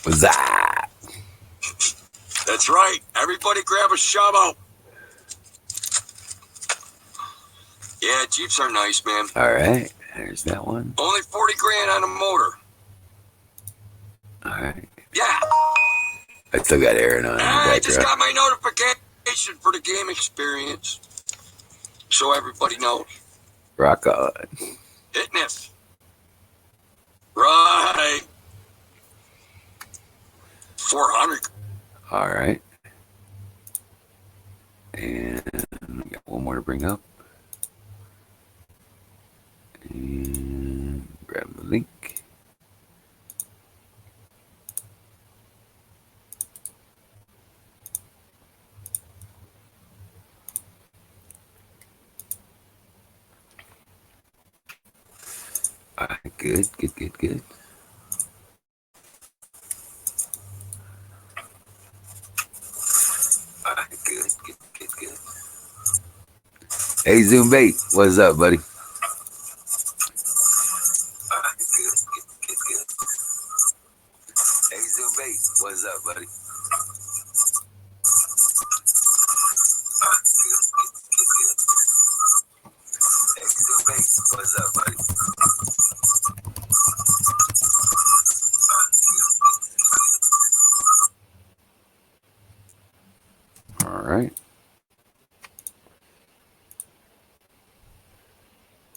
What's that? That's right. Everybody grab a shovel. Yeah, Jeeps are nice, man. All right. There's that one. Only 40 grand on a motor. All right. Yeah. I still got Aaron on in the background. I just got my notification for the game experience. So everybody knows. Rock on. Hitting it. Right. 400. All right. And we got one more to bring up. And grab the link. All right, good. All right, good. Hey, Zoom Bait, what's up, buddy? All right, good. Hey, Zoom Bait, what's up, buddy? All right, good. Hey, Zoom Bait, what's up, buddy? All right.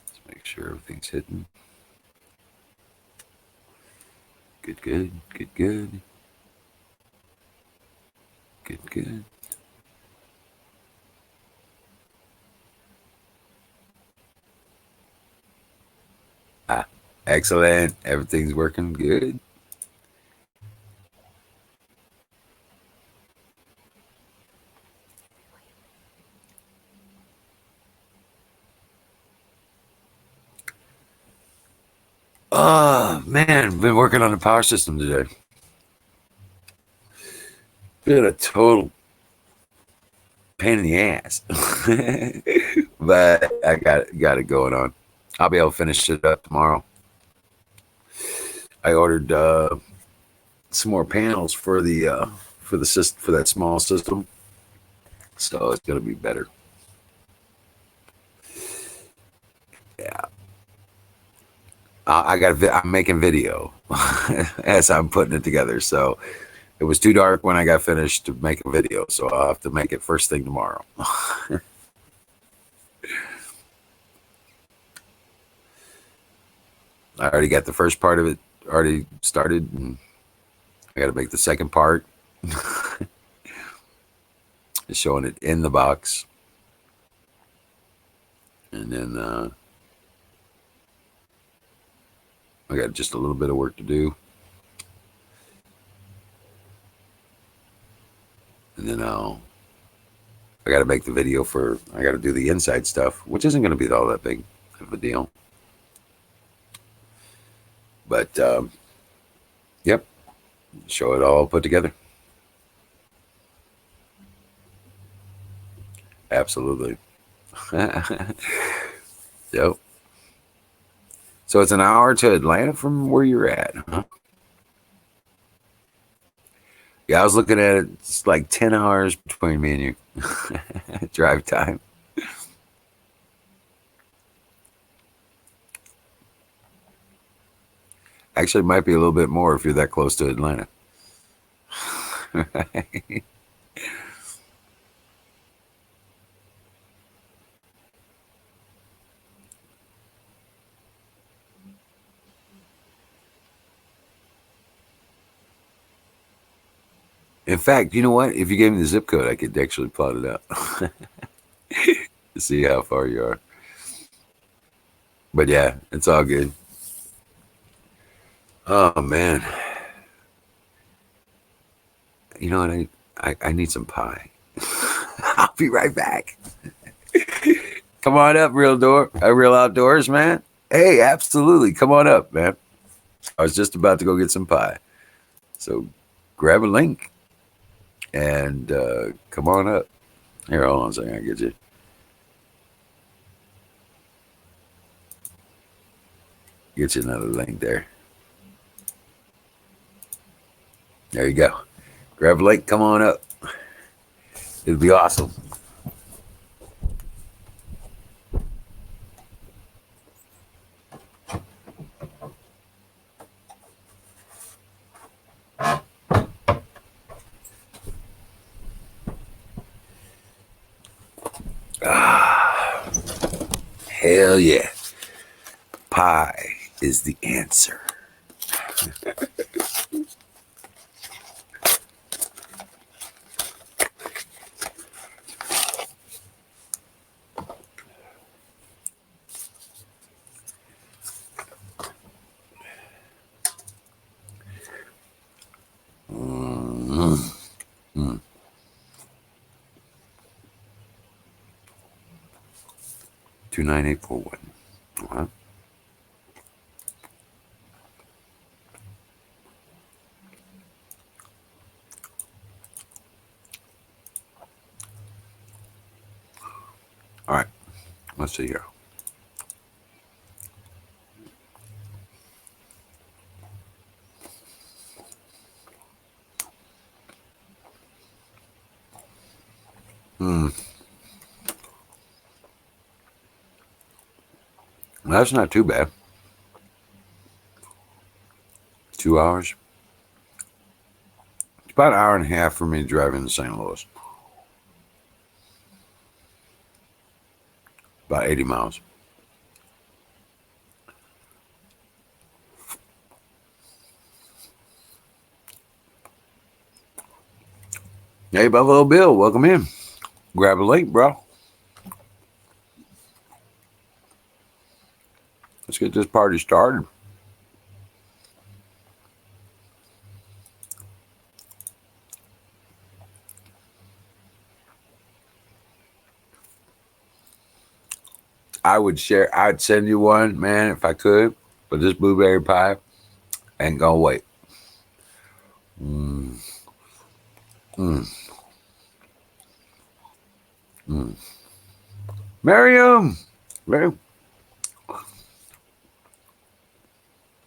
Let's make sure everything's hitting. Good. Ah, excellent. Everything's working good. Oh, man, been working on the power system today. Been a total pain in the ass. But I got it going on. I'll be able to finish it up tomorrow. I ordered some more panels for the system, for that small system, so it's gonna be better. Yeah. I'm making video as I'm putting it together. So it was too dark when I got finished to make a video, so I'll have to make it first thing tomorrow. I already got the first part of it already started, and I got to make the second part. It's showing it in the box, and then I got just a little bit of work to do, and then I got to make the video for. I got to do the inside stuff, which isn't going to be all that big of a deal. But yep, show it all put together. Absolutely. Yep. So it's an hour to Atlanta from where you're at, huh? Yeah, I was looking at it. It's like 10 hours between me and you. Drive time. Actually, it might be a little bit more if you're that close to Atlanta. Right. In fact, you know what? If you gave me the zip code, I could actually plot it out to see how far you are. But yeah, it's all good. Oh man, you know what? I need some pie. I'll be right back. Come on up, real outdoors, man. Hey, absolutely, come on up, man. I was just about to go get some pie, so grab a link and come on up. Here, hold on a second. I get you another link there. There you go. Grab a lake, come on up. It'd be awesome. Hell yeah. Pie is the answer. Mm. Mm. 29841. Uh-huh. All right. Let's see here. That's not too bad. 2 hours. It's about an hour and a half for me driving to St. Louis. About 80 miles. Hey, Buffalo Bill, welcome in. Grab a link, bro. Let's get this party started. I'd send you one, man, if I could. But this blueberry pie ain't gonna wait. Mm. Mm. Mm. Miriam!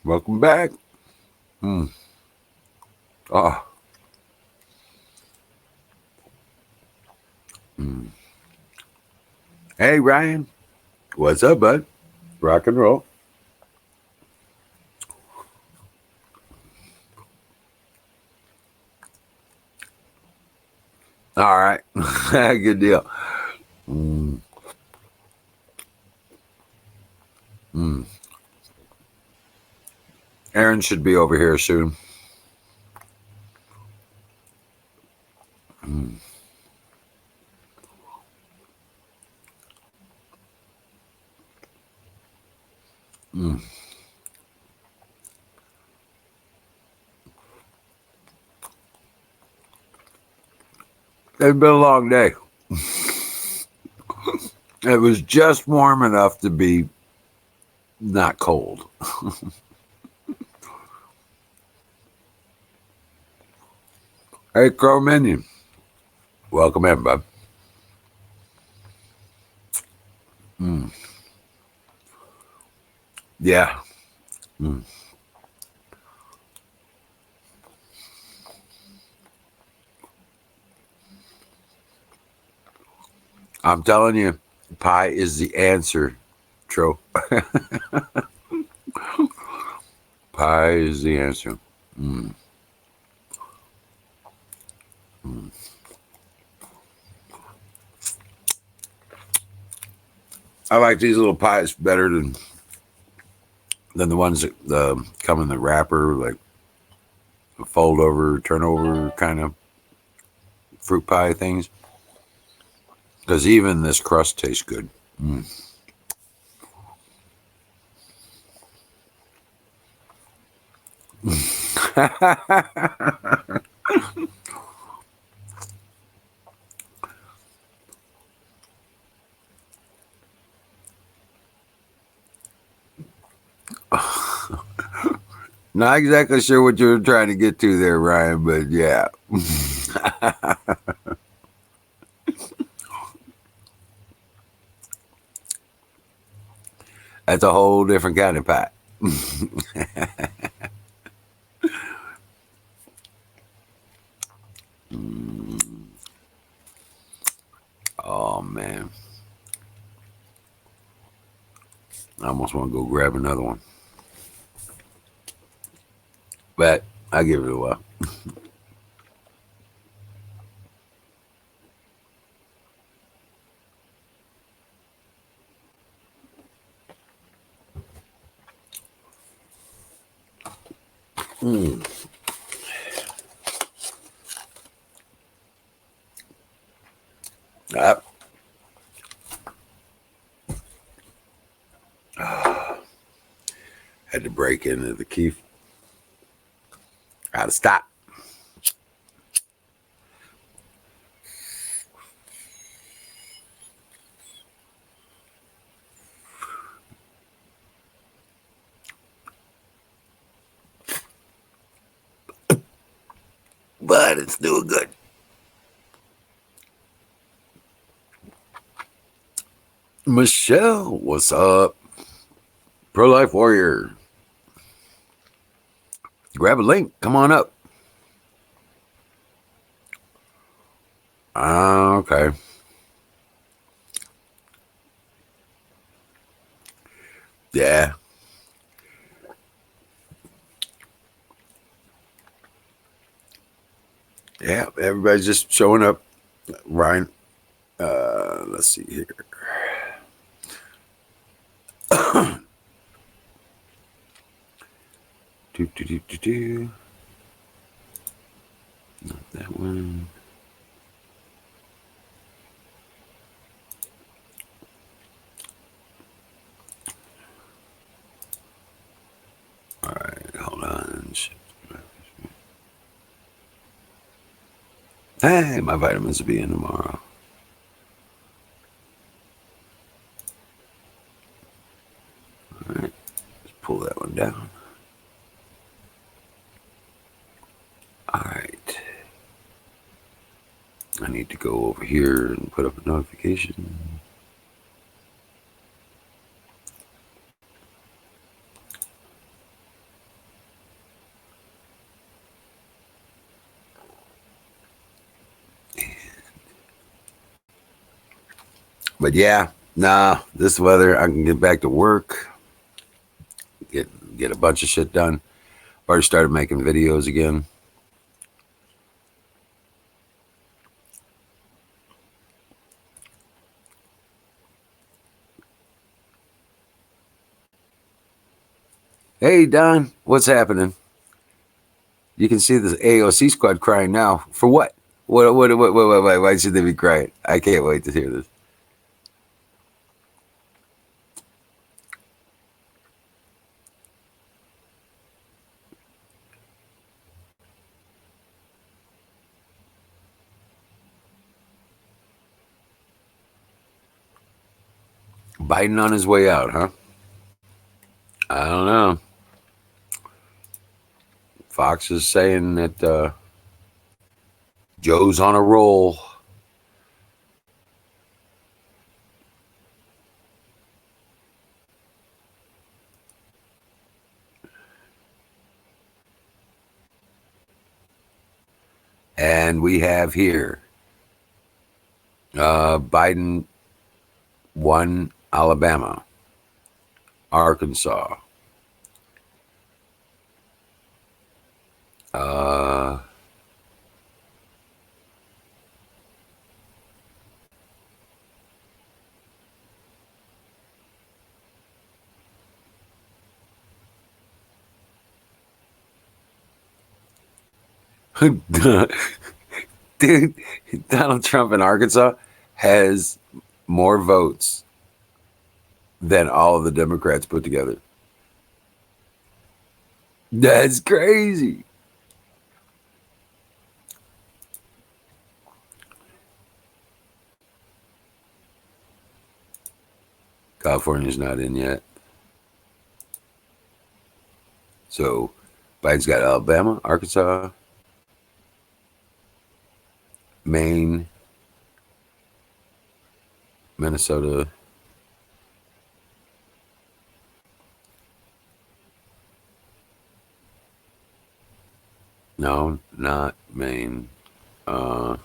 Welcome back. Mm. Oh. Mm. Hey, Ryan. What's up, bud? Rock and roll. All right. Good deal. Mm. Mm. Aaron should be over here soon. Mm. Mm. It's been a long day. It was just warm enough to be not cold. Hey, Crow Minion. Welcome in, bud. Mm. Yeah. Mm. I'm telling you, pie is the answer, Tro. Pie is the answer. Mm. Mm. I like these little pies better than the ones that come in the wrapper, like the fold over, turn over kind of fruit pie things. Because even this crust tastes good. Mm. Not exactly sure what you were trying to get to there, Ryan, but yeah. That's a whole different kind of pie. almost want to go grab another one. But I'll give it a while. I had to break into the key. I had to stop. But it's doing good. Michelle, what's up? Pro Life Warrior. Grab a link. Come on up. Okay. Yeah. Yeah. Everybody's just showing up. Ryan. Let's see here. Do. Not that one. All right, hold on. Hey, my vitamins will be in tomorrow. All right, let's pull that one down. All right. I need to go over here and put up a notification. But yeah, nah, this weather, I can get back to work, get a bunch of shit done. Already started making videos again. Hey, Don, what's happening? You can see the AOC squad crying now. For what? Why should they be crying? I can't wait to hear this. Biden on his way out, huh? I don't know. Fox is saying that Joe's on a roll. And we have here Biden won Alabama, Arkansas. Uh, Dude, Donald Trump in Arkansas has more votes than all of the Democrats put together. That's crazy. California's not in yet. So Biden's got Alabama, Arkansas, Maine, Minnesota. No, not Maine. Oh,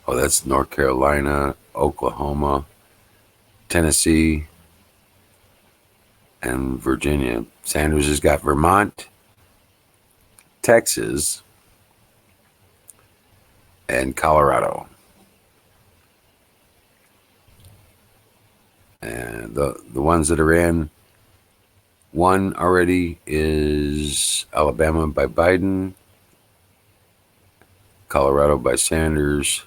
that's North Carolina, Oklahoma, Tennessee, and Virginia. Sanders has got Vermont, Texas, and Colorado. And the ones that are in, one already is Alabama by Biden, Colorado by Sanders,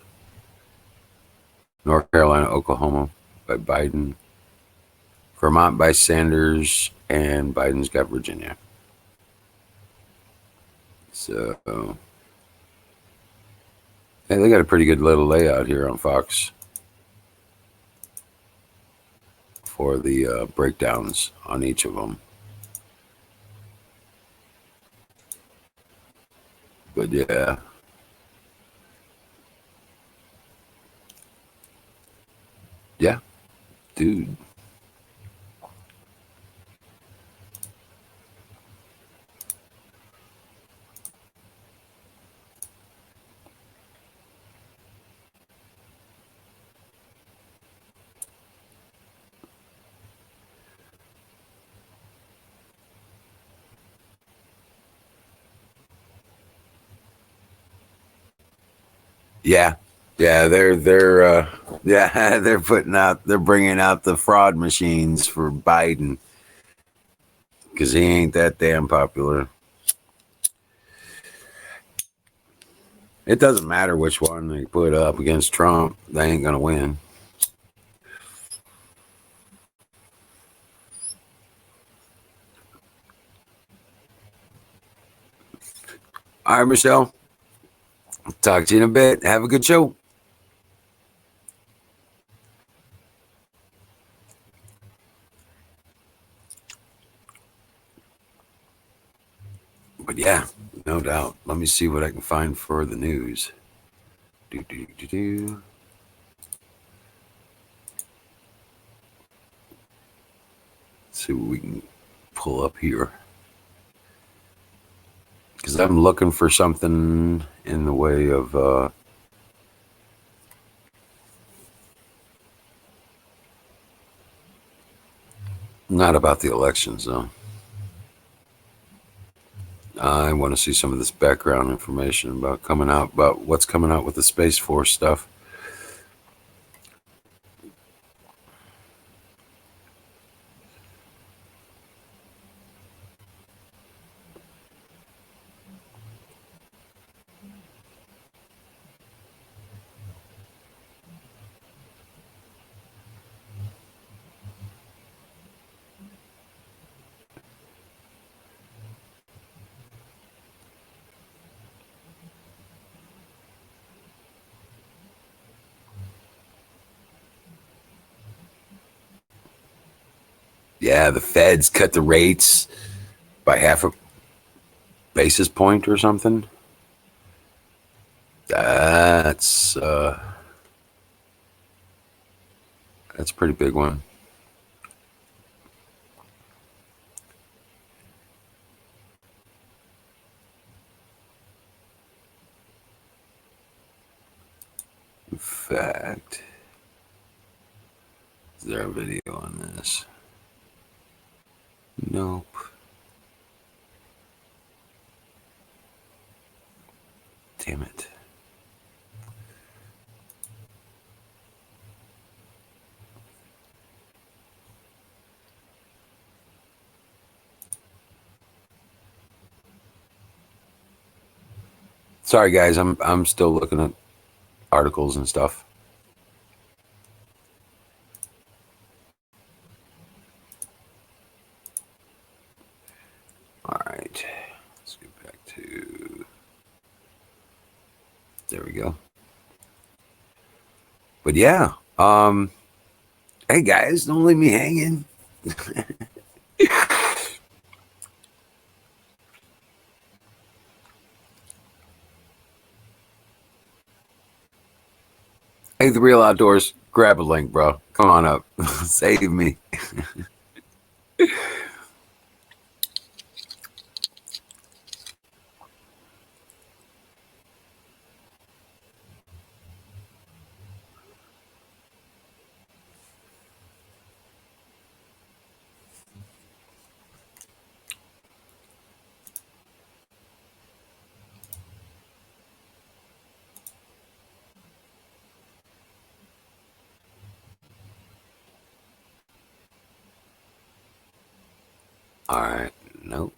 North Carolina, Oklahoma by Biden, Vermont by Sanders, and Biden's got Virginia. So, yeah, they got a pretty good little layout here on Fox for the breakdowns on each of them. But yeah. Yeah, dude. Yeah. Yeah, yeah, they're bringing out the fraud machines for Biden because he ain't that damn popular. It doesn't matter which one they put up against Trump, they ain't gonna win. All right, Michelle. Talk to you in a bit. Have a good show. But yeah, no doubt. Let me see what I can find for the news. Do do do do. See what we can pull up here. Because I'm looking for something in the way of not about the elections though. I want to see some of this background information about what's coming out with the Space Force stuff. Yeah, the Feds cut the rates by half a basis point or something. That's a pretty big one. In fact, is there a video on this? Nope. Damn it. Sorry guys, I'm still looking at articles and stuff. All right. Let's get back to there we go. But yeah, hey guys, don't leave me hanging. Hey, the Real Outdoors, grab a link, bro. Come on up. Save me. All right. Nope.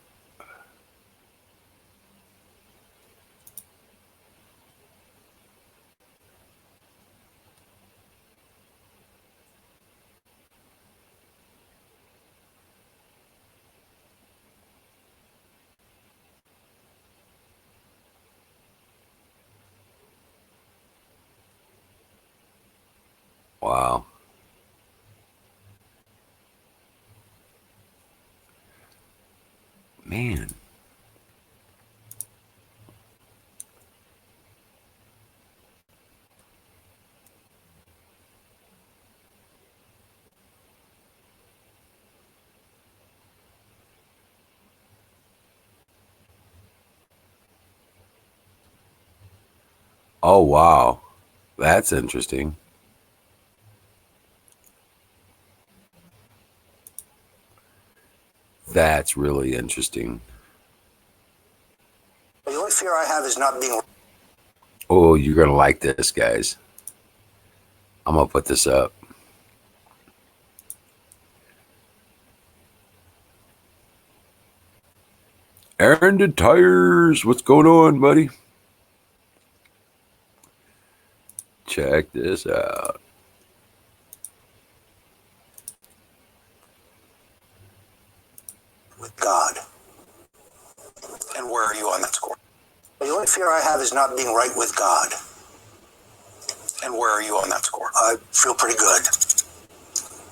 Wow. Man. Oh, wow. That's interesting. That's really interesting. The only fear I have is not being. Oh, you're going to like this, guys. I'm going to put this up. Aaron did tires. What's going on, buddy? Check this out. With God. And where are you on that score? The only fear I have is not being right with God. And where are you on that score? I feel pretty good.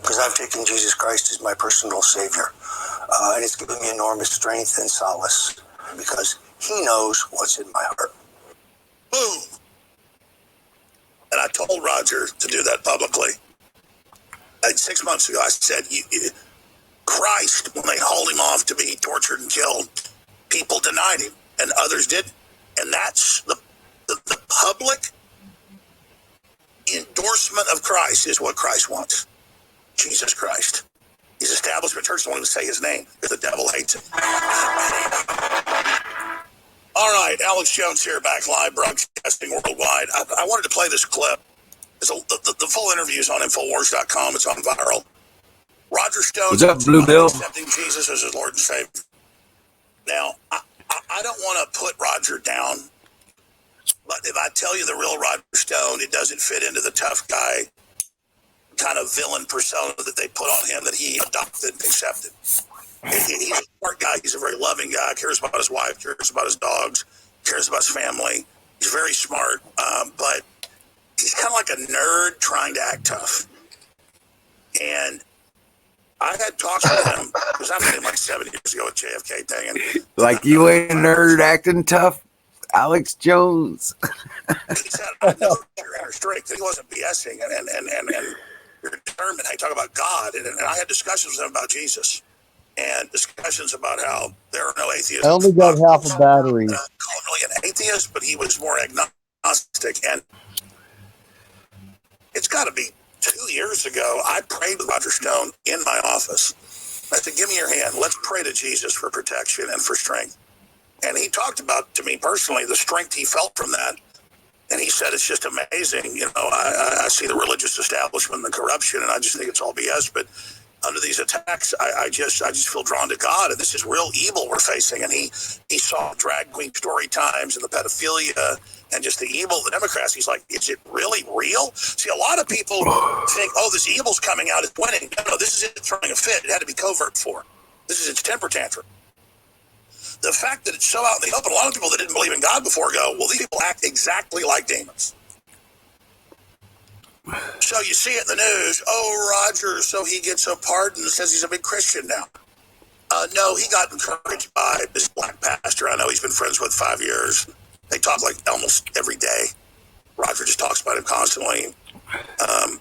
Because I've taken Jesus Christ as my personal Savior. And it's given me enormous strength and solace. Because He knows what's in my heart. Boom! And I told Roger to do that publicly. 6 months ago, I said, Christ, when they hauled him off to be tortured and killed, people denied him, and others didn't. And that's the public endorsement of Christ is what Christ wants. Jesus Christ. His establishment church don't even say his name because the devil hates him. All right, Alex Jones here, back live, broadcasting worldwide. I wanted to play this clip. The full interview is on Infowars.com. It's on viral. Roger Stone What's up, Blue Bill? accepting Jesus as his Lord and Savior. Now, I don't want to put Roger down, but if I tell you the real Roger Stone, it doesn't fit into the tough guy kind of villain persona that they put on him that he adopted and accepted. He's a smart guy. He's a very loving guy, cares about his wife, cares about his dogs, cares about his family. He's very smart, but he's kind of like a nerd trying to act tough. And I had talks with him because I met him like 7 years ago at JFK thing. And like you ain't a nerd acting tough, Alex Jones. He said, I know your inner strength. He wasn't BSing and you're determined. He talked about God. And I had discussions with him about Jesus and discussions about how there are no atheists. I only got half a battery. Not really an atheist, but he was more agnostic. And it's got to be 2 years ago, I prayed with Roger Stone in my office. I said, give me your hand. Let's pray to Jesus for protection and for strength. And he talked about, to me personally, the strength he felt from that. And he said, it's just amazing. You know, I see the religious establishment and the corruption, and I just think it's all BS. But under these attacks, I just feel drawn to God, and this is real evil we're facing. And he saw drag queen story times and the pedophilia and just the evil of the Democrats. He's like, is it really real? See, a lot of people think, oh, this evil's coming out, it's winning. No, this is it throwing a fit. It had to be covert for. This is its temper tantrum. The fact that it's so out in the open, a lot of people that didn't believe in God before go, well, these people act exactly like demons. So you see it in the news, oh, Roger, so he gets a pardon, says he's a big Christian now. No, he got encouraged by this black pastor I know he's been friends with 5 years. They talk like almost every day. Roger just talks about him constantly. I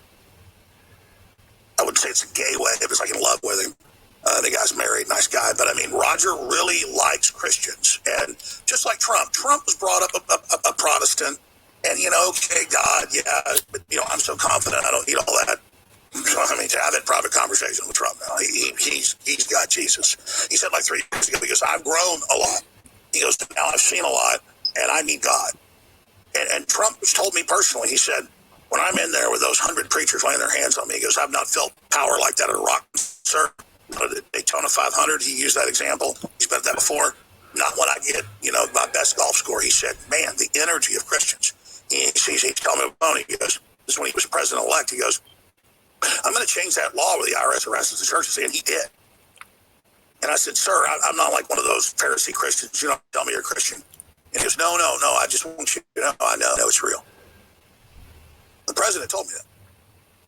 wouldn't say it's a gay way, it was like in love with him. The guy's married, nice guy, but I mean, Roger really likes Christians. And just like Trump was brought up a Protestant. And, you know, okay, God, yeah, but, you know, I'm so confident I don't need all that. So, I mean, to have that private conversation with Trump now, he's got Jesus. He said like 3 years ago, because I've grown a lot. He goes, now I've seen a lot, and I need God. And Trump told me personally, he said, when I'm in there with those 100 preachers laying their hands on me, he goes, I've not felt power like that at a rock concert. The Daytona 500, he used that example. He's been at that before. Not when I get, my best golf score. He said, man, the energy of Christians. He's telling me, he goes, this is when he was president-elect, he goes, I'm going to change that law where the IRS arrests the churches, and he did. And I said, sir, I'm not like one of those Pharisee Christians. You don't tell me you're a Christian. And he goes, no, I just want you to know, I know it's real. The president told me that.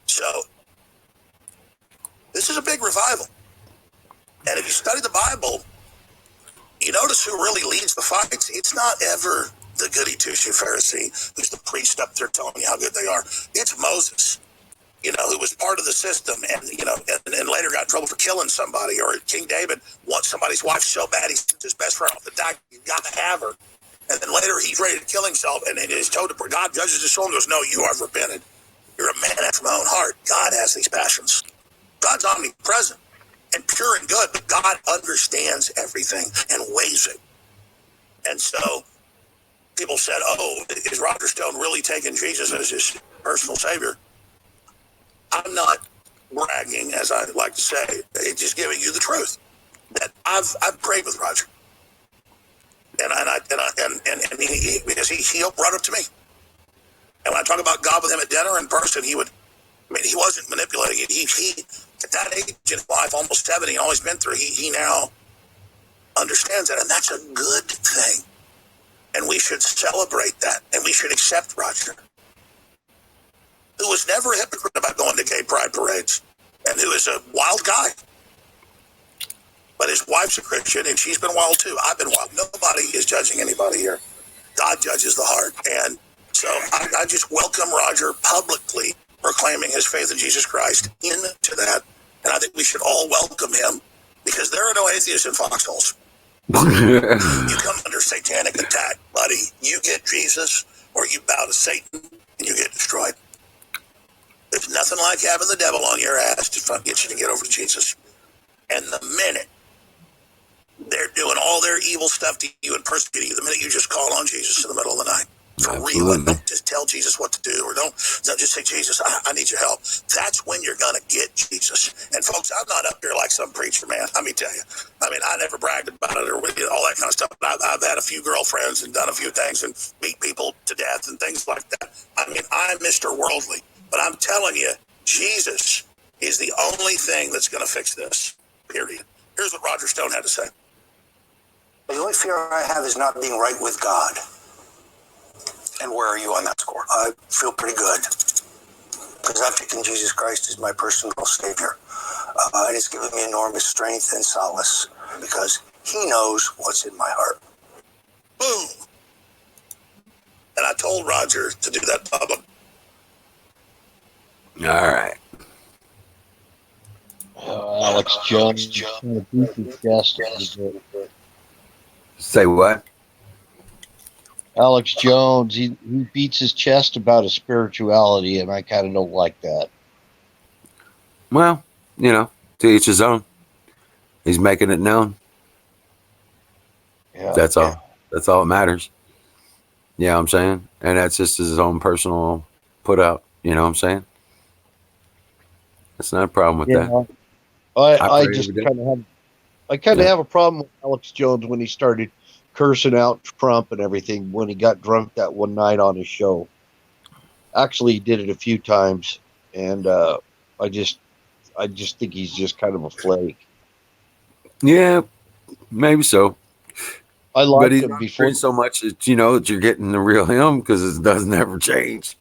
So, this is a big revival. And if you study the Bible, you notice who really leads the fights. It's not ever the goody-two-shoe Pharisee who's the priest up there telling you how good they are. It's Moses, who was part of the system and later got in trouble for killing somebody. Or King David wants somebody's wife so bad he sends his best friend off the dock. You got to have her. And then later he's ready to kill himself and he's told to, God judges his soul and goes, no, you have repented. You're a man after my own heart. God has these passions. God's omnipresent and pure and good, but God understands everything and weighs it. And so people said, oh, is Roger Stone really taking Jesus as his personal savior? I'm not bragging, as I like to say. It's just giving you the truth that I've prayed with Roger, and he because he brought it to me. And when I talk about God with him at dinner in person, he wasn't manipulating it. He at that age in life, almost 70, and all he's been through, he now understands that, and that's a good thing. And we should celebrate that, and we should accept Roger, who was never a hypocrite about going to gay pride parades, and who is a wild guy. But his wife's a Christian, and she's been wild too. I've been wild. Nobody is judging anybody here. God judges the heart. And so I just welcome Roger publicly proclaiming his faith in Jesus Christ into that. And I think we should all welcome him, because there are no atheists in foxholes. You come under satanic attack, buddy. You get Jesus or you bow to Satan and you get destroyed. There's nothing like having the devil on your ass to get you to get over to Jesus. And the minute they're doing all their evil stuff to you and persecuting you, the minute you just call on Jesus in the middle of the night, for real, and don't just tell Jesus what to do, or don't just say, Jesus, I need your help. That's when you're going to get Jesus. And folks, I'm not up here like some preacher, man. Let me tell you. I never bragged about it or all that kind of stuff. But I've had a few girlfriends and done a few things and beat people to death and things like that. I'm Mr. Worldly. But I'm telling you, Jesus is the only thing that's going to fix this, period. Here's what Roger Stone had to say. The only fear I have is not being right with God. And where are you on that score? I feel pretty good, because I've taken Jesus Christ as my personal Savior. And it's given me enormous strength and solace, because he knows what's in my heart. Boom. And I told Roger to do that public. All right. Alex Jones. Say what? Alex Jones, he beats his chest about his spirituality, and I kind of don't like that. Well, to each his own. He's making it known. Yeah. That's all. That's all that matters. Yeah, I'm saying? And that's just his own personal put out. You know what I'm saying? That's not a problem with that. I just kind of have a problem with Alex Jones when he started cursing out Trump and everything when he got drunk that one night on his show. Actually, he did it a few times, and I just think he's just kind of a flake. Yeah, maybe so. I liked but he's him before so much that that you're getting the real him, because it doesn't ever change.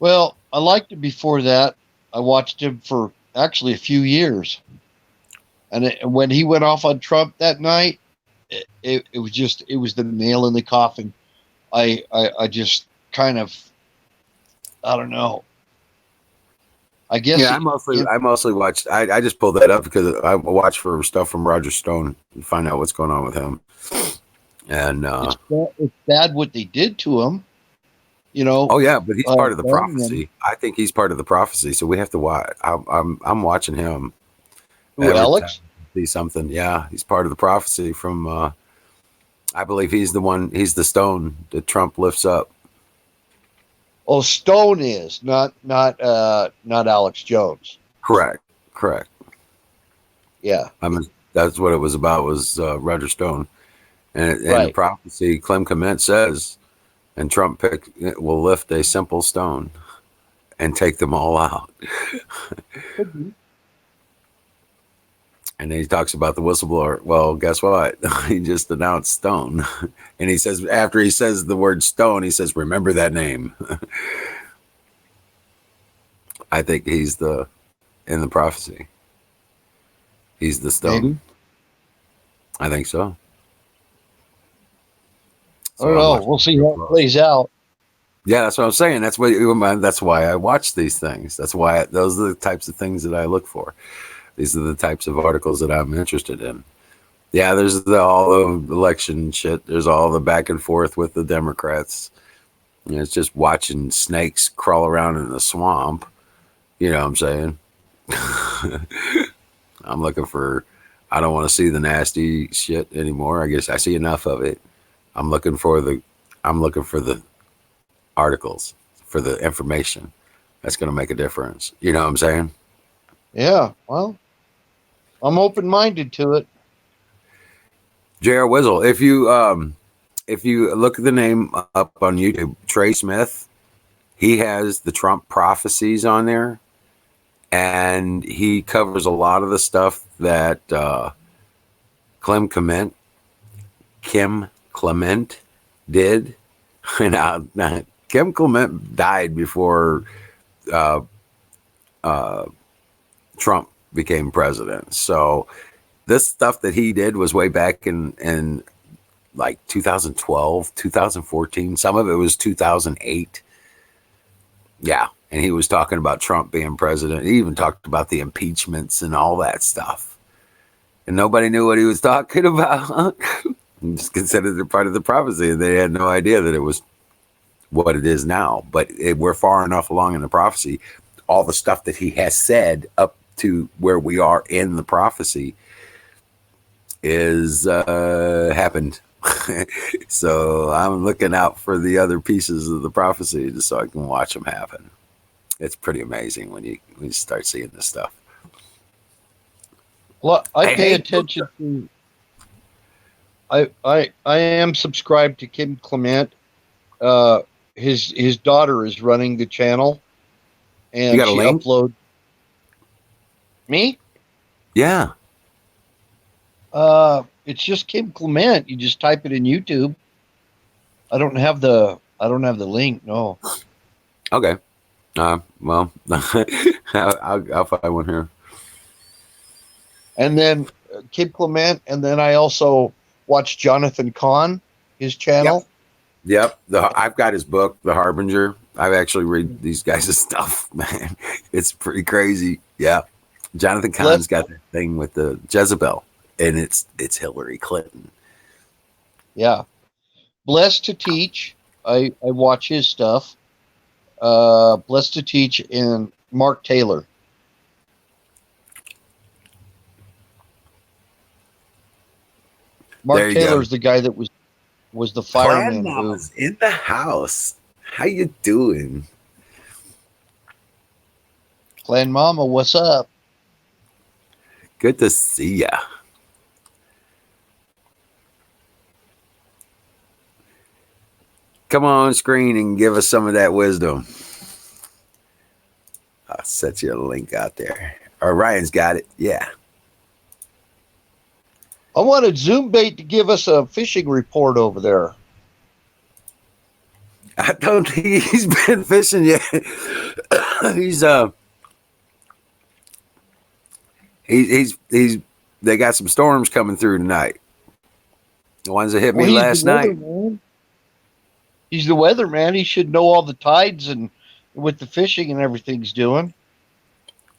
Well, I liked him before that. I watched him for actually a few years. And when he went off on Trump that night, it was the nail in the coffin. I just kind of, I don't know. I guess. Yeah, I mostly watched. I just pulled that up because I watch for stuff from Roger Stone and find out what's going on with him. And it's bad what they did to him. Oh yeah, but he's part of the prophecy. I think he's part of the prophecy, so we have to watch. I'm watching him. Who, Alex? See something? Yeah, he's part of the prophecy from. I believe he's the one. He's the stone that Trump lifts up. Oh, Stone is not Alex Jones. Correct. Correct. Yeah. I mean, that's what it was about, was Roger Stone. And in the Right. prophecy, Clem Clement says, and Trump will lift a simple stone and take them all out. And then he talks about the whistleblower. Well, guess what? He just announced Stone. And he says, after he says the word Stone, he says, remember that name. I think he's in the prophecy. He's the Stone. Maybe. I think so. I don't know. We'll see how it plays out. Yeah, that's what I'm saying. That's why I watch these things. Those are the types of things that I look for. These are the types of articles that I'm interested in. Yeah, there's all the election shit. There's all the back and forth with the Democrats. It's just watching snakes crawl around in the swamp. You know what I'm saying? I'm looking for. I don't want to see the nasty shit anymore. I guess I see enough of it. I'm looking for the articles, for the information that's going to make a difference. You know what I'm saying? Yeah. Well, I'm open-minded to it. J.R. Wizzle, if you look the name up on YouTube, Trey Smith, he has the Trump prophecies on there, and he covers a lot of the stuff that Kim Clement did. And Kim Clement died before Trump became president. So this stuff that he did was way back in like 2012, 2014. Some of it was 2008. Yeah. And he was talking about Trump being president. He even talked about the impeachments and all that stuff. And nobody knew what he was talking about. Just considered it part of the prophecy. And they had no idea that it was what it is now. But we're far enough along in the prophecy. All the stuff that he has said up to where we are in the prophecy is happened. So I'm looking out for the other pieces of the prophecy just so I can watch them happen. It's pretty amazing when you start seeing this stuff. Well, I pay attention to. I am subscribed to Kim Clement. His daughter is running the channel, and You got a she link? upload. Me? Yeah. It's just Kim Clement. You just type it in YouTube. I don't have the link. No. Okay. Well, I'll find one here. And then Kim Clement, and then I also watch Jonathan Kahn, his channel. Yep. I've got his book, The Harbinger. I've actually read these guys' stuff, man. It's pretty crazy. Yeah. Jonathan Kahn's got that thing with the Jezebel, and it's Hillary Clinton. Yeah. Blessed to Teach. I watch his stuff. Blessed to Teach, and Mark Taylor. Mark Taylor's the guy that was the fireman who in the house. How you doing? Clan Mama, what's up? Good to see ya. Come on screen and give us some of that wisdom. I'll set you a link out there. Or Ryan's got it. Yeah. I wanted Zoom Bait to give us a fishing report over there. I don't think he's been fishing yet. He's they got some storms coming through tonight. The ones that hit me last night. He's the weatherman. He should know all the tides and with the fishing and everything's doing.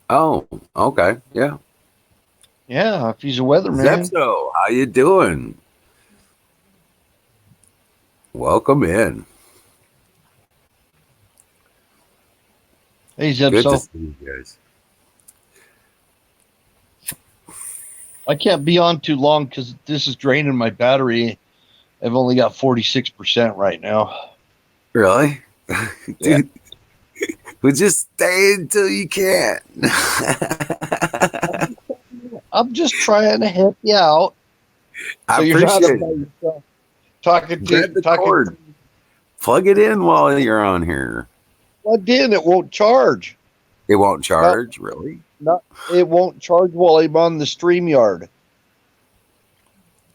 Oh, okay. Yeah. Yeah, if he's a weatherman. Zepso, how you doing? Welcome in. Hey, Zepso. Good to see you guys. I can't be on too long because this is draining my battery. I've only got 46% right now. Really? Yeah. Dude, well, just stay until you can't. I'm just trying to help you out, I so you're not appreciate by it. yourself talking Grab the talking. cord. Plug it in while you're on here. Plugged in, it won't charge. It won't Not, charge, really? not. It won't charge while I'm on the StreamYard.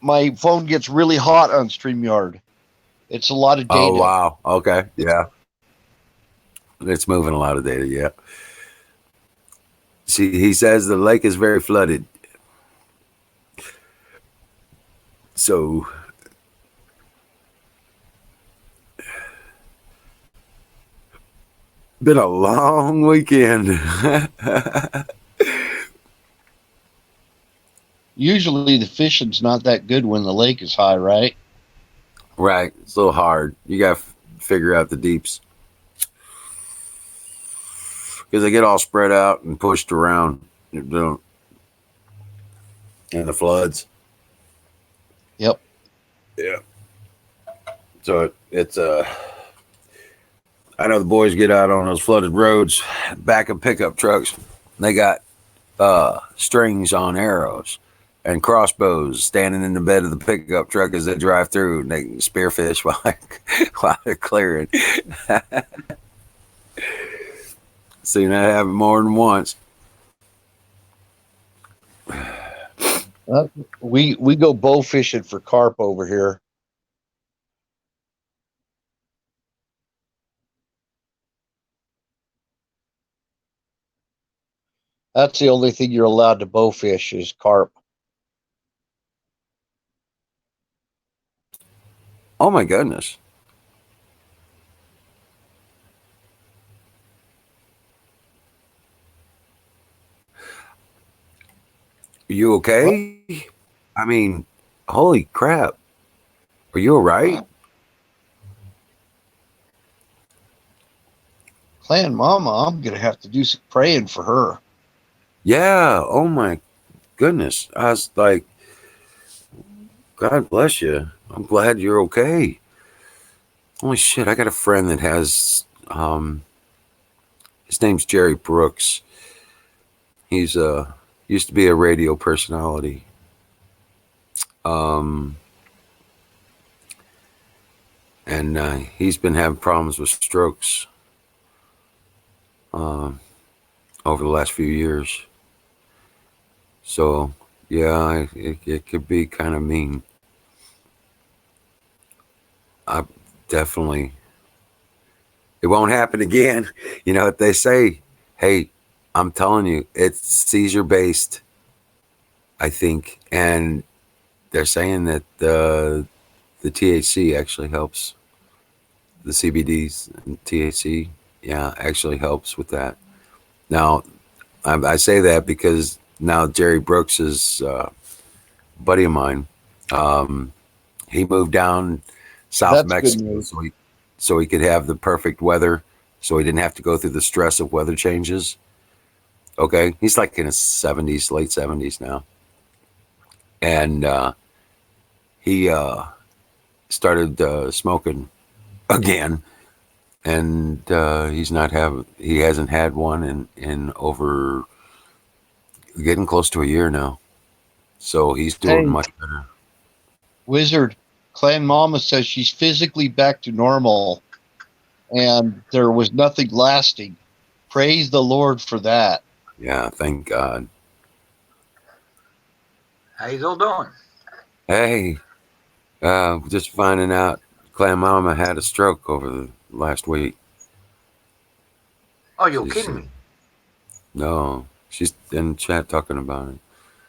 My phone gets really hot on StreamYard. It's a lot of Oh, data. wow. Okay. Yeah. It's moving a lot of data. Yeah. See, he says the lake is very flooded. So, been a long weekend. Usually the fishing's not that good when the lake is high, right? Right. It's a little hard. You got to figure out the deeps because they get all spread out and pushed around. And the floods. Yep. Yeah. So it's I know the boys get out on those flooded roads, back of pickup trucks. They got strings on arrows and crossbows standing in the bed of the pickup truck as they drive through, and they can spearfish while they're clearing. Seen that happen more than once. We go bow fishing for carp over here. That's the only thing you're allowed to bow fish is carp. Oh my goodness. Are you okay? I mean, holy crap. Are you all right? Clan Mama, I'm gonna have to do some praying for her. Yeah. Oh my goodness. I was like, God bless you. I'm glad you're okay. Holy shit. I got a friend that has, his name's Jerry Brooks. He's used to be a radio personality. Um, and he's been having problems with strokes um, over the last few years. So, yeah, it could be kind of mean. I definitely, it won't happen again. You know what they say? Hey, I'm telling you, it's seizure based, I think. And they're saying that the THC actually helps. The CBDs and THC, yeah, actually helps with that. Now, I say that because now Jerry Brooks is a buddy of mine. Um, he moved down South That's good Mexico news. so he could have the perfect weather, so he didn't have to go through the stress of weather changes. Okay, he's like in his 70s, late 70s now, and he started smoking again, and he hasn't had one in over getting close to a year now. So he's doing Hey, much better. Wizard, Clan Mama says she's physically back to normal and there was nothing lasting. Praise the Lord for that. Yeah, thank God. How you all doing? Hey, just finding out Clan Mama had a stroke over the last week. Oh, you're She's, kidding me. no, she's in chat talking about it.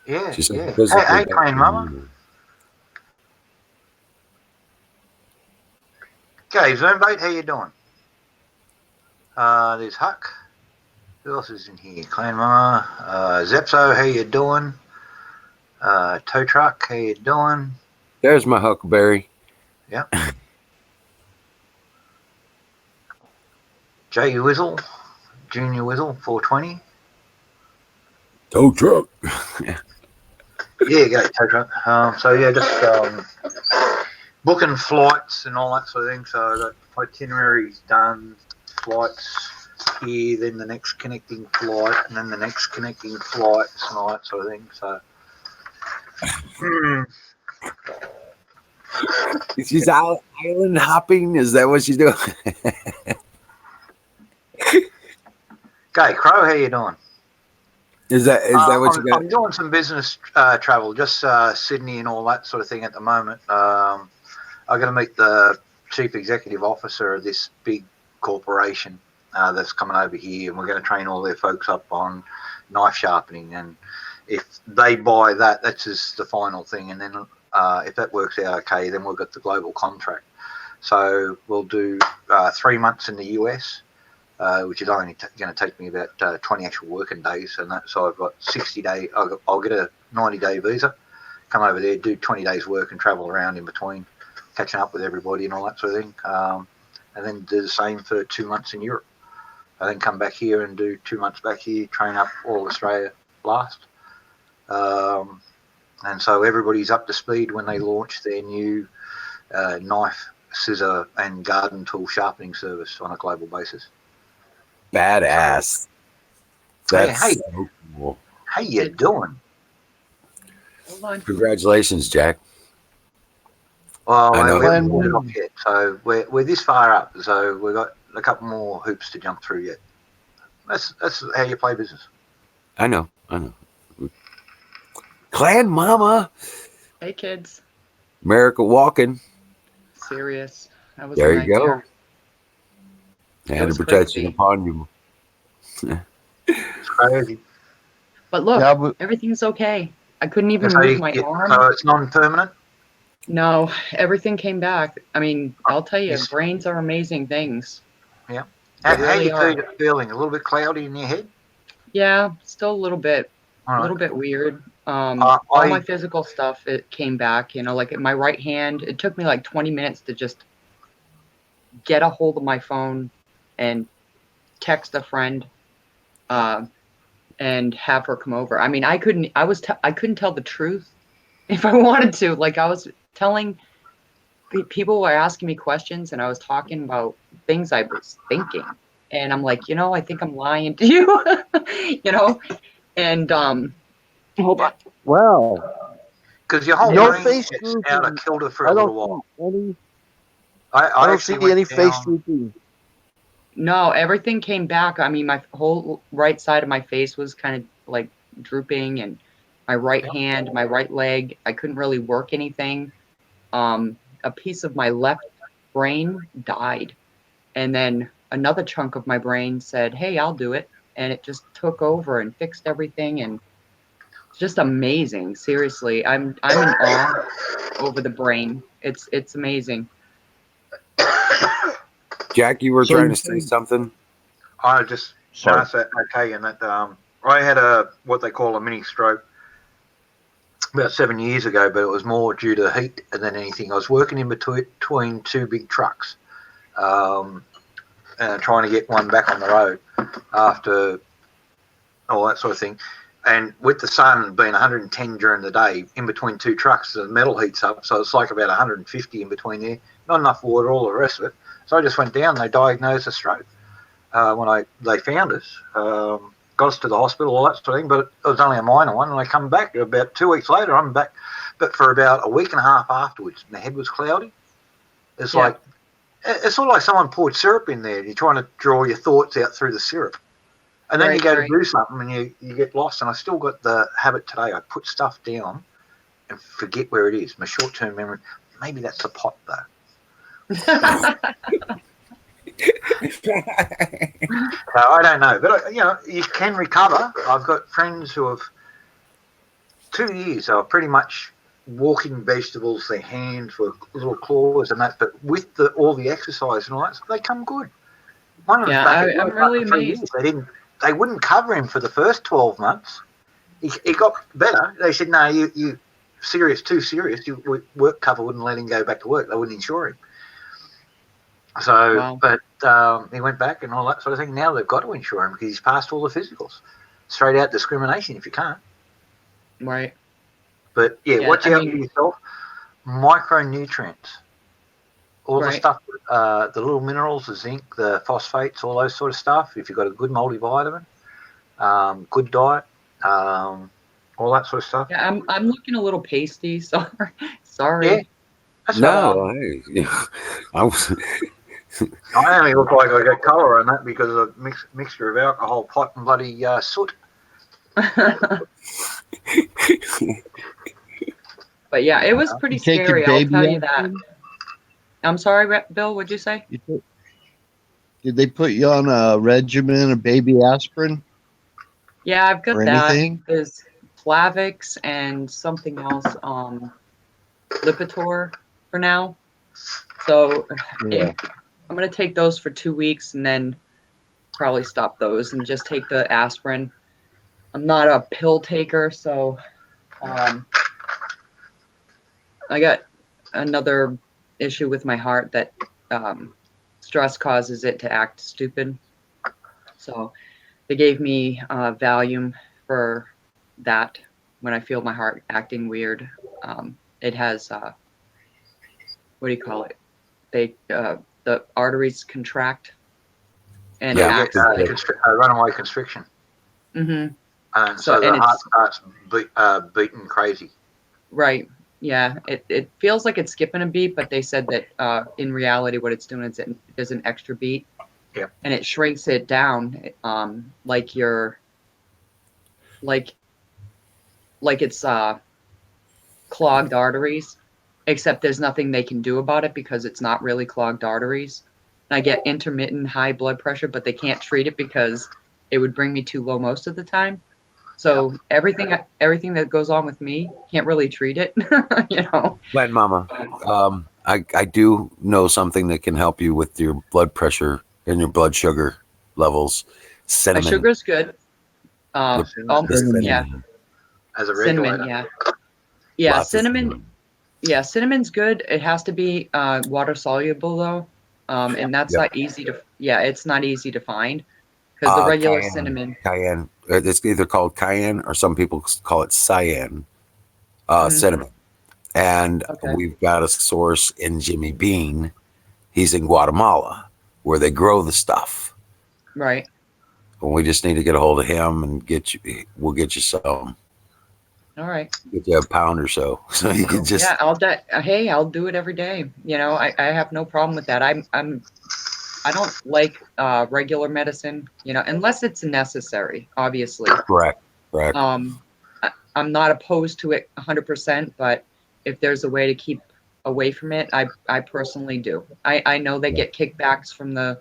Yeah, She's yeah. physically Hey, back Clan to Mama. normal. Okay, Zonebait, how you doing? There's Huck. Who else is in here? Clan Mama. Zepso, how you doing? Tow Truck, how you doing? There's my huckleberry. Yep. J Wizzle, Junior Wizzle, 420. Tow truck. Yeah, go Tow Truck. So yeah, just booking flights and all that sort of thing. So I got itineraries done, flights here, then the next connecting flight, and then the next connecting flights and all that sort of thing. So She's out island hopping. Is that what she's doing? Okay, Crow, how you doing? Is that what you got? I'm doing some business travel, just Sydney and all that sort of thing at the moment. I got to meet the chief executive officer of this big corporation that's coming over here, and we're going to train all their folks up on knife sharpening. And if they buy that, that's just the final thing. And then if that works out okay, then we've got the global contract. So we'll do 3 months in the US. Which is only going to take me about 20 actual working days, and that. So I've got 60 day. I'll get a 90-day visa, come over there, do 20 days work, and travel around in between, catching up with everybody and all that sort of thing. And then do the same for 2 months in Europe. I then come back here and do 2 months back here, train up all Australia last. And so everybody's up to speed when they launch their new knife, scissor, and garden tool sharpening service on a global basis. Badass. That's Hey. so cool. How you doing? Hold on. Congratulations, Jack. Well, I know. we haven't got it off yet, so we're this far up, so we've got a couple more hoops to jump through yet. That's how you play business. I know. Clan Mama. Hey, kids. America walking. Serious. That was There a you go. nightmare. And was the protection crazy. upon you. It's crazy. But look, Yeah, but everything's okay. I couldn't even So, move my arm. so it's non-permanent? No, everything came back. I mean, I'll tell you, Yes. brains are amazing things. How really you are. feeling? A little bit cloudy in your head? Yeah, still a little bit All right. weird. I- All my physical stuff, it came back. Like in my right hand, it took me like 20 minutes to just get a hold of my phone and text a friend, and have her come over. I mean, I couldn't tell the truth if I wanted to. Like I was telling people were asking me questions, and I was talking about things I was thinking, and I'm like, I think I'm lying to you, and hold on. wow, Because your whole no brain face gets drooping. out of kilter for a I little while. don't see any. I I don't actually see went any face down. drooping. No, everything came back. I mean, my whole right side of my face was kind of like drooping, and my right hand, my right leg, I couldn't really work anything. A piece of my left brain died, and then another chunk of my brain said, "Hey, I'll do it," and it just took over and fixed everything, and it's just amazing. Seriously, I'm in awe over the brain. It's amazing. Jack, you were So trying you to say think- something? I just Sorry. asked that okay, and that I had what they call a mini stroke about 7 years ago, but it was more due to heat than anything. I was working in between two big trucks, trying to get one back on the road after all that sort of thing. And with the sun being 110 during the day, in between two trucks, the metal heats up, so it's like about 150 in between there. Not enough water, all the rest of it. So I just went down. They diagnosed a stroke when they found us. Got us to the hospital, all that sort of thing, but it was only a minor one. And I come back about 2 weeks later. I'm back, but for about a week and a half afterwards, my head was cloudy. It's sort of like someone poured syrup in there. You're trying to draw your thoughts out through the syrup. And then you go to do something and you get lost. And I still got the habit today. I put stuff down and forget where it is. My short-term memory. Maybe that's the pot, though. So I don't know. But, you can recover. I've got friends who have 2 years are pretty much walking vegetables. Their hands were little claws and that. But with all the exercise and all that, they come good. One of them back at I'm work really after 3 amazed. years, they wouldn't cover him for the first 12 months. He got better. They said, no, you too serious. Your work cover wouldn't let him go back to work. They wouldn't insure him. So, Wow. but he went back and all that sort of thing. Now they've got to insure him because he's passed all the physicals. Straight out discrimination if you can't. Right. But, watch out for yourself. Micronutrients. All the stuff, the little minerals, the zinc, the phosphates, all those sort of stuff. If you've got a good multivitamin, good diet, all that sort of stuff. Yeah, I'm looking a little pasty. Sorry, Yeah, sorry. that's all right. No, hey, I was. I only look like I got colour on that because of a mixture of alcohol, pot, and bloody soot. But yeah, it was pretty You take your scary. I'll tell baby you that. aspirin? I'm sorry, Bill. What'd you say? Did they put you on a regimen of baby aspirin Yeah, I've or got that. anything? There's Plavix and something else, Lipitor for now. So Yeah. I'm gonna take those for 2 weeks and then probably stop those and just take the aspirin. I'm not a pill taker, so um, I got another issue with my heart that stress causes it to act stupid. So they gave me Valium for that when I feel my heart acting weird. It has what do you call it? The arteries contract and it Yeah, You get acts like runaway constriction, mm-hmm. and So so and the heart it's starts beating crazy. right. Yeah, it feels like it's skipping a beat, but they said that in reality, what it's doing is it does an extra beat, Yeah. and it shrinks it down, like you're like it's clogged arteries, except there's nothing they can do about it because it's not really clogged arteries. And I get intermittent high blood pressure, but they can't treat it because it would bring me too low most of the time. So everything that goes on with me can't really treat it, you know. Glenn Mama. I do know something that can help you with your blood pressure and your blood sugar levels. My Cinnamon. sugar's good. The, the Yeah, cinnamon. As a cinnamon. regulator. Yeah, yeah, Lots of cinnamon. cinnamon. Yeah, cinnamon's good. It has to be water soluble though, and that's Yep. not easy to. Yeah, it's not easy to find because the regular Cayenne. cinnamon. Cayenne. It's either called cayenne or some people call it cyan. Mhm. Cinnamon. And Okay. we've got a source in Jimmy Bean. He's in Guatemala where they grow the stuff. Right. And we just need to get a hold of him and get you. We'll get you some. All right. Get you a pound or so, so you can just. Yeah, hey, I'll do it every day. You know, I have no problem with that. I don't like regular medicine, you know, unless it's necessary, obviously. Correct. Correct. I'm not opposed to it 100%, but if there's a way to keep away from it, I personally do. I know they Yeah. get kickbacks from the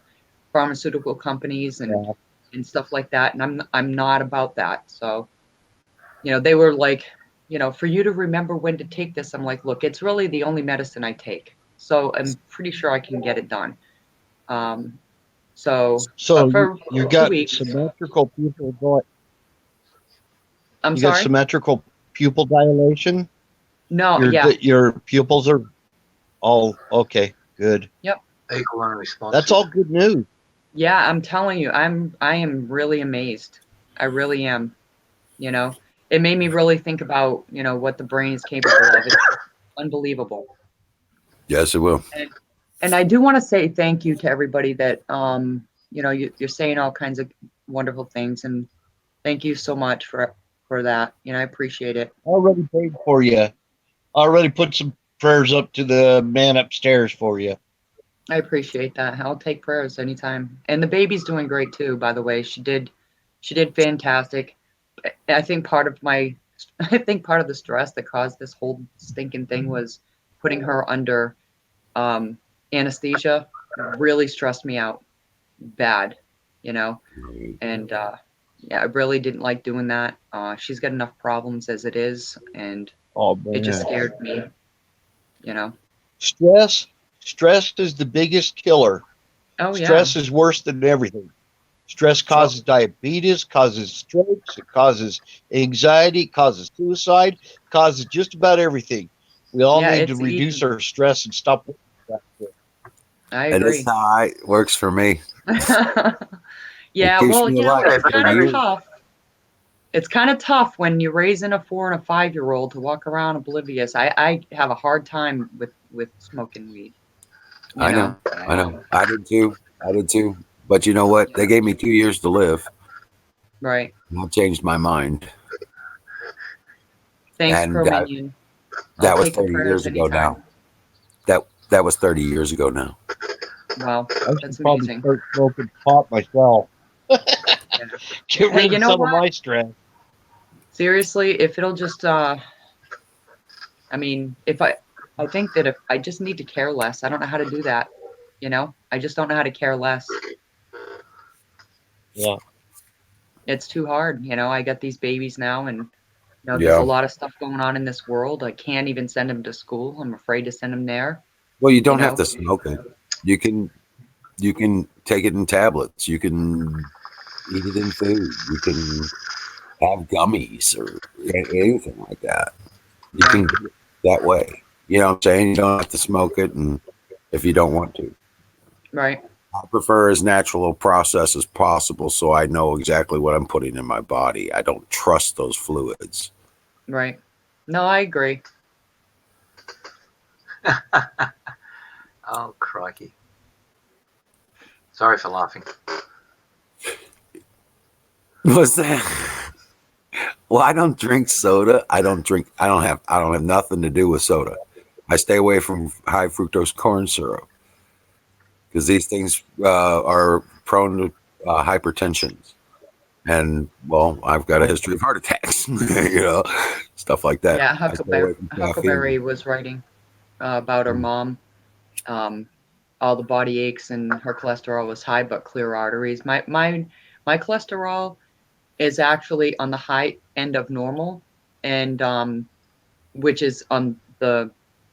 pharmaceutical companies Yeah. and stuff like that, and I'm not about that. So, you know, they were like, you know, for you to remember when to take this, I'm like, look, it's really the only medicine I take, so I'm pretty sure I can get it done. Um, so, So but for you two got weeks, symmetrical pupil I'm you got sorry. symmetrical pupil dilation. No, yeah, Your pupils are all okay. Good. yep. Equal and That's responsive. all good news. Yeah, I'm telling you, I am really amazed. I really am. You know, it made me really think about, you know, what the brain is capable of. It's unbelievable. Yes, it will. And I do want to say thank you to everybody that you know, you're saying all kinds of wonderful things, and thank you so much for that. You know, I appreciate it. Already paid for you. Already put some prayers up to the man upstairs for you. I appreciate that. I'll take prayers anytime. And the baby's doing great too, by the way. She did fantastic. I think part of my I think part of the stress that caused this whole stinking thing was putting her under um, anesthesia. Really stressed me out bad, you know. And yeah, I really didn't like doing that. She's got enough problems as it is, and Oh it just man. scared me, you know. Stress is the biggest killer. Oh yeah, Stress is worse than everything. Stress well, causes diabetes, causes strokes, it causes anxiety, causes suicide, causes just about everything. We all yeah, need to it's reduce easy. our stress and stop worrying about it. I And that's agree. how it works for me. It Yeah, keeps well, me you know, alive it's for kind of years. tough. It's kind of tough when you're raising a 4 and a 5-year-old to walk around oblivious. I have a hard time with smoking weed, you I know. know. I know. I did too. I did too. But you know what? They Yeah, gave me 2 years to live. right. And I've changed my mind. Thanks, And Pro Minion. I'll that was take the 30 years prayers ago anytime. now. That was 30 years ago now. Wow, I that's should probably amazing. start smoking pot myself. Get Hey, rid you of know some of what? my stress. Seriously, if it'll just I mean, if I think that if I just need to care less, I don't know how to do that. You know, I just don't know how to care less. Yeah. It's too hard. You know, I got these babies now, and there's a Yeah. lot of stuff going on in this world. I can't even send them to school. I'm afraid to send them there. Well, you You don't have know, to smoke it. You can take it in tablets. You can eat it in food. You can have gummies or anything like that. You right, can do it that way. You know what I'm saying? You don't have to smoke it, and if you don't want to. right, I prefer as natural a process as possible so I know exactly what I'm putting in my body. I don't trust those fluids. right. No, I agree. Oh, crikey. Sorry for laughing. What's that? Well, I don't drink soda. I don't have nothing to do with soda. I stay away from high fructose corn syrup because these things are prone to hypertension. And well, I've got a history of heart attacks, stuff like that. Yeah, I stay away from Huckleberry caffeine. was writing about her mom. Um, all the body aches and her cholesterol was high, but clear arteries. My cholesterol is actually on the high end of normal, and which is on the,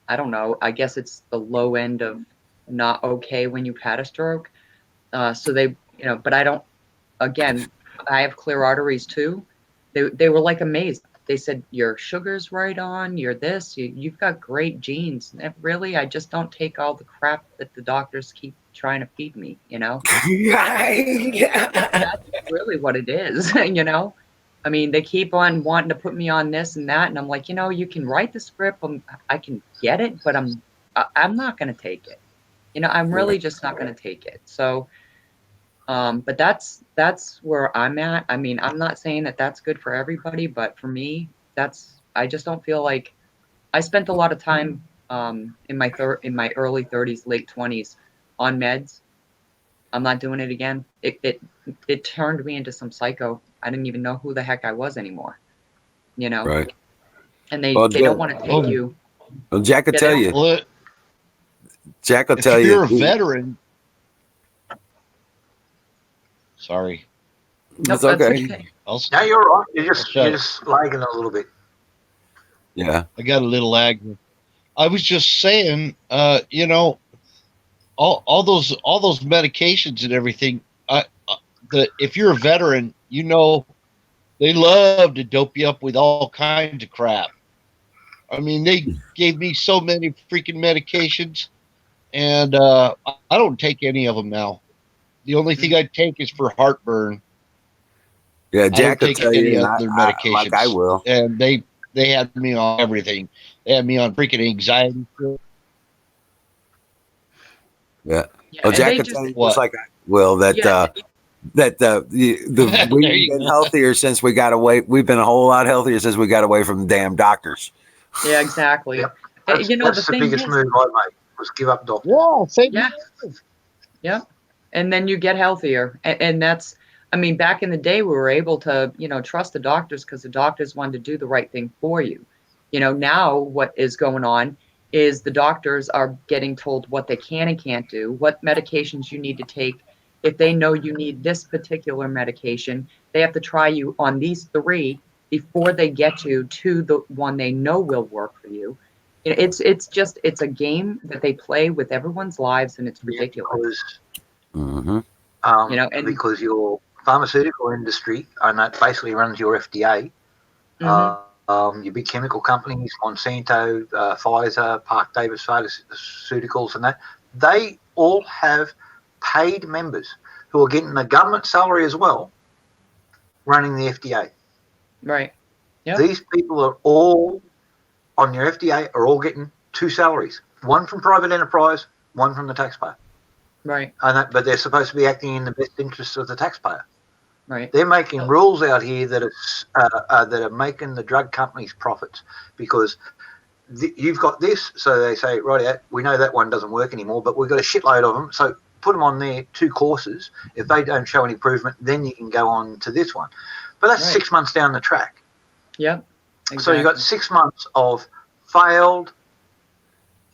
I don't know, I guess it's the low end of not okay when you've had a stroke. So they, but I don't, again, I have clear arteries too. They were like amazed. They said, your sugar's right on, you're this, you've got great genes. And really, I just don't take all the crap that the doctors keep trying to feed me, Yeah. That's really what it is, I mean, they keep on wanting to put me on this and that, and I'm like, you can write the script, I can get it, but I'm not going to take it. I'm really just not going to take it. So, but that's where I'm at. I mean, I'm not saying that that's good for everybody, but for me, I just don't feel like I spent a lot of time in my early 30s, late 20s on meds. I'm not doing it again. It turned me into some psycho. I didn't even know who the heck I was anymore, you know. Right. And Well, they don't want to take Oh, you. well, Jack will Yeah, they tell don't. you. well, Jack will if tell you're a you. veteran, sorry, Nope, It's that's okay. okay. No, you're right. I'll shut You're up. just lagging a little bit. Yeah. I got a little lag. I was just saying, all those medications and everything. If you're a veteran, they love to dope you up with all kinds of crap. I mean, they gave me so many freaking medications, and I don't take any of them now. The only thing I take is for heartburn. Yeah. I don't Jack will take tell any you, and other like I medications. will. And they had me on everything. They had me on freaking anxiety. Yeah. Yeah, Well, and Jack they will just tell you just What? like I will that yeah, There we've you been go. healthier since we got away. We've been a whole lot healthier since we got away from the damn doctors. yeah, exactly. Yep. That's The the thing biggest is, move I made was give up doctors. Yeah, same yeah, here. yeah. And then you get healthier. And that's, I mean, back in the day, we were able to, trust the doctors because the doctors wanted to do the right thing for you. Now what is going on is the doctors are getting told what they can and can't do, what medications you need to take. If they know you need this particular medication, they have to try you on these three before they get you to the one they know will work for you. It's a game that they play with everyone's lives, and it's Yeah, ridiculous. Mm-hmm. And Because your pharmaceutical industry, and that basically runs your FDA, mhm, your big chemical companies, Monsanto, Pfizer, Park Davis Pharmaceuticals, and that, they all have paid members who are getting a government salary as well, running the FDA. right. Yep. These people are all on your FDA are all getting two salaries, one from private enterprise, one from the taxpayer. Right. But they're supposed to be acting in the best interests of the taxpayer. Right. They're making rules out here that are making the drug companies profits, because you've got this, so they say, right, we know that one doesn't work anymore, but we've got a shitload of them, so put them on there, 2 courses. If they don't show any improvement, then you can go on to this one. But that's Right. 6 months down the track. Yep. Exactly. So you've got 6 months of failed,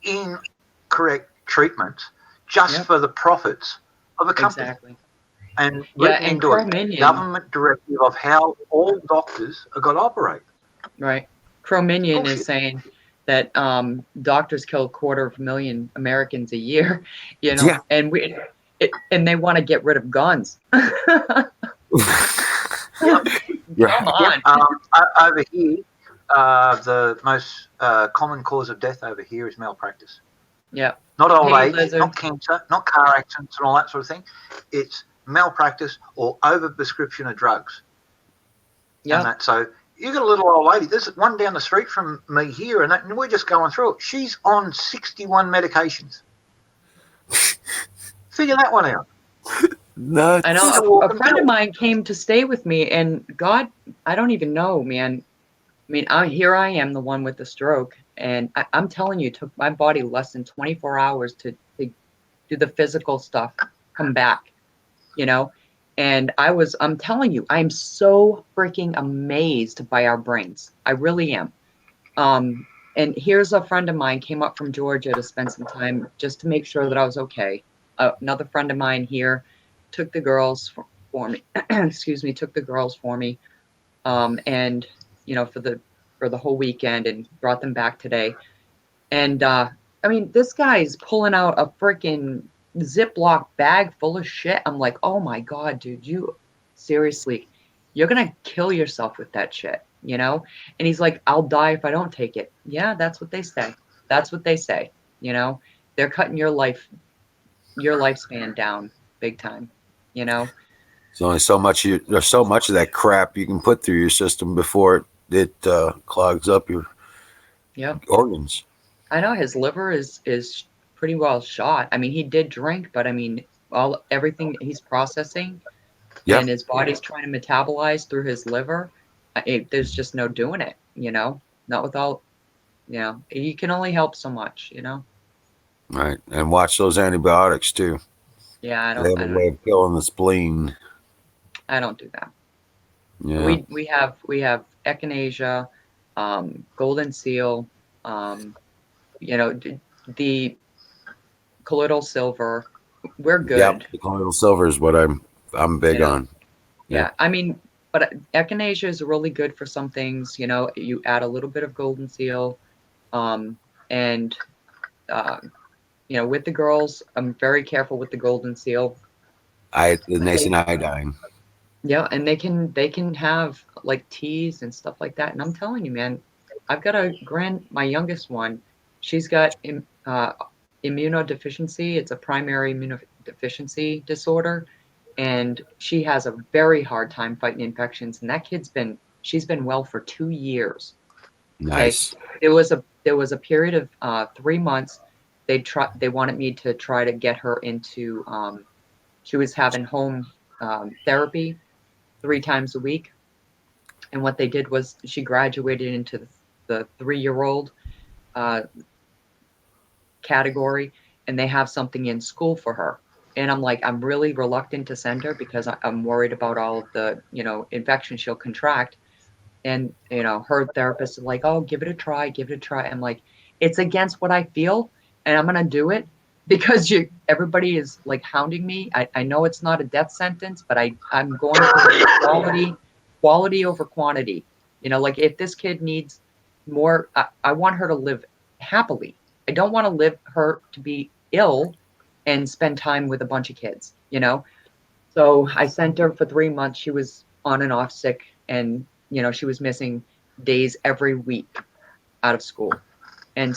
incorrect treatment just for the profits of a company. Exactly. And Yeah, written and into a Cro-Minion, government directive of how all doctors are got to operate. right? Cro-Minion is Bullshit. saying that doctors kill 250,000 Americans a year, you know, Yeah. and and they want to get rid of guns. Yep. Come Right. on. Over here, the most common cause of death over here is malpractice. Yeah. Not old Hey, age, Lizard. not cancer, not car accidents and all that sort of thing. It's malpractice or overprescription of drugs. And Yeah. so you got a little old lady. There's one down the street from me here, and we're just going through it. She's on 61 medications. Figure that one out. Nuts. I She's a know a walking friend of pill. mine came to stay with me, and God, I don't even know, man. I mean, here I am, the one with the stroke, and I'm telling you, it took my body less than 24 hours to do the physical stuff, come back, you know? And I'm telling you, I'm so freaking amazed by our brains. I really am. And here's a friend of mine came up from Georgia to spend some time just to make sure that I was okay. Another friend of mine here took the girls for me. Excuse me, took the girls for me. And for the whole weekend and brought them back today. And I mean, this guy's pulling out a freaking Ziploc bag full of shit. I'm like, oh my God, dude, you seriously, you're gonna kill yourself with that shit, you know? And he's like, I'll die if I don't take it. Yeah, that's what they say. That's what they say, you know? They're cutting your lifespan down big time, you know? There's only so much there's so much of that crap you can put through your system before it clogs up your Yeah. organs. I know his liver is pretty well shot. I mean, he did drink, but I mean, everything that he's processing Yeah. and his body's trying to metabolize through his liver, there's just no doing it, you know? Not without, you can only help so much, you know? Right. And watch those antibiotics too. Yeah, They have a way of killing the spleen. I don't do that. Yeah. We have echinacea, golden seal, the colloidal silver. We're Yep. good. The colloidal silver is what I'm big You know, on. yeah. I mean, but echinacea is really good for some things. You know, you add a little bit of golden seal, and uh, with the girls, I'm very careful with the golden seal. The nascent iodine. Yeah, and they can have like teas and stuff like that. And I'm telling you, man, I've got my youngest one, she's got immunodeficiency. It's a primary immunodeficiency disorder, and she has a very hard time fighting infections. And she's been well for 2 years. Okay, Nice. there was a period of 3 months. They wanted me to try to get her into. She was having home therapy 3 times a week. And what they did was she graduated into the 3-year-old uh, category, and they have something in school for her. And I'm like, I'm really reluctant to send her because I'm worried about all of the, infections she'll contract. And, her therapist is like, oh, give it a try, give it a try. I'm like, it's against what I feel, and I'm going to do it because everybody is like hounding me. I know it's not a death sentence, but I'm going for quality over quantity. Like if this kid needs more, I want her to live happily. I don't want to live her to be ill and spend time with a bunch of kids. So I sent her for 3 months. She was on and off sick, and she was missing days every week out of school. And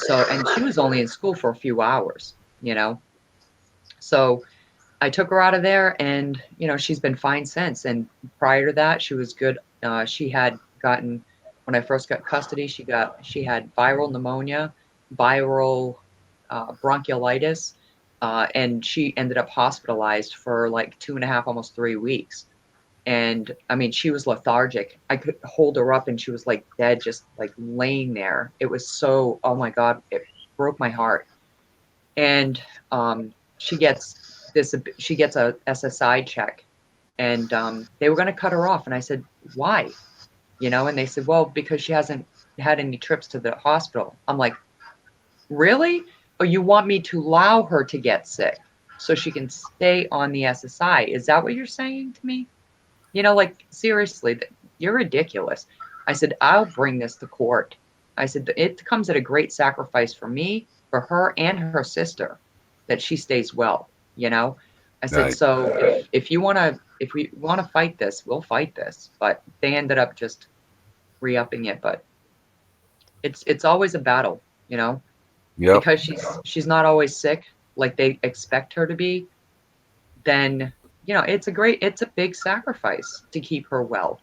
she was only in school for a few hours. So I took her out of there, and she's been fine since. And prior to that, she was good. She had gotten, when I first got custody, she had viral pneumonia, viral bronchiolitis, and she ended up hospitalized for like 2.5, almost 3 weeks. And I mean, she was lethargic. I could hold her up and she was like dead, just like laying there. It was so, oh my God, it broke my heart. And she gets she gets a SSI check, and they were going to cut her off. And I said, why? And they said, well, because she hasn't had any trips to the hospital. I'm like, really? Or you want me to allow her to get sick so she can stay on the SSI? Is that what you're saying to me? Like, seriously, you're ridiculous. I said, I'll bring this to court. I said, it comes at a great sacrifice for me, for her, and her sister that she stays well. I said, Right. so if you want to, if we want to fight this, we'll fight this. But they ended up just re-upping it. But it's always a battle, Yep. because she's not always sick like they expect her to be. Then it's a big sacrifice to keep her well,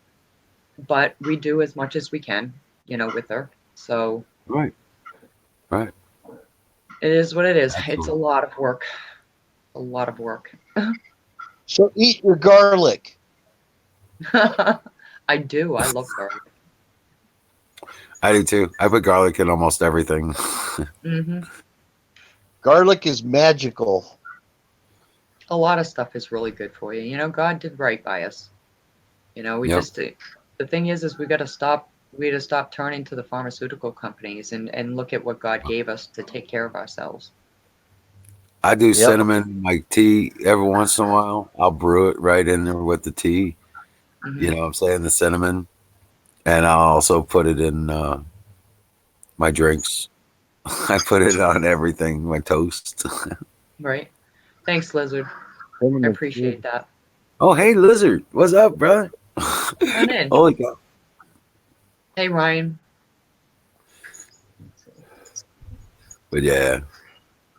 but we do as much as we can, with her. So Right. Right. it is what it is. It's a Absolutely. lot of work. A lot of work. So eat your garlic. I do. I love garlic. I do too. I put garlic in almost everything. Hmm. Garlic is magical. A lot of stuff is really good for you. God did right by us. We Yep. just the thing is we got to stop. We got to stop turning to the pharmaceutical companies and look at what God gave us to take care of ourselves. I do Yep. cinnamon in my tea every once in a while. I'll brew it right in there with the tea. You Hmm. know what I'm saying? The cinnamon. And I'll also put it in my drinks. I put it on everything, my toast. Right. Thanks, Lizard. I Cinnamon appreciate tea. that. Oh, hey, Lizard. What's up, brother? Come on in. Holy cow. Hey, Ryan. But yeah,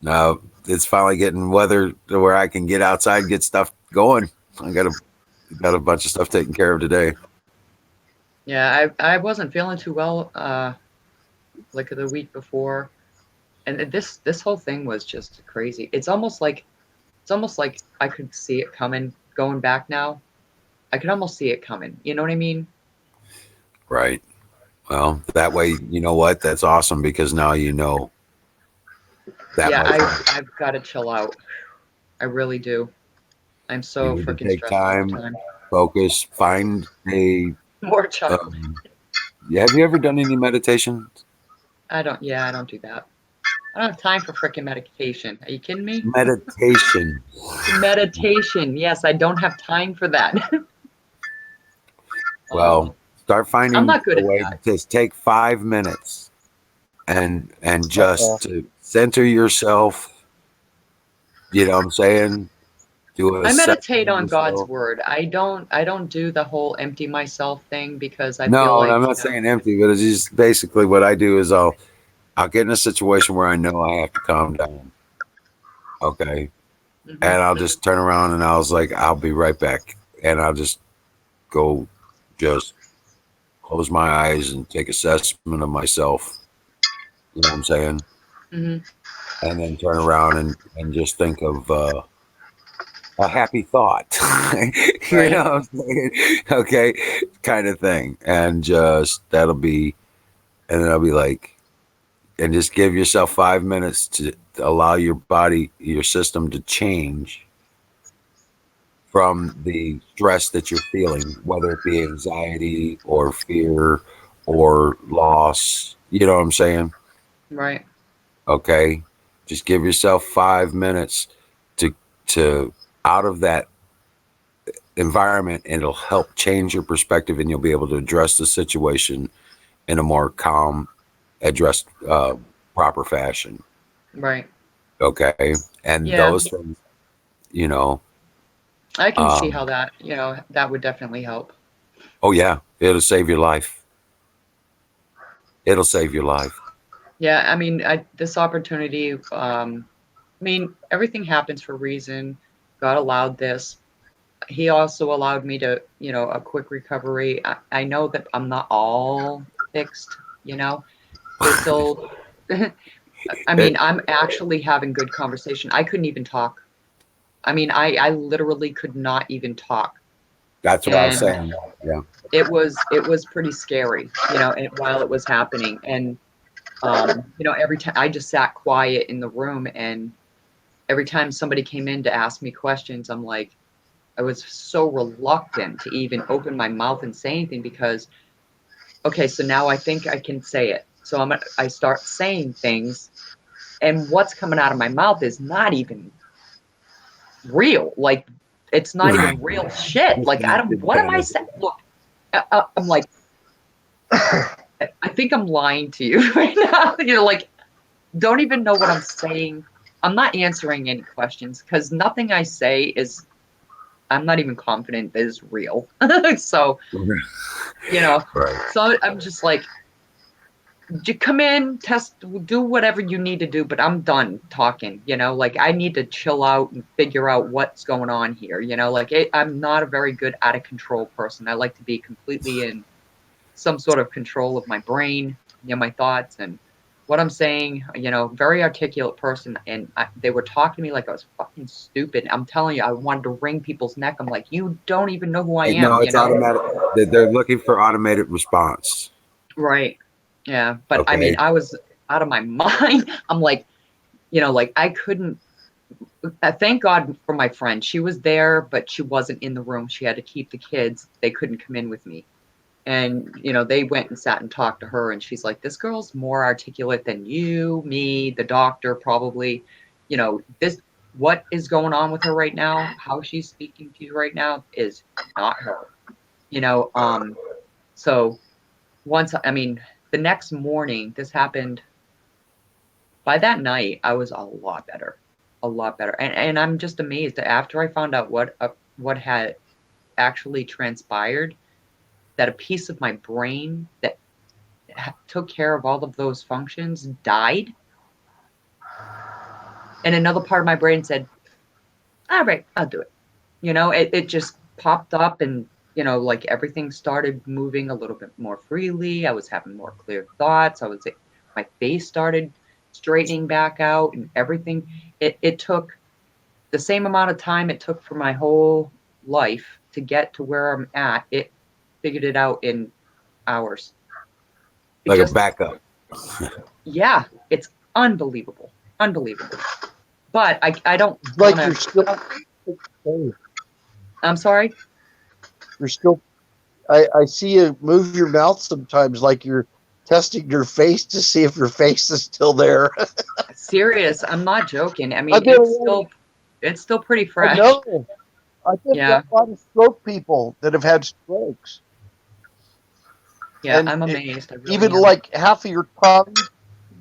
now it's finally getting weather to where I can get outside and get stuff going. I got a bunch of stuff taken care of today. Yeah, I wasn't feeling too well like the week before, and this whole thing was just crazy. It's almost like I could see it coming going back now. I could almost see it coming. You know what I mean? Right. Well, that way, you know what? That's awesome because now you know that Yeah, much. I've got to chill out. I really do. I'm You so need to freaking take stressed all the time, time. focus, find a. More chocolate. Yeah, have you ever done any meditation? I don't do that. I don't have time for freaking medication. Are you kidding me? Meditation. Meditation. Yes, I don't have time for that. Well, start I'm finding not good a at way to that. just take 5 minutes and Uh-oh. just to center yourself. You know what I'm saying? Do an I assessment meditate of on God's yourself. word. I don't do the whole empty myself thing because I feel No, and like, I'm not saying empty, but it's just basically what I do is I'll get in a situation where I know I have to calm down. Okay. mhm, And I'll just turn around and I was like, I'll be right back. And I'll just go just close my eyes and take assessment of myself. You know what I'm saying? mhm, And then turn around and just think of a happy thought. You know right, what I'm saying? Okay. Kind of thing. And just that'll be and then I'll be like and just give yourself 5 minutes to allow your body, your system to change from the stress that you're feeling, whether it be anxiety or fear or loss. You know what I'm saying? right, Okay. Just give yourself 5 minutes to to out of that environment and it'll help change your perspective and you'll be able to address the situation in a more calm, addressed proper fashion. right. Okay. And Yeah, those things, you know, I can see um, how that would definitely help. oh yeah, it'll save your life. It'll save your life. Yeah, I mean, this opportunity, I mean, everything happens for a reason. God allowed this. He also allowed me to, a quick recovery. I know that I'm not all fixed, there's still, I mean, It, I'm actually having good conversation. I couldn't even talk. I mean, I literally could not even talk. That's what I was And saying. Yeah. it was pretty scary, while it was happening. And every time I just sat quiet in the room, and every time somebody came in to ask me questions, I was so reluctant to even open my mouth and say anything, because okay, so now I think I can say it. So I start saying things, and what's coming out of my mouth is not even real. Like, it's not Right. even real shit. Like, I don't, what am I saying? Look, I'm like, I think I'm lying to you right now. Like, don't even know what I'm saying. I'm not answering any questions, because nothing I say is, I'm not even confident is real. So, Right. so I'm just like, come in, test, do whatever you need to do, but I'm done talking. Like, I need to chill out and figure out what's going on here. Like, I'm not a very good out of control person. I like to be completely in some sort of control of my brain, my thoughts and what I'm saying. Very articulate person, and they were talking to me like I was fucking stupid. I'm telling you, I wanted to wring people's neck. I'm like, you don't even know who I No, am, it's automatic. They're looking for automated response. Right. Yeah. But I mean, Okay. I was out of my mind. I'm like, like, I couldn't. Thank God for my friend. She was there, but she wasn't in the room. She had to keep the kids. They couldn't come in with me. And, they went and sat and talked to her. And she's like, this girl's more articulate than you, me, the doctor, probably. This, what is going on with her right now, how she's speaking to you right now is not her. So I mean, the next morning, this happened. By that night, I was a lot better. And I'm just amazed that after I found out what had actually transpired, that a piece of my brain that took care of all of those functions died, and another part of my brain said, "All right, I'll do it." It just popped up, and like, everything started moving a little bit more freely. I was having more clear thoughts. My face started straightening back out, and everything. It took the same amount of time it took for my whole life to get to where I'm at. It figured it out in hours. It Like a just, backup. yeah, it's unbelievable, unbelievable. But I don't It's want like you're to. still, I'm sorry. you're still. I see you move your mouth sometimes, like you're testing your face to see if your face is still there. Serious. I'm not joking. I mean, I've been around, it's still pretty I fresh. know. I've been Yeah. around a lot of stroke people that have had strokes, Yeah. and I'm amazed. I even really am. like half of your tongue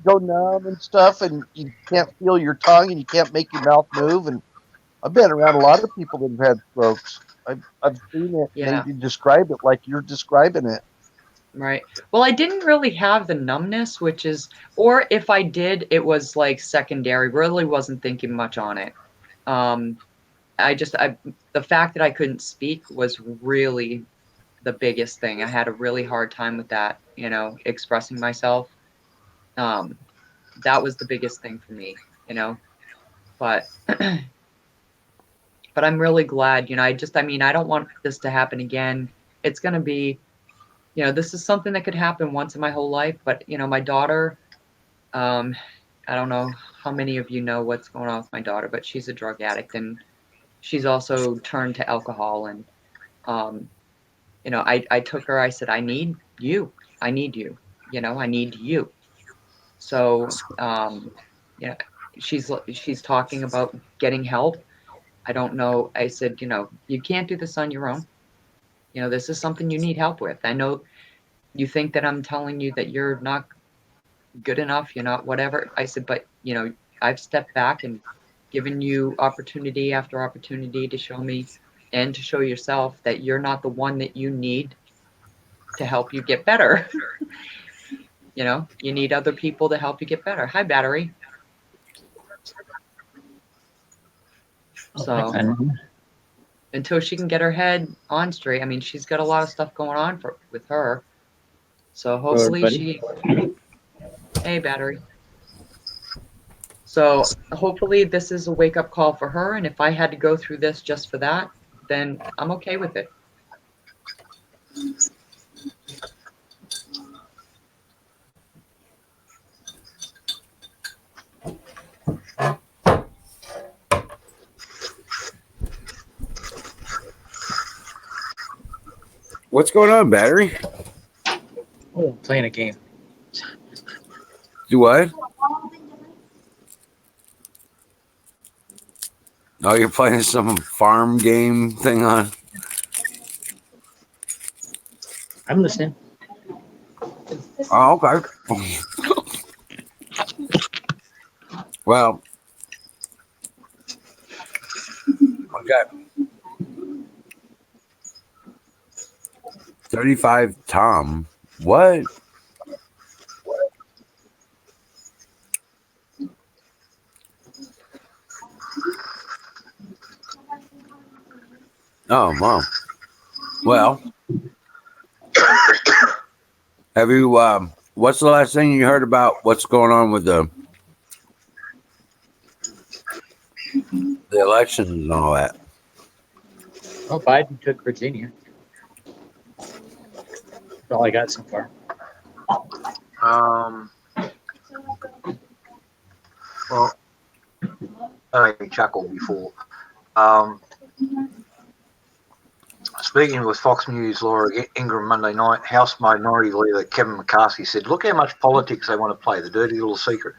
go numb and stuff, and you can't feel your tongue, and you can't make your mouth move. And I've been around a lot of people that have had strokes. I've seen it, and Yeah. they describe it like you're describing it. Right. Well, I didn't really have the numbness, or if I did, it was like secondary. Really wasn't thinking much on it. Um, the fact that I couldn't speak was really the biggest thing. I had a really hard time with that, expressing myself. Um, that was the biggest thing for me, but, but I'm really glad, I mean, I don't want this to happen again. It's going to be, this is something that could happen once in my whole life, but, my daughter, um, I don't know how many of you know what's going on with my daughter, but she's a drug addict, and she's also turned to alcohol. And, um, I took her, I said, I need you. I need you. I need you. So, yeah, she's talking about getting help. I don't know. I said, you can't do this on your own. This is something you need help with. I know you think that I'm telling you that you're not good enough, you're not whatever. I said, but I've stepped back and given you opportunity after opportunity to show me and to show yourself that you're not the one that you need to help you get better. You need other people to help you get better. Hi, Battery. So until she can get her head on straight, I mean, she's got a lot of stuff going on with her. So hopefully hey, Battery. So hopefully this is a wake up call for her. And if I had to go through this just for that, then I'm okay with it. What's going on, battery? Oh, I'm playing a game. Do what? Oh, you're playing some farm game thing on. I'm listening. Oh, okay. Well, okay. 35 Tom. What? Oh, mom. Well, have you? What's the last thing you heard about what's going on with the elections and all that? Oh, Biden took Virginia. That's all I got so far. Well, I made me chuckle before. Speaking with Fox News, Laura Ingram Monday night, House Minority Leader Kevin McCarthy said, "Look how much politics they want to play. The dirty little secret.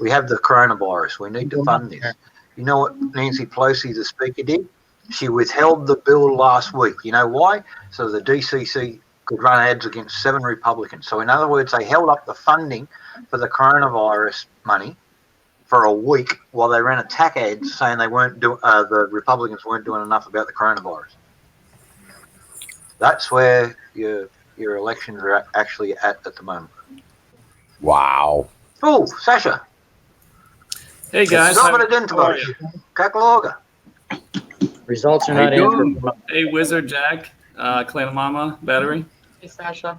We have the coronavirus. We need to fund this." You know what Nancy Pelosi, the Speaker, did? She withheld the bill last week. You know why? So the DCC could run ads against 7 Republicans. So in other words, they held up the funding for the coronavirus money for a week while they ran attack ads saying they weren't the Republicans weren't doing enough about the coronavirus. That's where your elections are actually at the moment. Wow. Oh, Sasha. Hey guys. Robert Identity. Kakaloga. Results are not in. Hey, Wizard Jack, Clan Mama, Battery. Hey, Sasha.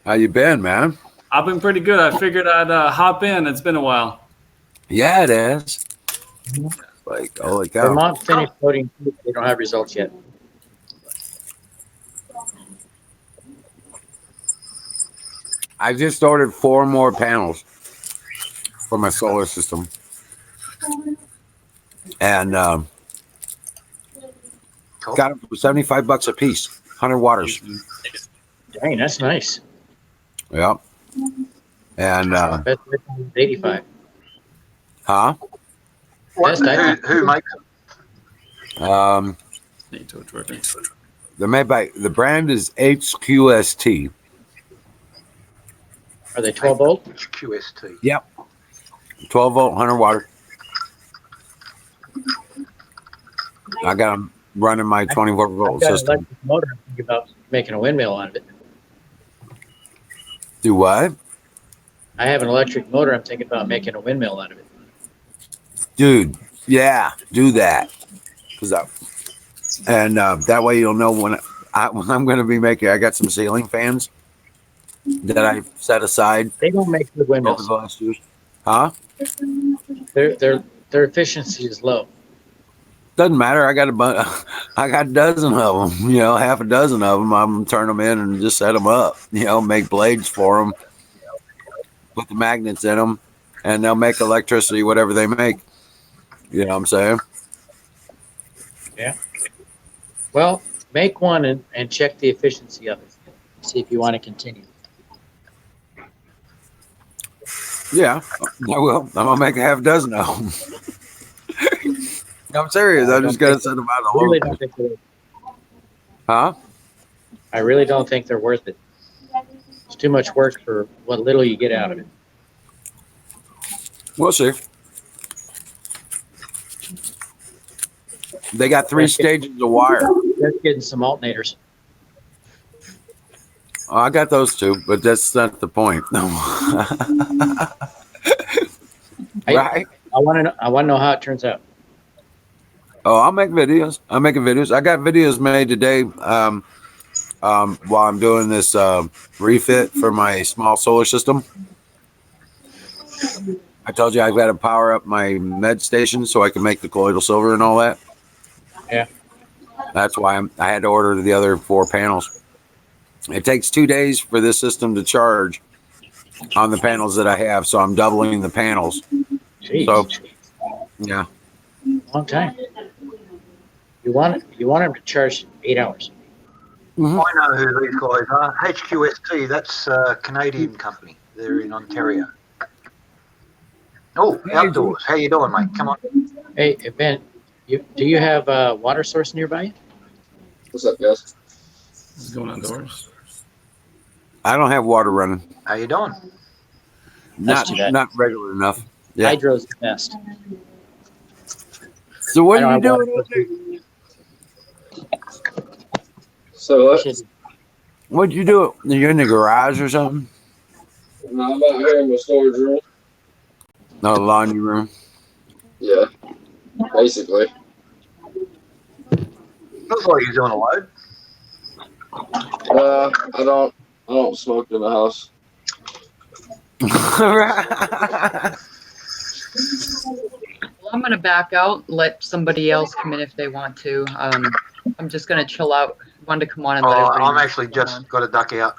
How you been, man? I've been pretty good. I figured I'd hop in. It's been a while. Yeah, it is. Like, holy cow. Vermont finished voting. They don't have results yet. I just ordered 4 more panels for my solar system. And got them for $75 a piece, 100 watts. Dang, that's nice. Yeah. And Best 85. huh? Best Who makes them? They're made by the brand is HQST. Are they 12 volt? QST. Yep. 12 volt, 100 watt. I got them running my 24 volt I've got an system. electric motor. I'm thinking about making a windmill out of it. Do what? I have an electric motor. I'm thinking about making a windmill out of it. Dude, yeah, do that. And that way you'll know when I'm going to be making. I got some ceiling fans that I set aside. They don't make good windmills. Huh? Their efficiency is low. Doesn't matter. I got a dozen of them. You know, half a dozen of them. I'm gonna turn them in and just set them up. You know, make blades for them, put the magnets in them, and they'll make electricity whatever they make. You know what I'm saying? Yeah. Well, make one and check the efficiency of it. See if you want to continue. Yeah, I will. I'm gonna make a half dozen of them. I'm serious. I'm just gonna send them out all over. Huh? I really don't think they're worth it. It's too much work for what little you get out of it. We'll see. They got 3 stages of wire. Just getting some alternators. Oh, I got those too, but that's not the point. Right? I want to know how it turns out. Oh, I'll make videos. I'm making videos. I got videos made today while I'm doing this refit for my small solar system. I told you I've got to power up my med station so I can make the colloidal silver and all that. Yeah. That's why I had to order the other 4 panels. It takes 2 days for this system to charge on the panels that I have, so I'm doubling the panels. Jeez. So, yeah. Long time. You want them to charge 8 hours. Mhm. I know who these guys are. HQST, that's a Canadian company. They're in Ontario. Oh, Hey, G. outdoors. How you doing, mate? Come on. Hey, Ben, do you have a water source nearby? What's up, guys? What's going on, Doris? I don't have water running. How you doing? That's Not too bad. not regular enough. Yeah. Hydro's the best. So what I are don't you have water doing source. over there? So You what? should. What you do? You're in the garage or something? No, I'm out here in my storage room. No, laundry room. Yeah, basically. Looks like you're doing a load. I don't smoke in the house. Well, I'm gonna back out. Let somebody else come in if they want to. I'm just gonna chill out. Wanted to come on and let everybody. I'm know actually what's going just on. got to duck out.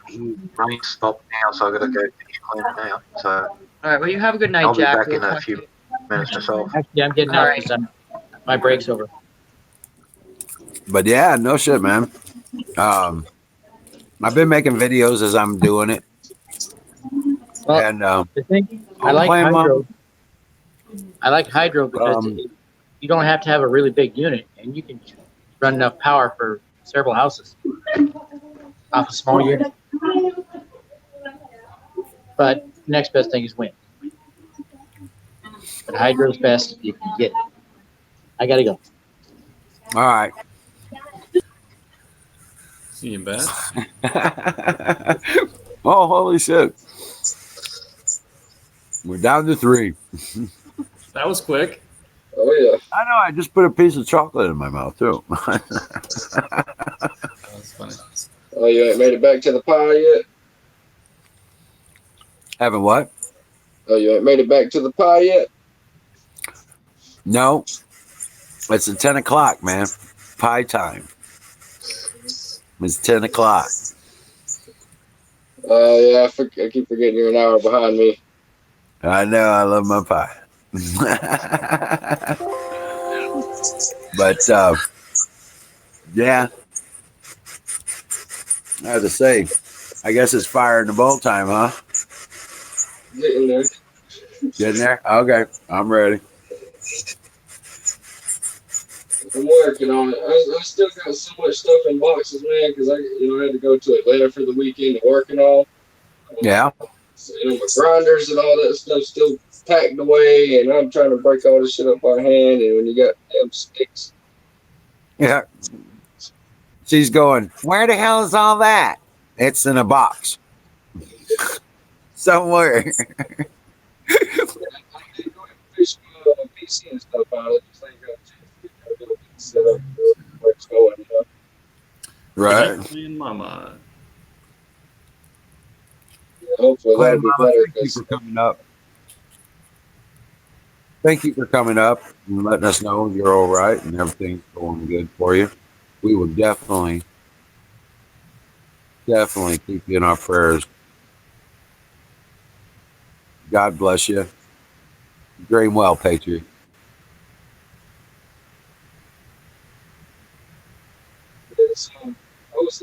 Rain stopped now, so I got to go finish cleaning out. So All right. Well, you have a good night, I'll be Jack. back We'll in a talk to few you. minutes myself. Actually, I'm getting All up right. because my break's over. But yeah, no shit, man. I've been making videos as I'm doing it, Well, and the thing I I'm like playing hydro. I like hydro because Um, you don't have to have a really big unit, and you can run enough power for several houses off a small unit. But the next best thing is wind. But hydro's best if you can get it. I gotta go. all right. See you, bet. Oh, holy shit! We're down to 3. That was quick. Oh yeah. I know. I just put a piece of chocolate in my mouth too. That was funny. Oh, you ain't made it back to the pie yet? Having what? Oh, you ain't made it back to the pie yet? No, it's at 10 o'clock, man. Pie time. It's 10 o'clock. Yeah, I keep forgetting you're an hour behind me. I know. I love my pie. But yeah, I have to say, I guess it's fire in the bowl time, huh? Getting there. Getting there? Okay, I'm ready. I'm working on it. I still got so much stuff in boxes, man, because I had to go to Atlanta for the weekend to work and all. Yeah. So, my grinders and all that stuff still packed away, and I'm trying to break all this shit up by hand. And when you got them sticks, Yeah. She's going, where the hell is all that? It's in a box. Somewhere. I did go and fish my PC and stuff out. I just ain't got a chance to get that little bit set up where it's going. Right. Playing Mama. Yeah, hopefully Glad that'll be Mama, better thank you because for coming up. Thank you for coming up and letting us know you're all right and everything's going good for you. We will definitely keep you in our prayers. God bless you. Dream well, Patriot. it's, I was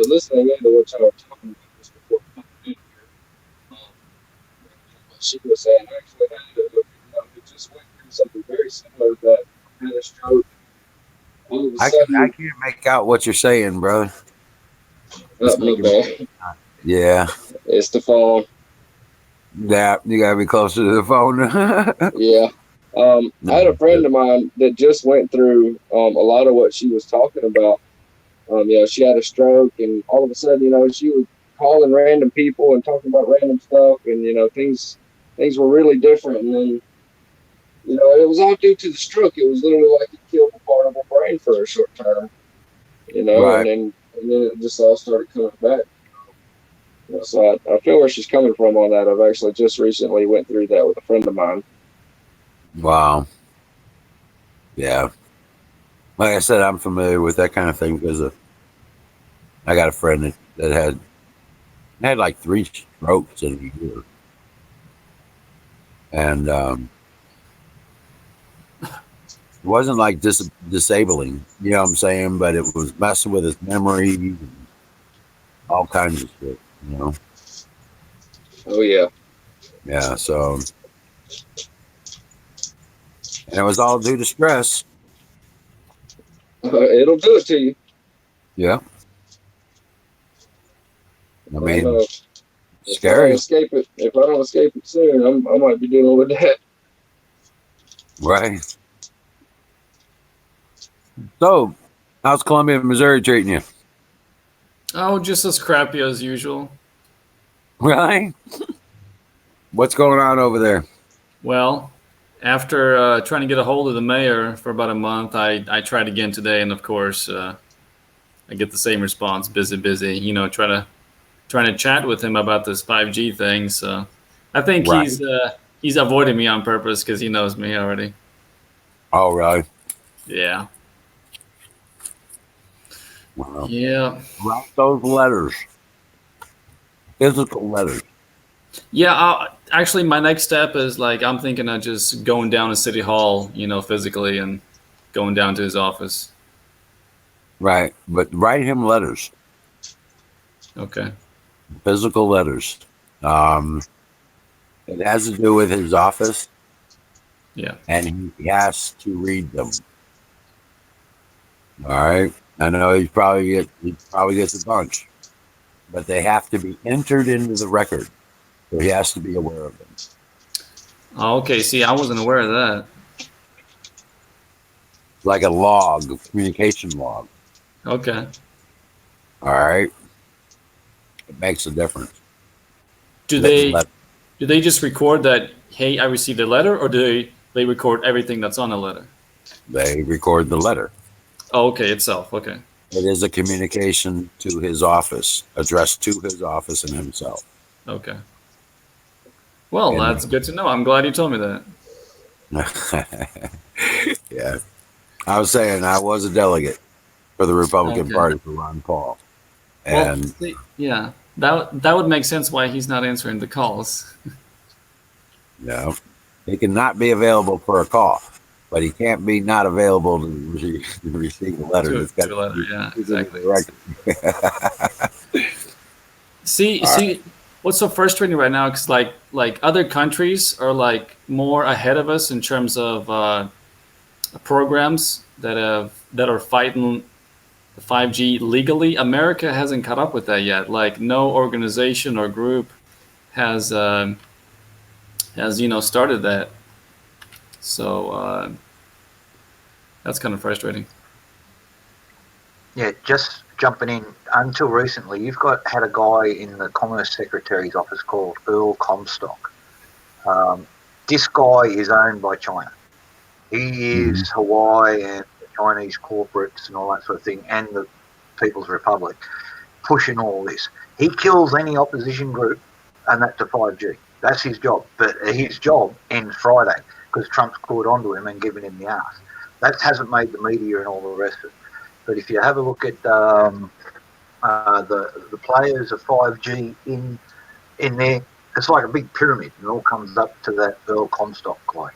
listening into what y'all were talking about just before coming in here. What she was saying, I actually it just went through something very similar to that. I had a stroke. All of a I sudden, can't make out what you're saying, brother. It's my making bad. yeah. It's the phone. Yeah, you gotta be closer to the phone. Yeah. I had a friend of mine that just went through a lot of what she was talking about. She had a stroke, and all of a sudden, she was calling random people and talking about random stuff, and things were really different. And then, it was all due to the stroke. It was literally like it killed a part of her brain for a short term, Right. and then it just all started coming back. So I feel where she's coming from on that. I've actually just recently went through that with a friend of mine. Wow. Yeah. Like I said, I'm familiar with that kind of thing because I got a friend that had like 3 strokes in a year. And It wasn't like disabling, you know what I'm saying? But it was messing with his memory, and all kinds of shit, you know? Oh yeah. Yeah, so, and it was all due to stress. It'll do it to you. Yeah. I I mean, know. If I don't scary, escape it, soon, I might be dealing with that. right? So, how's Columbia, Missouri treating you? Oh, just as crappy as usual. Right? What's going on over there? Well, after trying to get a hold of the mayor for about a month, I tried again today, and of course, I get the same response: busy, busy. You know, trying to chat with him about this 5G thing. So I think Right. he's avoiding me on purpose because he knows me already. All right. Yeah, Well, yeah, write those letters, physical letters. yeah. Actually, my next step is like I'm thinking of just going down to City Hall, you know, physically and going down to his office. Right. But write him letters, Okay. physical letters. Um, it has to do with his office, Yeah. and he has to read them. All right. I know he probably gets a bunch, but they have to be entered into the record. So he has to be aware of them. Oh, okay. See, I wasn't aware of that. Like a log, a communication log. Okay. All right. It makes a difference. Do Written they letter. do they just record that? Hey, I received a letter, or do they record everything that's on the letter? They record the letter. Oh, okay, itself. Okay. It is a communication to his office, addressed to his office and himself. Okay. Well, And that's good to know. I'm glad you told me that. yeah, I was saying I was a delegate for the Republican Okay. Party for Ron Paul, Well, and yeah, that would make sense why he's not answering the calls. you know, he can not be available for a call, but he can't be not available to receive a letter. to It's got to a letter. to Yeah, be in exactly. the record. All right. See, what's so frustrating right now? Because like other countries are like more ahead of us in terms of programs that are fighting the 5G legally. America hasn't caught up with that yet. Like no organization or group has started that. So that's kind of frustrating. Yeah, just jumping in. Until recently, had a guy in the Commerce Secretary's office called Earl Comstock. This guy is owned by China. He Mhm. is Hawaii and the Chinese corporates and all that sort of thing, and the People's Republic pushing all this. He kills any opposition group, and that's a 5G. That's his job. But his job ends Friday because Trump's caught onto him and given him the ass. That hasn't made the media and all the rest of it. But if you have a look at the players of 5G in there, it's like a big pyramid. It all comes up to that Earl Comstock guy.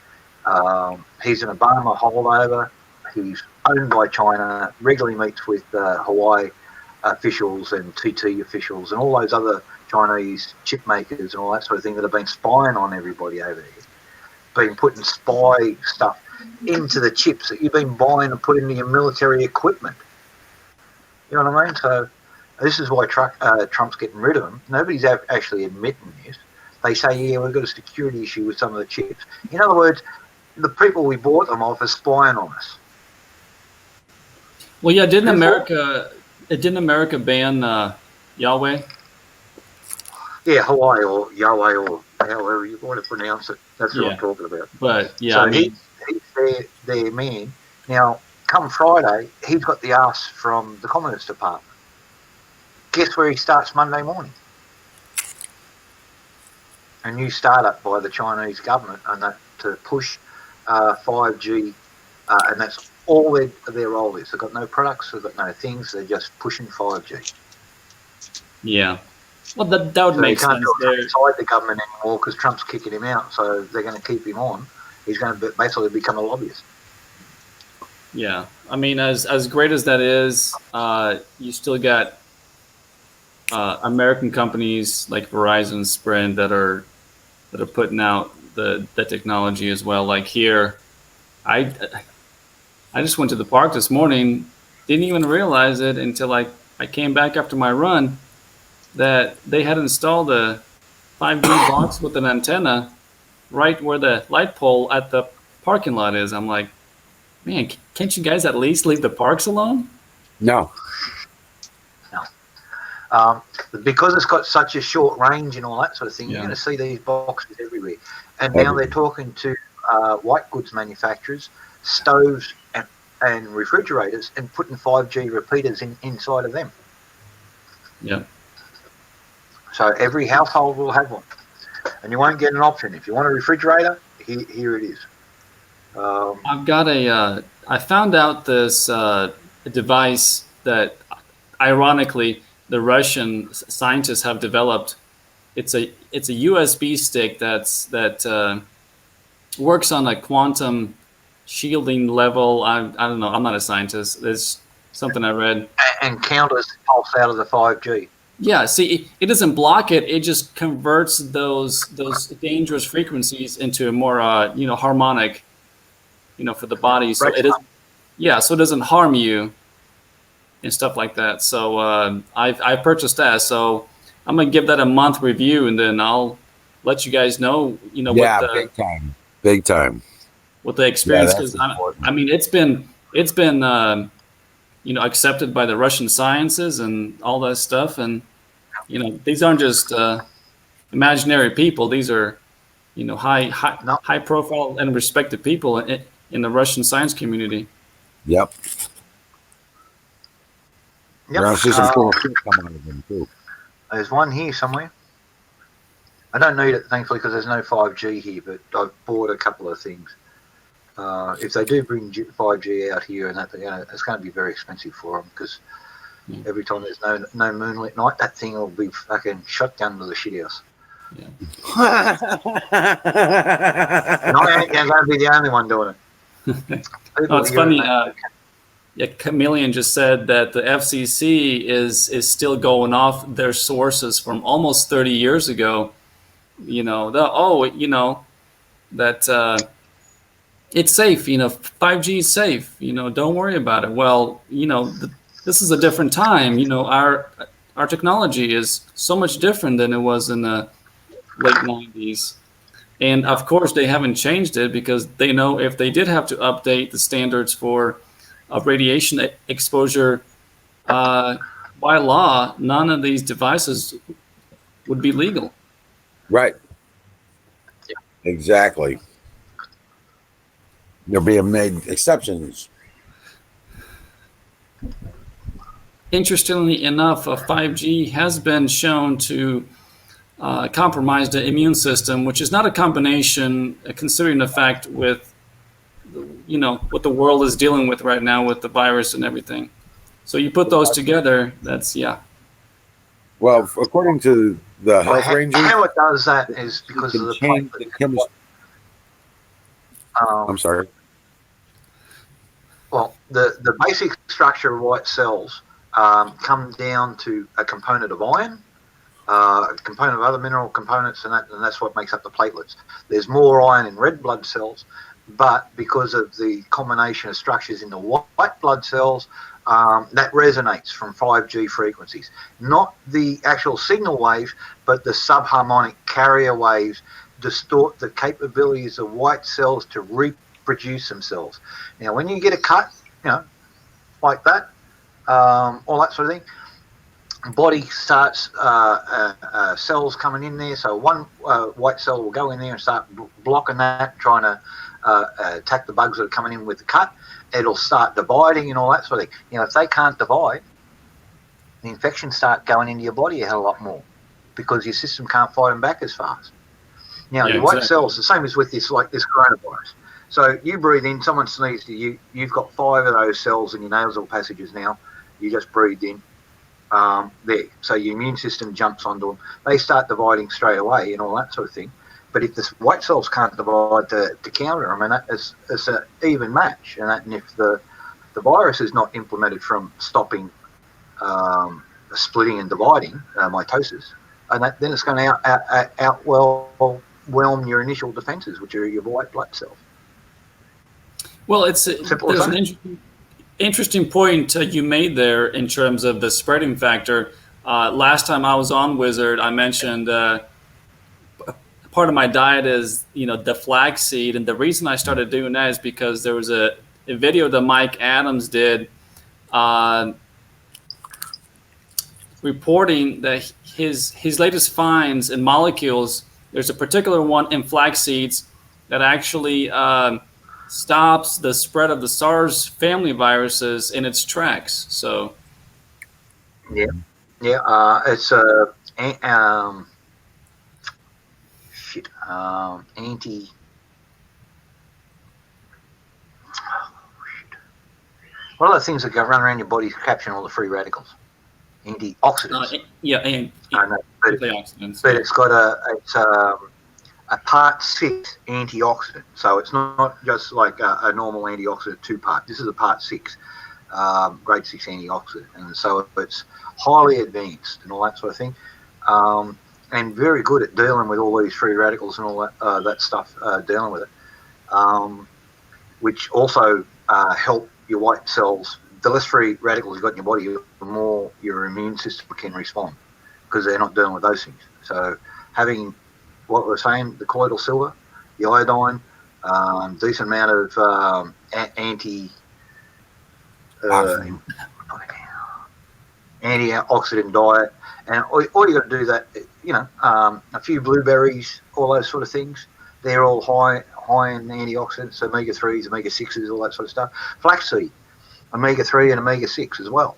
He's an Obama holdover. He's owned by China. Regularly meets with Hawaii officials and TT officials and all those other Chinese chip makers and all that sort of thing that have been spying on everybody over there. Been putting spy stuff into the chips that you've been buying and put into your military equipment. You know what I mean? So this is why Trump's getting rid of them. Nobody's actually admitting this. They say, yeah, we've got a security issue with some of the chips. In other words, the people we bought them off are spying on us. Well, yeah, didn't America ban Yahweh? Yeah, Hawaii or Yahweh or however you want to pronounce it. That's what Yeah, I'm talking about. but yeah, So I mean, he's their man. Now, come Friday, he's got the ass from the Commerce Department. Guess where he starts Monday morning? A new startup by the Chinese government and that to push 5G, and that's all their role is. They've got no products, they've got no things, they're just pushing 5G. yeah. Well, that would So make he can't sense go there. inside the government anymore because Trump's kicking him out, so they're going to keep him on. He's going to basically become a lobbyist. Yeah, I mean, as great as that is, you still got American companies like Verizon, Sprint that are putting out the technology as well. Like here, I I just went to the park this morning, didn't even realize it until I came back after my run that they had installed a 5G box with an antenna right where the light pole at the parking lot is. I'm like, man, can't you guys at least leave the parks alone? No. Because it's got such a short range and all that sort of thing, you're Yeah. going to see these boxes everywhere. And now they're talking to white goods manufacturers, stoves and refrigerators, and putting 5G repeaters inside of them. Yeah. So every household will have one, and you won't get an option. If you want a refrigerator, here it is. I've got I found out this device that, ironically, the Russian scientists have developed. It's a USB stick that works on a quantum shielding level. I don't know. I'm not a scientist. It's something I read. And counters pulse out of the 5G. Yeah. See, it doesn't block it. It just converts those dangerous frequencies into a more harmonic, for the body. So it is. Yeah. So it doesn't harm you and stuff like that. So I purchased that. So I'm gonna give that a month review, and then I'll let you guys know. Yeah, big time. What the experience Yeah, is. I mean, it's been accepted by the Russian sciences and all that stuff, and these aren't just imaginary people. These are high profile and respected people in the Russian science community. Yep. Yep. I see some cool shit coming out of them too. There's one here somewhere. I don't need it, thankfully, because there's no 5G here, but I've bought a couple of things. If they do bring 5G out here, and it's going to be very expensive for them, because every time there's no moonlit night, that thing will be fucking shotgun to the shit house. Yeah. And I ain't going to be the only one doing it. No, it's funny. Chameleon just said that the FCC is still going off their sources from almost 30 years ago. That it's safe. 5G is safe. Don't worry about it. Well, this is a different time. Our technology is so much different than it was in the late 90s. And of course, they haven't changed it because they know if they did have to update the standards for radiation exposure by law, none of these devices would be legal. Right. Yeah. Exactly. They're being made exceptions. Interestingly enough, 5G has been shown to compromise the immune system, which is not a combination, considering the fact with what the world is dealing with right now with the virus and everything. So you put those together, that's Well, according to the health rangers, how it does that is because of the chemistry. I'm sorry. Well, the basic structure of white cells come down to a component of iron, a component of other mineral components, and that's what makes up the platelets. There's more iron in red blood cells, but because of the combination of structures in the white blood cells, that resonates from 5G frequencies. Not the actual signal waves, but the subharmonic carrier waves distort the capabilities of white cells to reproduce themselves. Now, when you get a cut, like that, all that sort of thing, body starts cells coming in there. So one white cell will go in there and start blocking that, trying to attack the bugs that are coming in with the cut. It'll start dividing and all that sort of thing. If they can't divide, the infections start going into your body a hell of a lot more because your system can't fight them back as fast. Now, your white cells, the same as with this coronavirus. So you breathe in, someone sneezes to you, you've got 5 of those cells in your nasal passages now. You just breathed in. There. So your immune system jumps onto them. They start dividing straight away and all that sort of thing. But if the white cells can't divide to counter them, and it's an even match. And if the the virus is not implemented from stopping splitting and dividing, mitosis, and then it's going to outwhelm your initial defenses, which are your white blood cells. Well, Simple there's as an that. interesting point you made there in terms of the spreading factor. Last time I was on Wizard, I mentioned part of my diet is the flaxseed, and the reason I started doing that is because there was a video that Mike Adams did reporting that his latest finds in molecules. There's a particular one in flax seeds that actually stops the spread of the SARS family viruses in its tracks. So yeah, it's anti. What are the things that go run around your body capturing all the free radicals? Antioxidants. Antioxidants. But it's got a part 6 antioxidant. So it's not just like a normal antioxidant 2-part. This is a part 6, grade 6 antioxidant. And so it's highly advanced and all that sort of thing. And very good at dealing with all these free radicals and all that stuff, dealing with it. Which also help your white cells. The less free radicals you've got in your body, the more your immune system can respond, because they're not dealing with those things. So having what we're saying, the colloidal silver, the iodine, decent amount of antioxidant diet, and all you got to do that, a few blueberries, all those sort of things. They're all high in antioxidants, omega-3s, omega-6s, all that sort of stuff. Flaxseed, omega-3 and omega-6 as well.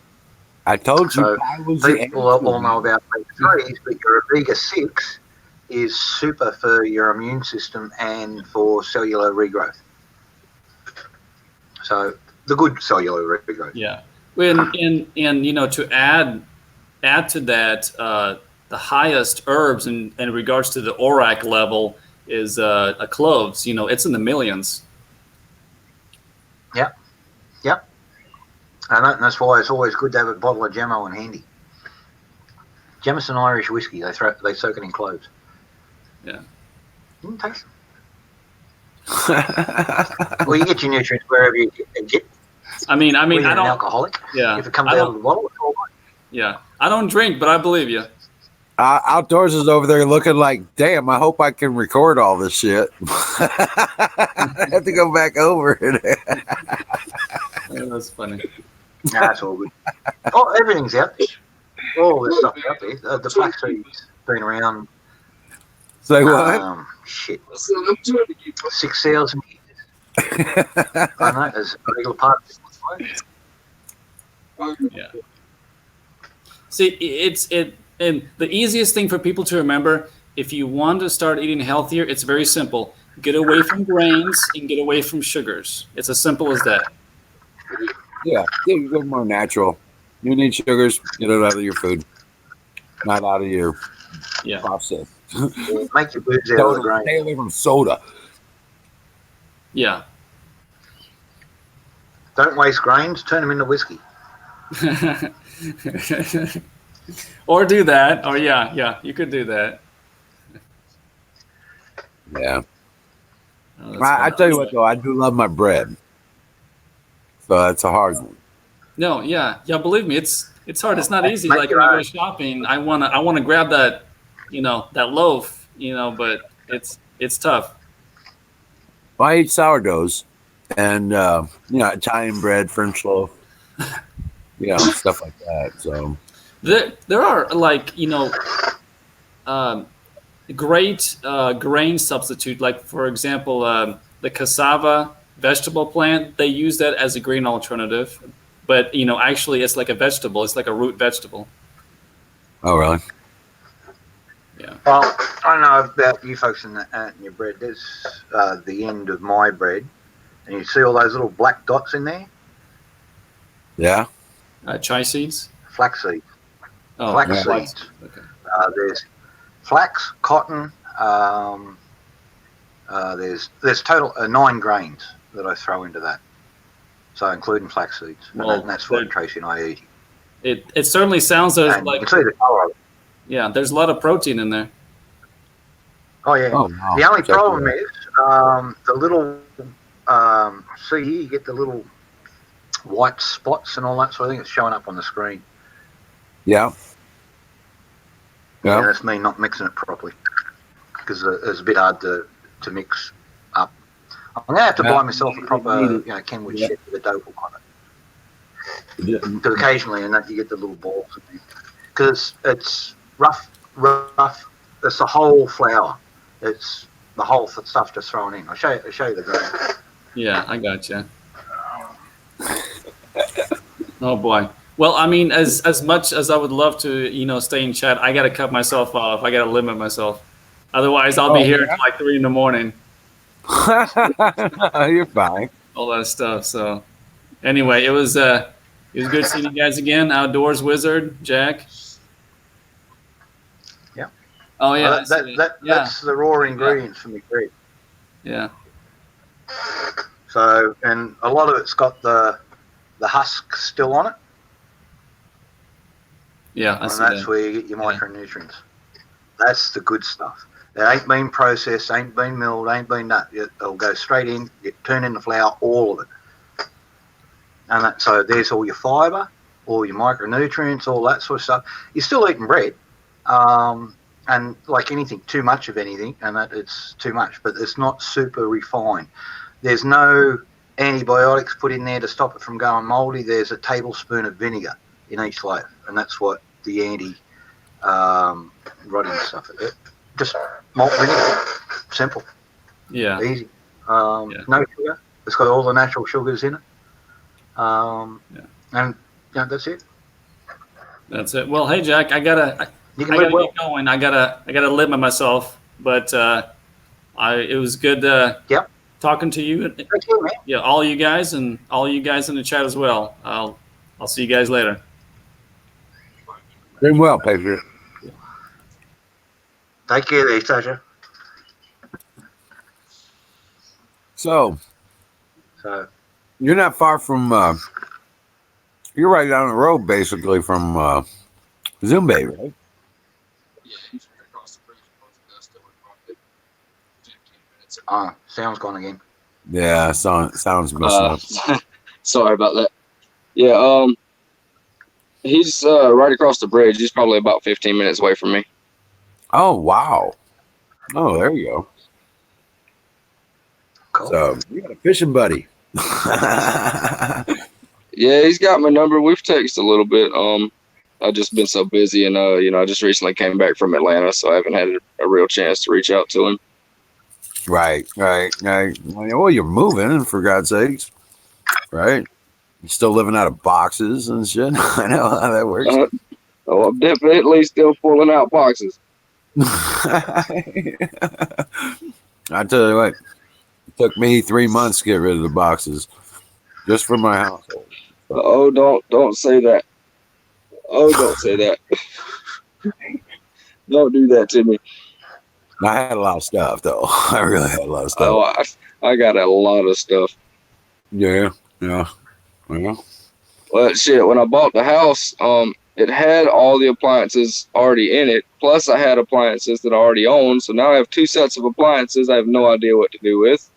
I told you. So people all know about omega-3s, but your omega-6 is super for your immune system and for cellular regrowth. So the good cellular regrowth. Yeah, and to add to that, the highest herbs in regards to the ORAC level is a cloves. It's in the millions. Yep. And that's why it's always good to have a bottle of Gemmo on handy. Jameson Irish whiskey, they soak it in cloves. Yeah. You can taste them. Well, you get your nutrients wherever you get. I mean, I don't. An alcoholic. Yeah. If it comes out of the bottle, it's all right. Yeah. I don't drink, but I believe you. Outdoors is over there looking like, damn, I hope I can record all this shit. I have to go back over it. Yeah, that's funny. Nah, it's all good. Oh, everything's out there. All this stuff out there. The flaxseed's been around. Say what? Shit. 6,000 years. I know, as a regular part of it. Yeah. See, and the easiest thing for people to remember, if you want to start eating healthier, it's very simple. Get away from grains and get away from sugars. It's as simple as that. Yeah, go more natural. You need sugars, get it out of your food, not out of your process. Make your booze out of the grain. Stay away from soda. Yeah. Don't waste grains, turn them into whiskey. Or do that. Or yeah, you could do that. Yeah. I tell you what, though, I do love my bread. So that's a hard one. No, yeah, believe me, it's hard. It's not easy. Like when I go shopping, I wanna grab that, that loaf, but it's tough. Well, I eat sourdoughs and Italian bread, French loaf, stuff like that. So there are great grain substitute. Like for example, the cassava vegetable plant. They use that as a grain alternative, but actually it's like a vegetable. It's like a root vegetable. Oh, really? Yeah. Well, I don't know about you folks in your bread. There's the end of my bread, and you see all those little black dots in there? Yeah. Chai seeds? Flax seeds. Oh, flax seeds. Okay. There's flax, cotton. There's total 9 grains that I throw into that. so including flax seeds. Well, and that's what Tracy and I eat. It certainly sounds as And like, you can see the colour of it. yeah, there's a lot of protein in there. Oh, yeah. Oh, wow. The only Check it problem out. is the little, see here, you get the little white spots and all that sort of thing. It's showing up on the screen. Yeah. Yeah, Yeah. that's me not mixing it properly because it's a bit hard to mix up. I'm going to have to buy myself a proper, Kenwood shit with a dough hook on it. Because occasionally in that you get the little balls. Because it's rough. It's the whole flour. It's the whole stuff just thrown in. I'll show you the grain. Yeah, I got you. Oh boy. Well, I mean, as much as I would love to, stay in chat, I got to cut myself off. I got to limit myself. Otherwise, I'll be here until like 3 a.m. You're fine. All that stuff. So, anyway, it was good seeing you guys again. Outdoors Wizard, Jack. Yeah. Oh yeah. That's the raw ingredients for me bread. Yeah. So, and a lot of it's got the husk still on it. Yeah, and that's where you get your micronutrients. That's the good stuff. It ain't been processed, ain't been milled, ain't been that. It'll go straight in, you turn in the flour, all of it. And so there's all your fibre, all your micronutrients, all that sort of stuff. You're still eating bread. And like anything, too much of anything, and that it's too much, but it's not super refined. There's no antibiotics put in there to stop it from going mouldy. There's a tablespoon of vinegar in each loaf, and that's what the rotting stuff is. Just malt vinegar, simple, easy. No sugar. It's got all the natural sugars in it. And that's it. That's it. Well, hey Jack, I gotta get going. I gotta limit myself, but it was good talking to you. Thank you, man. Yeah, all you guys and all you guys in the chat as well. I'll see you guys later. Doing well, Patriot. Take care there, Tasha. So you're not far from you're right down the road basically from Zumbe, right? Yeah, he's right across the bridge. Sound's gone again. Yeah, sounds messing up. Sorry about that. Yeah, he's right across the bridge. He's probably about 15 minutes away from me. Oh, wow. Oh, there you go. Cool. So you got a fishing buddy. Yeah, he's got my number. We've texted a little bit. I've just been so busy, and I just recently came back from Atlanta, so I haven't had a real chance to reach out to him. Right. Well, you're moving, for God's sakes. Right? You're still living out of boxes and shit. I know how that works. I'm definitely still pulling out boxes. I tell you what, it took me 3 months to get rid of the boxes just for my household. Oh, don't say that. Oh, don't say that. Don't do that to me. I had a lot of stuff, though. I really had a lot of stuff. Oh, I got a lot of stuff. Yeah. But shit, when I bought the house, it had all the appliances already in it. Plus, I had appliances that I already owned. So now I have 2 sets of appliances. I have no idea what to do with.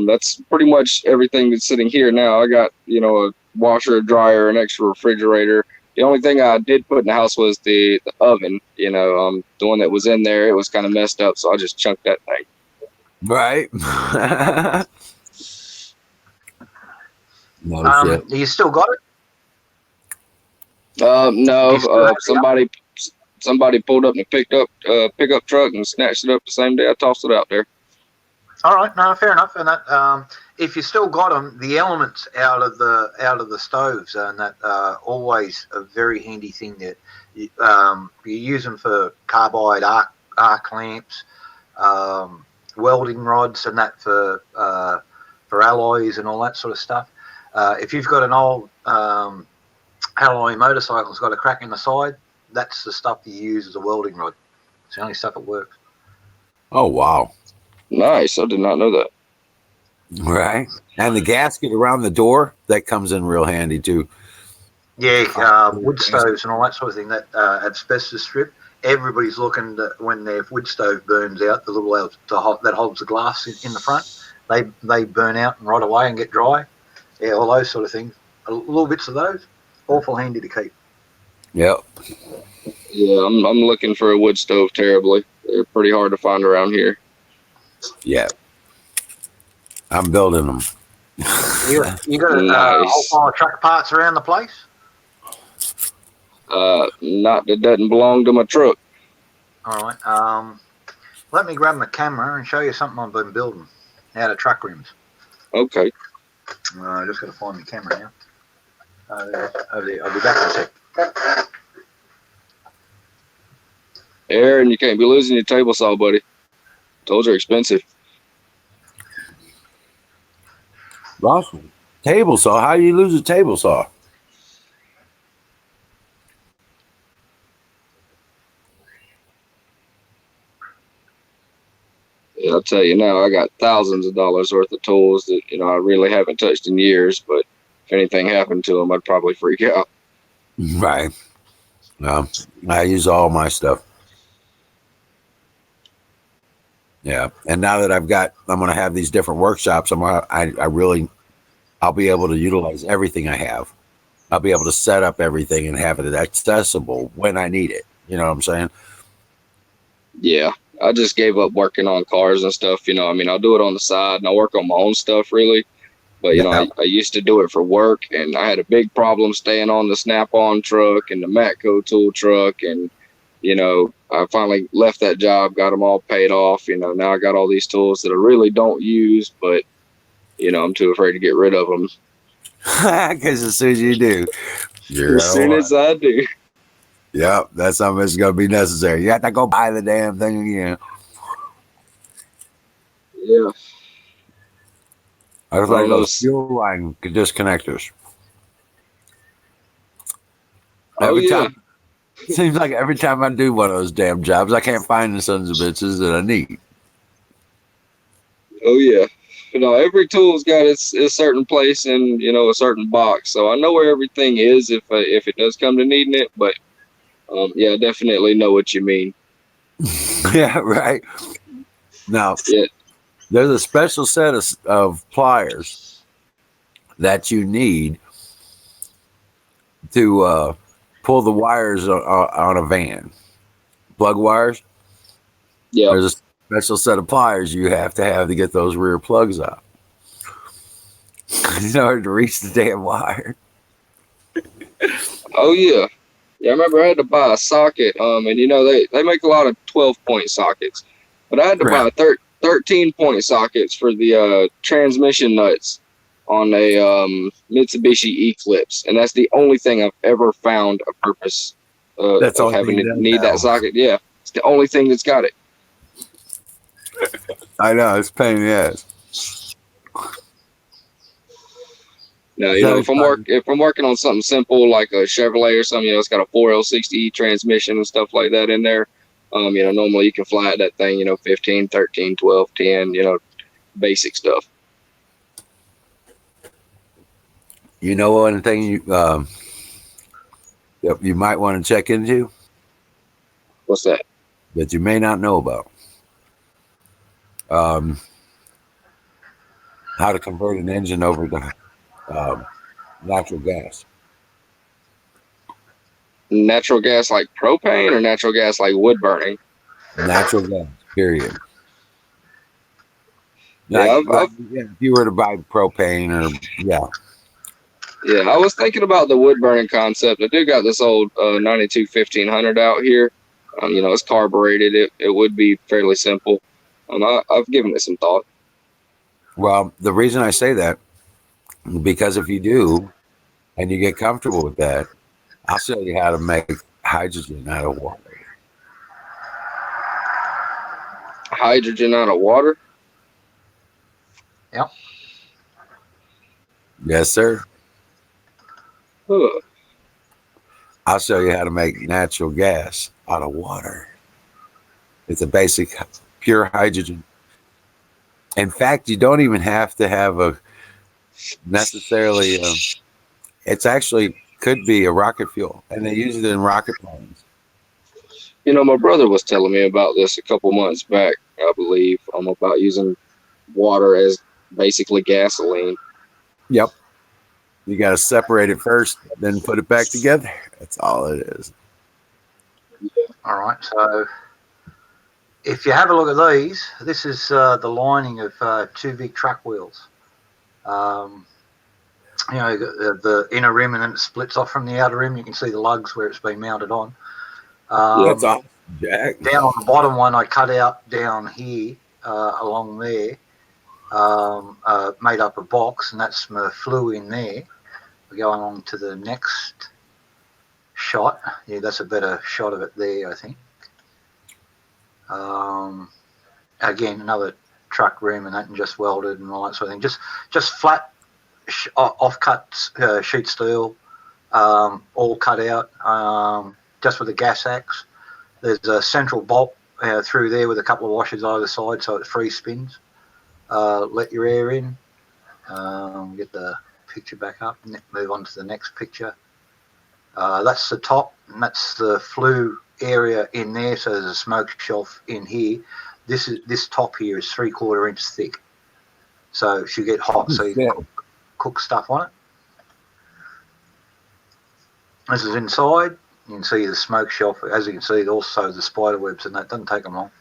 That's pretty much everything that's sitting here now. I got, a washer, a dryer, an extra refrigerator. The only thing I did put in the house was the oven. The one that was in there, it was kind of messed up, so I just chunked that thing. Right. You still got it? No. Somebody pulled up in a pickup truck and snatched it up the same day I tossed it out there. All right, no, fair enough. And that, if you still got them, the elements out of the stoves, and that always a very handy thing that you use them for carbide arc lamps, welding rods, and that for alloys and all that sort of stuff. If you've got an old alloy motorcycle that's got a crack in the side, that's the stuff you use as a welding rod. It's the only stuff that works. Oh, wow. Nice. I did not know that. Right. And the gasket around the door, that comes in real handy too. Yeah, wood stoves and all that sort of thing. That asbestos strip. Everybody's looking to, when their wood stove burns out, the little that holds the glass in the front. They burn out and rot away and get dry. Yeah, all those sort of things. Little bits of those, awful handy to keep. Yep. Yeah, I'm looking for a wood stove terribly. They're pretty hard to find around here. Yeah. I'm building them. You got a whole Nice. pile of truck parts around the place? Not that doesn't belong to my truck. All right. Let me grab my camera and show you something I've been building out of truck rims. Okay. I just got to find my camera now. Over there. I'll be back in a sec. Aaron, you can't be losing your table saw, buddy. Told you're expensive. Awesome. Table saw. How do you lose a table saw? Yeah, I'll tell you now, I got thousands of dollars worth of tools that I really haven't touched in years. But if anything happened to them, I'd probably freak out. Right. I use all my stuff. Yeah. And now that I'm going to have these different workshops. I'll be able to utilize everything I have. I'll be able to set up everything and have it accessible when I need it. You know what I'm saying? Yeah, I just gave up working on cars and stuff. I'll do it on the side and I work on my own stuff really. But, Yeah. I used to do it for work and I had a big problem staying on the Snap-on truck and the Matco tool truck. And, I finally left that job, got them all paid off. Now I got all these tools that I really don't use, but, I'm too afraid to get rid of them. Because as soon as you do, you're As soon as I do. Yep, that's something that's going to be necessary. You have to go buy the damn thing again. Yeah. I was like those fuel line disconnectors. Every time, seems like every time I do one of those damn jobs, I can't find the sons of bitches that I need. Oh yeah. Every tool's got its certain place in a certain box, so I know where everything is if it does come to needing it. But yeah, I definitely know what you mean. Yeah, right. Now, there's a special set of pliers that you need to pull the wires on a van. Plug wires. Yeah. There's a special set of pliers you have to get those rear plugs out in order to reach the damn wire. Oh yeah. Yeah, I remember I had to buy a socket, and they make a lot of 12-point sockets, but I had to buy 13-point sockets for the transmission nuts on a Mitsubishi Eclipse, and that's the only thing I've ever found a purpose of having to need that socket. Yeah, it's the only thing that's got it. I know, it's a pain in the ass. Now, if I'm working on something simple like a Chevrolet or something, it's got a 4L60 transmission and stuff like that in there. Normally you can fly at that thing, 15, 13, 12, 10, basic stuff. One thing you might want to check into? What's that? That you may not know about. How to convert an engine over to natural gas. Natural gas like propane or natural gas like wood burning? Natural gas, period. Yeah, if you were to buy propane or Yeah, I was thinking about the wood burning concept. I do got this old 92 1500 out here. It's carbureted. It would be fairly simple. I've given it some thought. Well, the reason I say that, because if you do, and you get comfortable with that, I'll show you how to make hydrogen out of water. Hydrogen out of water? Yep. Yes, sir. Huh. I'll show you how to make natural gas out of water. It's a basic pure hydrogen. In fact, you don't even have to have a necessarily. It's actually could be a rocket fuel, and they use it in rocket planes. You know, my brother was telling me about this a couple months back, I believe, about using water as basically gasoline. Yep. You got to separate it first, then put it back together. That's all it is. All right, so if you have a look at these, this is the lining of two big truck wheels. You know, the inner rim, and then it splits off from the outer rim. You can see the lugs where it's been mounted on. That's awesome, Jack. Down on the bottom one, I cut out down here along there, made up a box, and that's my flue in there. We're going on to the next shot. Yeah, that's a better shot of it there, I think. Again, another truck rim and that, and just welded and all that sort of thing. Just flat off-cut sheet steel, all cut out, just with a gas axe. There's a central bolt through there with a couple of washers either side, so it free spins. Let your air in. Get the picture back up and move on to the next picture. That's the top, and that's the flue area in there. So there's a smoke shelf in here. This top here is 3/4 inch thick, so it should get hot, so you can cook stuff on it. This is inside. You can see the smoke shelf. As you can see, also the spider webs, and that doesn't take them long.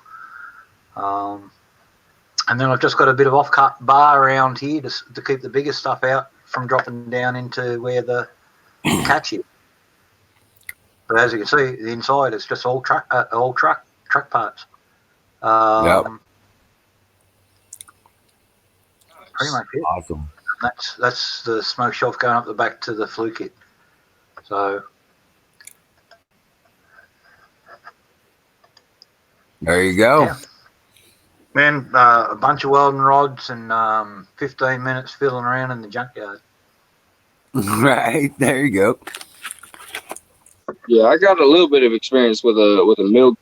And then I've just got a bit of off-cut bar around here to keep the bigger stuff out from dropping down into where the catch is. But as you can see, the inside is just all truck parts. Pretty much it. Awesome. That's the smoke shelf going up the back to the flue kit. So there you go. Yeah. Then a bunch of welding rods and 15 minutes fiddling around in the junkyard. Right, there you go. Yeah, I got a little bit of experience with a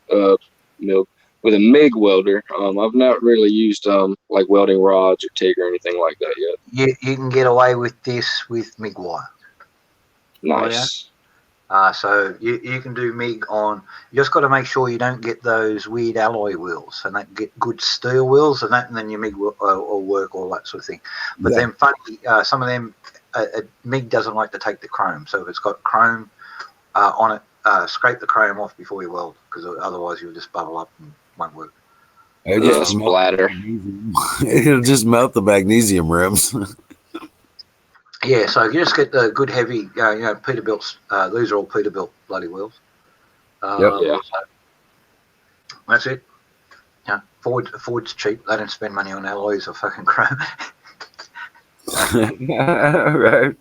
MIG welder. I've not really used like welding rods or TIG or anything like that yet. You can get away with this with MIG wire. Nice. So you can do MIG on. You just got to make sure you don't get those weird alloy wheels, and that get good steel wheels, and then your MIG will work, all that sort of thing. But then funny, some of them MIG doesn't like to take the chrome. So if it's got chrome on it, scrape the chrome off before you weld, because otherwise you'll just bubble up and won't work. It'll just splatter. It'll just melt the magnesium rims. Yeah, so you just get the good heavy, Peterbilt's. These are all Peterbilt bloody wheels. Yeah. So that's it. Yeah, Ford's cheap. They don't spend money on alloys or fucking chrome. Right.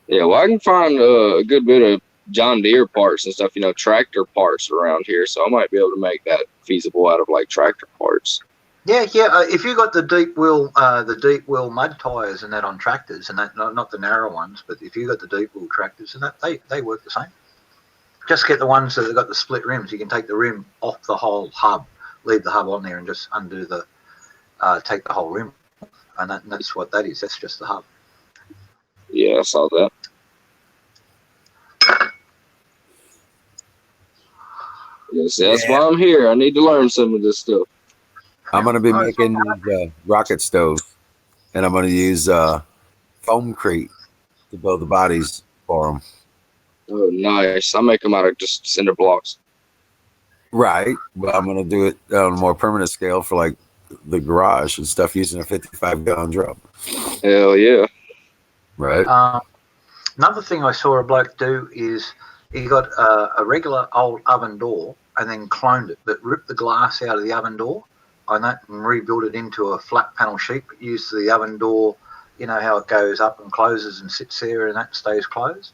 Yeah, well, I can find a good bit of John Deere parts and stuff, tractor parts around here, so I might be able to make that feasible out of like tractor parts. Yeah. If you got the deep wheel mud tires and that on tractors, and that not the narrow ones, but if you got the deep wheel tractors, and that they work the same. Just get the ones that have got the split rims. You can take the rim off the whole hub, leave the hub on there, and just undo take the whole rim, and that's what that is. That's just the hub. Yeah, I saw that. Yes, that's why I'm here. I need to learn some of this stuff. I'm going to be making these rocket stoves, and I'm going to use foamcrete to build the bodies for them. Oh, nice. I'll make them out of just cinder blocks. Right. But I'm going to do it on a more permanent scale for like the garage and stuff using a 55-gallon drum. Hell yeah. Right. Another thing I saw a bloke do is he got a regular old oven door and then cloned it, but ripped the glass out of the oven door on that and rebuilt it into a flat panel sheet, but used the oven door, how it goes up and closes and sits there and that stays closed.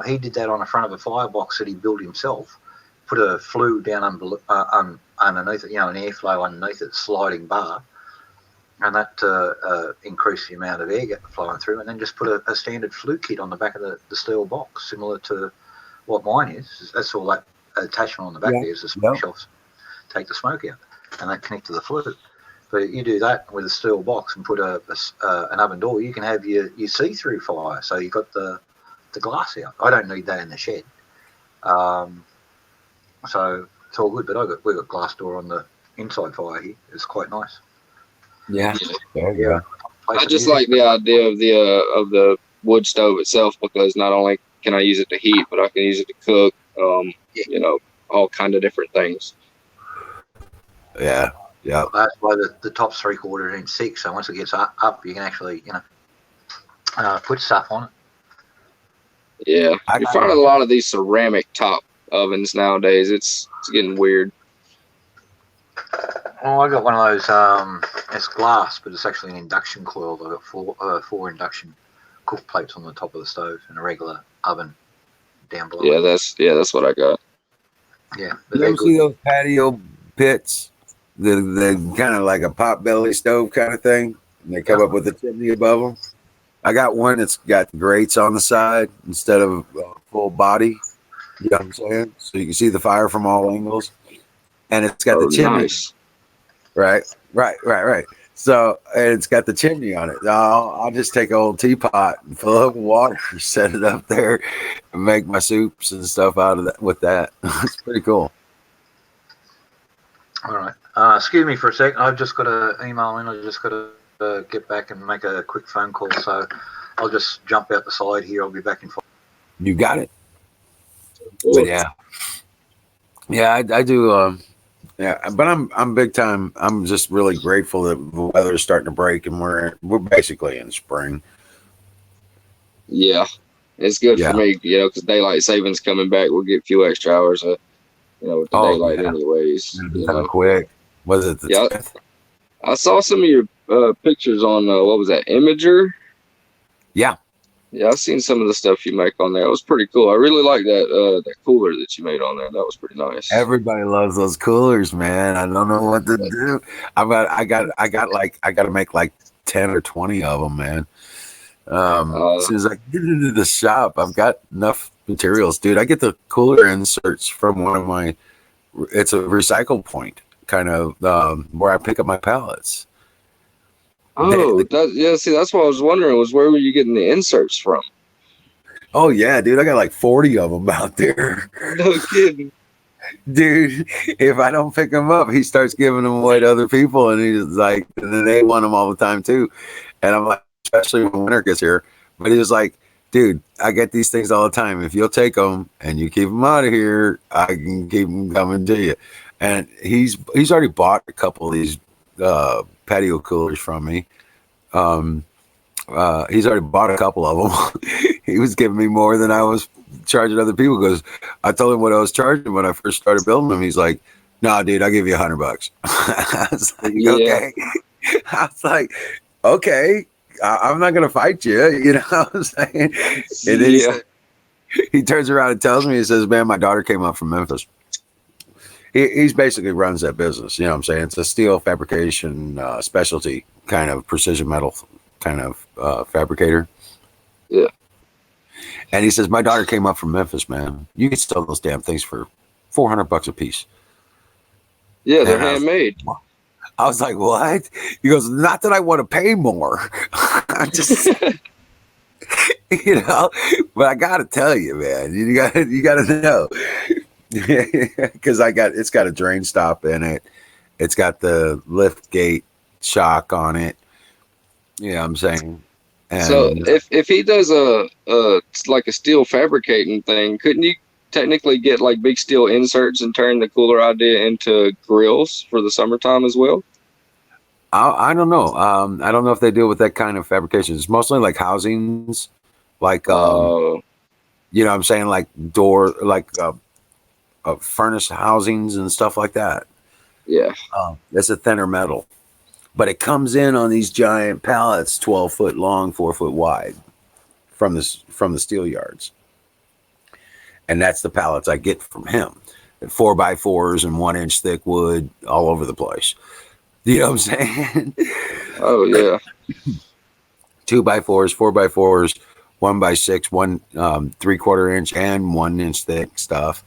He did that on the front of a firebox that he built himself, put a flue down underneath it, an airflow underneath it, sliding bar, and that increased the amount of air flowing through, and then just put a standard flue kit on the back of the steel box, similar to what mine is. That's all that attachment on the back there is the smoke shelves. Take the smoke out, and that connect to the flue. But you do that with a steel box and put an oven door, you can have your see-through fire. So you've got the glass out. I don't need that in the shed. So it's all good. But we've got glass door on the inside fire here. It's quite nice. Yeah. There you go. I just like the idea of the wood stove itself, because not only can I use it to heat, but I can use it to cook. You know, all kind of different things. Yeah. Yeah. That's why the top's 3/4 inch thick. So once it gets up, you can actually put stuff on it. Yeah, you're finding a lot of these ceramic top ovens nowadays. It's getting weird. Oh, I got one of those. It's glass, but it's actually an induction coil. I got four induction cook plates on the top of the stove and a regular oven down below. Yeah, that's what I got. Yeah, but You ever see those patio pits? They're kind of like a pot belly stove kind of thing, and they come up with a chimney above them. I got one that's got grates on the side instead of full body. You know what I'm saying? So you can see the fire from all angles, and it's got the chimney. Nice. Right. So it's got the chimney on it. I'll just take an old teapot and fill it up with water, set it up there, and make my soups and stuff out of that with that. It's pretty cool. All right. Excuse me for a second. I've just got an email in. I just got to get back and make a quick phone call. So I'll just jump out the side here. I'll be back in 5. You got it. But yeah, I do. Yeah, but I'm big time. I'm just really grateful that the weather is starting to break and we're basically in spring. Yeah, it's good for me, because daylight savings coming back. We'll get a few extra hours, with the daylight anyways. Kind of quick. Was it? I saw some of your pictures on what was that, Imager? Yeah, I've seen some of the stuff you make on there. It was pretty cool. I really like that cooler that you made on there. That was pretty nice. Everybody loves those coolers, man. I don't know what to do. I got to make like 10 or 20 of them, man. As soon as I get into the shop, I've got enough materials, dude. I get the cooler inserts from one of my. It's a recycle point, kind of where I pick up my pallets. Oh, see, that's what I was wondering, was where were you getting the inserts from? Oh, yeah, dude. I got like 40 of them out there. No kidding. Dude, if I don't pick them up, he starts giving them away to other people, and he's like, and then they want them all the time, too. And I'm like, especially when winter gets here. But he was like, dude, I get these things all the time. If you'll take them and you keep them out of here, I can keep them coming to you. And he's already bought a couple of these patio coolers from me. He's already bought a couple of them. He was giving me more than I was charging other people, because I told him what I was charging when I first started building them. He's like, "No, dude, I'll give you $100." I was like, "Okay." I was like, "Okay, I'm not gonna fight you." You know what I'm saying? And then he turns around and tells me, he says, "Man, my daughter came up from Memphis." He's basically runs that business. You know what I'm saying? It's a steel fabrication specialty kind of precision metal kind of fabricator. Yeah. And he says, my daughter came up from Memphis, man. You can sell those damn things for $400 a piece. Yeah, they're handmade. I was like, what? He goes, not that I want to pay more. I just, but I got to tell you, man, you got to know. Because it's got a drain stop in it. It's got the lift gate shock on it. You know what I'm saying? And so if he does like a steel fabricating thing, couldn't you technically get like big steel inserts and turn the cooler idea into grills for the summertime as well? I don't know. I don't know if they deal with that kind of fabrication. It's mostly like housings, like you know what I'm saying, like door, like furnace housings and stuff like that. Yeah. That's a thinner metal, but it comes in on these giant pallets, 12 foot long, 4 foot wide from the steel yards. And that's the pallets I get from him. 4x4s and 1 inch thick wood all over the place. You know what I'm saying? Oh yeah. 2x4s, 4x4s, 1x6, 1 3/4 inch and 1 inch thick stuff.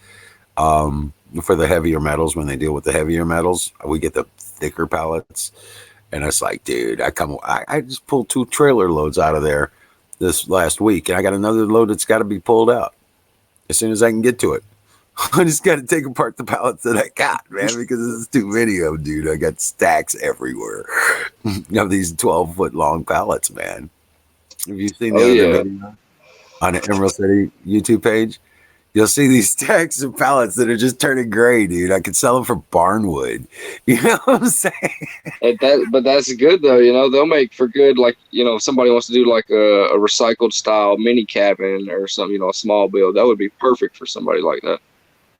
For the heavier metals, when they deal with the heavier metals, we get the thicker pallets. And it's like, dude, I just pulled 2 trailer loads out of there this last week, and I got another load that's got to be pulled out as soon as I can get to it. I just got to take apart the pallets that I got, man, because it's too many of them, dude. I got stacks everywhere of these 12-foot long pallets, man. Have you seen the Oh other yeah. video on the Emerald City YouTube page? You'll see these stacks of pallets that are just turning gray, dude. I could sell them for barnwood. You know what I'm saying? But that's good though. They'll make for good. Like if somebody wants to do like a recycled style mini cabin or something. A small build that would be perfect for somebody like that.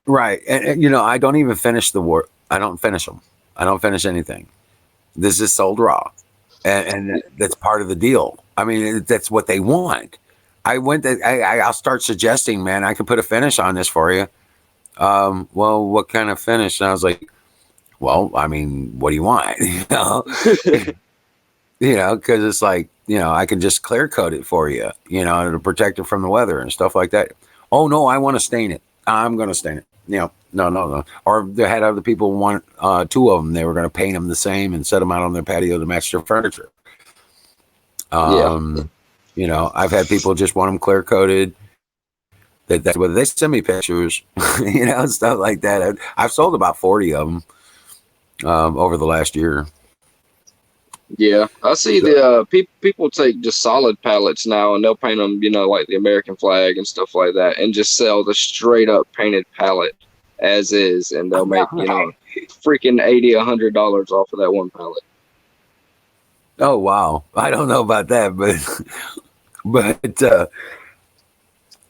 Right. And I don't even finish the work. I don't finish them. I don't finish anything. This is sold raw. And that's part of the deal. I mean, that's what they want. I'll start suggesting, man, I can put a finish on this for you. Well, what kind of finish? And I was like, well, I mean, what do you want? Because it's like, I can just clear coat it for you, to protect it from the weather and stuff like that. Oh, no, I want to stain it. I'm going to stain it. No. Or they had other people want 2 of them. They were going to paint them the same and set them out on their patio to match their furniture. Yeah. I've had people just want them clear coated. That's what they send me pictures, stuff like that. I've sold about 40 of them over the last year. Yeah, I see the people take just solid pallets now and they'll paint them, like the American flag and stuff like that, and just sell the straight up painted pallet as is, and they'll make freaking $80-$100 off of that one pallet. Oh wow, I don't know about that, but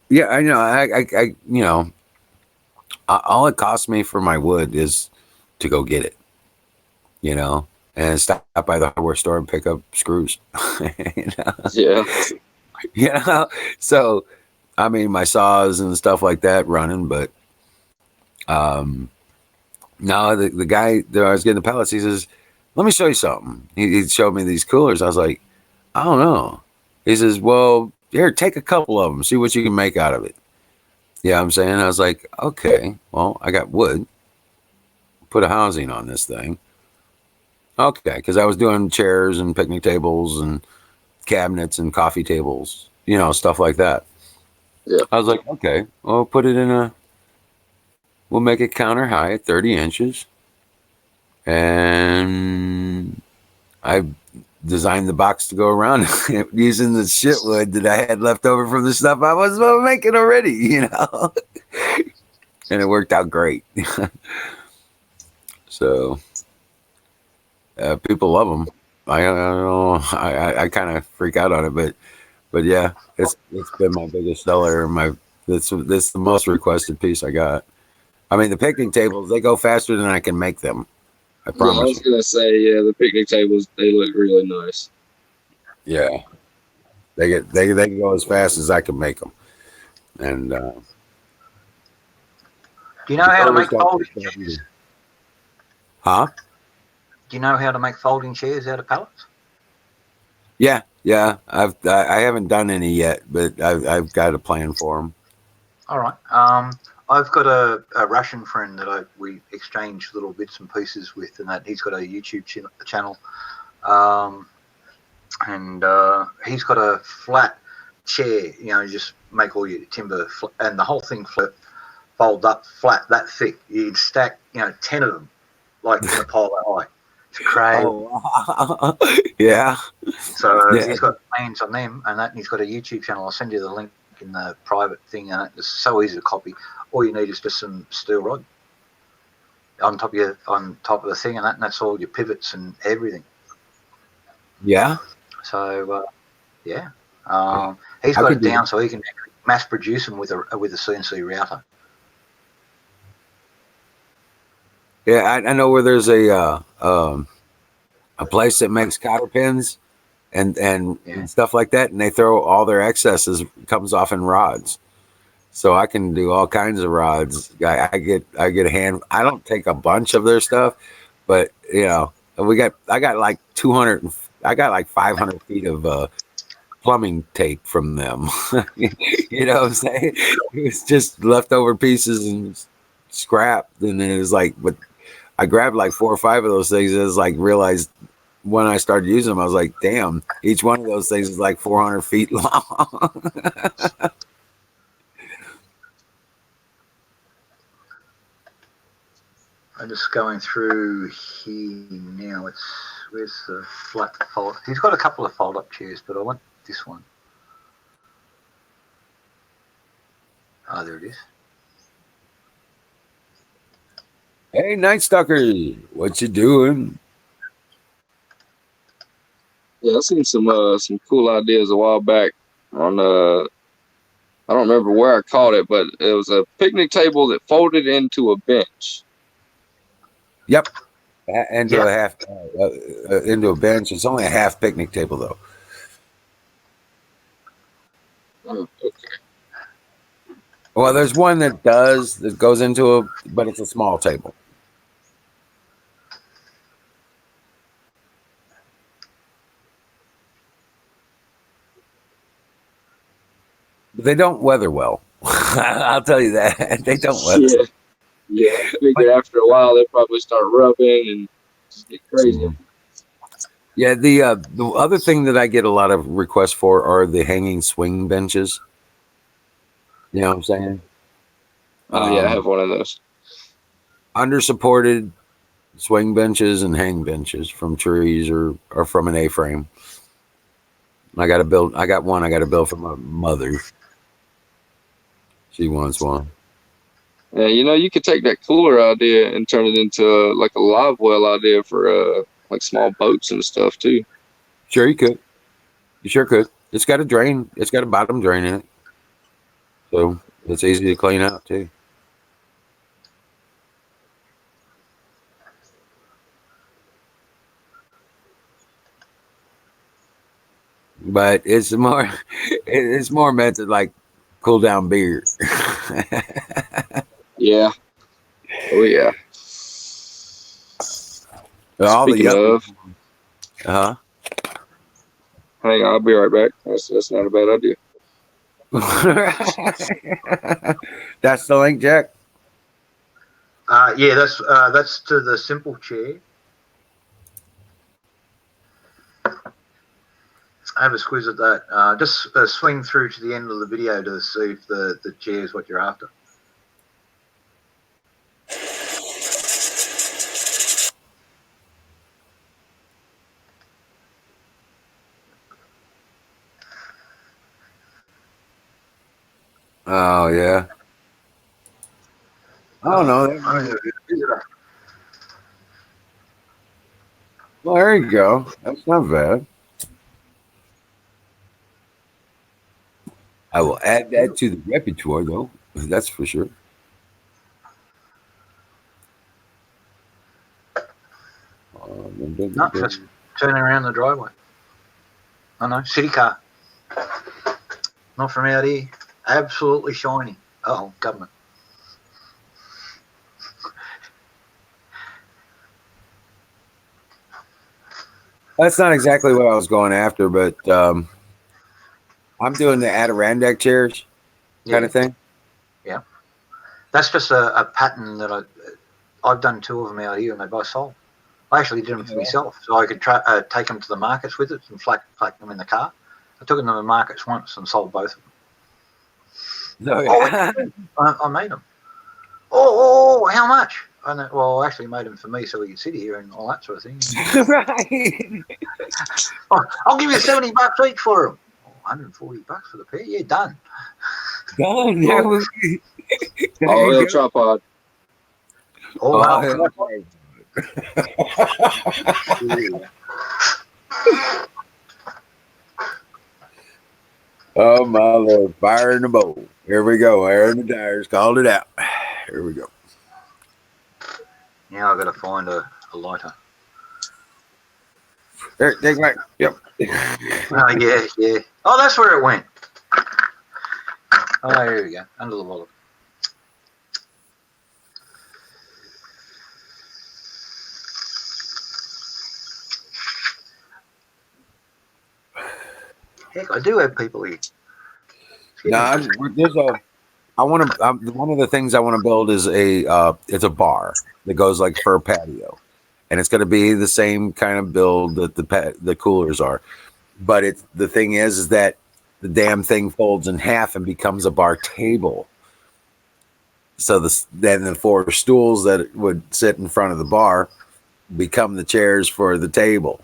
yeah, I know. All it costs me for my wood is to go get it, and stop by the hardware store and pick up screws. Yeah. So, I mean, my saws and stuff like that running, but no, the guy that I was getting the pallets, he says, "Let me show you something." He showed me these coolers. I was like, I don't know. He says, "Well, here, take a couple of them, see what you can make out of it." Yeah, I'm saying, I was like, okay, well, I got wood, put a housing on this thing. Okay, because I was doing chairs and picnic tables and cabinets and coffee tables, stuff like that. Yeah. I was like, okay, well, put it we'll make it counter high at 30 inches. And I designed the box to go around using the shit wood that I had left over from the stuff I was making already, and it worked out great. So people love them. I don't know. I kind of freak out on it, but yeah, it's been my biggest seller. This the most requested piece I got. I mean, the picnic tables, they go faster than I can make them. I promise. Yeah, I was gonna say, the picnic tables, they look really nice. Yeah, they can go as fast as I can make them. And do you know how to make folding chairs? Huh? Do you know how to make folding chairs out of pallets? Yeah. I haven't done any yet, but I've got a plan for them. All right. I've got a Russian friend that we exchange little bits and pieces with, and that he's got a YouTube channel, and he's got a flat chair. You just make all your timber and the whole thing fold up flat, that thick. You'd stack 10 of them like in a pile that high. It's crazy. Oh, yeah. So he's got plans on them, and he's got a YouTube channel. I'll send you the link in the private thing, and it's so easy to copy. All you need is just some steel rod on top of the thing, and that's all your pivots and everything. Yeah. So he's got it down so he can mass produce them with a CNC router. Yeah, I know where there's a place that makes cotter pins and stuff like that, and they throw all their excesses comes off in rods. So I can do all kinds of rods. I get a hand. I don't take a bunch of their stuff, but I got like 200. I got like 500 feet of plumbing tape from them. You know what I'm saying? It was just leftover pieces and scrap, and then it was like, but I grabbed like 4 or 5 of those things. And it was like realized when I started using them, I was like, damn, each one of those things is like 400 feet long. I'm just going through here now. Where's the flat fold? He's got a couple of fold-up chairs, but I want this one. Oh, there it is. Hey, Night Stalker, what you doing? Yeah, I seen some cool ideas a while back on I don't remember where I caught it, but it was a picnic table that folded into a bench. Yep, into a half into a bench. It's only a half picnic table though. Oh, okay. Well, there's one that goes into a, but it's a small table. But they don't weather well. I'll tell you that. They don't weather. Yeah, yeah. I figured after a while they probably start rubbing and just get crazy. Yeah, the other thing that I get a lot of requests for are the hanging swing benches. You know what I'm saying? Oh yeah, I have one of those. Under-supported swing benches and hang benches from trees or from an A-frame. I got one I got to build for my mother. She wants one. Yeah, you could take that cooler idea and turn it into like a live well idea for like small boats and stuff too. Sure, you could. You sure could. It's got a drain. It's got a bottom drain in it, so it's easy to clean out too. But it's more meant to like cool down beer. Yeah. Oh yeah. All Speaking of, hang on, I'll be right back. That's not a bad idea. That's the link, Jack. Yeah, that's to the simple chair. Have a squeeze at that. Just swing through to the end of the video to see if the chair is what you're after. Oh yeah. Oh no. Well, there you go. That's not bad. I will add that to the repertoire, though. That's for sure. No, just turning around the driveway. Oh no, city car. Not from out here. Absolutely shiny. Oh, government. That's not exactly what I was going after, but I'm doing the Adirondack chairs kind of thing. Yeah, that's just a pattern that I've done 2 of them out here, and they both sold. I actually did them for myself, so I could take them to the markets with it and flak them in the car. I took them to the markets once and sold both of them. I made them. Oh, how much? Well, I actually made them for me so we could sit here and all that sort of thing. Right. I'll give you $70 each for them. $140 for the pair. Yeah, done. Done. Oh, tripod. Oh, wow. Oh my Lord! Fire in the bowl. Here we go. Air in the tires. Called it out. Here we go. Now I've got to find a lighter. There, take back. Yep. Oh, yeah. Oh, that's where it went. Oh, here we go. Under the wallet. Heck, I do have people here. No, one of the things I want to build is it's a bar that goes like for a patio, and it's going to be the same kind of build that the coolers are. But the thing is that the damn thing folds in half and becomes a bar table. So then the 4 stools that would sit in front of the bar become the chairs for the table.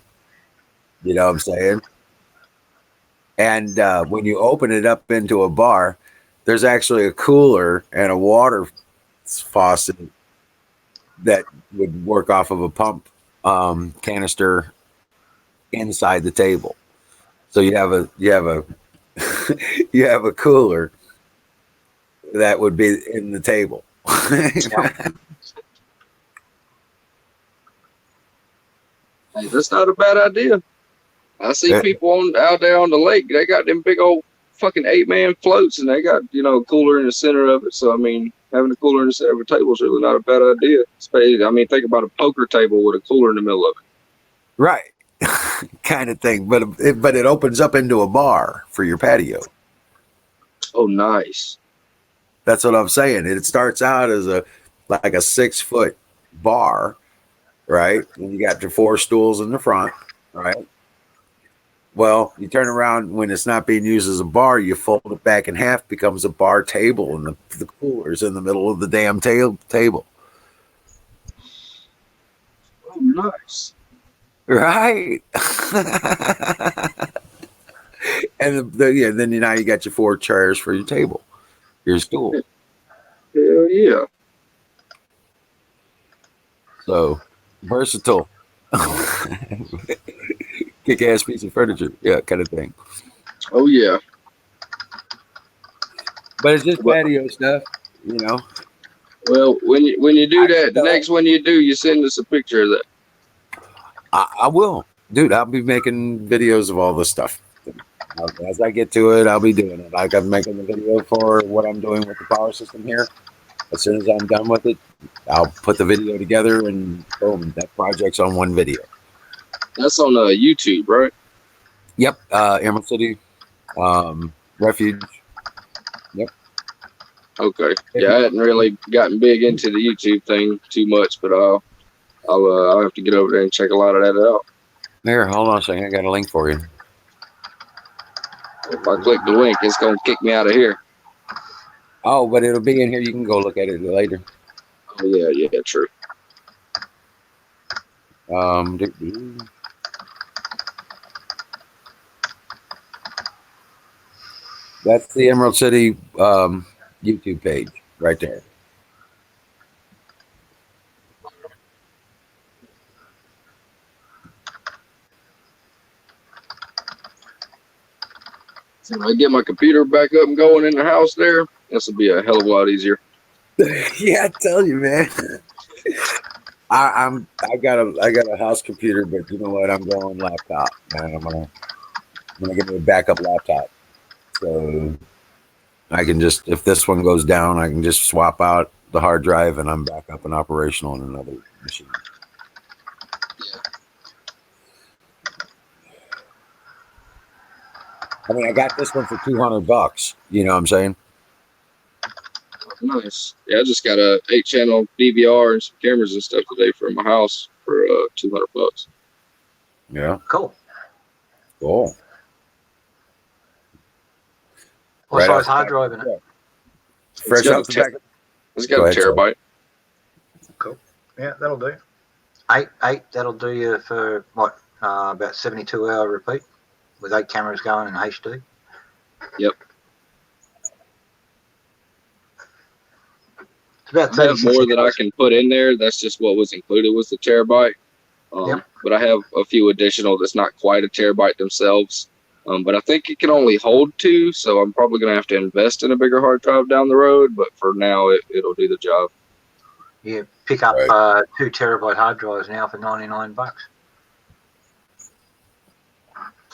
You know what I'm saying? And when you open it up into a bar, there's actually a cooler and a water faucet that would work off of a pump canister inside the table. So you have a you have a cooler that would be in the table. Hey, that's not a bad idea. I see people out there on the lake. They got them big old fucking 8-man floats, and they got a cooler in the center of it. So I mean, having a cooler in the center of a table is really not a bad idea. I mean, think about a poker table with a cooler in the middle of it. Right, kind of thing. But it opens up into a bar for your patio. Oh, nice. That's what I'm saying. It starts out as like a 6-foot bar, right? And you got your 4 stools in the front, right? Well, you turn around when it's not being used as a bar, you fold it back in half, becomes a bar table, and the cooler's in the middle of the damn table. Oh, nice. Right. And then now you got your 4 chairs for your table, your stool. Hell yeah. So versatile. Kick ass piece of furniture. Yeah, kind of thing. Oh yeah. But it's just patio stuff, Well, when you do that, the next one you do, you send us a picture of that. I will. Dude, I'll be making videos of all this stuff. As I get to it, I'll be doing it. Like I'm making the video for what I'm doing with the power system here. As soon as I'm done with it, I'll put the video together and boom, that project's on one video. That's on YouTube, right? Yep. Emerald City Refuge. Yep. Okay. Yeah, I hadn't really gotten big into the YouTube thing too much, but I'll have to get over there and check a lot of that out. Here, hold on a second. I got a link for you. If I click the link, it's gonna kick me out of here. Oh, but it'll be in here. You can go look at it later. Oh yeah, true. That's the Emerald City YouTube page right there. So when I get my computer back up and going in the house there, this will be a hell of a lot easier. Yeah, I tell you, man. I got a house computer, but you know what? I'm going laptop, man. I'm gonna get me a backup laptop, so I can just, if this one goes down, I can just swap out the hard drive and I'm back up and operational on another machine. Yeah. I mean, I got this one for $200. You know what I'm saying? Nice. Yeah, I just got a 8-channel DVR and some cameras and stuff today for my house for $200. Yeah. Cool. Cool. What size hard drive in it? Fresh out the back. It's got a terabyte. Cool. Yeah, that'll do. Eight. That'll do you for what? About 72-hour repeat with 8 cameras going in HD. Yep. It's about I have more that I can put in there. That's just what was included was the terabyte. Yep. But I have a few additional that's not quite a terabyte themselves. But I think it can only hold 2, so I'm probably going to have to invest in a bigger hard drive down the road. But for now, it'll do the job. You pick up 2 terabyte hard drives now for $99.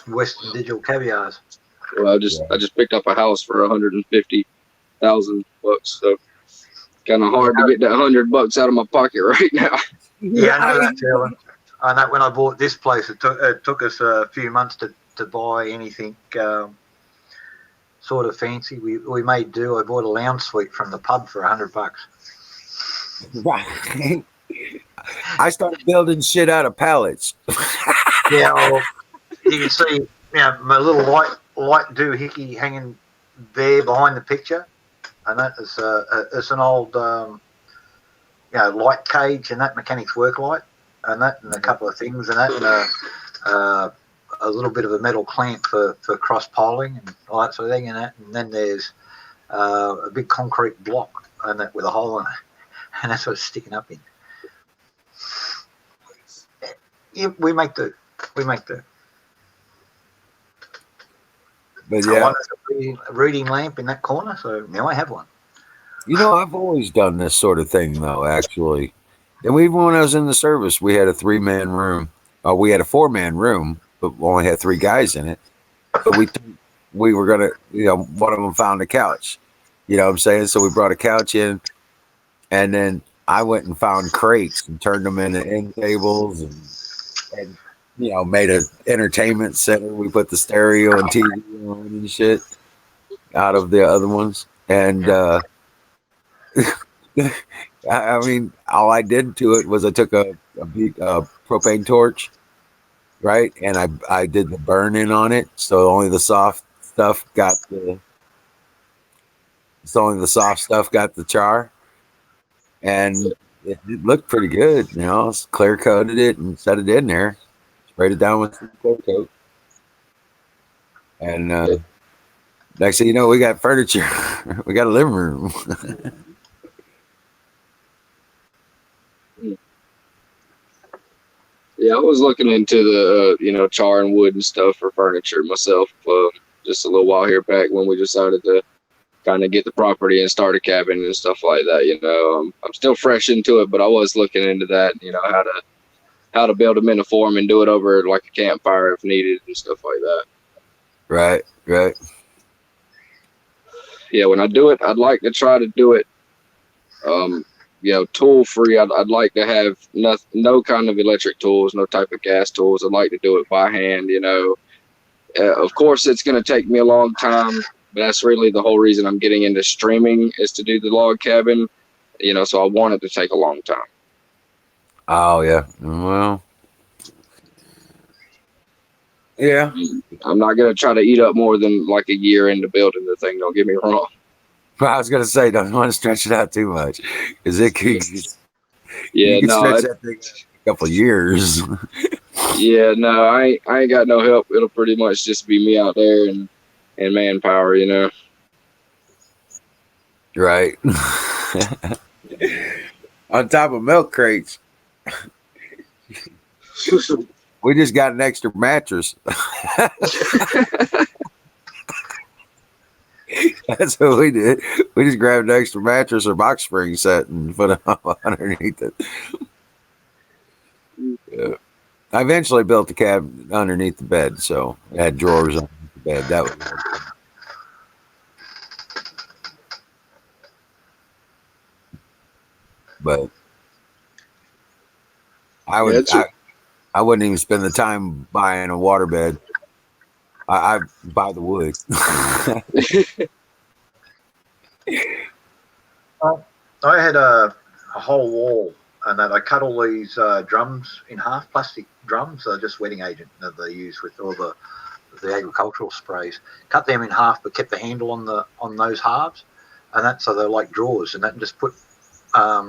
Western Digital caviars. Well, I just picked up a house for $150,000, so kind of hard to get that $100 out of my pocket right now. Yeah, I know that, Taylor. I know when I bought this place, it took us a few months to buy anything sort of fancy. We made do. I bought a lounge suite from the pub for $100. Right. I started building shit out of pallets. Yeah, well, you can see, my little light doohickey hanging there behind the picture, and that is it's an old light cage, and that mechanics work light, and that, and a couple of things, and that, and a little bit of a metal clamp for cross poling and all that sort of thing, and that, and then there's a big concrete block and that with a hole in it, and that's what it's sticking up in. Yeah, we make do. We make do. But I yeah, wanted a reading lamp in that corner, so now I have one. I've always done this sort of thing though, actually. And even when I was in the service, we had a 3-man room. We had a 4-man room, but we only had 3 guys in it. But we were gonna, one of them found a couch. You know what I'm saying? So we brought a couch in, and then I went and found crates and turned them into end tables and made an entertainment center. We put the stereo and TV on and shit out of the other ones. And I mean, all I did to it was I took a propane torch, right, and I did the burn-in on it, so only the soft stuff got the char, and it looked pretty good. Clear coated it and set it in there, sprayed it down with some clear coat, and next thing you know, we got furniture. We got a living room. Yeah, I was looking into the char and wood and stuff for furniture myself just a little while here back when we decided to kind of get the property and start a cabin and stuff like that. I'm still fresh into it, but I was looking into that, how to build them in a form and do it over like a campfire if needed and stuff like that. Right. Yeah, when I do it, I'd like to try to do it tool free. I'd like to have no kind of electric tools, no type of gas tools. I'd like to do it by hand. Of course it's going to take me a long time, but that's really the whole reason I'm getting into streaming is to do the log cabin, so I want it to take a long time. Oh yeah, well, yeah. I'm not going to try to eat up more than like a year into building the thing, don't get me wrong. I was gonna say, don't want to stretch it out too much, because it could. Yeah, you can no, stretch that thing a couple of years. Yeah, no, I ain't got no help. It'll pretty much just be me out there and manpower, Right. On top of milk crates, we just got an extra mattress. That's what we did. We just grabbed an extra mattress or box spring set and put it underneath it. Yeah. I eventually built the cabin underneath the bed, so it had drawers on the bed. That was but I wouldn't even spend the time buying a waterbed. I buy the wood. I had a whole wall, and then I cut all these drums in half, plastic drums, just wetting agent that they use with all the agricultural sprays. Cut them in half, but kept the handle on those halves, and that, so they're like drawers, and that, and just put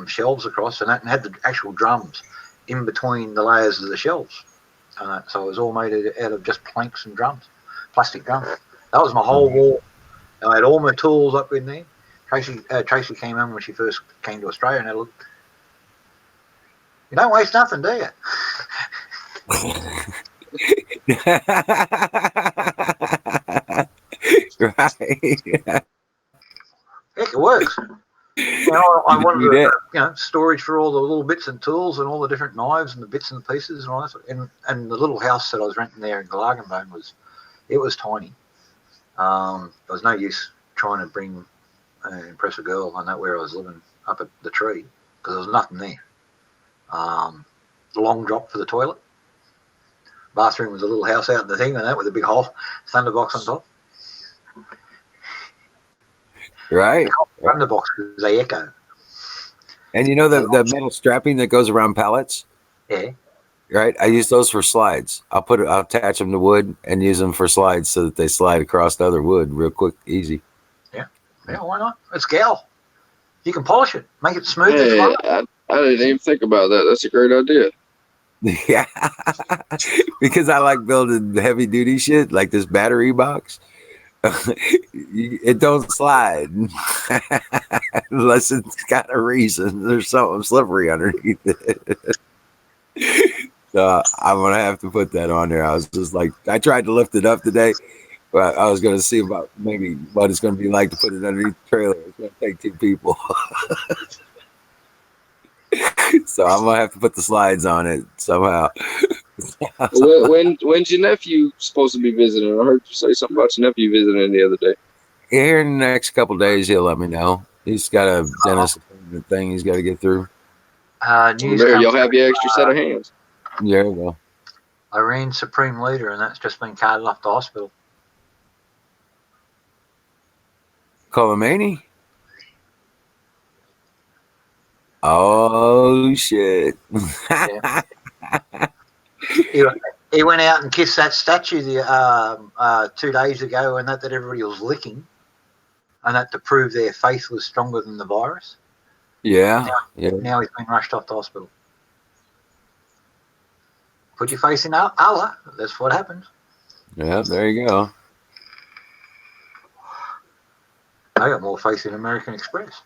shelves across, and that, and had the actual drums in between the layers of the shelves. So it was all made out of just planks and drums, plastic drums. That was my whole wall. I had all my tools up in there. Tracy came in when she first came to Australia, and I looked. You don't waste nothing, do you? Right. Heck, it works. I wanted storage for all the little bits and tools and all the different knives and the bits and pieces and all that. And the little house that I was renting there in Glargenbone was tiny. There was no use trying to impress a girl on that where I was living up at the tree, because there was nothing there. The long drop for the toilet. Bathroom was a little house out in the thing, and that with a big hole, thunderbox on top. Right. Thunderbox because they echo. And you know the metal strapping that goes around pallets, Yeah. right? I use those for slides. I'll attach them to wood and use them for slides so that they slide across the other wood real quick, easy. Yeah, why not? It's gal. You can polish it, make it smooth as Hey, well. I didn't even think about that. That's a great idea. Yeah, because I like building heavy duty shit like this battery box. It don't slide unless it's got a reason. There's something slippery underneath it. So I'm gonna have to put that on there. I was just like, I tried to lift it up today, but I was gonna see about maybe what it's gonna be like to put it underneath the trailer. It's gonna take 2 people. So I'm gonna have to put the slides on it somehow. When's your nephew supposed to be visiting? I heard you say something about your nephew visiting the other day. Here in the next couple of days, he'll let me know. He's got a dentist appointment thing he's got to get through. News There, comes you'll have through, your extra set of hands. Yeah, well, Iran's supreme leader, and that's just been carted off to hospital. Khomeini? Oh shit! Yeah. He went out and kissed that statue 2 days ago, and that everybody was licking, and that to prove their faith was stronger than the virus. Yeah, Now he's been rushed off to hospital. Put your faith in Allah. That's what happens. Yeah, there you go. I got more faith in American Express.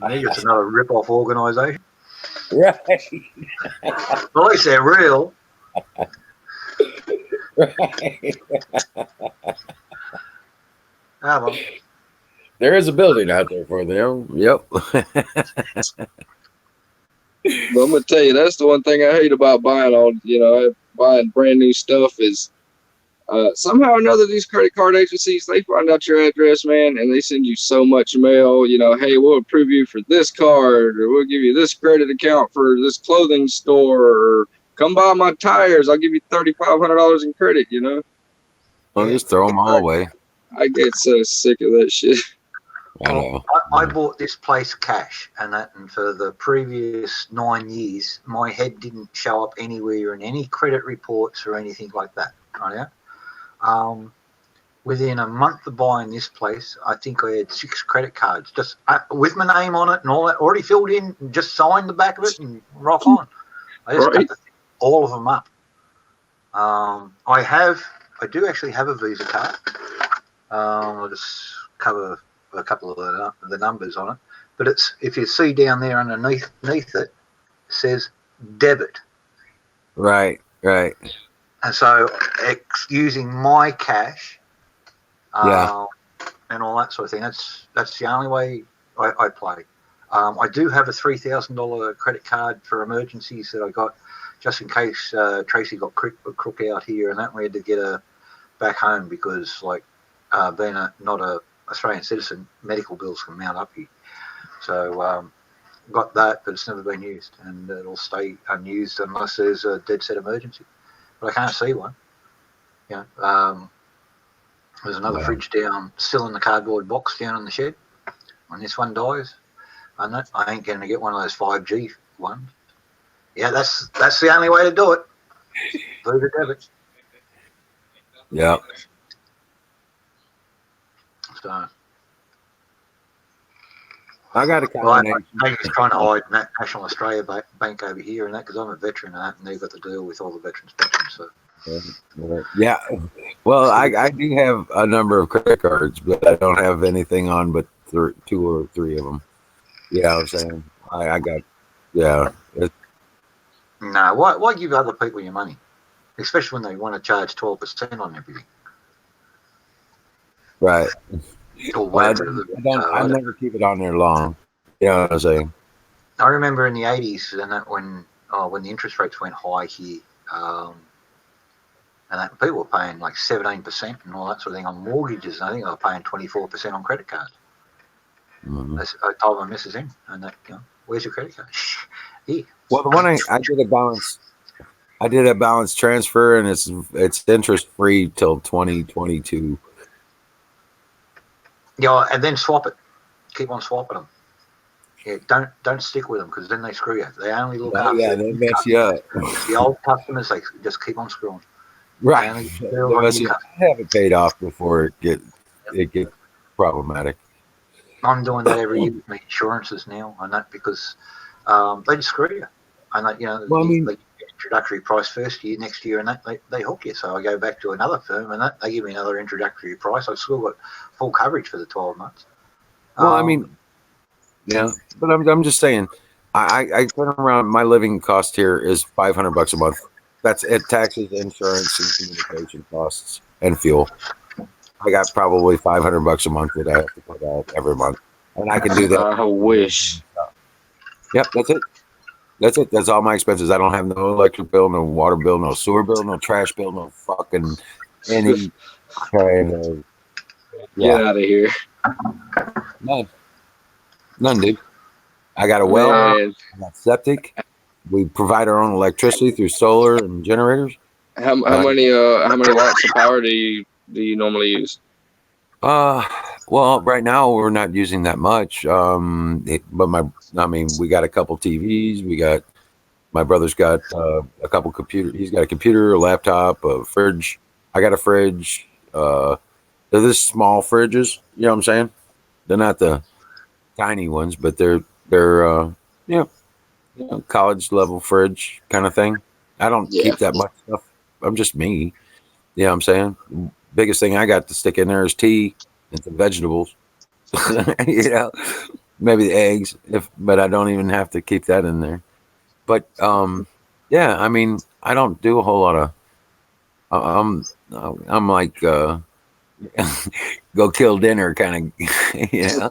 I think it's another rip-off organisation. Right. At least they're real. Right. Well. There is a building out there for them. Yep. But I'm gonna tell you, that's the one thing I hate about buying brand new stuff is somehow or another these credit card agencies, they find out your address, man, and they send you so much mail. Hey, we'll approve you for this card, or we'll give you this credit account for this clothing store, or come buy my tires, I'll give you $3,500 in credit. I'll just throw them all away. I get so sick of that shit. I know. I bought this place cash, and for the previous 9 years, my head didn't show up anywhere in any credit reports or anything like that. Right? Within a month of buying this place, I think I had 6 credit cards, just with my name on it and all that, already filled in, and just signed the back of it and rock on. I just cut all of them up. I do actually have a Visa card. I'll just cover a couple of the numbers on it, but it's, if you see down there underneath it says debit. Right. And so it's using my cash, and all that sort of thing. That's the only way I play. I do have a $3,000 credit card for emergencies that I got just in case Tracy got crook out here, and that we had to get her back home because, being not a Australian citizen, medical bills can mount up here. So got that, but it's never been used, and it'll stay unused unless there's a dead set emergency. But I can't see one. There's another fridge down, still in the cardboard box down in the shed. When this one dies, I ain't going to get one of those 5G ones. Yeah, that's the only way to do it. Visa debit. Yep. So I got a I'm combination. just trying to hide National Australia Bank over here and that, because I'm a veteran and that, and they've got to deal with all the veterans' pensions. So Yeah. Well, I do have a number of credit cards, but I don't have anything on but 2 or 3 of them. Yeah, I'm saying I got. Yeah. no, why give other people your money, especially when they want to charge 12% on everything? Right. Or Well, whatever. I never keep it on there long. You know what I'm saying? I remember in the 80s, and that when the interest rates went high here, and that people were paying like 17% and all that sort of thing on mortgages. And I think they were paying 24% on credit cards. Mm-hmm. I told my missus in, and that, where's your credit card? Here. Well, the one I did a balance. I did a balance transfer, and it's interest free till 2022. Yeah, and then swap it. Keep on swapping them. Yeah, don't stick with them because then they screw you. They only look Oh, after yeah, they mess you up. the old customers. They just keep on screwing. Right. They only They bill on mess new you up. customers. I have it paid off before it gets problematic. I'm doing that every year with my insurances now, and that because they just screw you. And they, Well, I mean, they give you introductory price first year, next year, and that they hook you. So I go back to another firm, and that they give me another introductory price. I've still got full coverage for the 12 months. well, I mean, yeah, but I'm just saying, I turn around. My living cost here is $500 a month. That's it, taxes, insurance, and communication costs, and fuel. I got probably $500 a month that I have to put out every month, and I can do that. I wish. Yep, that's it. That's it. That's all my expenses. I don't have no electric bill, no water bill, no sewer bill, no trash bill, no fucking any kind of Get out of here, none, none, dude. I got a well. man. I got septic. We provide our own electricity through solar and generators. How many watts of power do you normally use? Well, right now we're not using that much. I mean, we got a couple TVs. My brother's got a couple computers. He's got a computer, a laptop, a fridge. I got a fridge. They're this small fridges. You know what I'm saying? They're not the tiny ones, but they're yeah, college level fridge kind of thing. I don't Yeah, keep that much stuff. I'm just me. You know what I'm saying? Biggest thing I got to stick in there is tea and some vegetables. you know, maybe the eggs, but I don't even have to keep that in there. But yeah, I mean, I don't do a whole lot of. I'm I'm like go kill dinner kind of, yeah.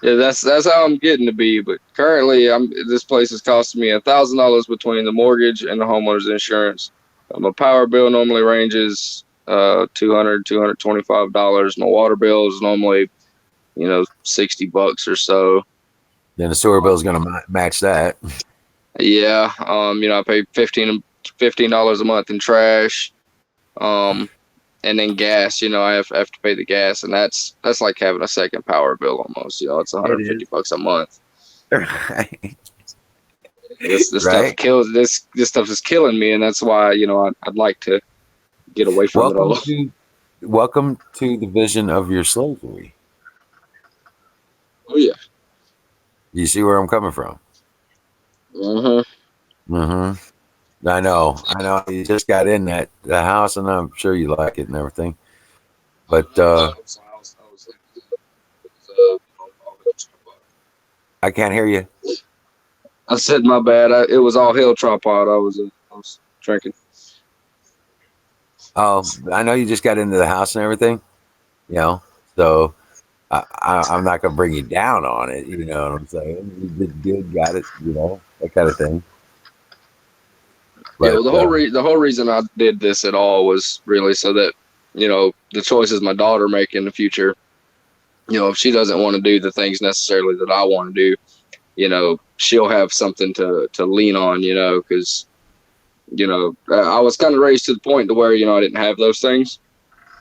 That's how I'm getting to be. But currently, this place is costing me $1,000 between the mortgage and the homeowner's insurance. My power bill normally ranges $225. My water bill is normally $60 or so. Then the sewer bill is going to match that. Yeah, I pay $15 a month in trash, and then gas. I have to pay the gas, and that's like having a second power bill almost. It's $150 a month. Right. This stuff Right. kills this stuff is killing me, and that's why I'd like to get away from it all. Welcome to the vision of your slavery. Oh yeah. You see where I'm coming from? I know. You just got in the house, and I'm sure you like it and everything. But I can't hear you. I said my bad. It was all hell tripod. I was drinking. Oh, I know you just got into the house and everything. So I'm not gonna bring you down on it. You know what I'm saying? You did good, got it. That kind of thing. But, Yeah, well, the whole reason I did this at all was really so that the choices my daughter make in the future. If she doesn't want to do the things necessarily that I want to do, she'll have something to lean on. Because I was kind of raised to the point to where I didn't have those things,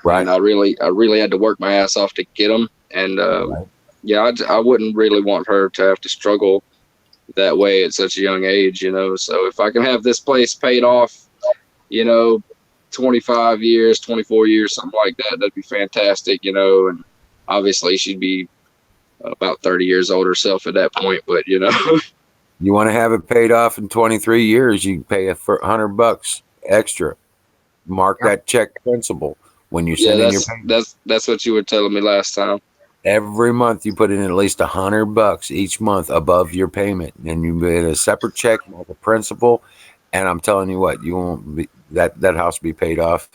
right. And I really had to work my ass off to get them. And Right. yeah, I wouldn't really want her to have to struggle that way at such a young age. So if I can have this place paid off, 25 years, 24 years, something like that, that'd be fantastic. And obviously she'd be about 30 years old herself at that point, but You want to have it paid off in 23 years, you pay $100 extra. Mark that check principal when you send in your payment. That's what you were telling me last time. Every month you put in at least $100 each month above your payment, and you get a separate check, mark a principal, and I'm telling you what, you won't be that house will be paid off.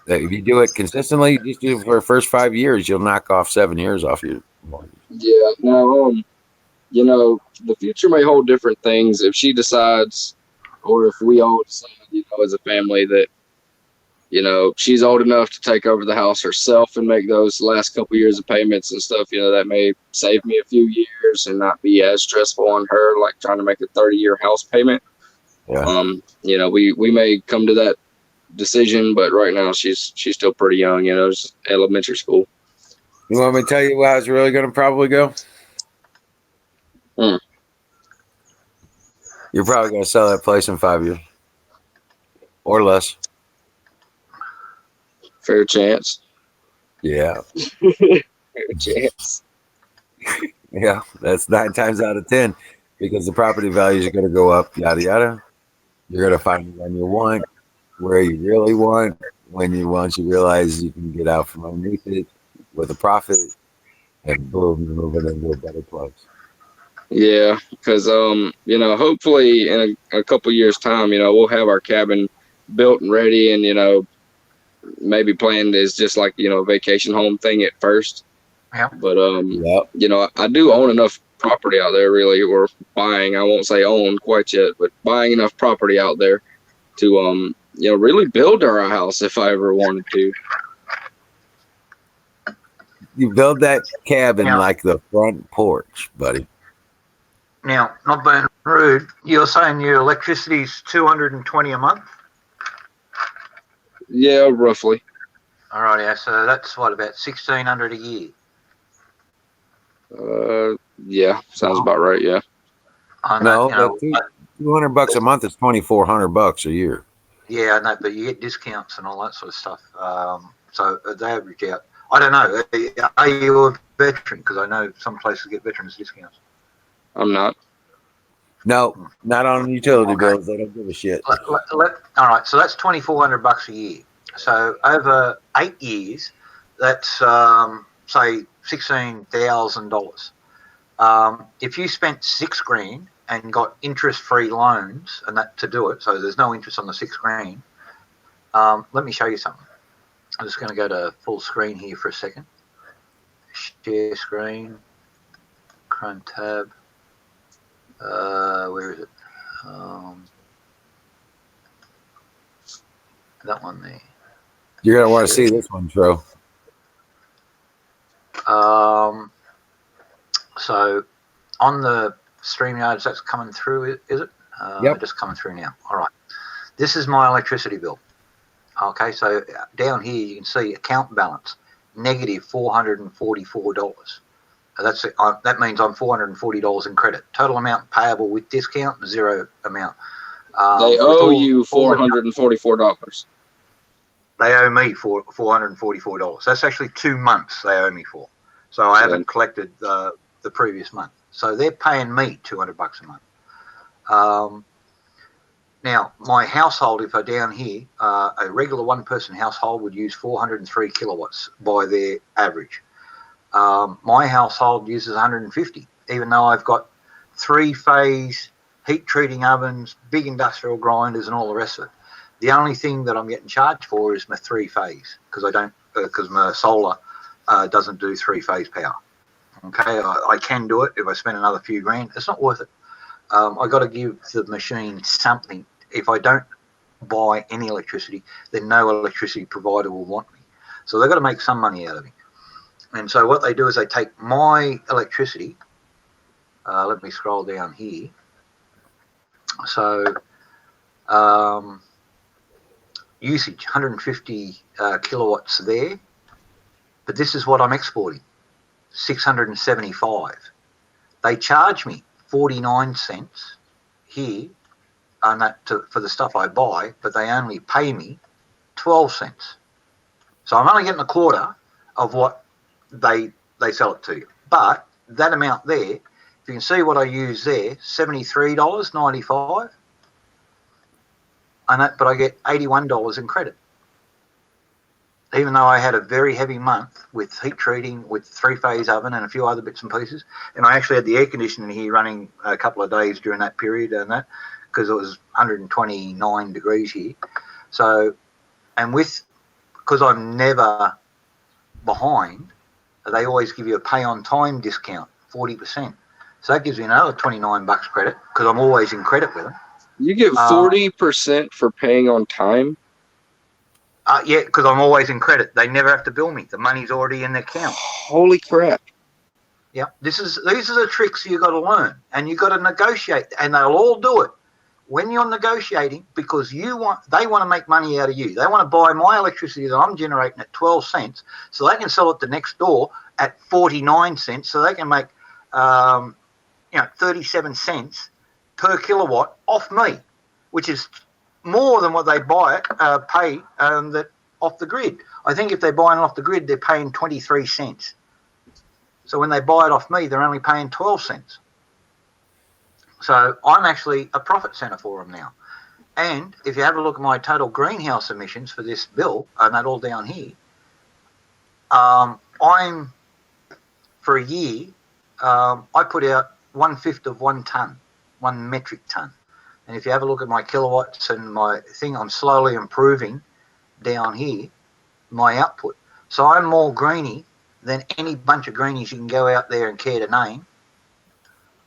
If you do it consistently, just do it for the first 5 years, you'll knock off 7 years off your mortgage. Yeah. Now, the future may hold different things if she decides, or if we all decide, as a family that, she's old enough to take over the house herself and make those last couple years of payments and stuff. That may save me a few years and not be as stressful on her, like trying to make a 30-year house payment. Yeah. We may come to that decision, but right now she's still pretty young. It's elementary school. You want me to tell you how it's really going to probably go? Hmm. You're probably going to sell that place in 5 years or less. Fair chance. Yeah. Fair chance. Yeah. That's 9 times out of 10 because the property values are going to go up, yada, yada. You're going to find the one you want, where you really want, when you want, you realize you can get out from underneath it with a profit, and boom, you're moving into a better place. Yeah, because hopefully in a couple years' time, we'll have our cabin built and ready, and maybe planned as just like a vacation home thing at first. Yeah. But Yep. I do own enough property out there, really, or buying. I won't say own quite yet, but buying enough property out there to really build our house if I ever wanted to. You build that cabin Now, like the front porch, buddy. now, not being rude, you're saying your electricity's $220 a month? Yeah, roughly. All right, yeah. So that's what, about $1,600 a year. Yeah, sounds about right. Yeah. No, that $200 a month is $2,400 a year. Yeah, I know, but you get discounts and all that sort of stuff. So they average out. I don't know. Are you a veteran? Because I know some places get veterans discounts. I'm not. No, not on utility bills. They don't give a shit. All right, so that's $2,400 a year. So over 8 years, that's say $16,000. If you spent $6,000 and got interest-free loans and that to do it, so there's no interest on the $6,000. Let me show you something. I'm just going to go to full screen here for a second. Share screen, Chrome tab. Where is it? That one there. You're gonna want to see this one, Tro. So on the StreamYards, that's coming through, is it? Yep. Just coming through now. All right. This is my electricity bill. Okay, so down here you can see account balance, negative $444. That means I'm $440 in credit. Total amount payable with discount, zero amount. They owe you $444. They owe me for $444. That's actually 2 months they owe me for. So I haven't collected the previous month. So they're paying me $200 a month. Now, my household, if I down here, a regular one-person household would use 403 kilowatts by their average. My household uses 150, even though I've got 3-phase heat treating ovens, big industrial grinders, and all the rest of it. The only thing that I'm getting charged for is my 3-phase because my solar doesn't do 3-phase power. Okay, I can do it if I spend another few grand. It's not worth it. I got to give the machine something. If I don't buy any electricity, then no electricity provider will want me. So they've got to make some money out of me. And so what they do is they take my electricity. Let me scroll down here. So usage, 150 kilowatts there. But this is what I'm exporting, 675. They charge me 49 cents here and for the stuff I buy, but they only pay me 12 cents. So I'm only getting a quarter of what they sell it to you. But that amount there, if you can see what I use there, $73.95. But I get $81 in credit. Even though I had a very heavy month with heat treating, with 3-phase oven and a few other bits and pieces. And I actually had the air conditioning here running a couple of days during that period because it was 129 degrees here. So, and because I'm never behind, they always give you a pay on time discount, 40%. So that gives me another $29 credit because I'm always in credit with them. You get 40% for paying on time? Yeah, because I'm always in credit. They never have to bill me. The money's already in the account. Holy crap. Yeah, these are the tricks you got to learn, and you got to negotiate, and they'll all do it when you're negotiating because they want to make money out of you. They want to buy my electricity that I'm generating at 12 cents so they can sell it to next door at 49 cents, so they can make 37 cents per kilowatt off me, which is more than what they pay that off the grid. I think if they're buying off the grid, they're paying 23 cents. So when they buy it off me, they're only paying 12 cents. So I'm actually a profit centre for them now. And if you have a look at my total greenhouse emissions for this bill, and that all down here, I'm, for a year, I put out 1/5 of 1 tonne, 1 metric tonne. And if you have a look at my kilowatts and my thing, I'm slowly improving down here my output. So I'm more greeny than any bunch of greenies you can go out there and care to name.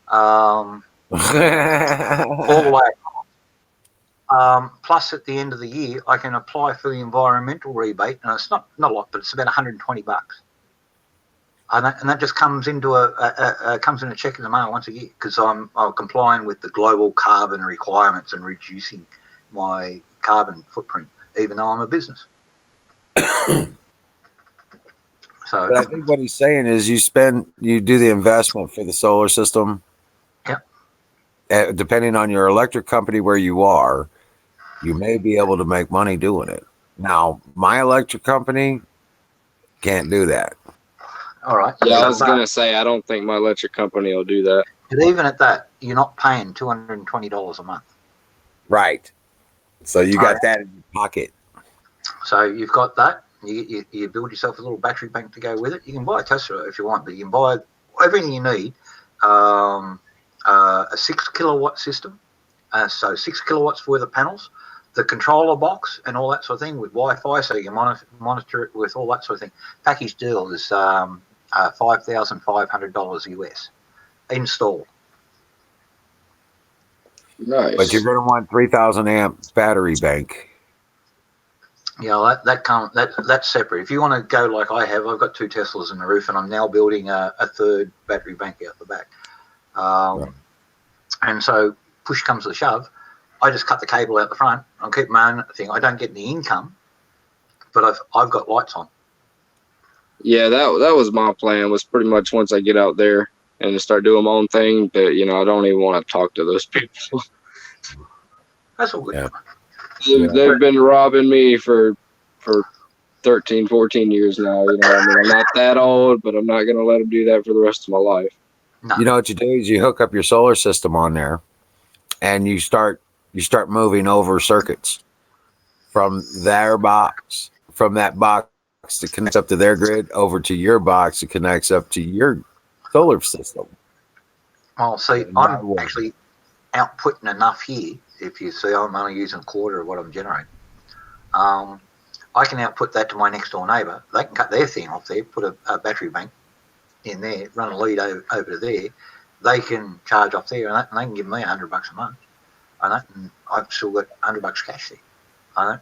All the way. Plus, at the end of the year, I can apply for the environmental rebate, and it's not a lot, but it's about $120, and that just comes into comes in a check in the mail once a year because I'm complying with the global carbon requirements and reducing my carbon footprint, even though I'm a business. So, but I think what he's saying is you do the investment for the solar system. Yeah. Depending on your electric company where you are, you may be able to make money doing it. Now, my electric company can't do that. All right. Yeah, I was going to say, I don't think my electric company will do that. But even at that, you're not paying $220 a month. Right. So you got that in your pocket. So you've got that. You build yourself a little battery bank to go with it. You can buy a Tesla if you want, but you can buy everything you need. A 6 kilowatt system. So 6 kilowatts worth of panels. The controller box and all that sort of thing with Wi-Fi, so you can monitor it with all that sort of thing. Package deal is $5,500 US installed. Nice. But you're going to want 3,000 amp battery bank. Yeah, that's separate. If you want to go like I have, I've got 2 Teslas in the roof, and I'm now building a third battery bank out the back. Right. And so push comes to shove, I just cut the cable out the front. I'll keep my own thing. I don't get any income, but I've got lights on. Yeah, that was my plan. Was pretty much once I get out there and to start doing my own thing, that I don't even want to talk to those people. That's all good. Yeah. They've been robbing me for 13, 14 years now. I'm not that old, but I'm not going to let them do that for the rest of my life. No. You know what you do is you hook up your solar system on there, and you start moving over circuits from their box, from that box that connects up to their grid over to your box that connects up to your solar system. Well, see, I'm actually outputting enough here. If you see, I'm only using a quarter of what I'm generating. I can output that to my next door neighbour. They can cut their thing off there, put a battery bank in there, run a lead over to there. They can charge off there, and they can give me $100 a month. And I've still got $100 cash there.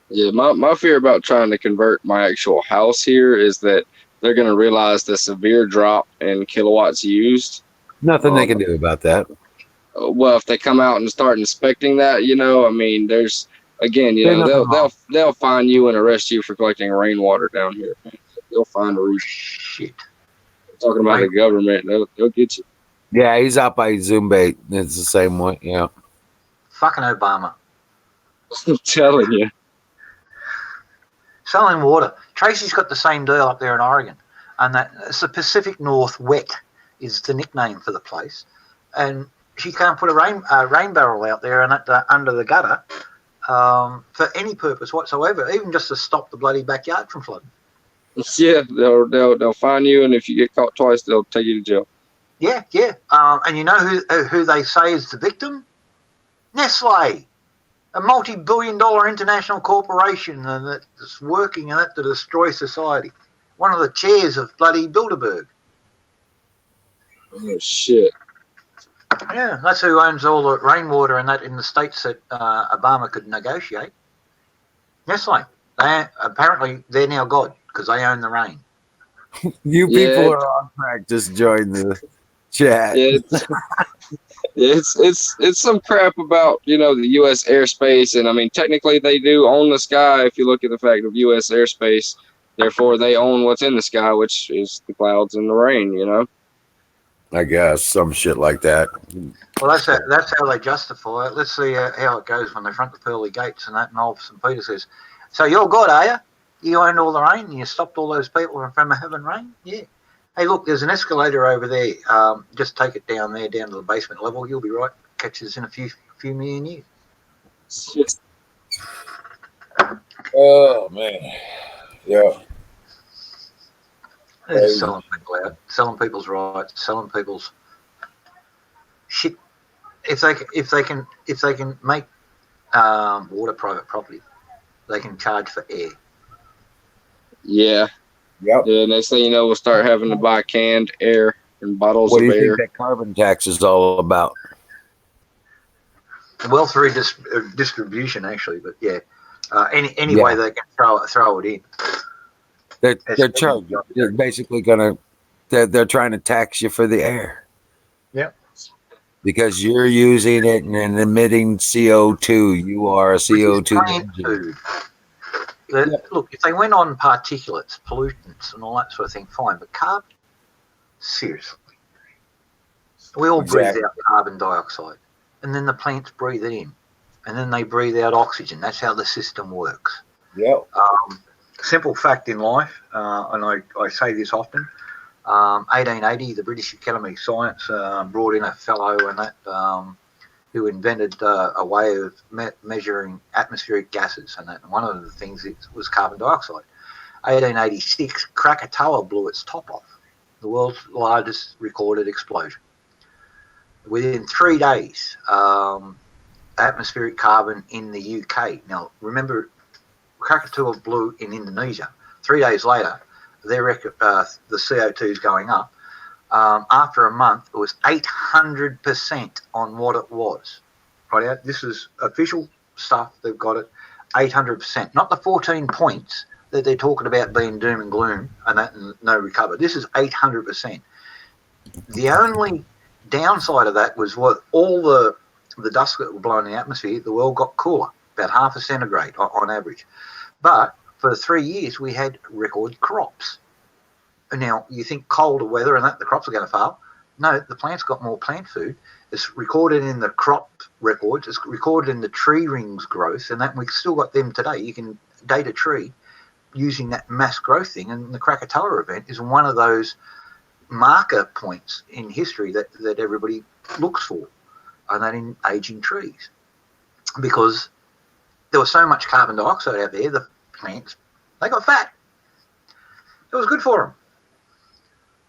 Yeah, my fear about trying to convert my actual house here is that they're going to realize the severe drop in kilowatts used. Nothing they can do about that. Well, if they come out and start inspecting that, there's again, they'll fine you and arrest you for collecting rainwater down here. They'll find a reason. Shit. Talking about the government, they'll get you. Yeah, he's out by Zoombait. It's the same way. Yeah. Fucking Obama. I'm telling you. Selling water. Tracy's got the same deal up there in Oregon, and it's the Pacific Northwest is the nickname for the place. And she can't put a rain barrel out there and under the gutter for any purpose whatsoever, even just to stop the bloody backyard from flooding. Yeah, they'll fine you, and if you get caught twice, they'll take you to jail. Yeah. And you know who they say is the victim? Nestle, a multi-billion-dollar international corporation that's working in it to destroy society. One of the chairs of bloody Bilderberg. Oh shit. Yeah, that's who owns all the rainwater and that in the states that Obama could negotiate. Nestle. Apparently, they're now God because they own the rain. You people are on track. Just join the chat. Yeah, it's some crap about the U.S. airspace, and I mean technically they do own the sky if you look at the fact of U.S. airspace. Therefore, they own what's in the sky, which is the clouds and the rain. You know. I guess some shit like that. Well, that's how they justify it. Let's see how it goes when they front the pearly gates and that. And old St. Peter says, "So you're God, are you? You owned all the rain and you stopped all those people from having rain? Yeah. Hey, look, there's an escalator over there. Just take it down there, down to the basement level. You'll be right. Catches in a few million years." Oh man, yeah. They're just selling people out, selling people's rights, selling people's shit. If they can make water private property, they can charge for air. Yeah. Yep. Yeah. Next thing you know, we'll start having to buy canned air and bottles What do of you air. think that carbon tax is all about? Well, through distribution, actually, but yeah, any way they can throw it in. They're charging. They're basically they're trying to tax you for the air. Yep. Because you're using it and emitting CO2. You are a CO2 engine. Look, if they went on particulates, pollutants, and all that sort of thing, fine. But carbon, seriously, we all breathe out carbon dioxide, and then the plants breathe it in, and then they breathe out oxygen. That's how the system works. Yep. Simple fact in life, and I say this often. 1880, the British Academy of Science brought in a fellow and that who invented a way of measuring atmospheric gases, and that one of the things was carbon dioxide. 1886, Krakatoa blew its top off, the world's largest recorded explosion. Within 3 days, atmospheric carbon in the UK. Now, remember, Krakatoa blew in Indonesia. 3 days later, the CO2 is going up. After a month, it was 800% on what it was. Right? This is official stuff. They've got it 800%, not the 14 points that they're talking about being doom and gloom and that and no recover. This is 800%. The only downside of that was what all the dust that were blown in the atmosphere, the world got cooler, about half a centigrade on average. But for 3 years, we had record crops. Now, you think colder weather and that the crops are going to fail. No, the plants got more plant food. It's recorded in the crop records. It's recorded in the tree rings growth, and that we've still got them today. You can date a tree using that mass growth thing, and the Krakatoa event is one of those marker points in history that everybody looks for, and that in aging trees. Because there was so much carbon dioxide out there, the plants, they got fat. It was good for them.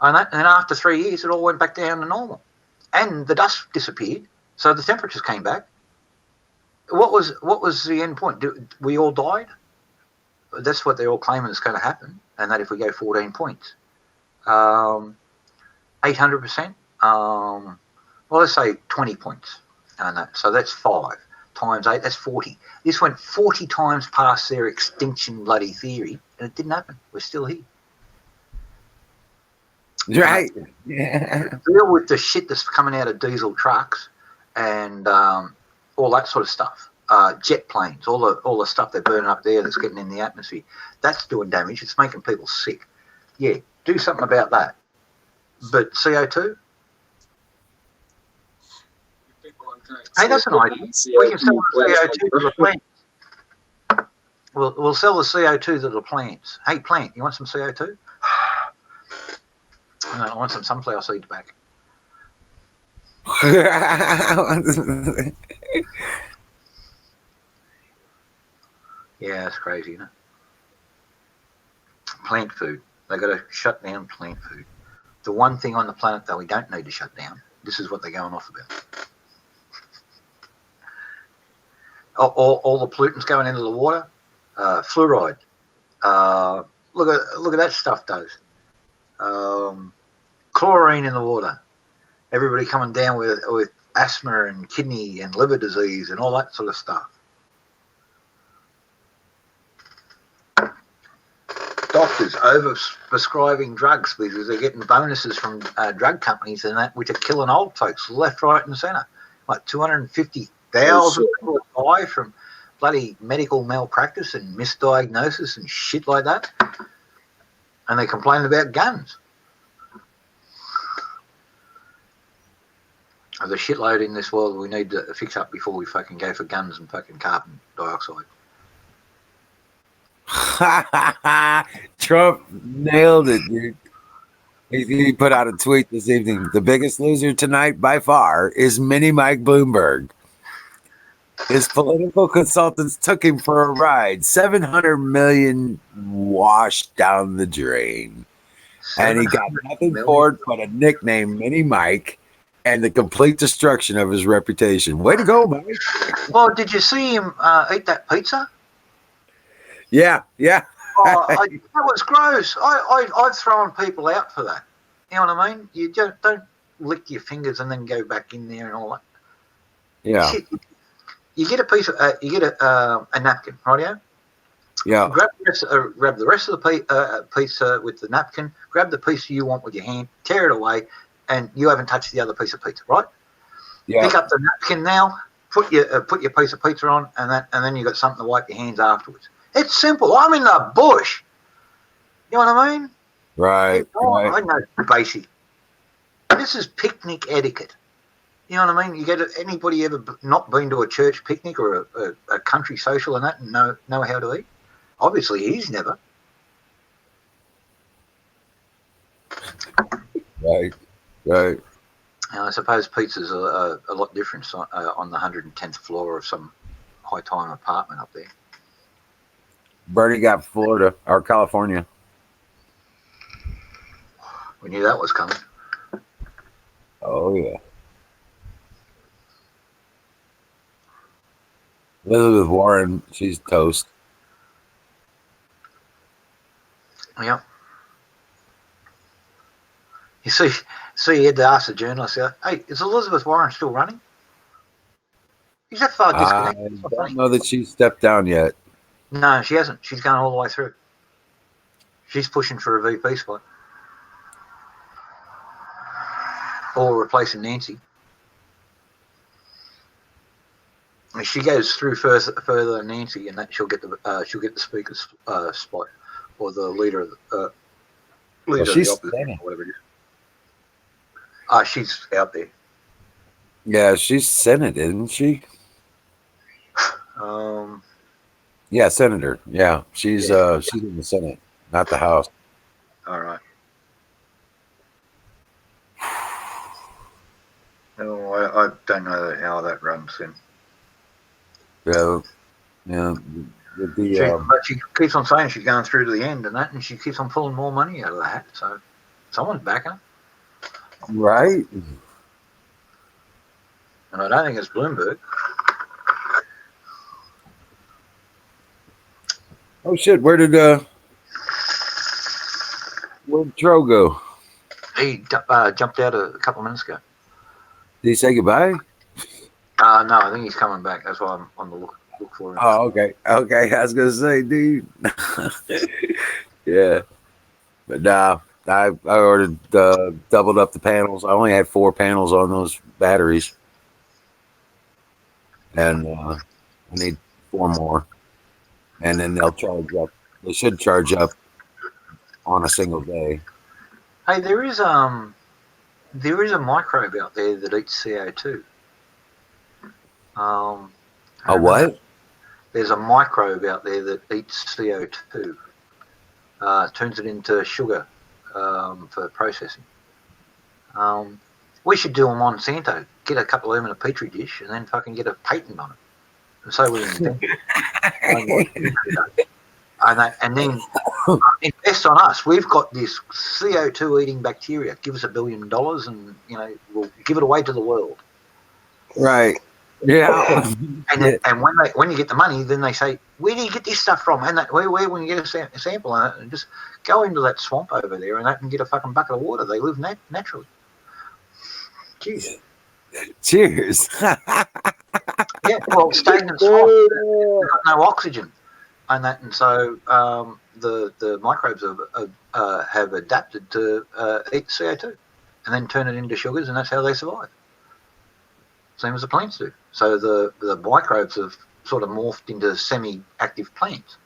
And after 3 years, it all went back down to normal. And the dust disappeared, so the temperatures came back. What was the end point? We all died? That's what they're all claiming is going to happen, and that if we go 14 points. 800%? Well, let's say 20 points. So that's 5 times 8, that's 40. This went 40 times past their extinction bloody theory, and it didn't happen. We're still here. Right. Yeah. Deal with the shit that's coming out of diesel trucks and all that sort of stuff. Jet planes, all the stuff they're burning up there that's getting in the atmosphere. That's doing damage. It's making people sick. Yeah, do something about that. But CO2? Hey, that's an idea. We can sell the CO2 to the plants. We'll sell the CO2 to the plants. Hey, plant, you want some CO2? I want some sunflower seeds back. Yeah, that's crazy, isn't it? Plant food. They've got to shut down plant food. The one thing on the planet that we don't need to shut down, this is what they're going off about. All the pollutants going into the water, fluoride. Look at that stuff does. Chlorine in the water. Everybody coming down with asthma and kidney and liver disease and all that sort of stuff. Doctors over-prescribing drugs because they're getting bonuses from drug companies and that, which are killing old folks left, right, and centre. Like 250,000 people die from bloody medical malpractice and misdiagnosis and shit like that. And they complain about guns. There's a shitload in this world we need to fix up before we fucking go for guns and fucking carbon dioxide. Trump nailed it, dude. He put out a tweet this evening. The biggest loser tonight by far is Mini Mike Bloomberg. His political consultants took him for a ride. 700 million washed down the drain. And he got nothing for it but a nickname, Mini Mike, and the complete destruction of his reputation. Way to go, Mike. Well, did you see him eat that pizza? Yeah. That was gross. I've thrown people out for that. You know what I mean? You just don't lick your fingers and then go back in there and all that. Yeah. You get a piece of, you get a napkin, rightio? Yeah. Grab the rest of the pizza with the napkin. Grab the piece you want with your hand. Tear it away, and you haven't touched the other piece of pizza, right? Yeah. Pick up the napkin now. Put your piece of pizza on, and then you got something to wipe your hands afterwards. It's simple. I'm in the bush. You know what I mean? Right. I know basic. This is picnic etiquette. You know what I mean? Anybody ever not been to a church picnic or a country social and that and know how to eat? Obviously, he's never. Right. And I suppose pizza's a lot different on the 110th floor of some high-time apartment up there. Bernie got Florida or California. We knew that was coming. Oh, yeah. Elizabeth Warren, she's toast. Yeah. You see, you had to ask the journalist, hey, is Elizabeth Warren still running? Is that far disconnected? I don't know that she stepped down yet. No, she hasn't. She's going all the way through. She's pushing for a VP spot. Or replacing Nancy. If she goes through further than Nancy, and that she'll get the speaker's spot or the leader of the opposition, or whatever it is. She's out there. Yeah, she's Senate, isn't she? Yeah, Senator. Yeah, she's in the Senate, not the House. All right. No, I don't know how that runs then. Yeah. But she keeps on saying she's going through to the end and that, and she keeps on pulling more money out of the hat. So someone's backing her. Right. And I don't think it's Bloomberg. Oh shit! Where did Tro go? He jumped out a couple of minutes ago. Did he say goodbye? No, I think he's coming back. That's why I'm on the look for him. Oh, okay. I was gonna say, dude. Yeah, but nah. I ordered doubled up the panels. I only had 4 panels on those batteries, and I need 4 more, and then they'll charge up. They should charge up on a single day. Hey, there is a microbe out there that eats CO2. A what? There's a microbe out there that eats CO2. Turns it into sugar for processing. We should do a Monsanto. Get a couple of them in a petri dish and then fucking get a patent on it. And so we invent and then invest on us. We've got this CO2 eating bacteria. Give us $1 billion and we'll give it away to the world. Right. Yeah. And when you get the money, then they say, where do you get this stuff from? And where when you get a sample on it, and just go into that swamp over there and get a fucking bucket of water. They live naturally. Jeez. Cheers. Yeah, well, stagnant swamp. They've got no oxygen, and so the microbes have adapted to eat CO2 and then turn it into sugars, and that's how they survive. Same as the plants do. So the microbes have sort of morphed into semi-active plants.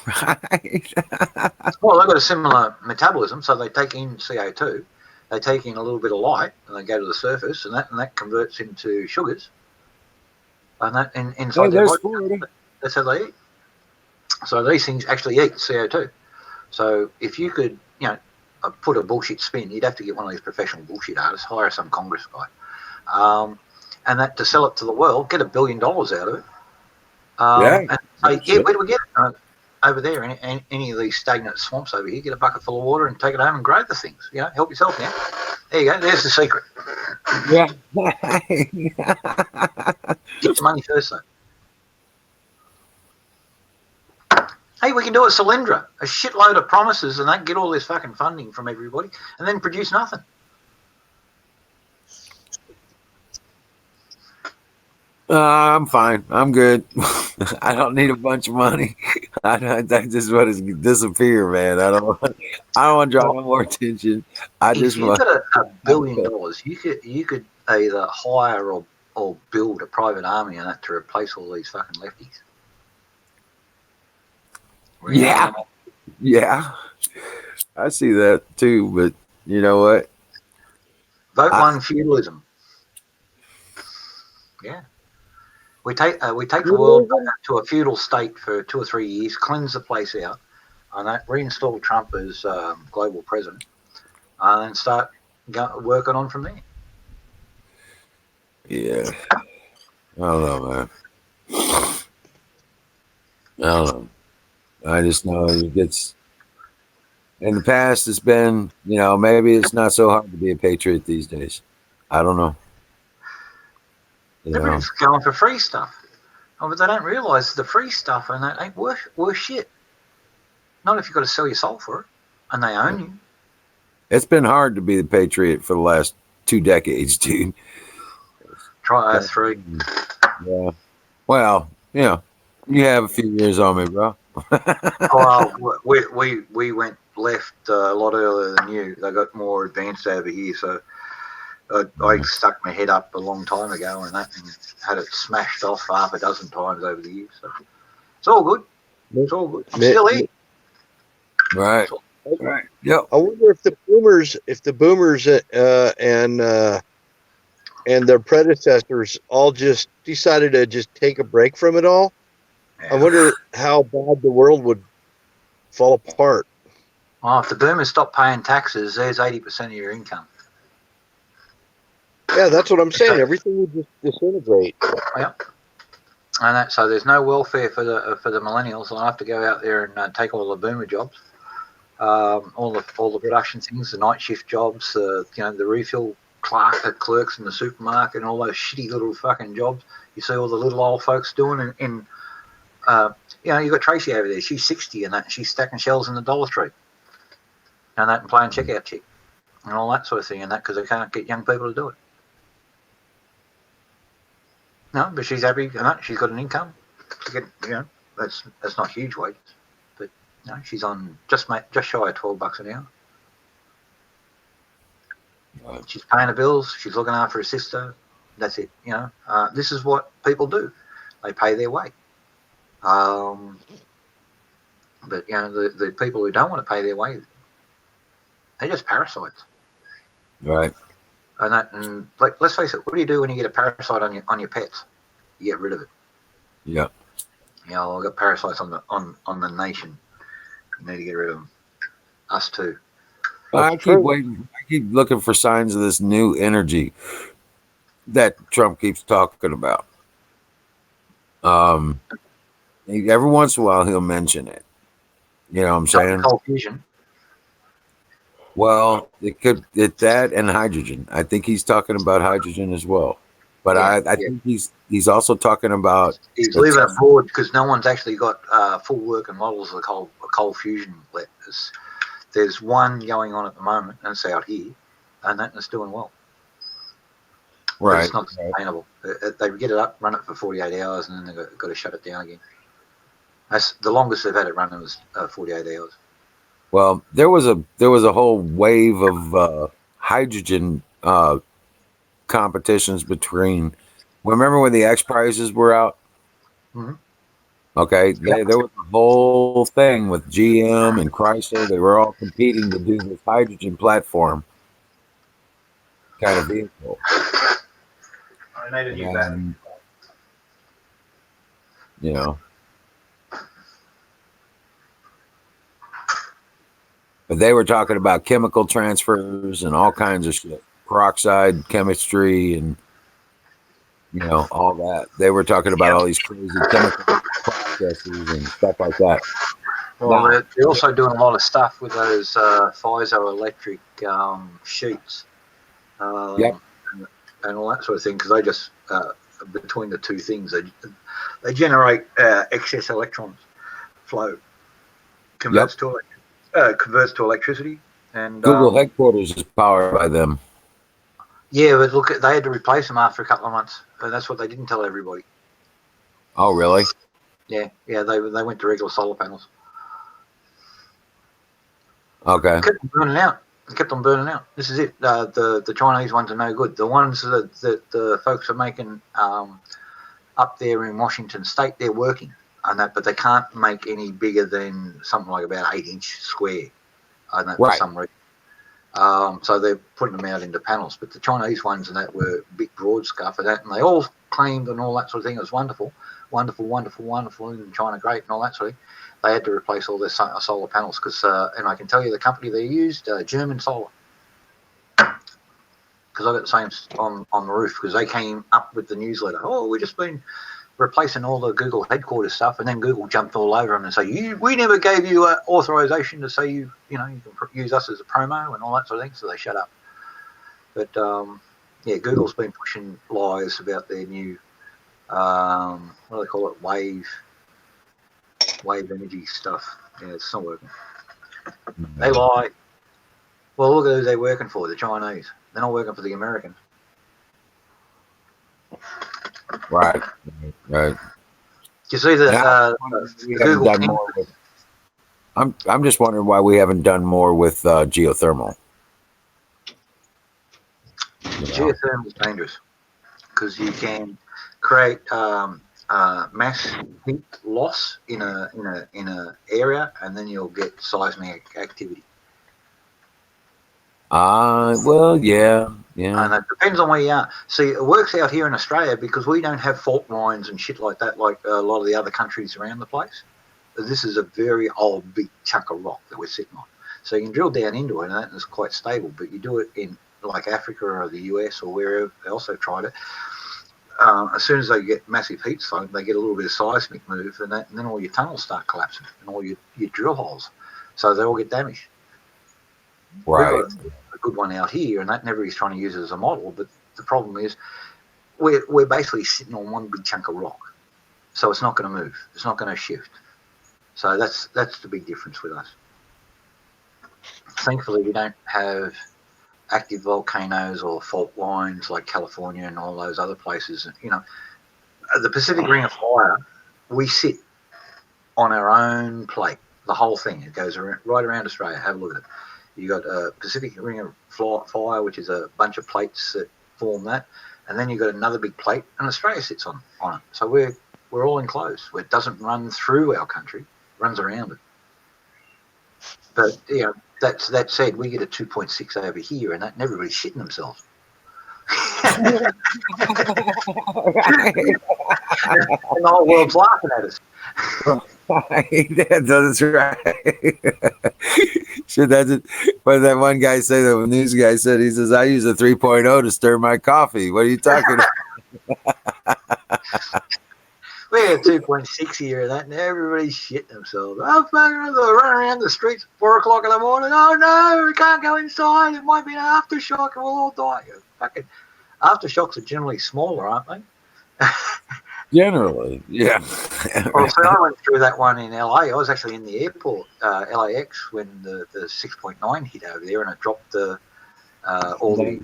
Right. Well, they've got a similar metabolism, so they take in CO2, they take in a little bit of light, and they go to the surface, and that converts into sugars, and that inside Hey, their there's body. food. That's how they eat. So these things actually eat CO2. So if you could, put a bullshit spin, you'd have to get one of these professional bullshit artists, hire some Congress guy, and that to sell it to the world, get $1 billion out of it, Yeah. and say, yeah, where do we get it? Over there, in any of these stagnant swamps over here, get a bucket full of water and take it home and grow the things. Help yourself now. There you go. There's the secret. Yeah. Get the money first, though. Hey, we can do a Solyndra, a shitload of promises, and then get all this fucking funding from everybody, and then produce nothing. I'm fine. I'm good. I don't need a bunch of money. I just want to disappear, man. I don't want to draw no more attention. I If just you want. got $1 billion, you could either hire or build a private army and that to replace all these fucking lefties. Yeah. Yeah. I see that too, but you know what? Vote one feudalism. Yeah. We take the world back to a feudal state for 2 or 3 years, cleanse the place out, and that reinstall Trump as global president, and then start working on from there. Yeah. I don't know, man. I don't know. I just know it gets. In the past, it's been, maybe it's not so hard to be a patriot these days. I don't know. Everybody's going for free stuff. Oh, but they don't realise the free stuff and that ain't worth shit. Not if you've got to sell your soul for it, and they own you. It's been hard to be the patriot for the last 2 decades, dude. Try 3. Yeah. Well, you have a few years on me, bro. Oh, we went left a lot earlier than you. They got more advanced over here, so I stuck my head up a long time ago and had it smashed off half a dozen times over the years. So it's all good. It's all good. I'm still here. Right. Right. Yep. I wonder if the boomers and their predecessors all just decided to just take a break from it all. Yeah. I wonder how bad the world would fall apart. Well, if the boomers stop paying taxes, there's 80% of your income. Yeah, that's what I'm saying. Everything would just disintegrate. Yep. And so there's no welfare for the millennials. They'll have to go out there and take all the boomer jobs, all the production things, the night shift jobs, the refill clerks in the supermarket, and all those shitty little fucking jobs you see all the little old folks doing. You've got Tracy over there. She's 60 and that. She's stacking shells in the Dollar Tree, and that, and playing checkout chick, and all that sort of thing, and that because they can't get young people to do it. No, but she's happy, and she's got an income. That's not huge wages, but she's on just shy of $12 an hour. Right. She's paying her bills. She's looking after her sister. That's it. This is what people do. They pay their way. But the people who don't want to pay their way, they're just parasites. Right. And let's face it. What do you do when you get a parasite on your pets? You get rid of it. Yeah. I've got parasites on the nation. You need to get rid of them. Us too. I keep waiting. I keep looking for signs of this new energy that Trump keeps talking about. Every once in a while he'll mention it. You know what I'm saying? Cold fusion. Well, it's that and hydrogen. I think he's talking about hydrogen as well. But I think he's also talking about. He's leaving it broad because no one's actually got full working models of cold fusion. There's one going on at the moment, and it's out here, and that's doing well. Right. But it's not sustainable. They get it up, run it for 48 hours, and then they've got to shut it down again. That's the longest they've had it running was 48 hours. Well, there was a whole wave of hydrogen competitions between. Remember when the X Prizes were out? Mm-hmm. Okay, there was a whole thing with GM and Chrysler. They were all competing to do this hydrogen platform kind of vehicle. I need a new battery. And, you know, but they were talking about chemical transfers and all kinds of shit, peroxide chemistry, and all that. They were talking about all these crazy chemical processes and stuff like that. Well, Now, they're also doing a lot of stuff with those piezoelectric sheets yep, and all that sort of thing, because they just, between the two things, they generate excess electrons flow, converts to electricity. And Google headquarters is powered by them. yeah, but look, they had to replace them after a couple of months, and that's what they didn't tell everybody. Oh, really? Yeah, they went to regular solar panels. Okay. Kept them burning out. Kept on burning out. This is it. The Chinese ones are no good. The ones that the folks are making up there in Washington State, they're working on that, but they can't make any bigger than something like about 8-inch square. On that for some reason. So they're putting them out into panels. But the Chinese ones and that were big broad scuff and that, and they all claimed and all that sort of thing. It was wonderful, wonderful, wonderful, wonderful, and China great and all that sort of thing. They had to replace all their solar panels because, and I can tell you the company they used, German Solar. Because I got the same on the roof because they came up with the newsletter. Oh, we've just been replacing all the Google headquarters stuff, and then Google jumped all over them and say, we never gave you authorization to say you can use us as a promo and all that sort of thing. So they shut up. But yeah, Google's been pushing lies about their new what do they call it, wave energy stuff. Yeah, it's not working. They lie. Well, look at who they're working for, the Chinese. They're not working for the Americans. Right. You see the Google done more with, I'm just wondering why we haven't done more with geothermal. Geothermal is dangerous because you can create mass heat loss in a area, and then you'll get seismic activity. Well, yeah. And it depends on where you are. See, it works out here in Australia because we don't have fault lines and shit like that like a lot of the other countries around the place. This is a very old, big chunk of rock that we're sitting on. So you can drill down into it, and that is quite stable. But you do it in like Africa or the US or wherever, they also tried it. As soon as they get massive heat flow, they get a little bit of seismic move, and then all your tunnels start collapsing and all your drill holes. So they all get damaged. Right. We've got a good one out here, and that everybody's trying to use it as a model. But the problem is we're basically sitting on one big chunk of rock. So it's not going to move. It's not going to shift. So that's the big difference with us. Thankfully, we don't have active volcanoes or fault lines like California and all those other places. The Pacific Ring of Fire, we sit on our own plate, the whole thing. It goes right around Australia. Have a look at it. You got a Pacific Ring of Fire, which is a bunch of plates that form that, and then you've got another big plate, and Australia sits on it. So we're all enclosed. It doesn't run through our country, it runs around it. But that said, we get a 2.6 over here, and everybody's shitting themselves. And the whole world's laughing at us. That's right. Shit, that's it. What did that one guy say? The news guy said, he says, I use a 3.0 to stir my coffee. What are you talking about? We had 2.6 here and that, and everybody's shitting themselves. Oh, fucking, they run around the streets at 4 o'clock in the morning. Oh, no, we can't go inside. It might be an aftershock and we'll all die. Fucking aftershocks are generally smaller, aren't they? Generally, yeah. Well, so I went through that one in LA. I was actually in the airport, LAX, when the 6.9 hit over there, and it dropped all the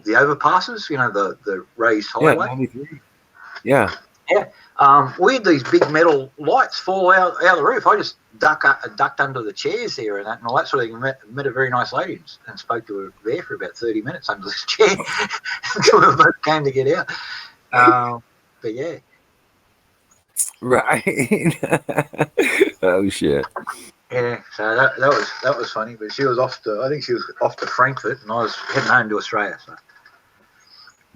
overpasses. The raised highway. Yeah, 93. Yeah. Yeah. We had these big metal lights fall out of the roof. I just ducked under the chairs there and all that sort of thing. Met a very nice lady and spoke to her there for about 30 minutes under this chair until we both came to get out. But yeah, Right. Oh shit. Yeah, so that was funny. But she was off to, I think she was off to Frankfurt, and I was heading home to Australia. So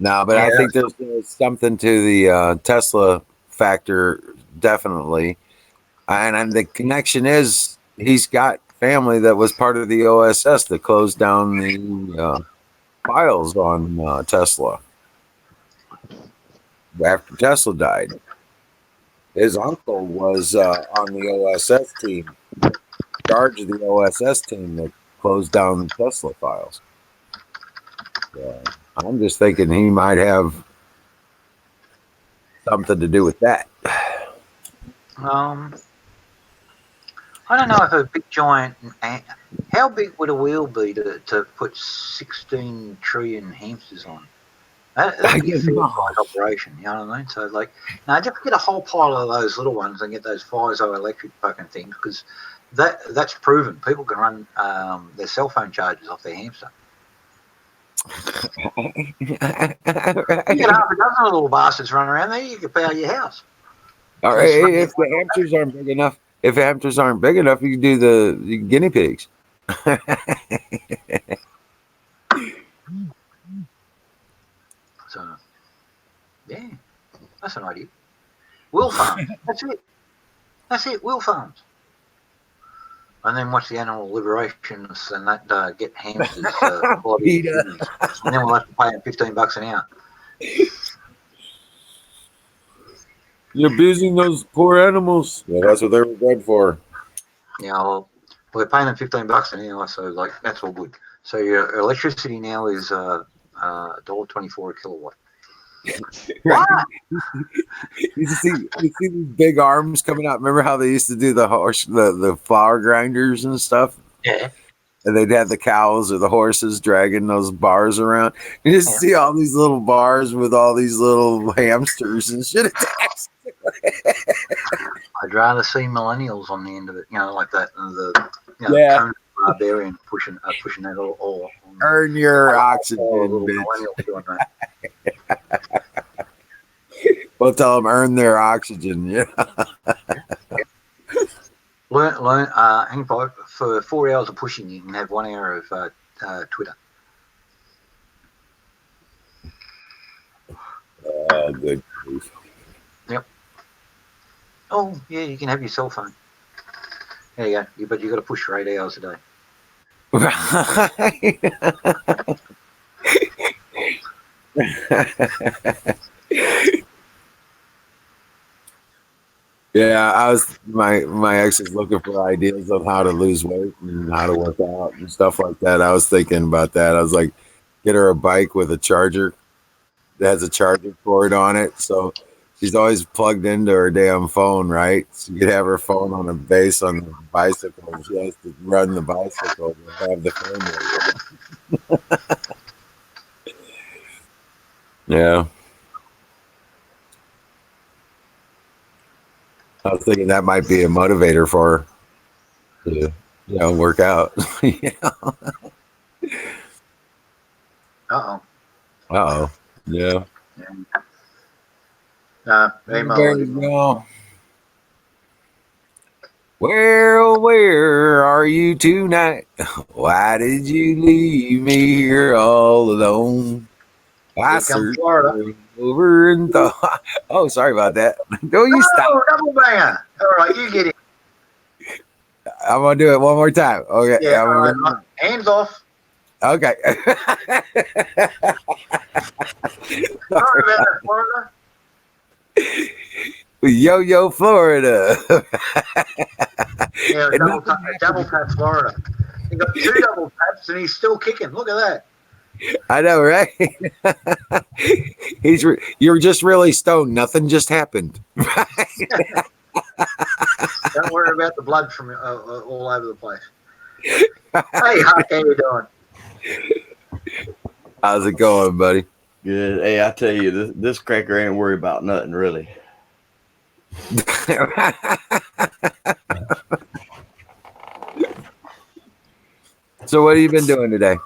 No, but yeah, I think there's something to the Tesla factor, definitely. And the connection is he's got family that was part of the OSS that closed down the files on Tesla after Tesla died. His uncle was on the OSS team, in charge of the OSS team that closed down the Tesla files. So I'm just thinking he might have something to do with that. I don't know if a big giant. How big would a wheel be to put 16 trillion hamsters on? I That'd be a don't fair know. size operation, you know what I mean? So, like, now just get a whole pile of those little ones and get those piezoelectric fucking things, because that's proven. People can run their cell phone chargers off their hamster. You get half a dozen little bastards running around there, you can power your house. All right, Just run if the hamsters aren't big enough, you can do the guinea pigs. So, yeah, that's an idea. Will farms. That's it. Will farms. And then watch the animal liberations and that get hamsters body PETA. humans. And then we'll have to pay them $15 an hour. You're abusing those poor animals. Yeah, that's what they were bred for. Yeah, well, we're paying them $15 an hour, so like that's all good. So your electricity now is $1.24 a kilowatt. Right. You see these big arms coming out. Remember how they used to do the flour grinders and stuff? Yeah. And they'd have the cows or the horses dragging those bars around. You just see all these little bars with all these little hamsters and shit attached. I'd rather see millennials on the end of it, like that. Conan Barbarian pushing that all Earn your oxygen, bitch. Millennials doing that. We'll tell them earn their oxygen. Yeah. Learn. Hang on, for 4 hours of pushing, you can have 1 hour of Twitter. Oh, good. Yep. Oh, yeah, you can have your cell phone. There you go. But you got to push for 8 hours a day. Right. Yeah, my ex is looking for ideas of how to lose weight and how to work out and stuff like that. I was thinking about that. I was like, get her a bike with a charger that has a charger cord on it, so she's always plugged into her damn phone, right? So you could have her phone on a base on the bicycle, and she has to run the bicycle and have the phone there. Yeah. I was thinking that might be a motivator for her to, work out. Uh-oh. Yeah. There you go. Where are you tonight? Why did you leave me here all alone? I searched over and thought. Oh, sorry about that. Don't you stop. Double banger. All right, you get it. I'm gonna do it one more time. Okay. Yeah. All right. Hands off. Okay. Sorry about that, Florida. Yo, Florida. Yeah, double tap Florida. He got 2 double taps and he's still kicking. Look at that. I know, right? You're just really stoned. Nothing just happened. Don't worry about the blood from all over the place. Hey, Huck, how you doing? How's it going, buddy? Good. Hey, I tell you, this cracker ain't worried about nothing, really. So what have you been doing today?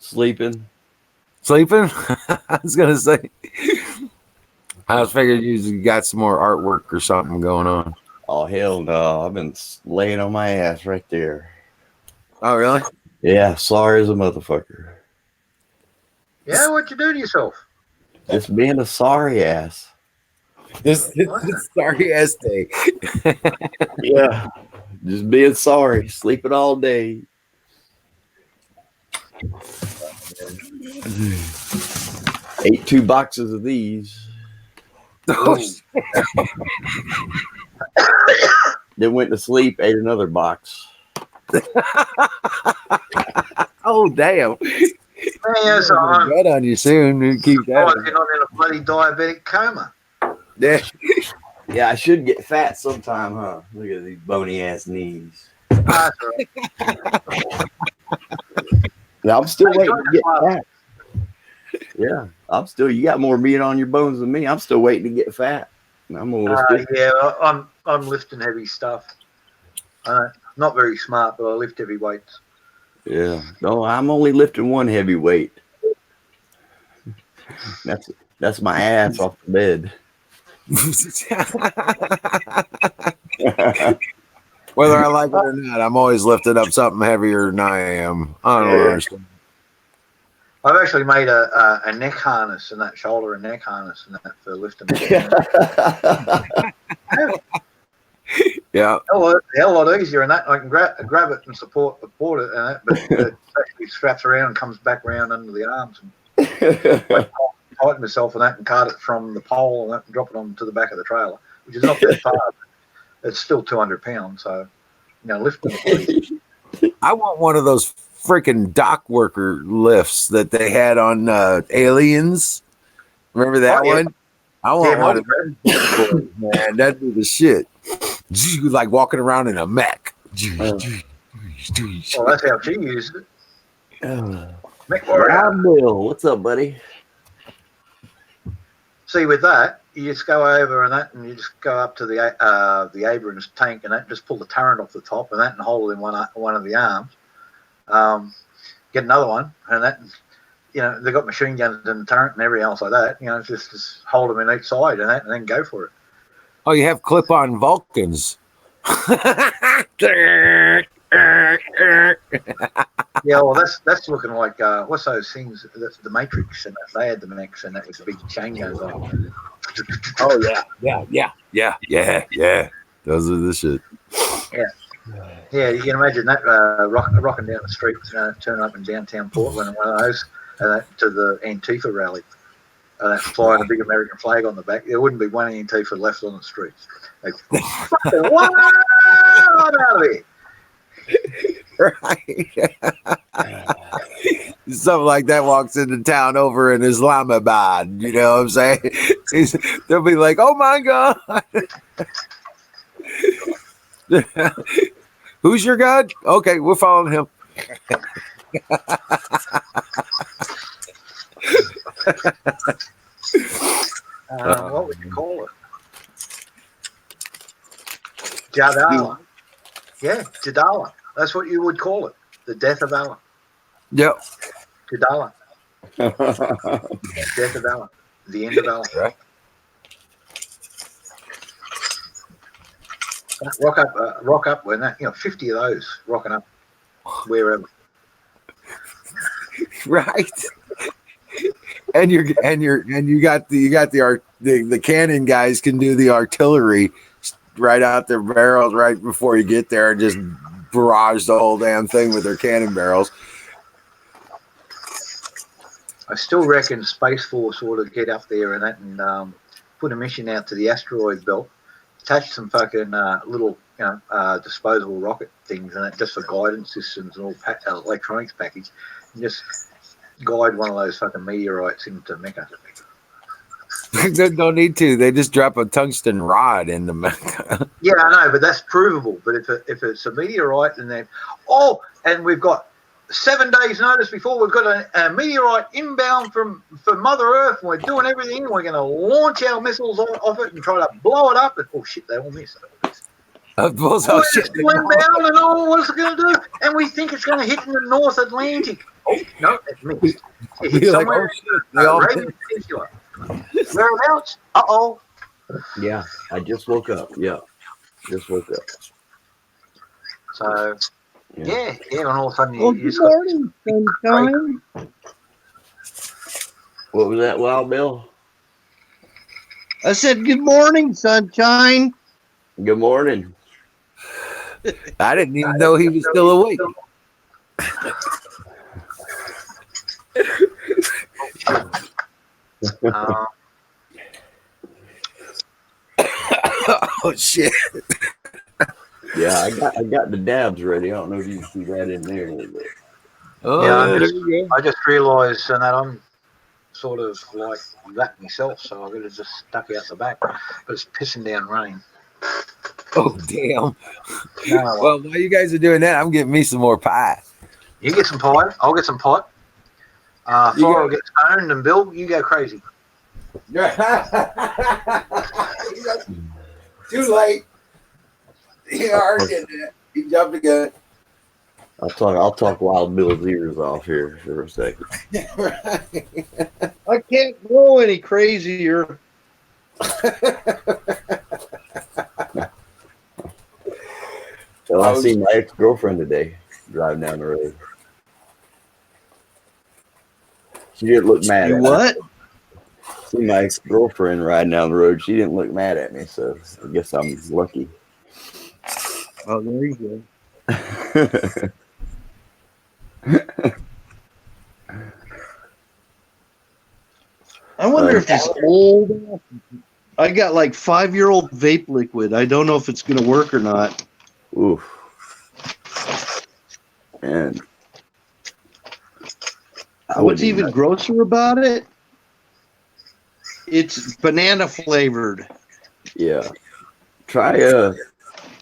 Sleeping. I was gonna say, I was figuring you got some more artwork or something going on. Oh hell no! I've been laying on my ass right there. Oh, really? Yeah, sorry as a motherfucker. Yeah, what'd you do to yourself? Just being a sorry ass. This sorry ass day. Yeah, just being sorry. Sleeping all day. Ate 2 boxes of these. Oh, Then went to sleep. Ate another box. oh damn. Yeah, so I'm Get on you soon. You keep surprised that. you're not in a bloody diabetic coma. Yeah. Yeah, I should get fat sometime, huh? Look at these bony ass knees. That's all right. Yeah, I'm still Hey, waiting join to get the club. fat. Yeah, I'm still. You got more meat on your bones than me. I'm still waiting to get fat. I'm almost. Yeah, I'm lifting heavy stuff. Not very smart, but I lift heavy weights. Yeah. No, I'm only lifting one heavy weight. That's my ass off the bed. Whether I like it or not, I'm always lifting up something heavier than I am. I don't understand. I've actually made a neck harness and that shoulder and neck harness and that for lifting. Yeah. Hell, a lot easier, and that I can grab it and support it and that, but it actually straps around and comes back around under the arms. And I tighten myself and that and cart it from the pole and that and drop it onto the back of the trailer, which is not that far. It's still 200 pounds, so lifting. I want one of those freaking dock worker lifts that they had on Aliens. Remember that one? I want one of those, man. That'd be the shit. Like walking around in a mech. Well, that's how she used it. Bill, what's up, buddy? See, with that, you just go over and that, and you just go up to the Abrams tank and that, just pull the turret off the top and that, and hold it in one of the arms. Get another one, and that, they've got machine guns and the turret and everything else like that. Just hold them in each side and that, and then go for it. Oh, you have clip-on Vulcans. Yeah, well, that's looking like what's those things? That's the Matrix, and they had the mechs, and that was a big chain guns on. Oh yeah. Those are the shit. Yeah, you can imagine that rocking down the street, turning up in downtown Portland, and one of those to the Antifa rally, flying a big American flag on the back. There wouldn't be one Antifa left on the streets. Like, what out of here? Right. Something like that walks into town over in Islamabad. You know what I'm saying? They'll be like, "Oh my god, who's your god?" Okay, we're following him. What would you call it? Jadala. Yeah, Jadala. That's what you would call it. The death of Allah. Yep. Jadala. Death of Allah. The end of Allah. Right. Rock up when that 50 of those rocking up wherever. Right. And you got the cannon guys can do the artillery right out their barrels right before you get there and just barrage the whole damn thing with their cannon barrels. I still reckon Space Force ought to get up there and that and put a mission out to the asteroid belt, attach some fucking little disposable rocket things and that just for guidance systems and all electronics package, and just guide one of those fucking meteorites into Mecca. They don't need to. They just drop a tungsten rod in the Mecca. Yeah, I know, but that's provable. But if it's a meteorite and and we've got 7 days notice before we've got a meteorite inbound for Mother Earth and we're doing everything, we're going to launch our missiles off it and try to blow it up, and shit, they all miss. Shit. Inbound and what's it going to do? And we think it's going to hit in the North Atlantic. Oh, no, it missed. It hit somewhere in the Arabian Peninsula. Whereabouts? Uh-oh. Yeah, I just woke up. Yeah, just woke up. So, yeah, and all of a sudden Well, you good just got morning, sunshine. What was that, Wild Bill? I said, good morning, sunshine. Good morning. I didn't even know he was still awake. uh, Oh shit! Yeah, I got the dabs ready. I don't know if you can see that in there. But Oh yeah, yeah, there you go. I just realised that I'm sort of like that myself, so I could have just stuck out the back. But it's pissing down rain. Oh damn! No, Well, while you guys are doing that, I'm getting me some more pie. you get some pie, I'll get some pot. You Flora will get stoned, and Bill, you go crazy. Too late. He already did that. He jumped the gun. I'll talk Wild Bill's ears off here for a second. I can't go any crazier. Well, I seen my ex-girlfriend today driving down the road. She didn't look mad You at what? me. See my ex-girlfriend riding down the road. She didn't look mad at me, so I guess I'm lucky. Oh, there you go. I wonder if this old. I got like 5-year-old vape liquid. I don't know if it's going to work or not. Oof. And what's even grosser about it? It's banana flavored. Yeah. Try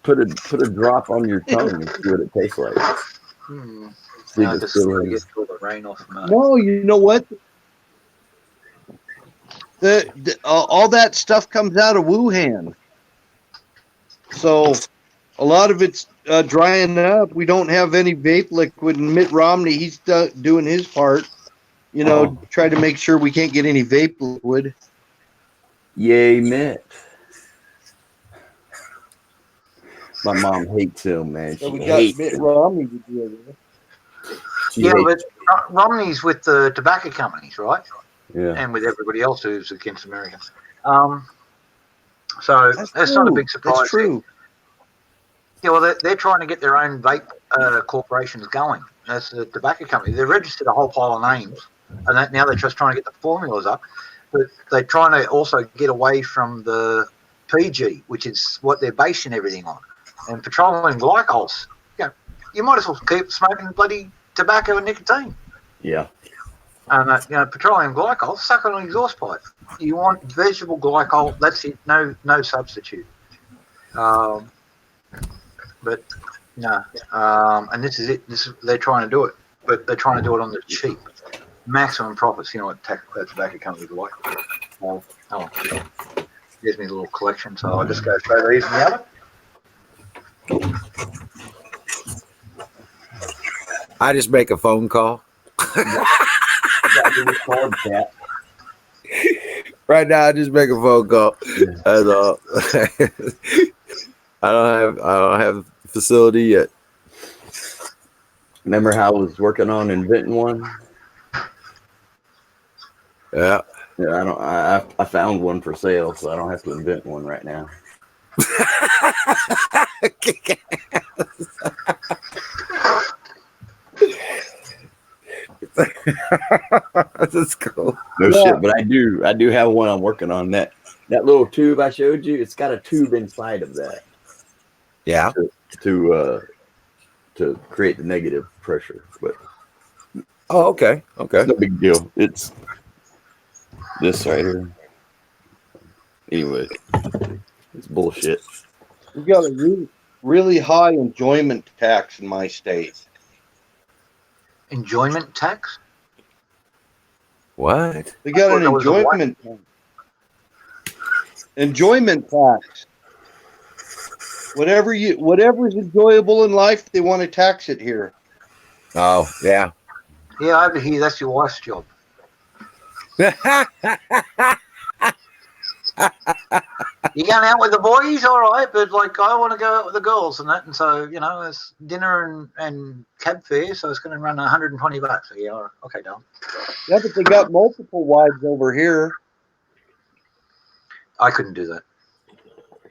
put a drop on your tongue and see what it tastes like. See No, if it just still get is. all the rain off. No, you know what? All that stuff comes out of Wuhan. So a lot of it's drying up. We don't have any vape liquid. And Mitt Romney, he's doing his part. You know, try to make sure we can't get any vape liquid. Yay, Mitt. My mom hates him, man. So She we got hates Mitt him. Romney to deal with. She hates but Romney's with the tobacco companies, right? Yeah. And with everybody else who's against America. So that's not a big surprise. That's true. Yeah, well, they're trying to get their own vape corporations going. That's the tobacco company. They've registered a whole pile of names, and now they're just trying to get the formulas up. But they're trying to also get away from the PG, which is what they're basing everything on. And petroleum glycols, you might as well keep smoking bloody tobacco and nicotine. Yeah. And petroleum glycol, suck it on exhaust pipe. You want vegetable glycol, that's it, no substitute. But no, and this is it. They're trying to do it, but they're trying to do it on the cheap, maximum profits. You know what tobacco companies like. Gives me a little collection, so I'll just go throw these in the oven. I just make a phone call. Right now, I just make a phone call. That's all. I don't have a facility yet. Remember how I was working on inventing one? Yeah. Yeah, I found one for sale, so I don't have to invent one right now. That's cool. No shit, but I do have one I'm working on. That little tube I showed you, it's got a tube inside of that. Yeah. To create the negative pressure. But oh, okay. Okay. It's no big deal. It's this right here. Anyway, it's bullshit. We got a really high enjoyment tax in my state. Enjoyment tax? What? We got an enjoyment tax. Enjoyment tax. Whatever is enjoyable in life, they want to tax it here. Oh, yeah. Yeah, over here, that's your wife's job. You going out with the boys, all right, but like I want to go out with the girls and that, and so it's dinner and cab fare, so it's going to run $120. So yeah, okay, Don. Yeah, but they got multiple wives over here. I couldn't do that.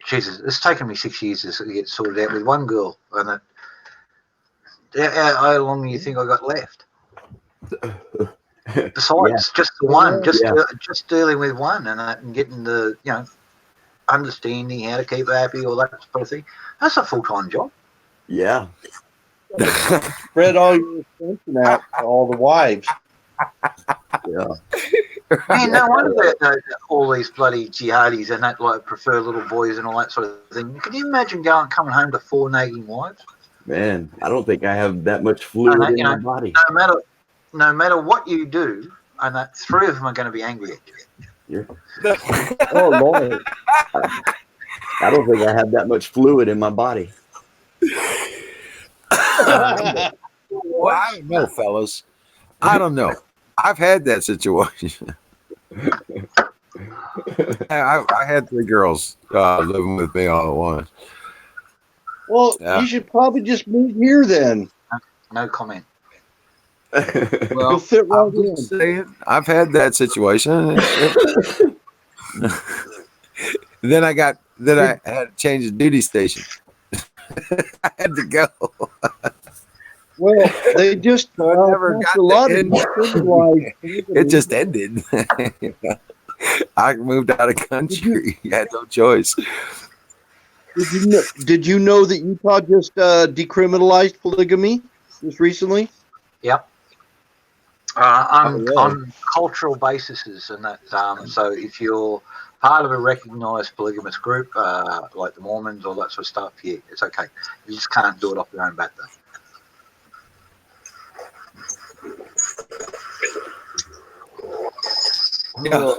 Jesus, it's taken me 6 years to get sorted out with one girl, and that. How long do you think I got left? Besides, just the one, just dealing with one, and getting the understanding how to keep her happy, all that sort of thing. That's a full-time job. Yeah. Spread all your attention out to all the wives. Yeah. Man, no wonder that all these bloody jihadis and that like prefer little boys and all that sort of thing. Can you imagine coming home to 4 nagging wives? Man, I don't think I have that much fluid in my body. No matter what you do, and that 3 of them are going to be angry at you. Oh Lord! I don't think I have that much fluid in my body. Well, I don't know, fellas. I don't know. I've had that situation. I had 3 girls living with me all at once. Well, you should probably just move here then. No comment. Well, You'll fit right I'm just saying, I've had that situation. Then I had to change the duty station. I had to go. Well, they just never got a lot to of end. It just ended. I moved out of country. I had no choice. Did you know that Utah just decriminalized polygamy just recently? Yep. On cultural bases and that. So if you're part of a recognized polygamous group, like the Mormons or that sort of stuff, yeah, it's okay. You just can't do it off your own bat, though. Yeah.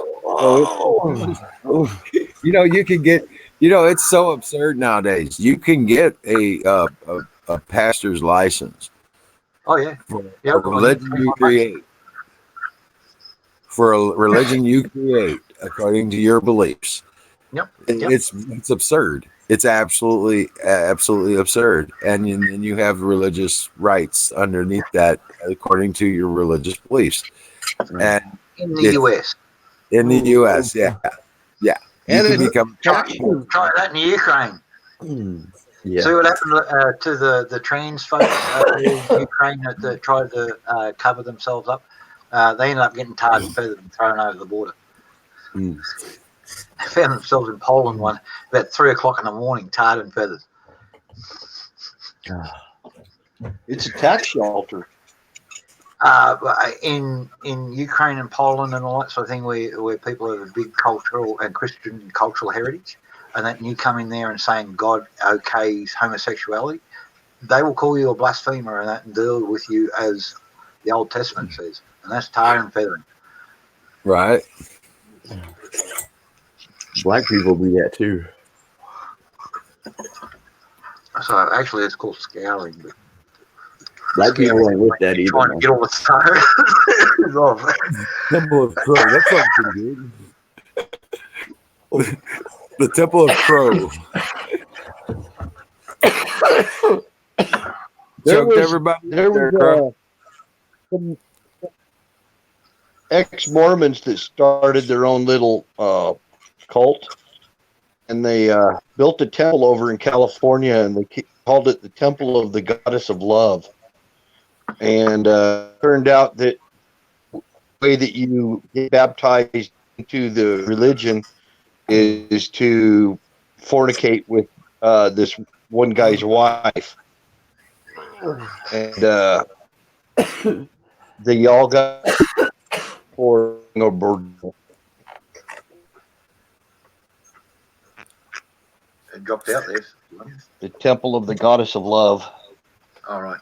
You can get. It's so absurd nowadays. You can get a pastor's license. Oh yeah. For a religion you create. For a religion you create according to your beliefs. Yep. It's absurd. It's absolutely absurd. And then you have religious rights underneath that according to your religious beliefs. And in the US. In the US, yeah. Yeah. And you can become try that in Ukraine. Yeah. See what happened to the trans folks in Ukraine that tried to cover themselves up. They ended up getting tarred and feathered and thrown over the border. They found themselves in Poland about 3 o'clock in the morning, tarred and feathered. It's a tax shelter. In Ukraine and Poland and all that sort of thing, where people have a big cultural and Christian cultural heritage, and that you come in there and saying God okays homosexuality, they will call you a blasphemer and that and deal with you as the Old Testament says, and that's tar and feathering. Right. Black people do that too. So actually, it's called scouring. But black people ain't with that either. Trying to get all the tar off. Temple of Crow. That sounds pretty good. The Temple of Crow. There was some ex-Mormons that started their own little cult, and they built a temple over in California, and they called it the Temple of the Goddess of Love. And turned out that the way that you get baptized into the religion is to fornicate with this one guy's wife. And they all got for a bird. It dropped out there. The Temple of the Goddess of Love. All right.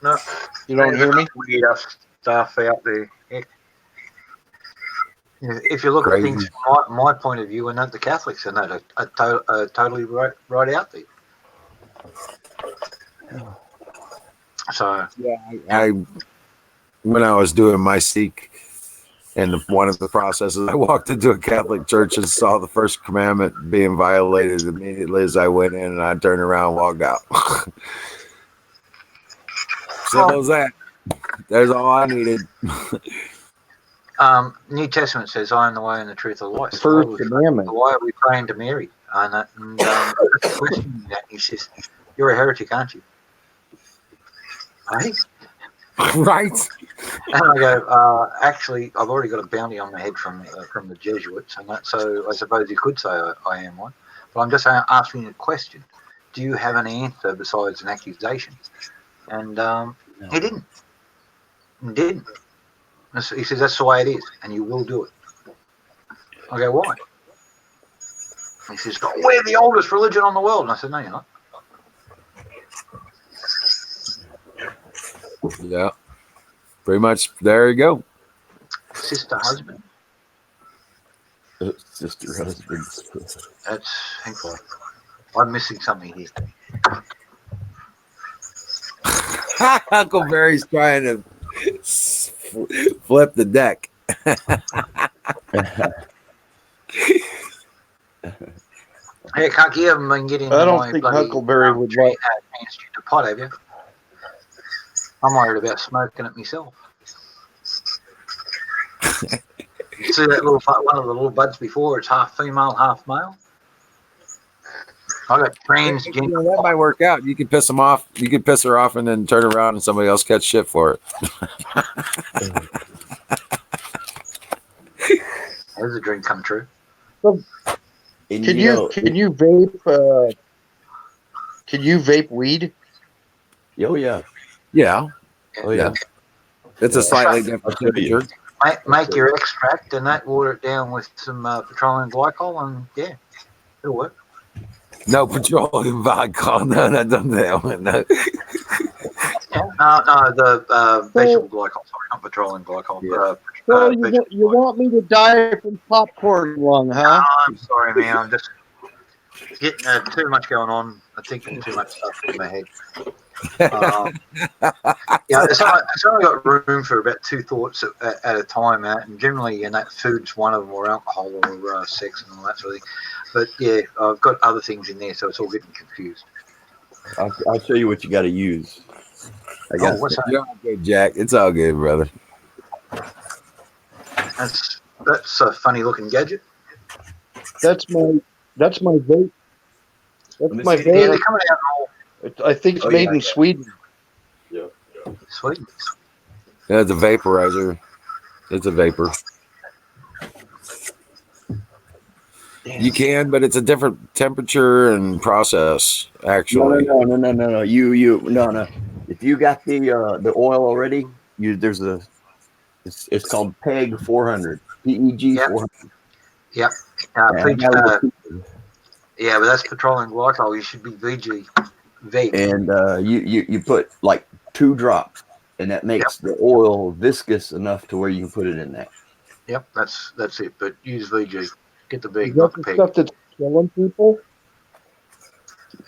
No, you don't hear me? Weird stuff out there. Yeah. If you look at things from my point of view, and that the Catholics are not totally right out there. So yeah, I when I was doing my Sikh And one of the processes, I walked into a Catholic church and saw the first commandment being violated immediately as I went in, and I turned around and walked out. Simple as that. There's all I needed. New Testament says, "I am the way and the truth and the life." First commandment. Why are we praying to Mary? And questioning that, he says, "You're a heretic, aren't you?" Right? Right. And I go, actually, I've already got a bounty on my head from the Jesuits, and that, so I suppose you could say I am one. But I'm just asking a question. Do you have an answer besides an accusation? And he didn't. He didn't. He says, that's the way it is, and you will do it. I go, why? He says, we're the oldest religion on the world. And I said, no, you're not. Yeah. Pretty much. There you go. Sister husband. Sister husband. That's thankful. I'm missing something here. Uncle Barry's trying to flip the deck. Hey, Cock, you haven't been getting I don't my think bloody Huckleberry would tree like. pants to pot, have you? I'm worried about smoking it myself. You see that little one of the little buds before? It's half female, half male. I got transgender. You know, that might work out. You can piss them off. You can piss her off and then turn around and somebody else catch shit for it. There's a dream come true. Can you vape? Can you vape weed? Oh yeah. Yeah. Oh yeah. It's a slightly different temperature. Make your extract and that, water it down with some petroleum glycol, and yeah, it'll work. No petroleum glycol. No, not done that one. No. No, the vegetable glycol. Sorry, not petroleum glycol. Yeah. So you want me to die from popcorn lung, huh? No, I'm sorry, man. I'm just getting too much going on. I'm thinking too much stuff in my head. Yeah, it's only got room for about two thoughts at a time, and generally, and that food's one of them, or alcohol, or sex, and all that sort of thing. But yeah, I've got other things in there, so it's all getting confused. I'll show you what you got to use. What's that? You're all good, Jack. It's all good, brother. That's a funny looking gadget. That's my vape. That's my Yeah, vape. they're coming out all I think it's made in Sweden. Yeah. Sweden. Yeah, it's a vaporizer. It's a vapor. Damn. You can, but it's a different temperature and process. Actually, No. No. If you got the oil already, it's called PEG 400. PEG 400. Yep. Yeah, but that's petroleum glycol. You should be VG. Vape. And you put like 2 drops, and that makes the oil viscous enough to where you can put it in that. Yep, that's it. But use VG. Get the big, Is not that the the pig. stuff that's killing people?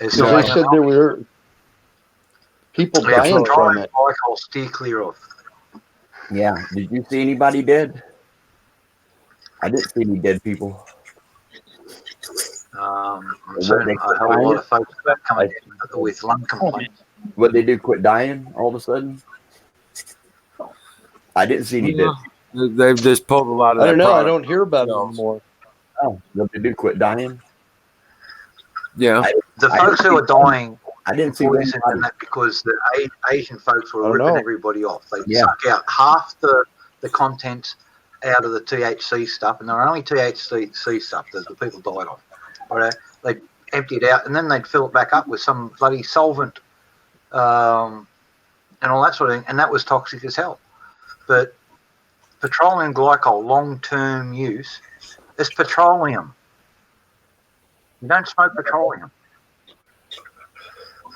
It's They said there were people dying from it. Glycol, steer clear of. Yeah. Did you see anybody dead? I didn't see any dead people. I'm certain I heard a lot of folks coming in with lung complaints. What they do? Quit dying all of a sudden? I didn't see any dead people. they've just pulled a lot of. I don't that know. I product don't hear about it themselves. anymore. Oh, what they do? Quit dying? Yeah. The folks who are dying, I didn't see poison one and that because the Asian folks were Oh, ripping no. everybody off. They Yeah. suck out half the contents out of the THC stuff, and there were only THC stuff that the people died of. Right? They'd empty it out, and then they'd fill it back up with some bloody solvent and all that sort of thing, and that was toxic as hell. But petroleum glycol, long-term use, is petroleum. You don't smoke petroleum.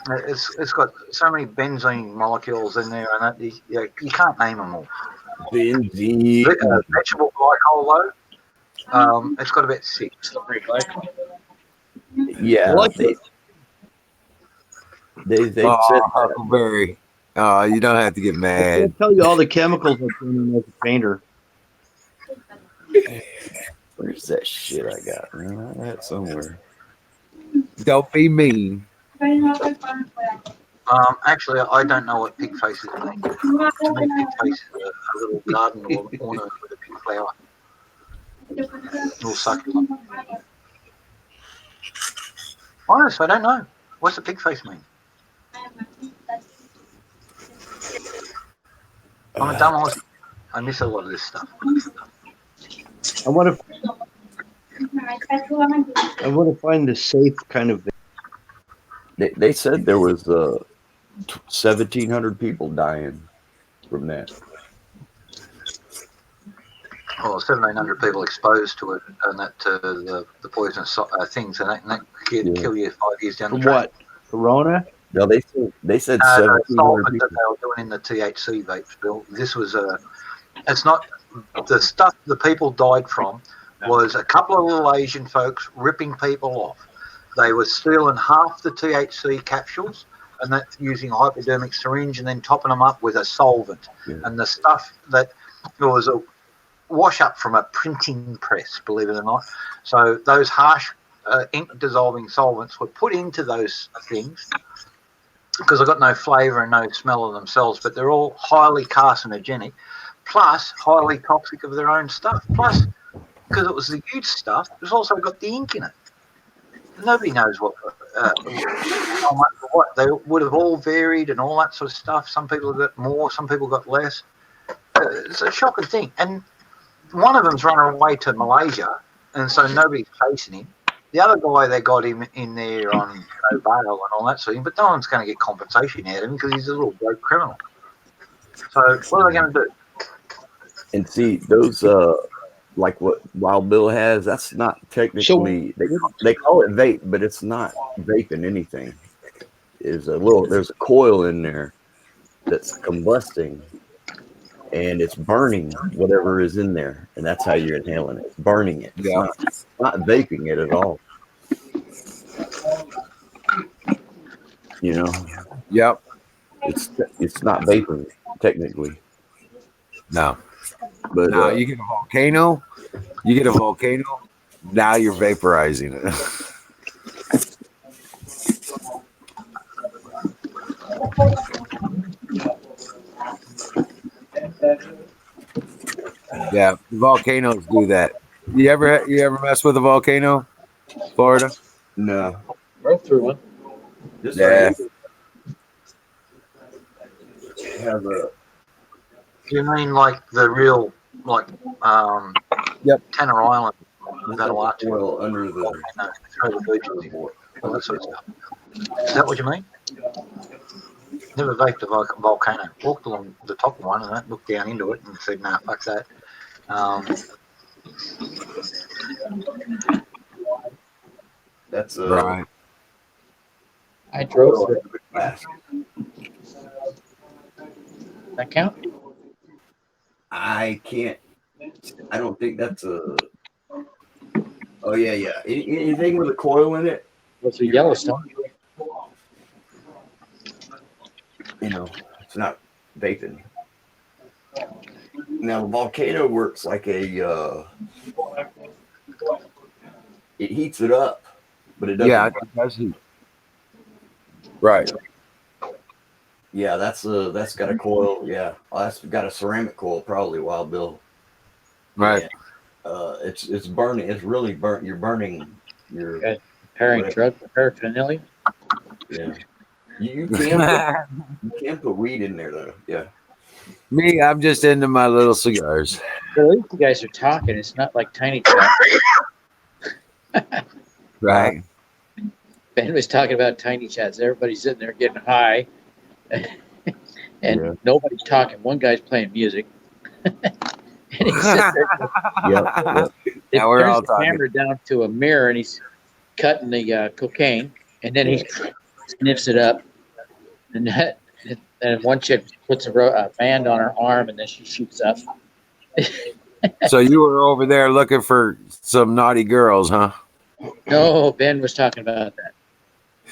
It's got so many benzene molecules in there, and that you can't name them all. Benzene. Vegetable glycol, though, it's got about 6. Yeah. They said Huckleberry. You don't have to get I mad. can't tell you all the chemicals I put in as a painter. Where's that shit I got, man? I had it somewhere. Don't be mean. Actually, I don't know what pig faces mean. To me, pig face is a little garden or ornament with a pig flower. Little succulent. Honest, I don't know. What's a pig face mean? I'm a dumb Aussie. I miss a lot of this stuff. I want to find the safe kind of. They said there was 1,700 people dying from that. Well, 1,700 people exposed to it, and that the poisonous things, and that can kill you 5 years down the track. What? Corona? No, they said The 1,700 solvent people. that they were doing in the THC vapes, Bill. This was it's not the stuff the people died from. Was a couple of little Asian folks ripping people off. They were stealing half the THC capsules, and that using a hypodermic syringe, and then topping them up with a solvent. Yeah. And the stuff that was a wash up from a printing press, believe it or not. So those harsh ink dissolving solvents were put into those things because they've got no flavour and no smell of themselves, but they're all highly carcinogenic, plus highly toxic of their own stuff. Plus, because it was the huge stuff, it's also got the ink in it. Nobody knows what how much or what. They would have all varied and all that sort of stuff. Some people got more, some people got less. It's a shocking thing. And one of them's run away to Malaysia, and so nobody's chasing him. The other guy, they got him in there on no bail and all that sort of thing, but no one's going to get compensation out of him because he's a little broke criminal. So what are they going to do? And see, those like what Wild Bill has, that's not technically they call it vape, but it's not vaping anything. There's a coil in there that's combusting, and it's burning whatever is in there, and that's how you're inhaling it. It's burning it. It's not vaping it at all. You know. Yep. It's not vaping technically. No. But now you get a volcano. You get a volcano. Now you're vaporizing it. Yeah, volcanoes do that. You ever mess with a volcano, Florida? No. Broke through one. Just Yeah. Have a. You mean like the real, like, Tanner Island? Well, under the all that sort of stuff. Is that what you mean? Never vaped a volcano. Walked along the top of one and that, looked down into it and said, "Nah, fuck that." That's right. I drove through it. That count? I can't. I don't think that's a. Oh yeah. Anything with a coil in it. What's a Yellowstone? You know, it's not vaping. Now the volcano works like a. It heats it up, but it doesn't. Yeah, it does heat. Right. Yeah, that's got a coil. Yeah, that's got a ceramic coil, probably, Wild Bill. Right. Yeah. It's burning. It's really burnt. You're burning your Comparing drug paraphernalia. Yeah. You can put weed in there though. Yeah. Me, I'm just into my little cigars. But at least you guys are talking. It's not like tiny chat. Right. Ben was talking about tiny chats. Everybody's sitting there getting high, and nobody's talking. One guy's playing music. And he's sitting there. Now we're all the talking. camera down to a mirror, and he's cutting the cocaine, and then he sniffs it up, and one chick puts a band on her arm, and then she shoots up. So you were over there looking for some naughty girls, huh? No, Ben was talking about that.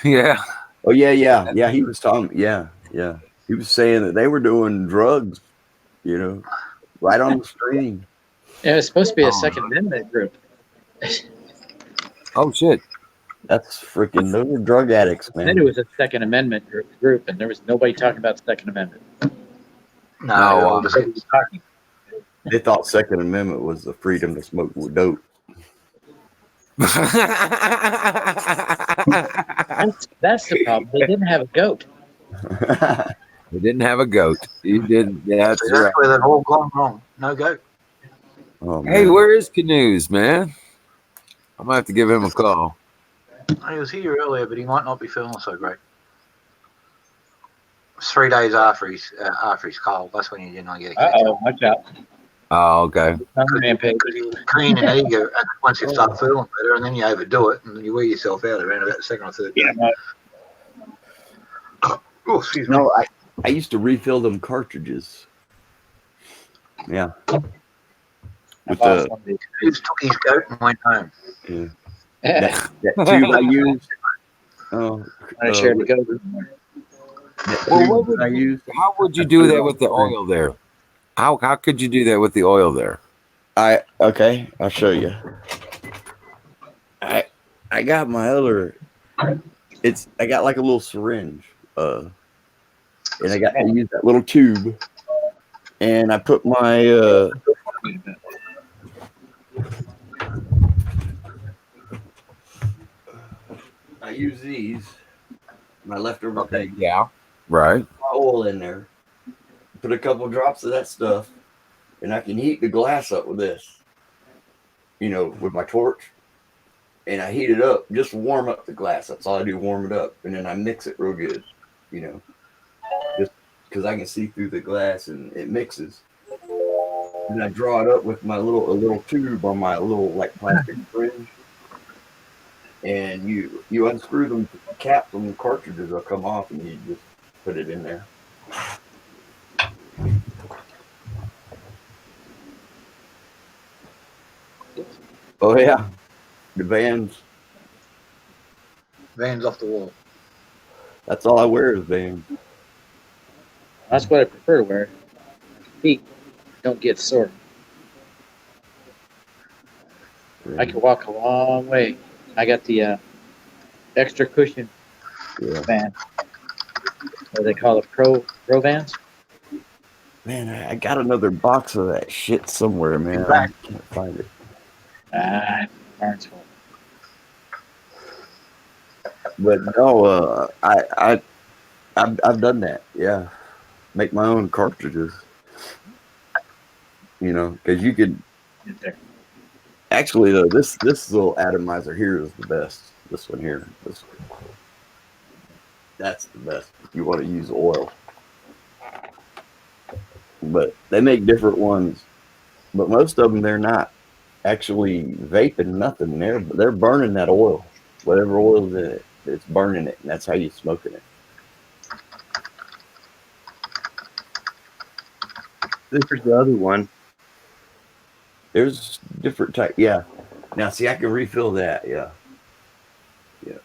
Yeah. Oh yeah. He was talking. Yeah. He was saying that they were doing drugs, right on the stream. It was supposed to be a Oh. Second Amendment group. Oh shit! That's freaking. Those are drug addicts, Then man. it was a Second Amendment group, and there was nobody talking about Second Amendment. No, Oh, they're wow. all just Nobody was talking. They thought Second Amendment was the freedom to smoke dope. That's the problem. They didn't have a goat. They didn't have a goat. You didn't. Yeah, that's that's right. where they've all gone wrong. No goat. Oh man. Hey, where is Canoes, man? I'm gonna have to give him a call. He was here earlier, but he might not be feeling so great. It's 3 days after he's cold. That's when he did not get a catch up. Watch out. Oh, okay. Rampage. Because you clean and eager once you start feeling better, and then you overdo it, and then you wear yourself out around about the second or third day. Yeah. Oh, excuse me. No, I used to refill them cartridges. Yeah. With the He just took his goat and went home. yeah. that tube I used. I shared the goat. That Well, tube what would that I you, used. how would you do that with the oil there? How could you do that with the oil there? Okay, I'll show you. I got my other. I got like a little syringe. And I used that little tube, and I put my I use these, my leftover Okay, thing, yeah, right. oil in there, put a couple drops of that stuff, and I can heat the glass up with this, with my torch, and I heat it up, just warm up the glass. That's all I do, warm it up, and then I mix it real good, just because I can see through the glass and it mixes. And I draw it up with a little tube on my little like plastic syringe. And you unscrew them caps on the cartridges, will come off, and you just put it in there. Oh yeah, the Vans. Van's off the wall. That's all I wear is Vans. That's what I prefer to wear. Feet don't get sore. I can walk a long way. I got the extra cushion van. What they call it, pro vans. Man, I got another box of that shit somewhere, man. I can't find it. Barnes full. But no, I've done that. Yeah, make my own cartridges. Because you could. Actually, though, this little atomizer here is the best. This one here, that's the best. If you want to use oil, but they make different ones. But most of them, they're not actually vaping nothing. They're burning that oil, whatever oil's in it. It's burning it, and that's how you're smoking it. This is the other one. There's different type. Yeah. Now, see, I can refill that. Yeah. Yeah.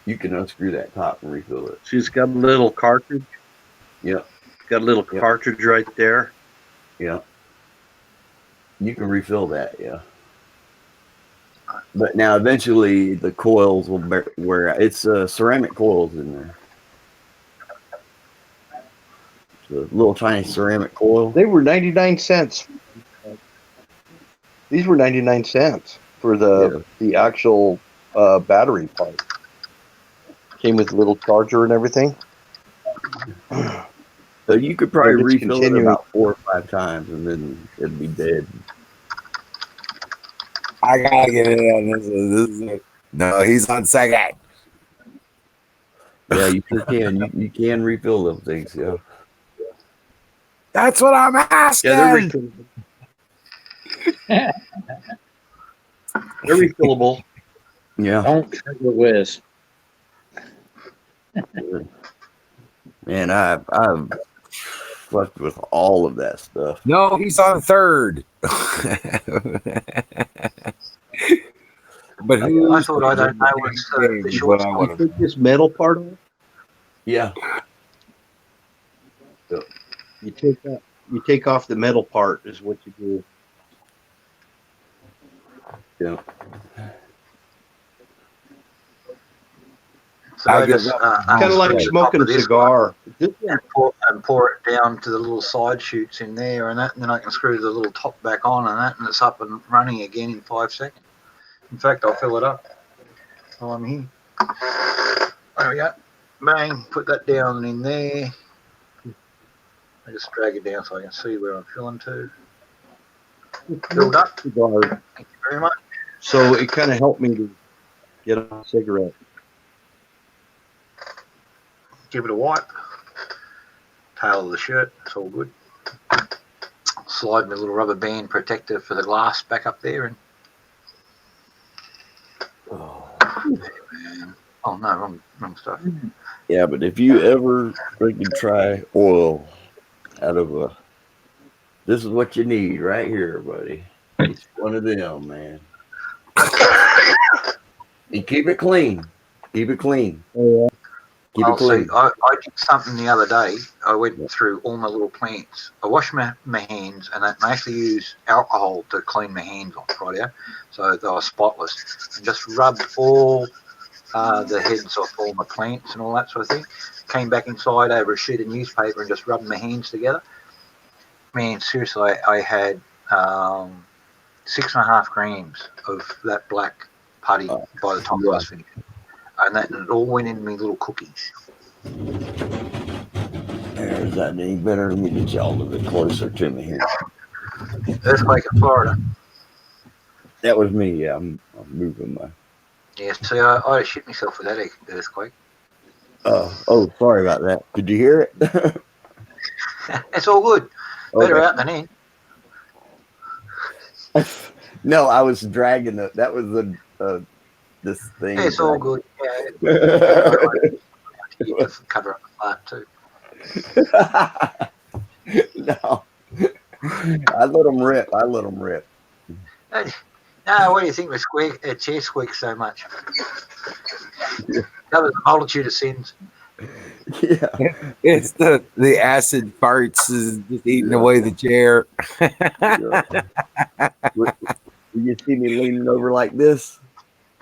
You can unscrew that top and refill it. She's got a little cartridge. Yeah. Got a little cartridge right there. Yeah. You can refill that. Yeah. But now, eventually, the coils will wear out. It's ceramic coils in there. It's a little tiny ceramic coil. They were 99 cents. These were 99 cents for the actual battery part. Came with a little charger and everything. So you could probably refill it about 4 or 5 times, and then it'd be dead. I gotta get it on this. This is it. No, he's on second. Yeah, you sure can. You can refill those things. Yeah. That's what I'm asking. Yeah, they're refillable. They're refillable. Yeah. Don't drink the whiz. Man, I've fucked with all of that stuff. No, he's on third. But I thought I don't know what's the short what I want You take this metal part off. Yeah. You take off the metal part is what you do. Yeah. So I I give just up. Kind of like unscrew the top smoking of a this one cigar. This one, and pour it down to the little side chutes in there and that, and then I can screw the little top back on and that, and it's up and running again in 5 seconds. In fact, I'll fill it up while I'm here. There we go. Bang, put that down in there. I just drag it down so I can see where I'm filling to. Filled up. cigar. Thank you very much. So it kind of helped me to get a cigarette. Give it a wipe. Tail of the shirt, it's all good. Slide my little rubber band protector for the glass back up there and oh no, wrong stuff. Yeah, but if you ever freaking try oil out of a, this is what you need right here, buddy. It's one of them, man. You keep it clean. Keep it clean. Oh, Keep I'll it clean. see. I did something the other day. I went through all my little plants. I washed my hands, and I actually use alcohol to clean my hands off, right here, so they were spotless. And just rubbed all the heads off all my plants and all that sort of thing. Came back inside over a sheet of newspaper and just rubbed my hands together. Man, seriously, I had 6.5 grams of that black putty by the time I was finished. And that it all went in my little cookies. There's that any better. Let me get you all a bit closer to me here. Earthquake in Florida. That was me. Yeah, I'm moving my. Yeah, see, I shit myself with that earthquake. Oh, sorry about that. Did you hear it? It's all good. Better Okay. out than in. No, I was dragging the. That was the this thing. Yeah, it's all good. Yeah. You can cover up the fart too. No, I let them rip. No, what do you think the chair squeaks so much? That was a multitude of sins. Yeah, It's the acid farts is just eating away the chair. You see me leaning over like this?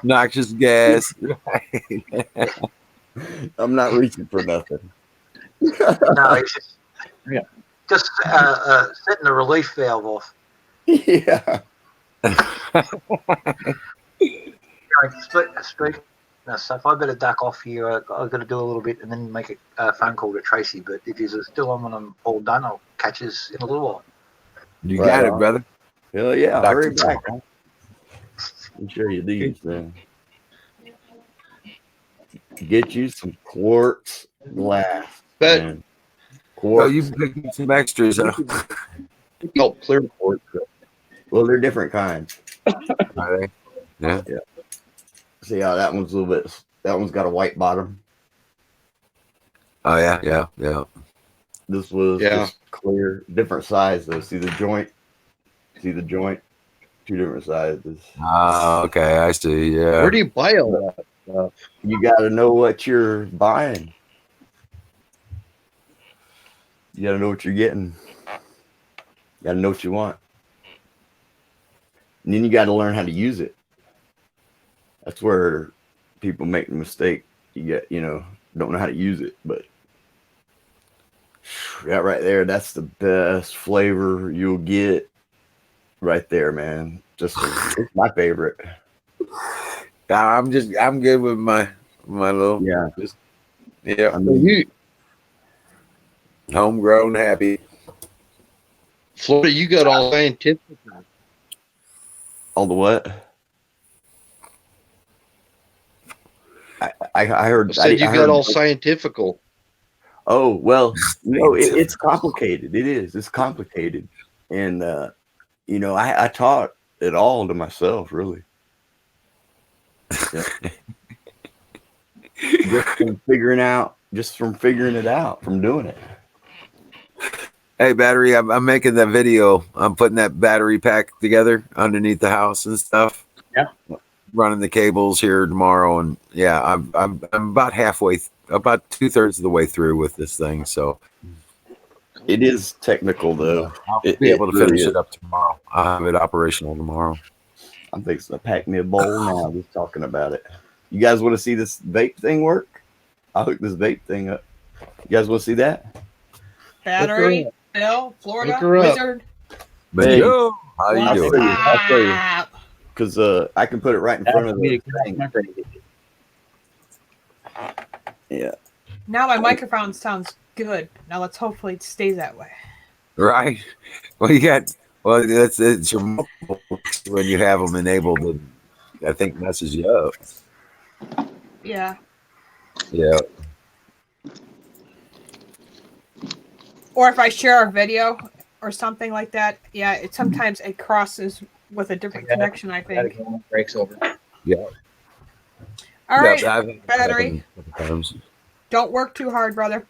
Noxious gas. I'm not reaching for nothing. No, it's Yeah. just setting the relief valve off. Yeah. Speaking of stuff, I better duck off here. I've got to do a little bit and then make a phone call to Tracy. But if you're still on when I'm all done, I'll catch us in a little while. You got it, on. brother. Hell yeah. Dr. Hurry back. Let me show you these, man. Get you some quartz glass. But man. Oh, Quartz. you picked some extras, huh? oh, clear quartz. Well, they're different kinds. Are they? Yeah. See how that one's a little bit. That one's got a white bottom. Oh yeah. This was Yeah. just clear, different size though. See the joint? Two different sizes. Ah, okay, I see. Yeah. Where do you buy all that stuff? You got to know what you're buying. You got to know what you're getting. You got to know what you want. And then you got to learn how to use it. That's where people make the mistake. Don't know how to use it, but that right there, that's the best flavor you'll get right there, man. Just it's my favorite. I'm good with my little I So mean, you, homegrown happy. Florida, you got all scientific. all the what? I heard. I said you I got heard, all scientifical. Oh well, no, it's complicated. It is. It's complicated, and I taught it all to myself, really. Yeah. just from figuring it out, from doing it. Hey, battery, I'm making that video. I'm putting that battery pack together underneath the house and stuff. Yeah. Running the cables here tomorrow, and yeah, I'm about halfway, about 2/3 of the way through with this thing. So It is technical, though. I'll be able to finish it up tomorrow. I'll have it operational tomorrow. I'm fixing to pack me a bowl now. Just talking about it. You guys want to see this vape thing work? I'll hook this vape thing up. You guys want to see that? Battery, Bill, Hook Florida, her up. Wizard. But Hey. yo, how you I'll What's doing? show you. I'll show you. up? Because I can put it right in front of the thing. Yeah. Now my microphone sounds good. Now let's hopefully it stays that way. Right. Well, you got. Well, that's it's your mobile when you have them enabled. And I think messes you up. Yeah. Yeah. Or if I share a video or something like that, yeah, sometimes it crosses with a different connection, I think. Breaks over. Yeah. All right, I've had that battery. happen a couple times. Don't work too hard, brother.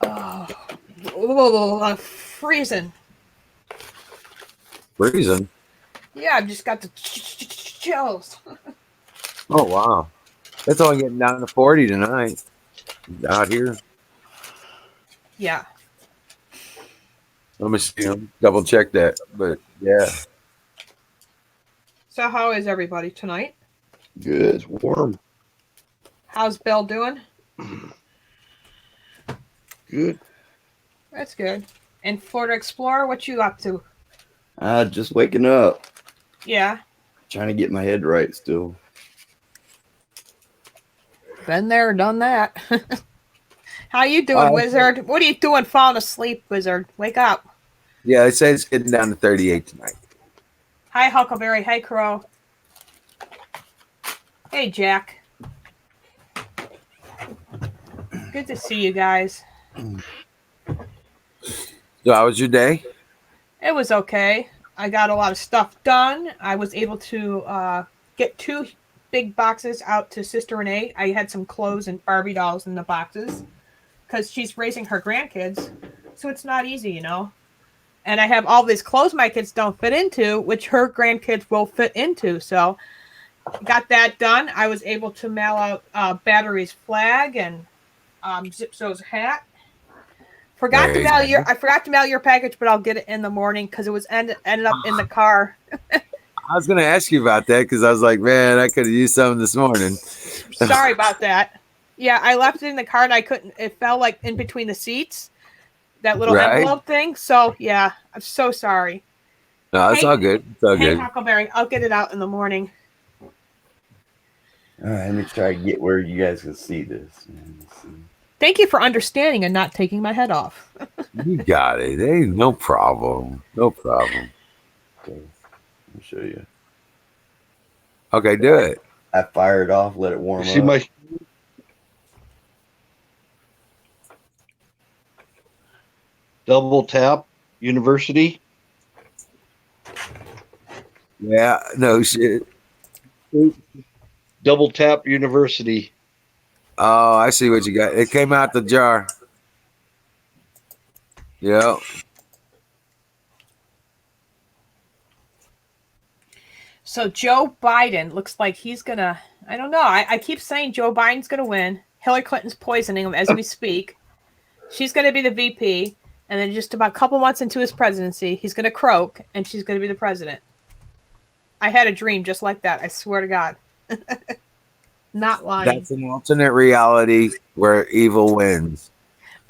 Oh, I'm freezing. Freezing. Yeah, I've just got the chills. Oh wow. It's only getting down to 40 tonight. Out here. Yeah. Let me see. Double check that. But yeah. So how is everybody tonight? Good. It's warm. How's Bill doing? Good. That's good. And Florida Explorer, what you up to? Just waking up. Yeah. Trying to get my head right still. Been there, done that. How you doing, Wizard? What are you doing falling asleep, Wizard? Wake up. Yeah, it says it's getting down to 38 tonight. Hi, Huckleberry. Hey, Crow. Hey, Jack. Good to see you guys. So how was your day? It was okay. I got a lot of stuff done. I was able to get 2 big boxes out to Sister Renee. I had some clothes and Barbie dolls in the boxes because she's raising her grandkids. So it's not easy, you know. And I have all these clothes my kids don't fit into, which her grandkids will fit into. So got that done. I was able to mail out Battery's flag and Zipso's hat. I forgot to mail your package, but I'll get it in the morning because it was ended up in the car. I was going to ask you about that because I was like, man, I could have used some this morning. Sorry about that. Yeah, I left it in the car and I couldn't. It fell like in between the seats, that little envelope thing. So yeah, I'm so sorry. No, it's all good. It's all good. Huckleberry, I'll get it out in the morning. All right, let me try to get where you guys can see this. Thank you for understanding and not taking my head off. You got it. Hey, no problem. No problem. Okay, let me show you. Okay, do it. I fire it off, let it warm See up. my double tap university. Yeah, no shit. Double tap university. Oh, I see what you got. It came out the jar. Yeah. So Joe Biden looks like he's gonna. I don't know. I keep saying Joe Biden's gonna win. Hillary Clinton's poisoning him as we speak. She's gonna be the VP, and then just about a couple months into his presidency, he's gonna croak, and she's gonna be the president. I had a dream just like that. I swear to God. Not lying. That's an alternate reality where evil wins.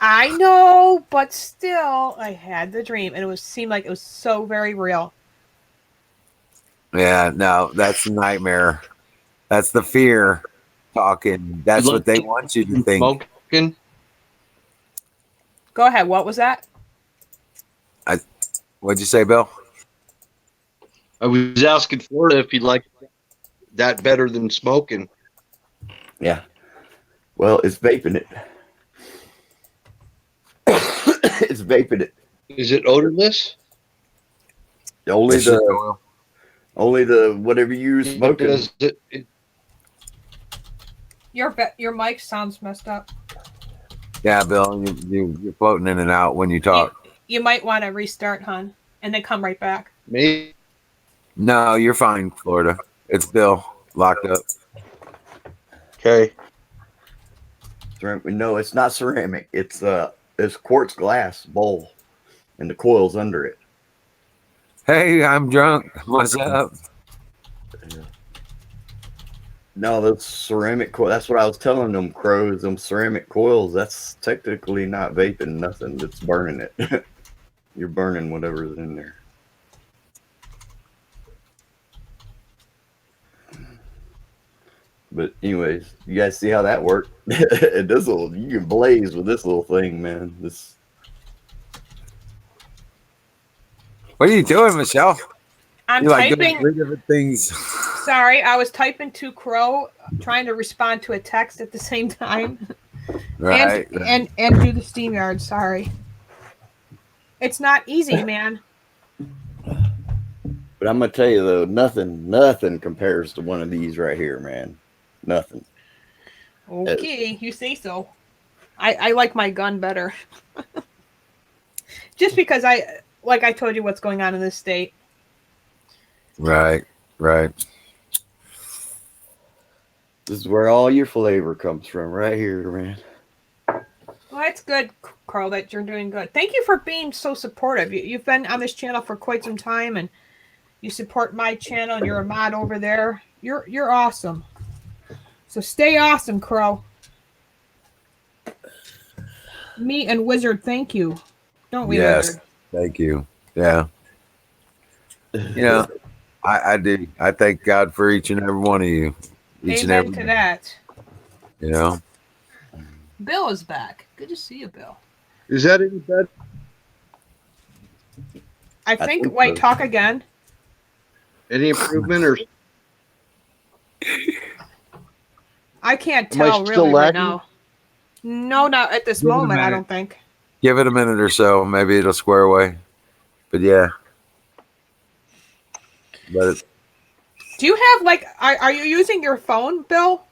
I know, but still, I had the dream, and seemed like it was so very real. Yeah, no, that's a nightmare. That's the fear talking. That's what they want you to think. Smoking. Go ahead. What was that? What'd you say, Bill? I was asking Florida if he liked that better than smoking. Yeah. Well, it's vaping it. It's vaping it. Is it odorless? Only the whatever you use smoking. Your mic sounds messed up. Yeah, Bill, you're floating in and out when you talk. You might want to restart, hon, and then come right back. Me? No, you're fine, Florida. It's Bill locked up. Okay. No, it's not ceramic. It's quartz glass bowl, and the coil's under it. Hey, I'm drunk. What's up? No, those ceramic coil. That's what I was telling them crows. Them ceramic coils. That's technically not vaping nothing. That's burning it. You're burning whatever's in there. But anyways, you guys see how that worked? And this little, you can blaze with this little thing, man. This. What are you doing, Michelle? I'm You like doing typing. three different things. Sorry, I was typing to Crow, trying to respond to a text at the same time, Right. and do the SteamYard. Sorry, it's not easy, man. But I'm gonna tell you though, nothing compares to one of these right here, man. Nothing. Okay, you say so. I like my gun better, just because I told you what's going on in this state. Right. Right. This is where all your flavor comes from, right here, man. Well, that's good, Crow, that you're doing good. Thank you for being so supportive. You've been on this channel for quite some time, and you support my channel, and you're a mod over there. You're awesome. So stay awesome, Crow. Me and Wizard, thank you. Don't we, Yes. Wizard? Thank you. Yeah. You know, I do. I thank God for each and every one of you. Each and Amen every to one. that. You know. Bill is back. Good to see you, Bill. Is that any better? I think. think Wait, so. talk again. Any improvement or I can't am I tell still really right lagging? now. No, not at this Give it a moment. I minute. don't think. Give it a minute or so. Maybe it'll square away. But yeah. But Do you have like? Are you using your phone, Bill?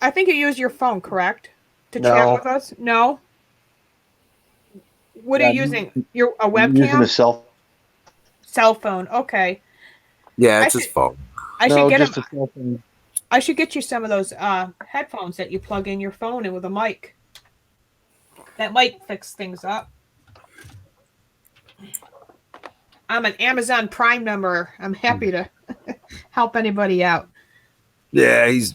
I think you use your phone, correct? To chat No. with us? No. What are Yeah, you using? Your a I'm using a webcam? Cell phone. Okay. yeah, I it's his should. fault. I should No, get just him. a cell phone. I should get you some of those headphones that you plug in your phone in with a mic. That might fix things up. I'm an Amazon Prime member. I'm happy to help anybody out. Yeah, he's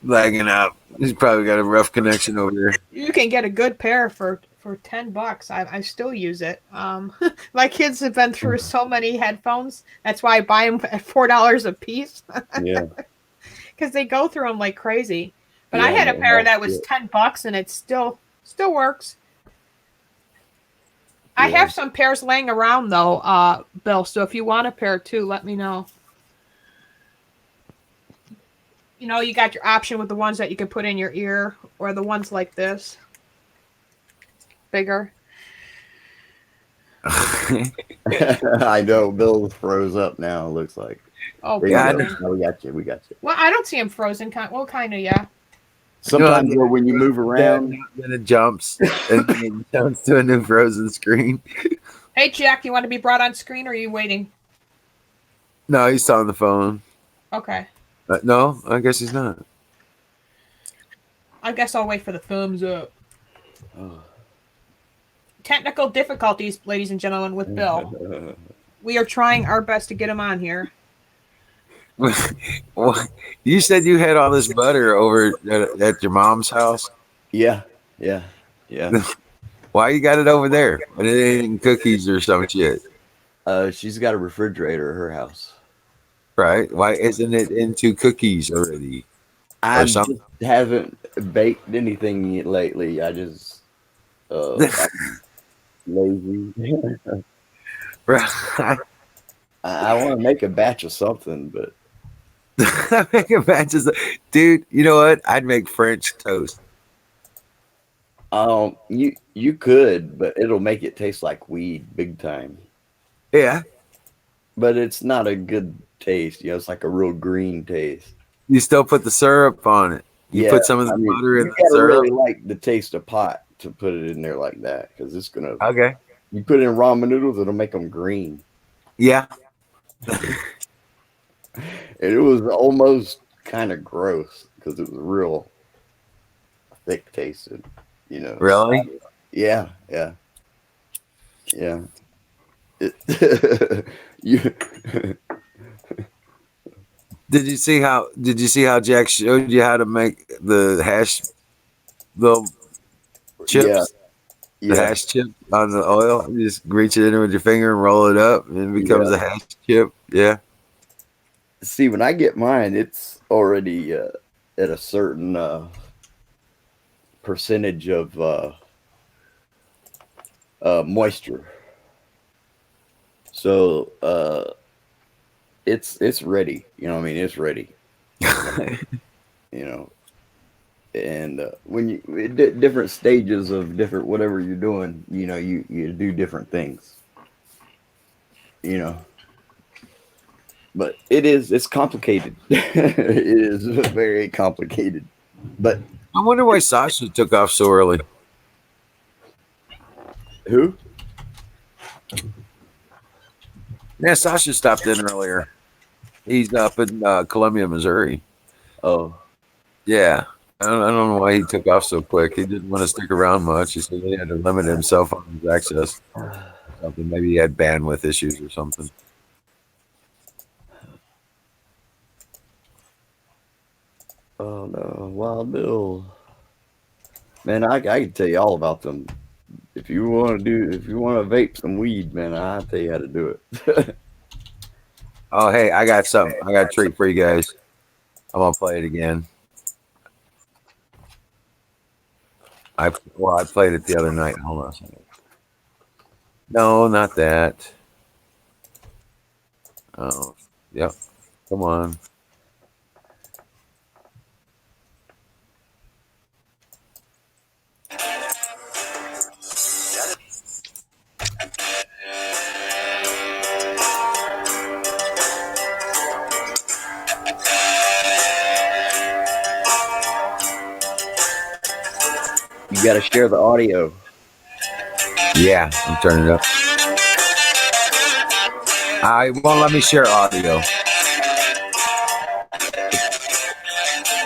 lagging out. He's probably got a rough connection over there. You can get a good pair for $10. I still use it. My kids have been through so many headphones. That's why I buy them at $4 a piece Yeah. because they go through them like crazy. But I Yeah, had a no, pair that that's was it. $10 and it still works. I Yeah. have some pairs laying around though, Bill. So if you want a pair too, let me know. You know, you got your option with the ones that you can put in your ear or the ones like this. Bigger. I know Bill froze up now. It looks like. Oh, There you Yeah, go. good. No, we got you. We got you. Well, I don't see him frozen. Well, kind of, yeah. Sometimes You know, when you move around, then it jumps and then it jumps to a new frozen screen. Hey, Jack, you want to be brought on screen or are you waiting? No, he's on the phone. Okay. No, I guess he's not. I guess I'll wait for the thumbs up. oh. Technical difficulties, ladies and gentlemen, with Bill. We are trying our best to get him on here. Well, you said you had all this butter over at your mom's house. yeah, yeah. Why you got it over there? And it ain't in cookies or some shit, She's got a refrigerator at her house. right? Why isn't it into cookies already? I Or just something? haven't baked anything yet lately. I just I'm lazy. Right. I want to make a batch of something, but Make a batch of dude. You know what? I'd make French toast. you could, but it'll make it taste like weed big time. Yeah, But it's not a good taste. You know, it's like a real green taste. you still put the syrup on it. You Yeah, put some of the I mean, butter in you the gotta syrup. really like the taste of pot to put it in there like that because it's gonna. Okay. You put it in ramen noodles, it'll make them green. Yeah. And it was almost kind of gross because it was real thick tasted. You know. Really? Yeah. You, Did you see how? Did you see how Jack showed you how to make the hash, the yeah, chips, the yeah, hash chip on the oil? You just reach it in with your finger and roll it up, and it becomes yeah. a hash chip. Yeah. See, when I get mine, it's already at a certain percentage of moisture. So it's ready. You know what I mean? It's ready. You know, and when you different stages of different whatever you're doing, you know, you do different things. You know, but it's complicated. It is very complicated. But I wonder why Sasha took off so early. who? Yeah, Sasha stopped in earlier. He's up in Columbia, Missouri. Oh, Yeah. I don't know why he took off so quick. He didn't want to stick around much. He said he had to limit himself on his access. Something. Maybe he had bandwidth issues or something. oh no, Wild Bill. Man, I can tell you all about them. If you want to vape some weed, man, I'll tell you how to do it. Oh, hey, I got something. I got a treat for you guys. I'm gonna play it again. I played it the other night. Hold on a second. No, not that. Oh, yep. Come on. You got to share the audio. Yeah, I'm turning it up. I won't let me share audio.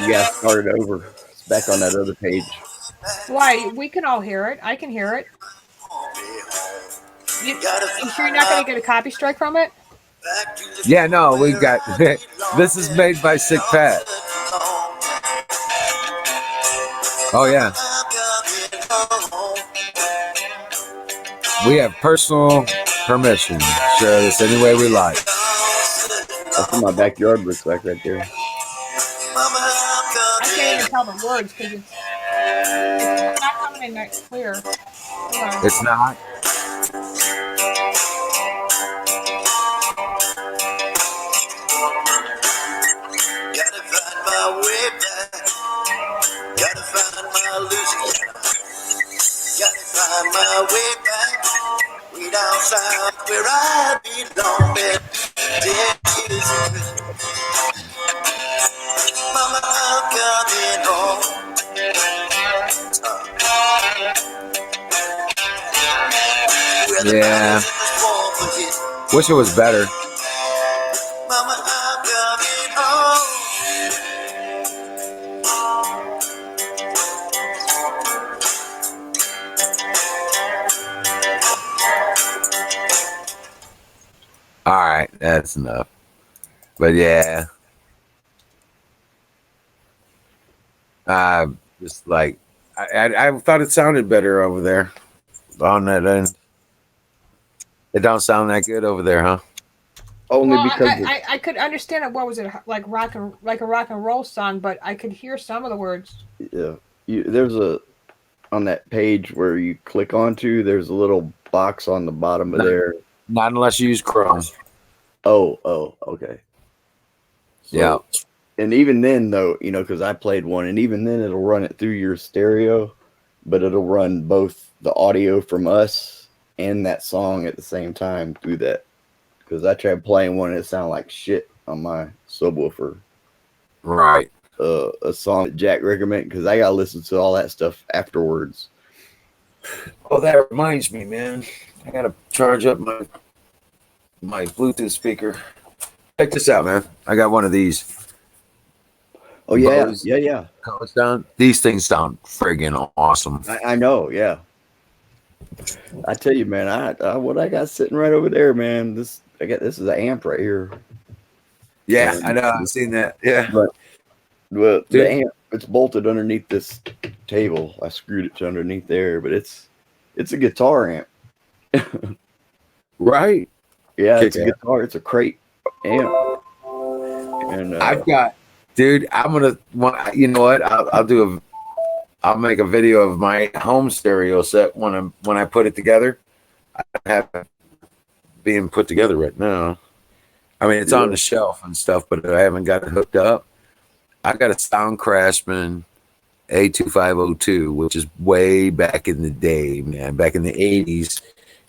You got to start it over. It's back on that other page. Why? We can all hear it. I can hear it. You sure you're not going to get a copy strike from it? Yeah, no, we got this is made by Sick Pat. Oh yeah. We have personal permission to share this any way we like. That's what my backyard looks like right there. I can't even tell the words because it's not coming in that clear. It's not. Gotta find my way back. Gotta find my Louisiana. Gotta find my way back. Way down south where I belong. Mama, I'm coming home. Yeah. Wish it was better. Mama, I'm coming home. All right, that's enough. But yeah, just like I thought it sounded better over there on that end. It don't sound that good over there, huh? Only Well, because I could understand it. What was it like? Like a rock and roll song, but I could hear some of the words. yeah, there's on that page where you click onto. There's a little box on the bottom of there. Not unless you use Chrome. Oh, okay. So, Yeah. And even then, though, you know, because I played one, and even then, it'll run it through your stereo, but it'll run both the audio from us and that song at the same time through that. Because I tried playing one, and it sounded like shit on my subwoofer. Right. A song that Jack recommended, because I gotta listen to all that stuff afterwards. Oh, that reminds me, man. I gotta charge up my Bluetooth speaker. Check this out, man. I got one of these. Oh yeah, Bose yeah. These things sound friggin' awesome. I know, yeah. I tell you, man, what I got sitting right over there, man. This is an amp right here, Yeah, I and know. I've seen that. Yeah, but well, the dude. amp it's bolted underneath this table. I screwed it to underneath there, but it's a guitar amp. Right? Yeah, Kick it's a ass. guitar. It's a crate amp, and I've got, dude. I'm gonna. You know what? I'll do a. I'll make a video of my home stereo set when I put it together. I have it being put together right now. I mean, it's yeah, on the shelf and stuff, but I haven't got it hooked up. I got a Sound Craftsman A2502, which is way back in the day, man. Back in the 80s,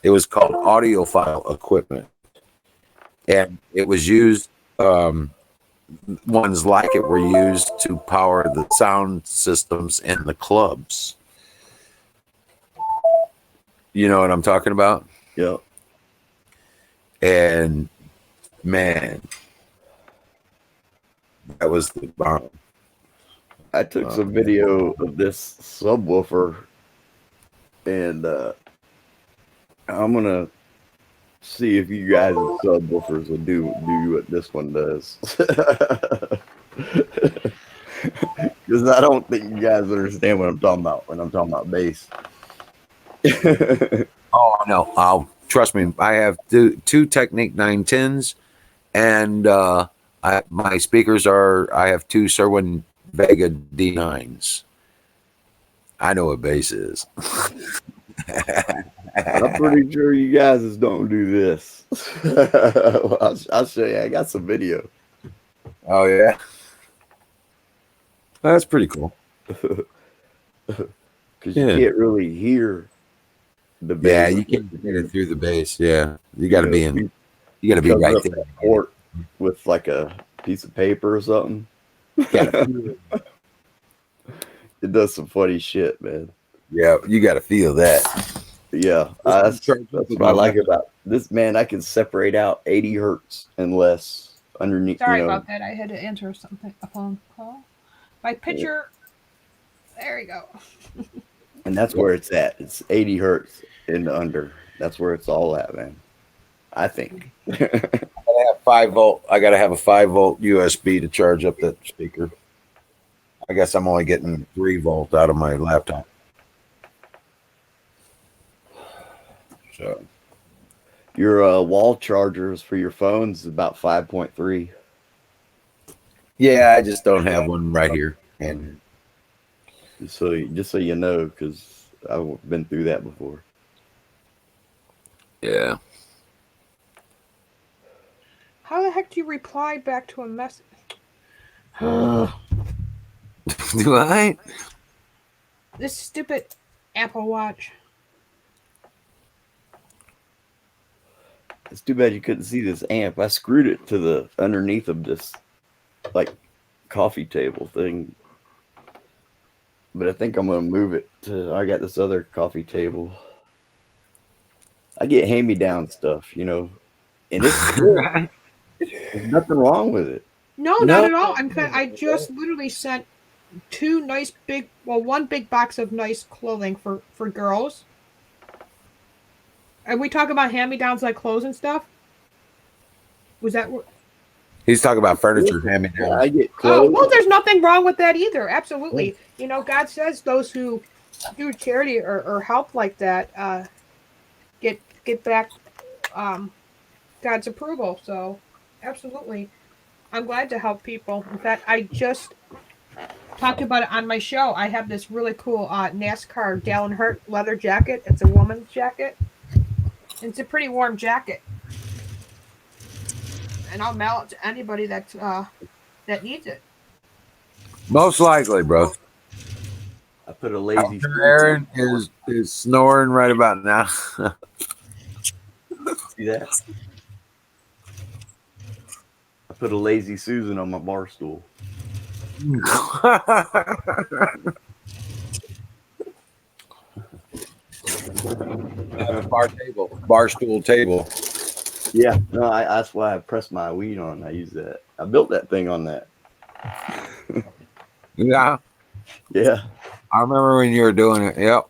it was called audiophile equipment, and it was used. Ones like it were used to power the sound systems in the clubs. You know what I'm talking about? yeah. And man, that was the bomb. I took some video of this subwoofer, and I'm gonna see if you guys' subwoofers will do what this one does. Because I don't think you guys understand what I'm talking about when I'm talking about bass. Oh no! Trust me. I have two Technique 910s, and my speakers are. I have two Serwin Vega D9s. I know what bass is. I'm pretty sure you guys don't do this. I'll show you. I got some video. Oh yeah, that's pretty cool. Because Yeah. you can't really hear the bass. Yeah, you can't get it through the bass. Yeah, you got to be in. You got to be comes right up there. that port with like a piece of paper or something. Gotta It does some funny shit, man. Yeah, you got to feel that. Yeah, that's what I like about this, man. I can separate out 80 hertz and less underneath. Sorry about that. I had to answer something, a phone call. My picture. There we go. And that's where it's at. It's 80 hertz and under. That's where it's all at, man. I think. I have 5-volt. I got to have a 5-volt USB to charge up that speaker. I guess I'm only getting 3-volt out of my laptop. So your wall chargers for your phones is about 5.3. yeah, I just don't have one right here. And just so you know, because I've been through that before. Yeah. How the heck do you reply back to a message? Do I? This stupid Apple Watch. It's too bad you couldn't see this amp. I screwed it to the underneath of this like coffee table thing. But I think I'm gonna move it to. I got this other coffee table. I get hand-me-down stuff, you know, and it's good. There's nothing wrong with it. No, not at all. I just literally sent one big box of nice clothing for girls. And we talk about hand-me-downs like clothes and stuff. Was that what? He's talking about furniture hand-me-downs. I get clothes. Oh, well, there's nothing wrong with that either. Absolutely. You know, God says those who do charity or help like that get back God's approval. So, absolutely. I'm glad to help people. In fact, I just talked about it on my show. I have this really cool NASCAR Dallin Hurt leather jacket. It's a woman's jacket. It's a pretty warm jacket. And I'll mail it to anybody that needs it. Most likely, bro. I put a lazy. Aaron is snoring right about now. See that? I put a lazy Susan on my bar stool. Bar stool table. Yeah, no, that's why I pressed my weed on. I use that. I built that thing on that. Yeah. Yeah. I remember when you were doing it. Yep.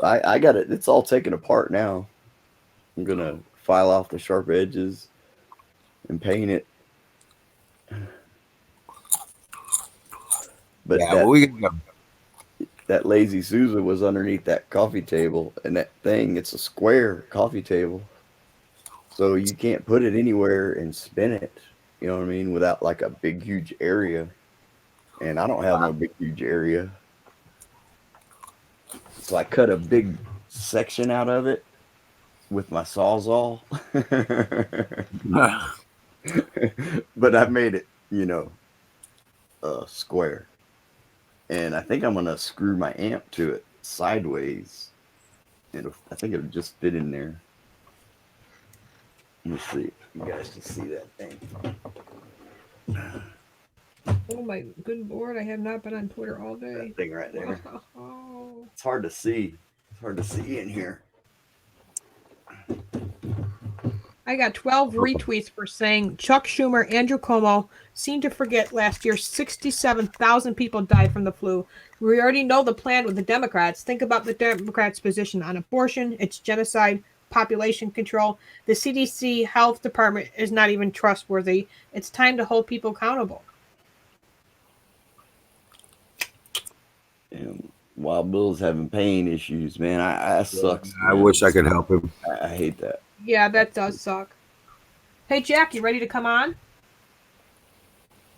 I got it. It's all taken apart now. I'm gonna file off the sharp edges and paint it. But Yeah, well, we can go. that lazy Susan was underneath that coffee table, and that thing, it's a square coffee table. So you can't put it anywhere and spin it, you know what I mean, without like a big, huge area. And I don't have no big, huge area. So I cut a big section out of it with my Sawzall. But I made it, square. And I think I'm going to screw my amp to it sideways. And I think it'll just fit in there. Let me see. You guys can see that thing. Oh my good lord! I have not been on Twitter all day. That thing right there. Oh. It's hard to see. It's hard to see in here. I got 12 retweets for saying Chuck Schumer, Andrew Cuomo seem to forget last year 67,000 people died from the flu. We already know the plan with the Democrats. Think about the Democrats' position on abortion, it's genocide, population control. The CDC health department is not even trustworthy. It's time to hold people accountable. And Wild Bill's having pain issues, man. I sucks. I wish I could help him. I hate that. Yeah, that does suck. Hey, Jack, you ready to come on?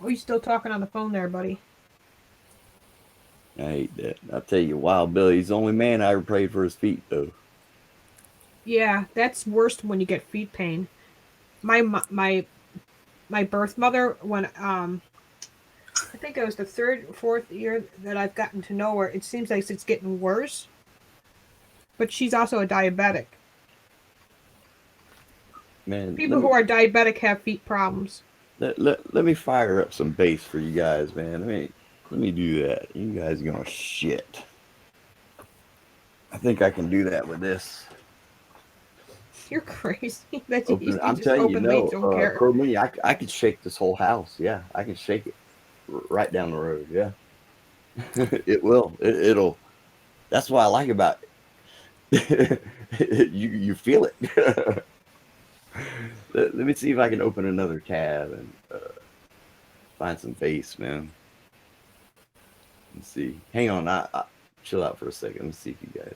Or are you still talking on the phone there, buddy? I hate that. I'll tell you, Wild Bill, he's the only man I ever prayed for his feet, though. Yeah, that's worse when you get feet pain. My birth mother, when I think it was the third, fourth year that I've gotten to know her, it seems like it's getting worse. But she's also a diabetic. Man, people who are diabetic have feet problems. Let me fire up some bass for you guys, man. Let me do that. You guys are gonna shit. I think I can do that with this. You're crazy. I'm telling you, no. For me, I could shake this whole house. Yeah, I can shake it right down the road. Yeah, it will. It'll. That's what I like about it. You feel it. Let me see if I can open another tab and find some bass, man. Let's see. Hang on. I chill out for a second. Let me see if you guys.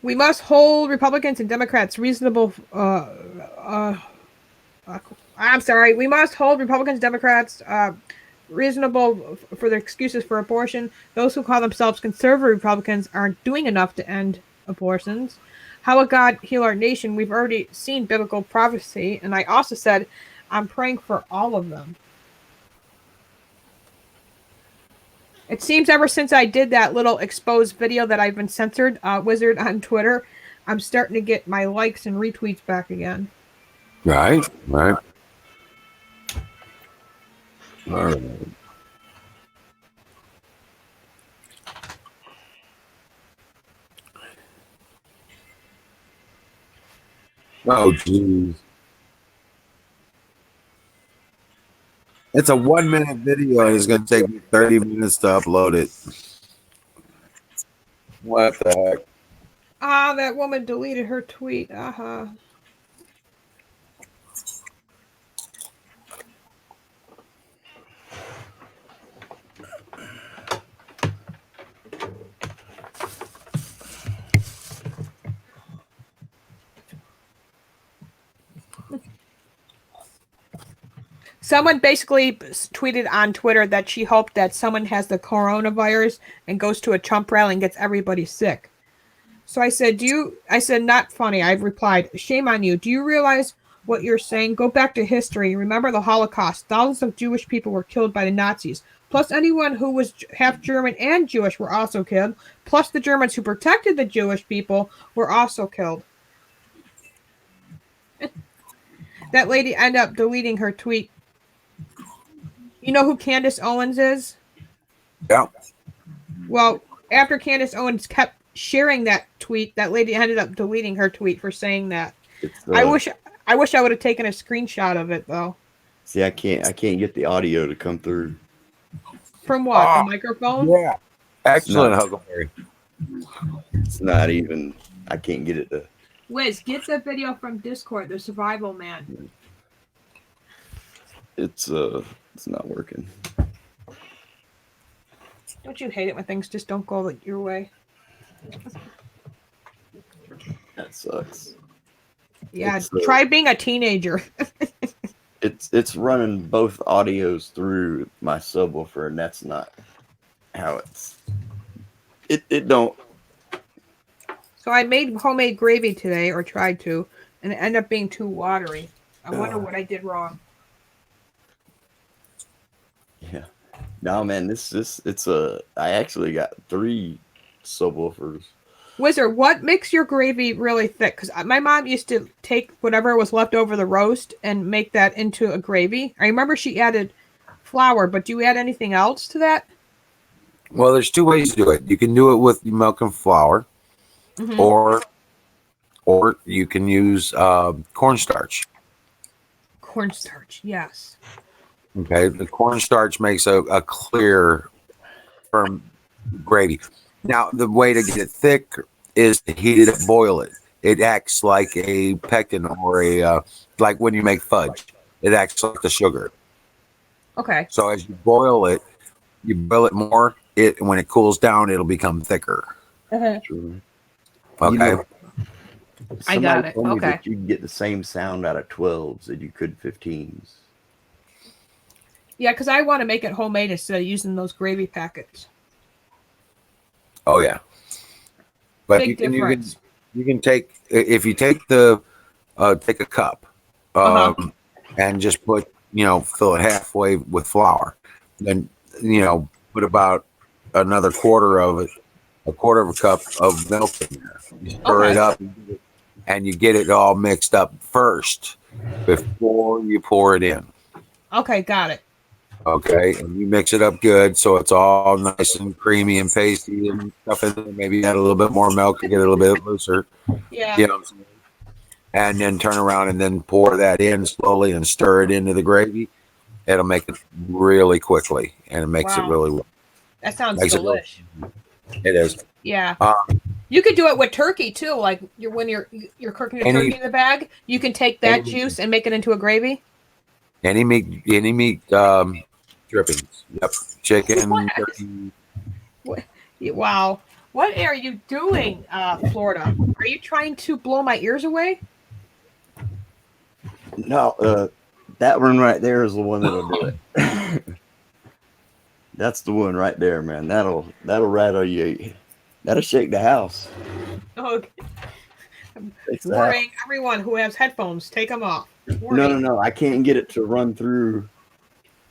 We must hold Republicans and Democrats reasonable. I'm sorry. We must hold Republicans and Democrats reasonable for their excuses for abortion. Those who call themselves conservative Republicans aren't doing enough to end abortions. How will God heal our nation? We've already seen biblical prophecy. And I also said, I'm praying for all of them. It seems ever since I did that little exposed video that I've been censored, Wizard, on Twitter, I'm starting to get my likes and retweets back again. Right. All right. Oh, jeez. It's a 1-minute video and it's going to take me 30 minutes to upload it. What the heck? Ah, that woman deleted her tweet. Uh-huh. Someone basically tweeted on Twitter that she hoped that someone has the coronavirus and goes to a Trump rally and gets everybody sick. So I said, not funny. I replied, shame on you. Do you realize what you're saying? Go back to history. Remember the Holocaust. Thousands of Jewish people were killed by the Nazis. Plus anyone who was half German and Jewish were also killed. Plus the Germans who protected the Jewish people were also killed. That lady ended up deleting her tweet. You know who Candace Owens is? Yeah. Well, after Candace Owens kept sharing that tweet, that lady ended up deleting her tweet for saying that. I wish I would have taken a screenshot of it though. See, I can't get the audio to come through. From what? The microphone? Yeah. Excellent, Huckleberry. It's not even. I can't get it to. Wiz, get the video from Discord, the survival man. It's not working. Don't you hate it when things just don't go your way? That sucks. Yeah, try being a teenager. It's running both audios through my subwoofer, and that's not how it don't. So I made homemade gravy today, or tried to, and it ended up being too watery. I wonder what I did wrong. Yeah. No, man, I actually got 3 subwoofers. Wizard, what makes your gravy really thick? Because my mom used to take whatever was left over the roast and make that into a gravy. I remember she added flour, but do you add anything else to that? Well, there's 2 ways to do it. You can do it with milk and flour, or you can use cornstarch. Cornstarch, yes. Okay, the cornstarch makes a clear, firm gravy. Now, the way to get it thick is to heat it up, boil it. It acts like a pectin, or like when you make fudge. It acts like the sugar. Okay. So as you boil it more. When it cools down, it'll become thicker. True. Okay. You know, I got it. Told me Okay. that you get the same sound out of 12s that you could 15s. Yeah, because I want to make it homemade instead of using those gravy packets. Oh yeah. But Big difference. You can take, if you take take a cup, and just fill it halfway with flour, then put about another quarter of a cup of milk in there. You stir it up, and you get it all mixed up first before you pour it in. Okay, got it. Okay, and you mix it up good so it's all nice and creamy and pasty and stuff in there. Maybe add a little bit more milk to get it a little bit looser. Yeah. You know what I'm saying? And then turn around and then pour that in slowly and stir it into the gravy. It'll make it really quickly, and it makes it really well. That sounds delish. It is. Yeah. You could do it with turkey too. Like when you're cooking a turkey in the bag, you can take that juice and make it into a gravy. Any meat drippings. Yep. Chicken, turkey. Wow. What are you doing, Florida? Are you trying to blow my ears away? No, that one right there is the one that'll do it. That's the one right there, man. That'll rattle you. That'll shake the house. Okay. Warning everyone who has headphones, take them off. Warning. No. I can't get it to run through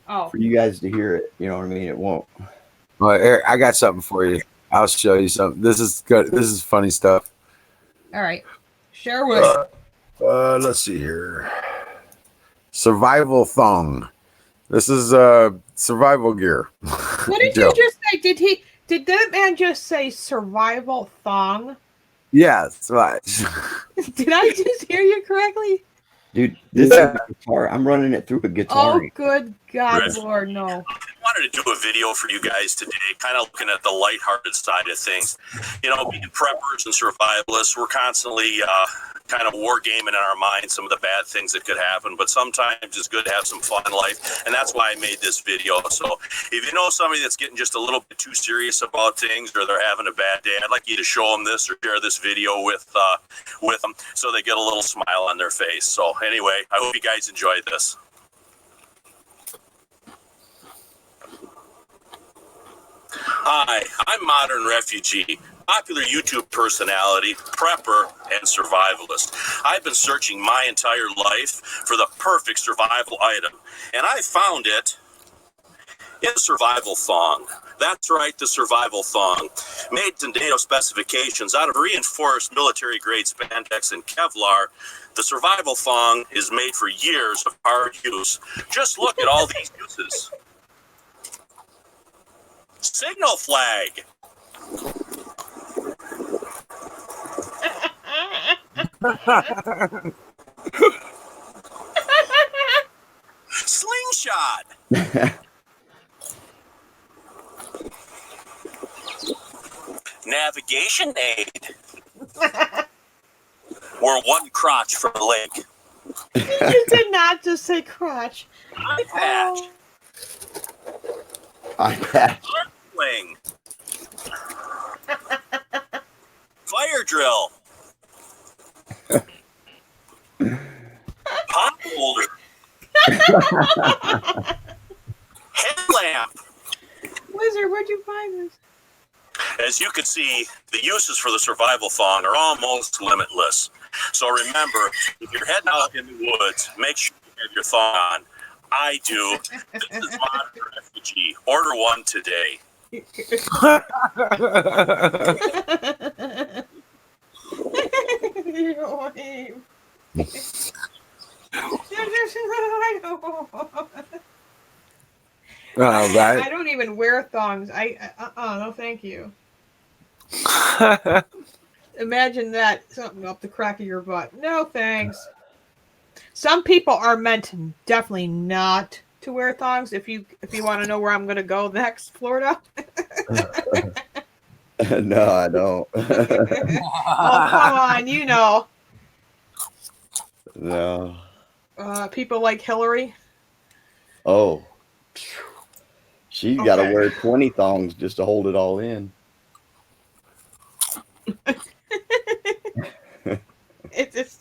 for you guys to hear it. You know what I mean? It won't. Well, Eric, I got something for you. I'll show you something. This is good. This is funny stuff. All right. Share with. Let's see here. Survival thong. This is survival gear. What did you just say? Did that man just say survival thong? Yes, right. Did I just hear you correctly? Dude, this is a guitar. I'm running it through a guitar. Oh, good God, Lord, no. I wanted to do a video for you guys today, kind of looking at the lighthearted side of things. You know, being preppers and survivalists, we're constantly kind of war gaming in our minds some of the bad things that could happen, but sometimes it's good to have some fun in life, and that's why I made this video. So if you know somebody that's getting just a little bit too serious about things, or they're having a bad day, I'd like you to show them this or share this video with them so they get a little smile on their face. So anyway, I hope you guys enjoyed this. Hi, I'm Modern Refugee, popular YouTube personality, prepper, and survivalist. I've been searching my entire life for the perfect survival item, and I found it in the survival thong. That's right, the survival thong. Made to NATO specifications out of reinforced military-grade spandex and Kevlar, the survival thong is made for years of hard use. Just look at all these uses. Signal flag. Slingshot. Navigation aid. We're one crotch from the lake. You did not just say crotch. Eye patch. Eye patch. Sling. Fire drill. Pop holder. Headlamp. Wizard, where'd you find this? As you can see, the uses for the survival thong are almost limitless. So remember, if you're heading out in the woods, make sure you have your thong on. I do. This is modern refugee. Order one today. Right. I don't even wear thongs. No, thank you. Imagine that, something up the crack of your butt. No thanks. Some people are meant definitely not to wear thongs. If you want to know where I'm going to go next, Florida. No, I don't. Oh, come on, you know. No. People like Hillary. Oh. She's got to Okay. wear 20 thongs just to hold it all in. It's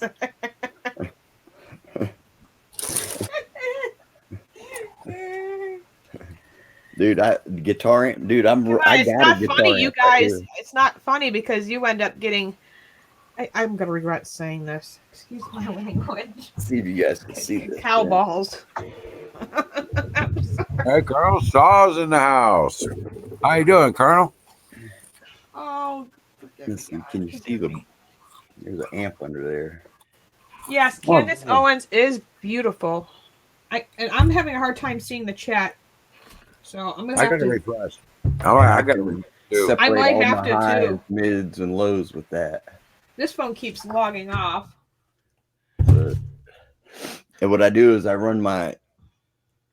Dude, I got a guitar. it's not funny, you amp right guys. here. It's not funny because you end up getting. I'm gonna regret saying this. Excuse my language. See if you guys can see this. Cow balls. Hey, Colonel Shaw's in the house. How you doing, Colonel? Oh. Can you see the? There's an amp under there. Yes, Candace Owens is beautiful. I'm having a hard time seeing the chat, so I'm gonna have to refresh. All right, I got to Separate I might all have my to, highs, too. mids, and lows with that. This phone keeps logging off. But, and what I do is I run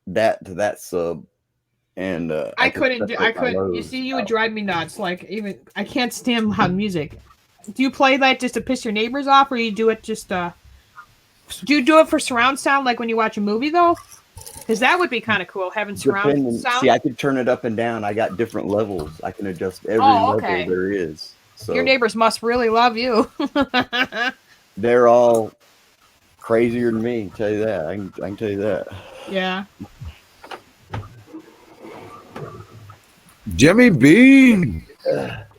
that to that sub, and I can couldn't. separate my You lows see, you would out. drive me nuts. Like I can't stand loud music. Do you play that just to piss your neighbors off, or you do it just? Do you do it for surround sound, like when you watch a movie, though? Because that would be kind of cool, having surround sound. See, I can turn it up and down. I got different levels. I can adjust every okay. level there is. So Your neighbors must really love you. they're all crazier than me. Tell you that. I can tell you that. Yeah. Jimmy Bean.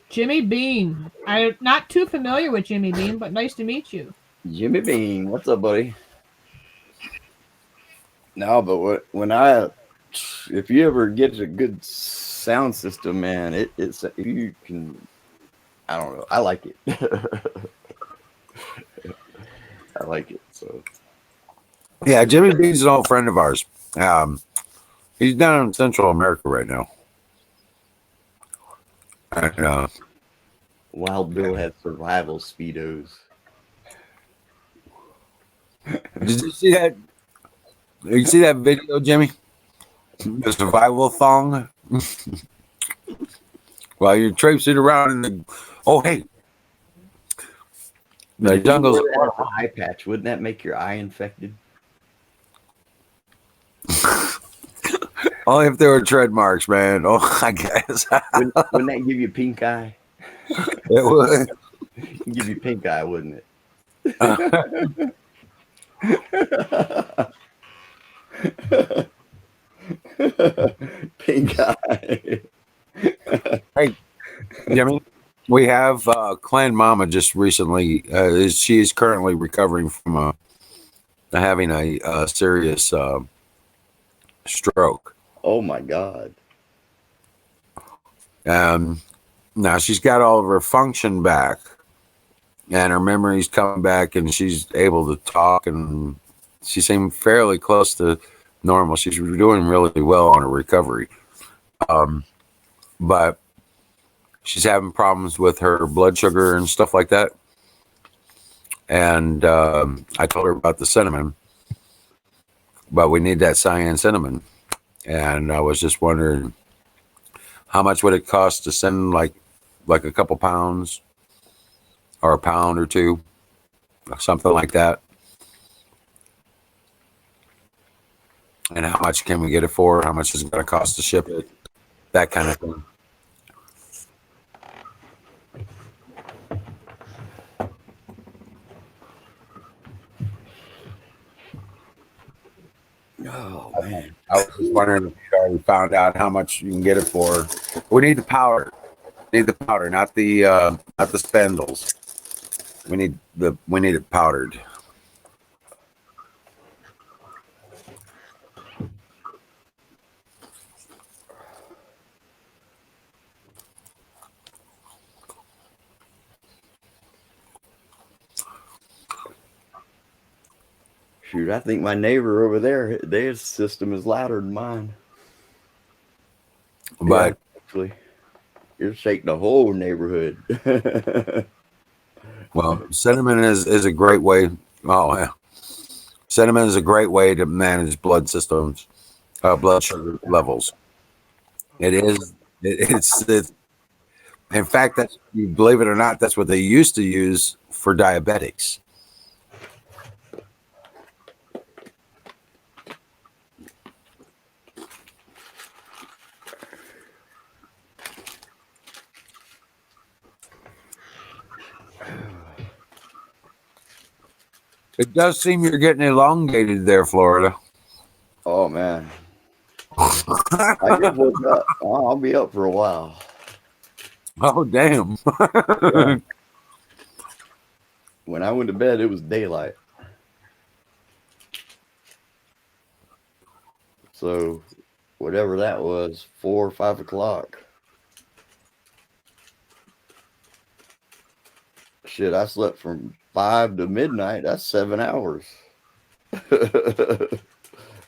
Jimmy Bean. I'm not too familiar with Jimmy Bean, but nice to meet you. Jimmy Bean, what's up, buddy? No, but if you ever get a good sound system, man, it's if you can, I don't know, I like it. I like it. So Yeah, Jimmy Bean's an old friend of ours. He's down in Central America right now. And, Wild Bill had survival speedos. did you see that? Did you see that video, Jimmy? The survival thong. While you're traipsing around in the hey, the jungle's Eye patch. Wouldn't that make your eye infected? only if there were tread marks, man. Oh, I guess Wouldn't that give you pink eye? it would. It'd give you pink eye, wouldn't it? Pink eye. Hey, Jimmy, we have Clan Mama just recently. She is currently recovering from having a serious stroke. Oh my God. Now she's got all of her function back, and her memory's coming back, and she's able to talk, and she seemed fairly close to normal. She's doing really well on her recovery. But she's having problems with her blood sugar and stuff like that. And I told her about the cinnamon, but we need that cyan cinnamon. And I was just wondering, how much would it cost to send like like a couple pounds or a pound or two, something like that. And how much can we get it for? How much is it going to cost to ship it? That kind of thing. Oh man. I was just wondering if you already found out how much you can get it for. We need the powder. Need the powder, not the spindles. We need it powdered. Shoot, I think my neighbor over there, their system is louder than mine. But yeah, actually, you're shaking the whole neighborhood. well, cinnamon is a great way. Oh yeah, cinnamon is a great way to manage blood systems, blood sugar levels. It is. It's. In fact, that's, you believe it or not, that's what they used to use for diabetics. It does seem you're getting elongated there, Florida. Oh man, I just woke up. I'll be up for a while. Oh damn! Yeah. When I went to bed, it was daylight. So, whatever that was, 4 or 5 o'clock. Shit, I slept from 5 to midnight. That's 7 hours.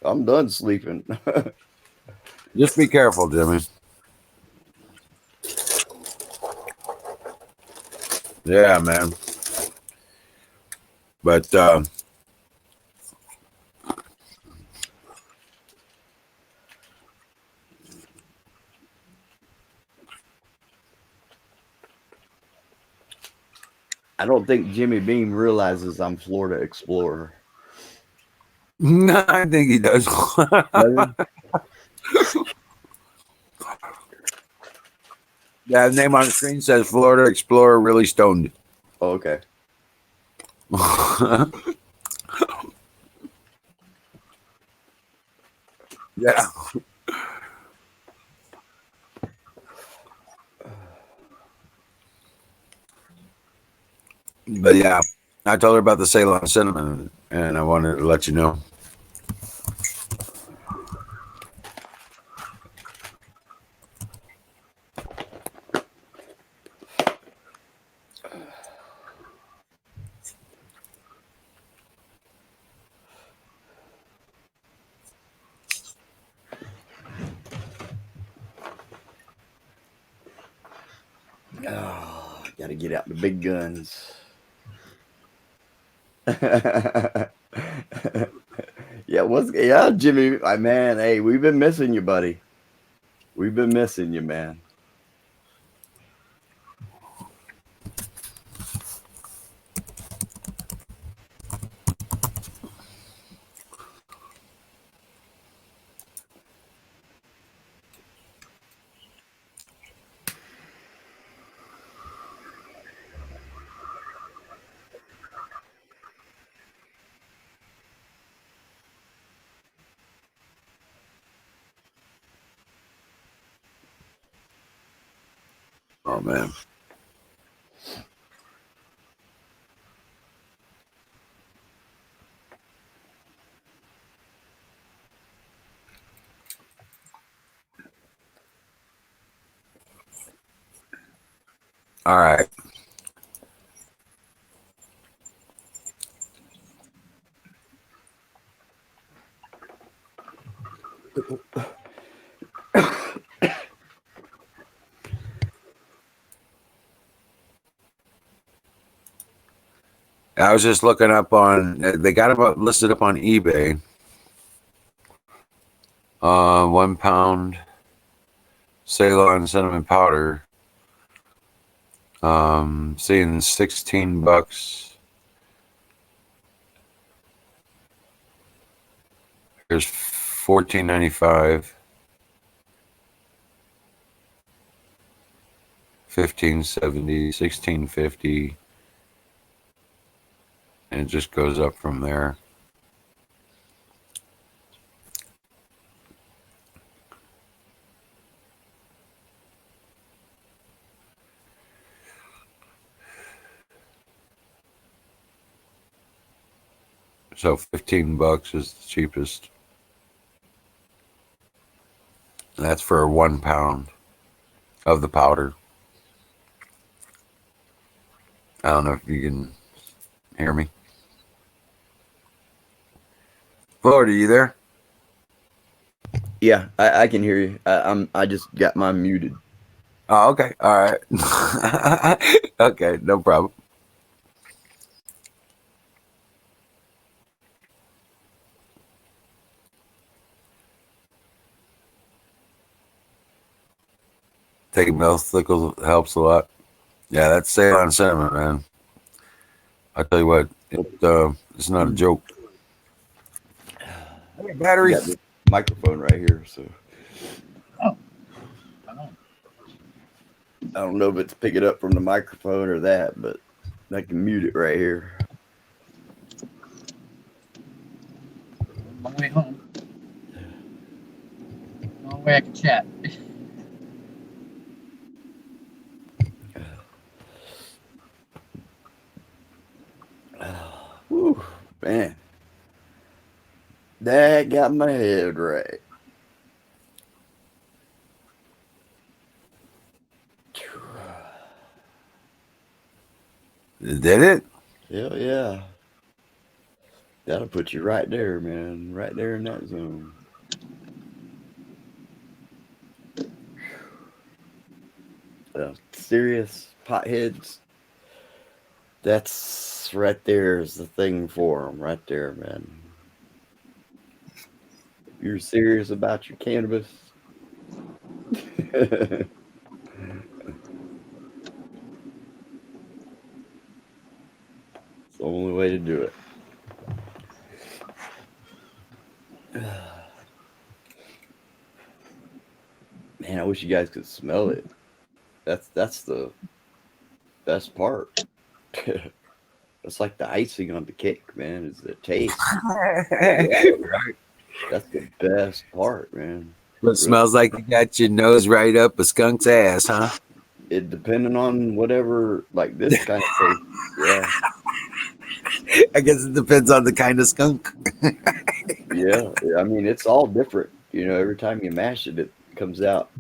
I'm done sleeping. Just be careful, Jimmy. Yeah, man. But I don't think Jimmy Beam realizes I'm Florida Explorer. no, I think he does. Yeah, the name on the screen says Florida Explorer really stoned. Oh, okay. Yeah. But yeah, I told her about the Ceylon cinnamon, and I wanted to let you know. Oh, gotta get out the big guns. Yeah, Jimmy, man, hey, we've been missing you, buddy. We've been missing you, man. Oh man. All right. I was just looking up on. They got about listed up on eBay. 1 pound Ceylon cinnamon powder Seeing $16. Here's $14.95. 15.70, 16.50, and it just goes up from there. So $15 is the cheapest. That's for 1 pound of the powder. I don't know if you can hear me. Florida, you there? Yeah, I can hear you. I just got mine muted. Oh, okay. All right. Okay, no problem. Taking Thickle helps a lot. Yeah, that's Ceylon cinnamon, man. I tell you what, it's not a joke. Hey, battery. Got the microphone right here, so Oh. I don't know if it's picking up from the microphone or that, but I can mute it right here. On my way home. Long way I can chat. Whew, man. That got my head right. Did it? Hell yeah. That'll put you right there, man. Right there in that zone. Serious potheads. That's right there is the thing for them. Right there, man. If you're serious about your cannabis, it's the only way to do it. Man, I wish you guys could smell it. That's the best part. It's like the icing on the cake, man. Is the taste. Right. That's the best part, man. It smells like you got your nose right up a skunk's ass, huh? It depending on whatever, like this kind of taste. Yeah. I guess it depends on the kind of skunk. Yeah. I mean, it's all different. You know, every time you mash it, it comes out.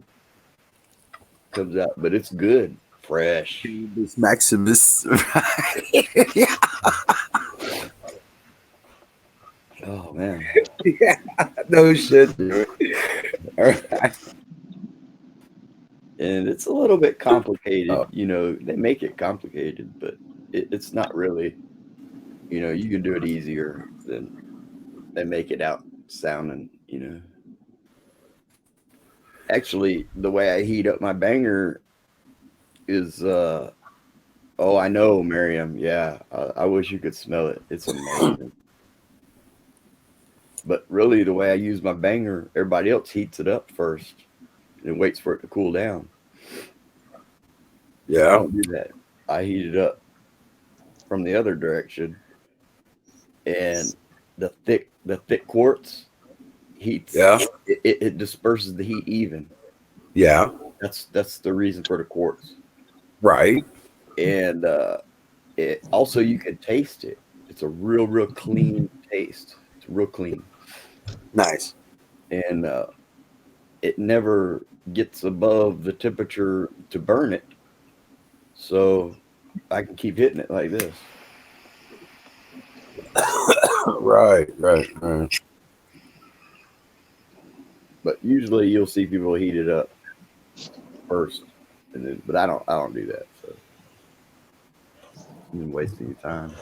But it's good. Fresh. This Maximus. Yeah. Oh man. Yeah. No shit, dude. All right. And it's a little bit complicated. Oh. You know, they make it complicated, but it's not really. You know, you can do it easier than they make it out sounding, you know. Actually, the way I heat up my banger is oh, I know, Miriam. Yeah, I wish you could smell it. It's amazing. But really, the way I use my banger, everybody else heats it up first and waits for it to cool down. I Yeah. don't do that. I heat it up from the other direction, and the thick quartz heats. Yeah. It disperses the heat even. Yeah. That's the reason for the quartz. Right. And it also, you can taste it. It's a real clean taste. It's real clean. Nice. And it never gets above the temperature to burn it. So I can keep hitting it like this. Right. But usually you'll see people heat it up first, and then, but I don't do that. So you're wasting your time.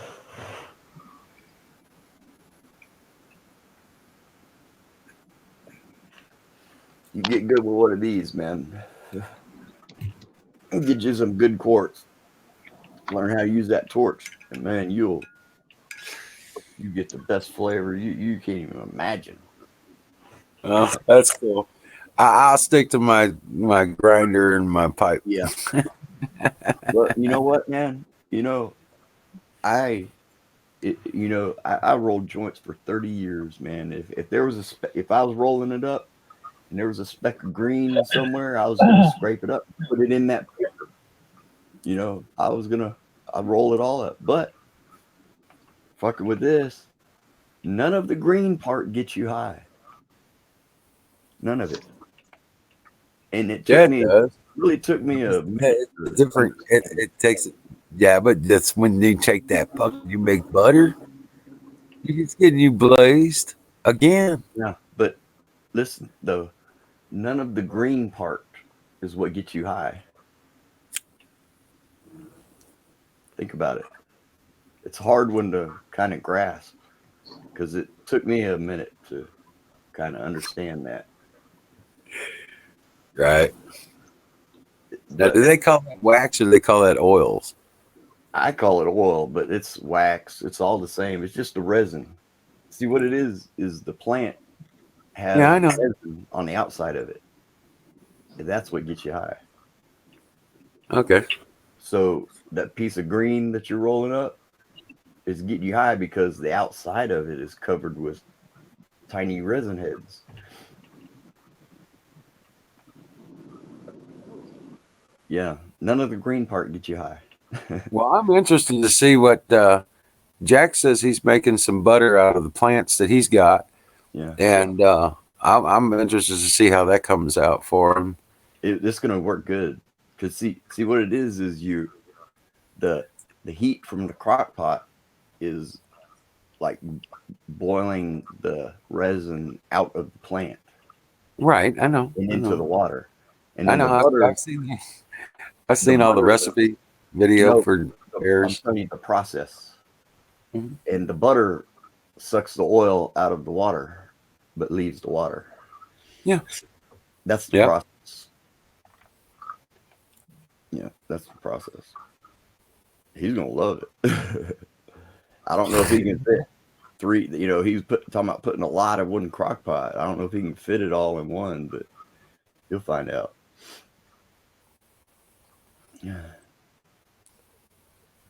You get good with one of these, man. Get you some good quartz. learn how to use that torch, and man, you get the best flavor you can't even imagine. Oh, that's cool. I'll stick to my grinder and my pipe. Yeah. But you know what, man? I I rolled joints for 30 years, man. If there was if I was rolling it up and there was a speck of green somewhere, I was gonna scrape it up, put it in that paper. I'd roll it all up. But fucking with this, none of the green part gets you high. None of it. And Yeah, it does. really took me a minute It's to different. understand. It takes it. Yeah, but that's when you take that puck, you make butter. It's getting you blazed again. Yeah, but listen though, none of the green part is what gets you high. Think about it. It's a hard one to kind of grasp because it took me a minute to kind of understand that. Right. Now, But do they call that wax or do they call that oils? I call it oil, but it's wax. It's all the same. It's just the resin. See what it is the plant Yeah, has I know. resin on the outside of it. And that's what gets you high. Okay. So that piece of green that you're rolling up is getting you high because the outside of it is covered with tiny resin heads. Yeah, none of the green part gets you high. Well, I'm interested to see what Jack says. He's making some butter out of the plants that he's got, Yeah, and I'm interested to see how that comes out for him. it's gonna work good. Cause see what it is the the heat from the crock pot is like boiling the resin out of the plant Right. I know. and I into the know. water, and I then know. I've the seen all the butter. recipe video No, for I'm bears. telling you the process, Mhm. and the butter sucks the oil out of the water, but leaves the water. Yeah. That's the Yeah. process. Yeah, that's the process. He's gonna love it. I don't know if he can fit three. Talking about putting a lot of wooden crock pot. I don't know if he can fit it all in one, but you'll find out. Yeah,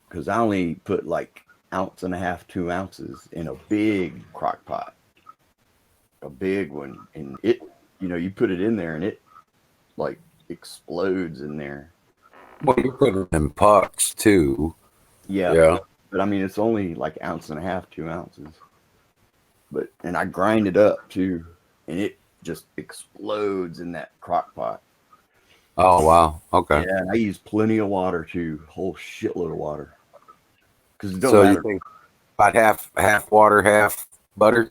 because I only put like ounce and a half, 2 ounces in a big crock pot, a big one, and you put it in there and it like explodes in there. Well, you're putting in pucks too. Yeah, Yeah. but I mean it's only like ounce and a half, 2 ounces. And I grind it up too, and it just explodes in that crock pot. Oh wow. Okay. Yeah, and I use plenty of water too, whole shitload of water, because it don't So you matter. think about half water, half butter?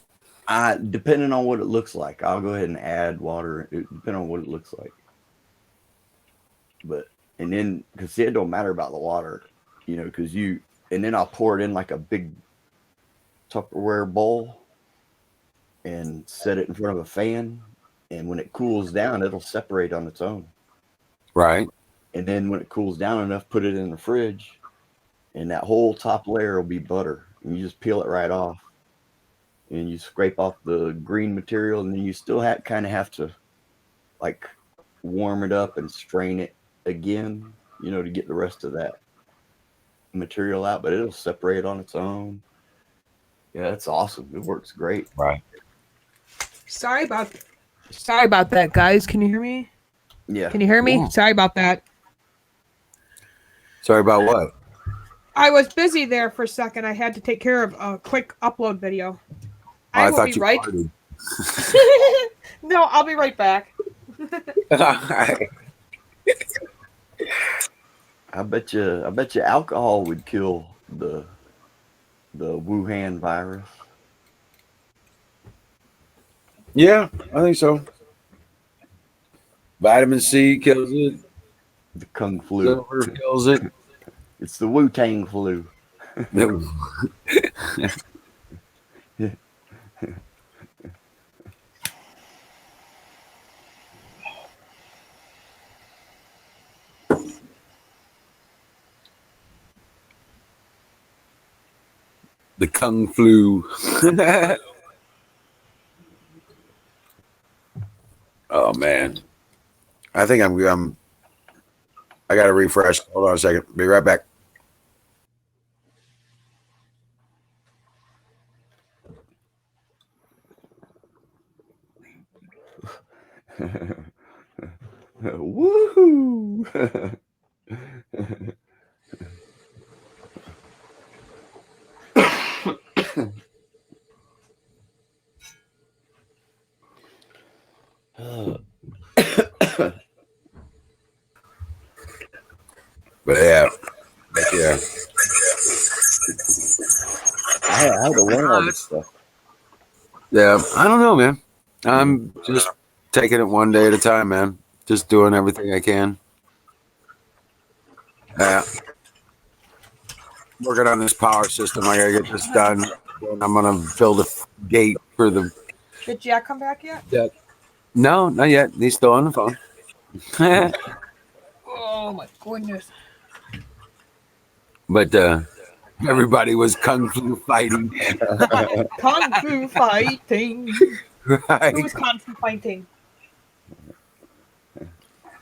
Depending on what it looks like, I'll go ahead and add water. Depending on what it looks like, and then because it don't matter about the water, because and then I'll pour it in like a big Tupperware bowl and set it in front of a fan, and when it cools down, it'll separate on its own. Right. And then when it cools down enough, put it in the fridge, and that whole top layer will be butter. And you just peel it right off, and you scrape off the green material, and then you still kind of have to like warm it up and strain it again, to get the rest of that material out. But it'll separate on its own. Yeah, it's awesome. It works great. Right. Sorry about that, guys. Can you hear me? Yeah. Can you hear me? Yeah. Sorry about that. Sorry about what? I was busy there for a second. I had to take care of a quick upload video. Oh, I I will be thought you right. farted. No, I'll be right back. I bet you alcohol would kill the Wuhan virus. Yeah, I think so. Vitamin C kills it. The Kung flu. Silver kills it. It's the Wu-Tang flu. The kung flu. Oh man, I think I'm. I got to refresh. Hold on a second. Be right back. Woohoo! But yeah. I had to learn all this stuff. Yeah, I don't know, man. I'm just taking it one day at a time, man. Just doing everything I can. Yeah. Working on this power system. I gotta get this done. Then I'm gonna build a gate for the. Did Jack come back yet? No, not yet. He's still on the phone. Oh my goodness. But everybody was kung fu fighting. Kung fu fighting. Right. Who was kung fu fighting?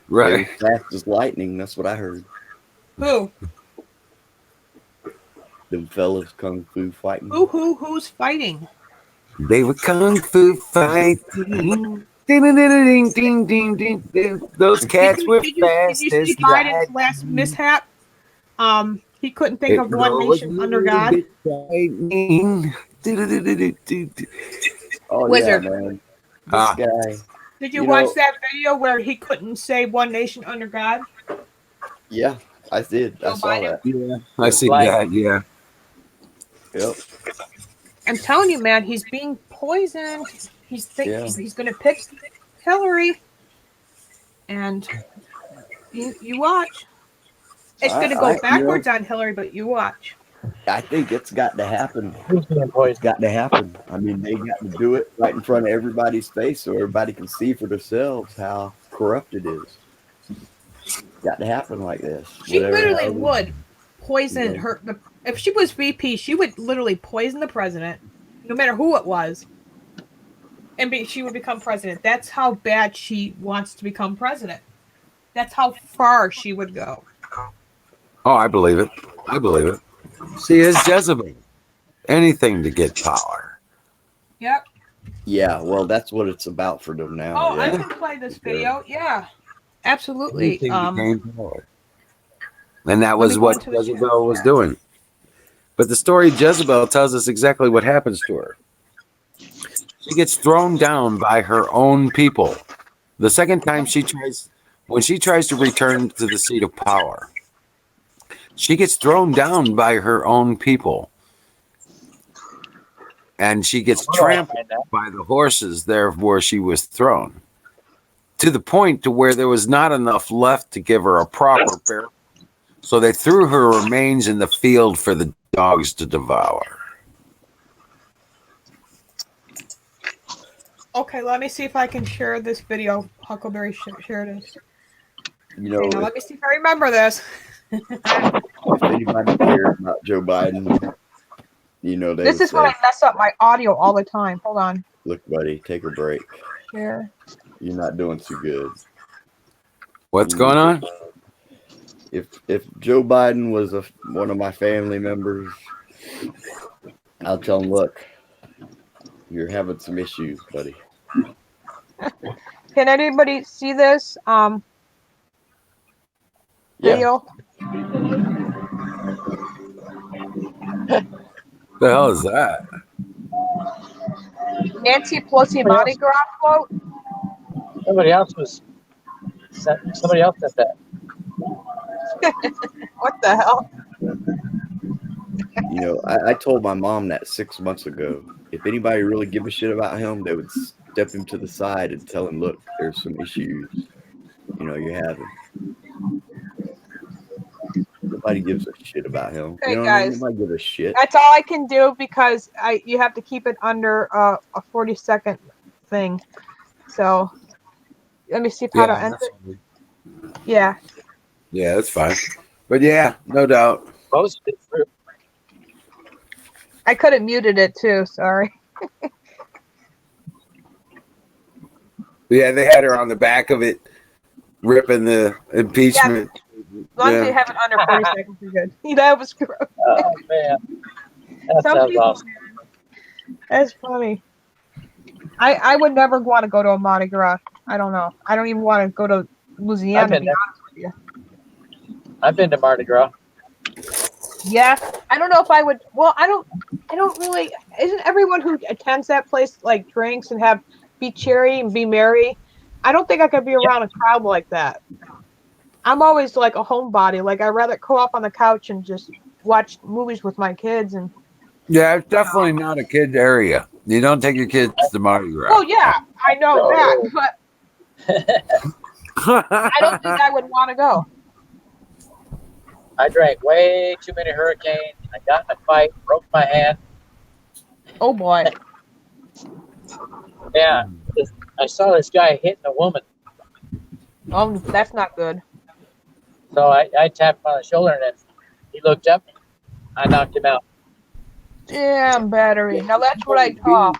Right. Fast as lightning. That's what I heard. Who? Them fellas kung fu fighting. Who's fighting? They were kung fu fighting. Ding, ding, ding, ding, ding, ding, ding. Those cats were Did fast you see as Biden's lightning. last mishap? He couldn't think It of one was nation a under little God. bit frightening. Oh Wizard. yeah, man. This Ah. guy. Did you You watch know- that video where he couldn't say one nation under God? Yeah, I did. I Joe saw Biden? that. Yeah, I see Like- that. Yeah. Yep. I'm telling you, man, he's being poisoned. He's going to pick Hillary, and you watch. It's going to go backwards on Hillary, but you watch. I think it's got to happen. Who's being It's poisoned? got to happen. I mean, they got to do it right in front of everybody's face so everybody can see for themselves how corrupt it is. Got to happen like this. She Whatever literally happens. would poison Yeah. her. If she was VP, she would literally poison the president, no matter who it was, and she would become president. That's how bad she wants to become president. That's how far she would go. Oh, I believe it. I believe it. She is Jezebel. Anything to get power. Yep. Yeah, well, that's what it's about for them now. Oh, yeah. I can play this video. Yeah, absolutely. Anything to gain power. And that Let was me go what into the Jezebel was doing. But the story of Jezebel tells us exactly what happens to her. She gets thrown down by her own people. The second time when she tries to return to the seat of power, she gets thrown down by her own people. And she gets trampled by the horses there where she was thrown. To the point to where there was not enough left to give her a proper burial. So they threw her remains in the field for the dogs to devour. Okay, let me see if I can share this video. Huckleberry share this. You know, Okay, now let me see if I remember this. if anybody cares about Joe Biden, you know, they This would is when I say, mess up my audio all the time. Hold on. look, buddy, take a break. Share. You're not doing too good. What's going on? If Joe Biden was one of my family members, I'll tell him, look, you're having some issues, buddy. Can anybody see this video? The hell is that? Nancy Pelosi Mardi Gras float. Somebody else said that. What the hell? You know, I told my mom that 6 months ago. If anybody really give a shit about him, they would step him to the side and tell him, look, there's some issues, you know, you're having. Nobody gives a shit about him. Okay, you know guys. what I mean? Nobody gives a shit. That's all I can do because you have to keep it under a 40-second thing. So let me see how to end it. Yeah. Yeah, that's fine. But yeah, no doubt. Most of it's true. I could have muted it too. Sorry. Yeah, they had her on the back of it, ripping the impeachment. As long as you have it under 40 seconds, you're good. That was gross. Oh man, that Some sounds people, awesome. that's funny. I would never want to go to a Mardi Gras. I don't know. I don't even want to go to Louisiana, I've to been be there. honest with you. I've been to Mardi Gras. Yeah, I don't know if I would. Well, I don't really. Isn't everyone who attends that place like drinks and be cheery and be merry? I don't think I could be around a crowd like that. I'm always like a homebody. Like I'd rather go up on the couch and just watch movies with my kids. And Yeah, it's definitely not a kid area. You don't take your kids to Mardi Gras. oh yeah, I know that, but I don't think I would want to go. I drank way too many hurricanes. I got in a fight, broke my hand. Oh boy. Yeah, I saw this guy hitting a woman. That's not good. So I tapped him on the shoulder, and then he looked up. I knocked him out. Damn battery. Now that's what I call.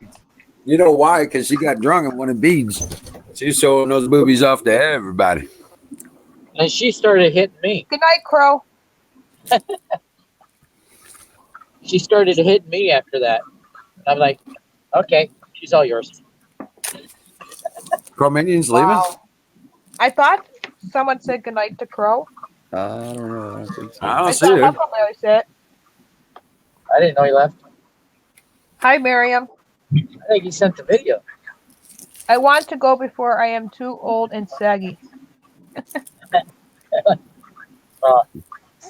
You know why? Because she got drunk and wanted beads. She's showing those boobies off to everybody. And she started hitting me. Good night, Crow. She started hitting me after that. I'm like, okay, she's all yours. Cromanian's leaving? Wow. I thought someone said goodnight to Crow. I don't know. I don't think so. I don't I see saw it. Uncle Larry say it. I didn't know he left. Hi, Miriam. I think he sent the video. I want to go before I am too old and saggy.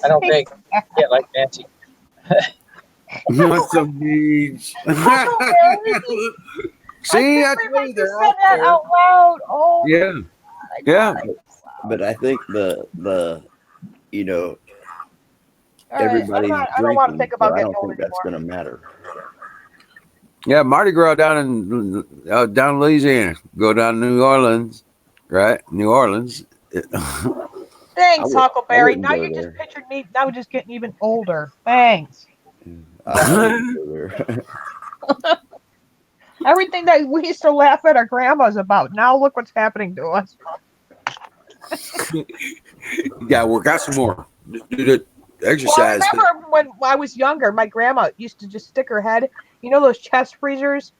I don't think get like Nancy. Not some beads. See, I told you they're said out that there. out loud. Oh, Yeah, yeah. But I think the you know all right. everybody's I don't want to drinking, think so about I getting don't old think that's anymore. going to matter. Yeah, Mardi Gras down in Louisiana. Go down to New Orleans, right? New Orleans. Thanks, Huckleberry. wouldn't Now go you just there. pictured me. Now we're just getting even older. Thanks. I wouldn't go there. Everything that we used to laugh at our grandmas about. Now look what's happening to us. You gotta work out some more. Just do the Well, I exercise. remember when I was younger, my grandma used to just stick her head, those chest freezers?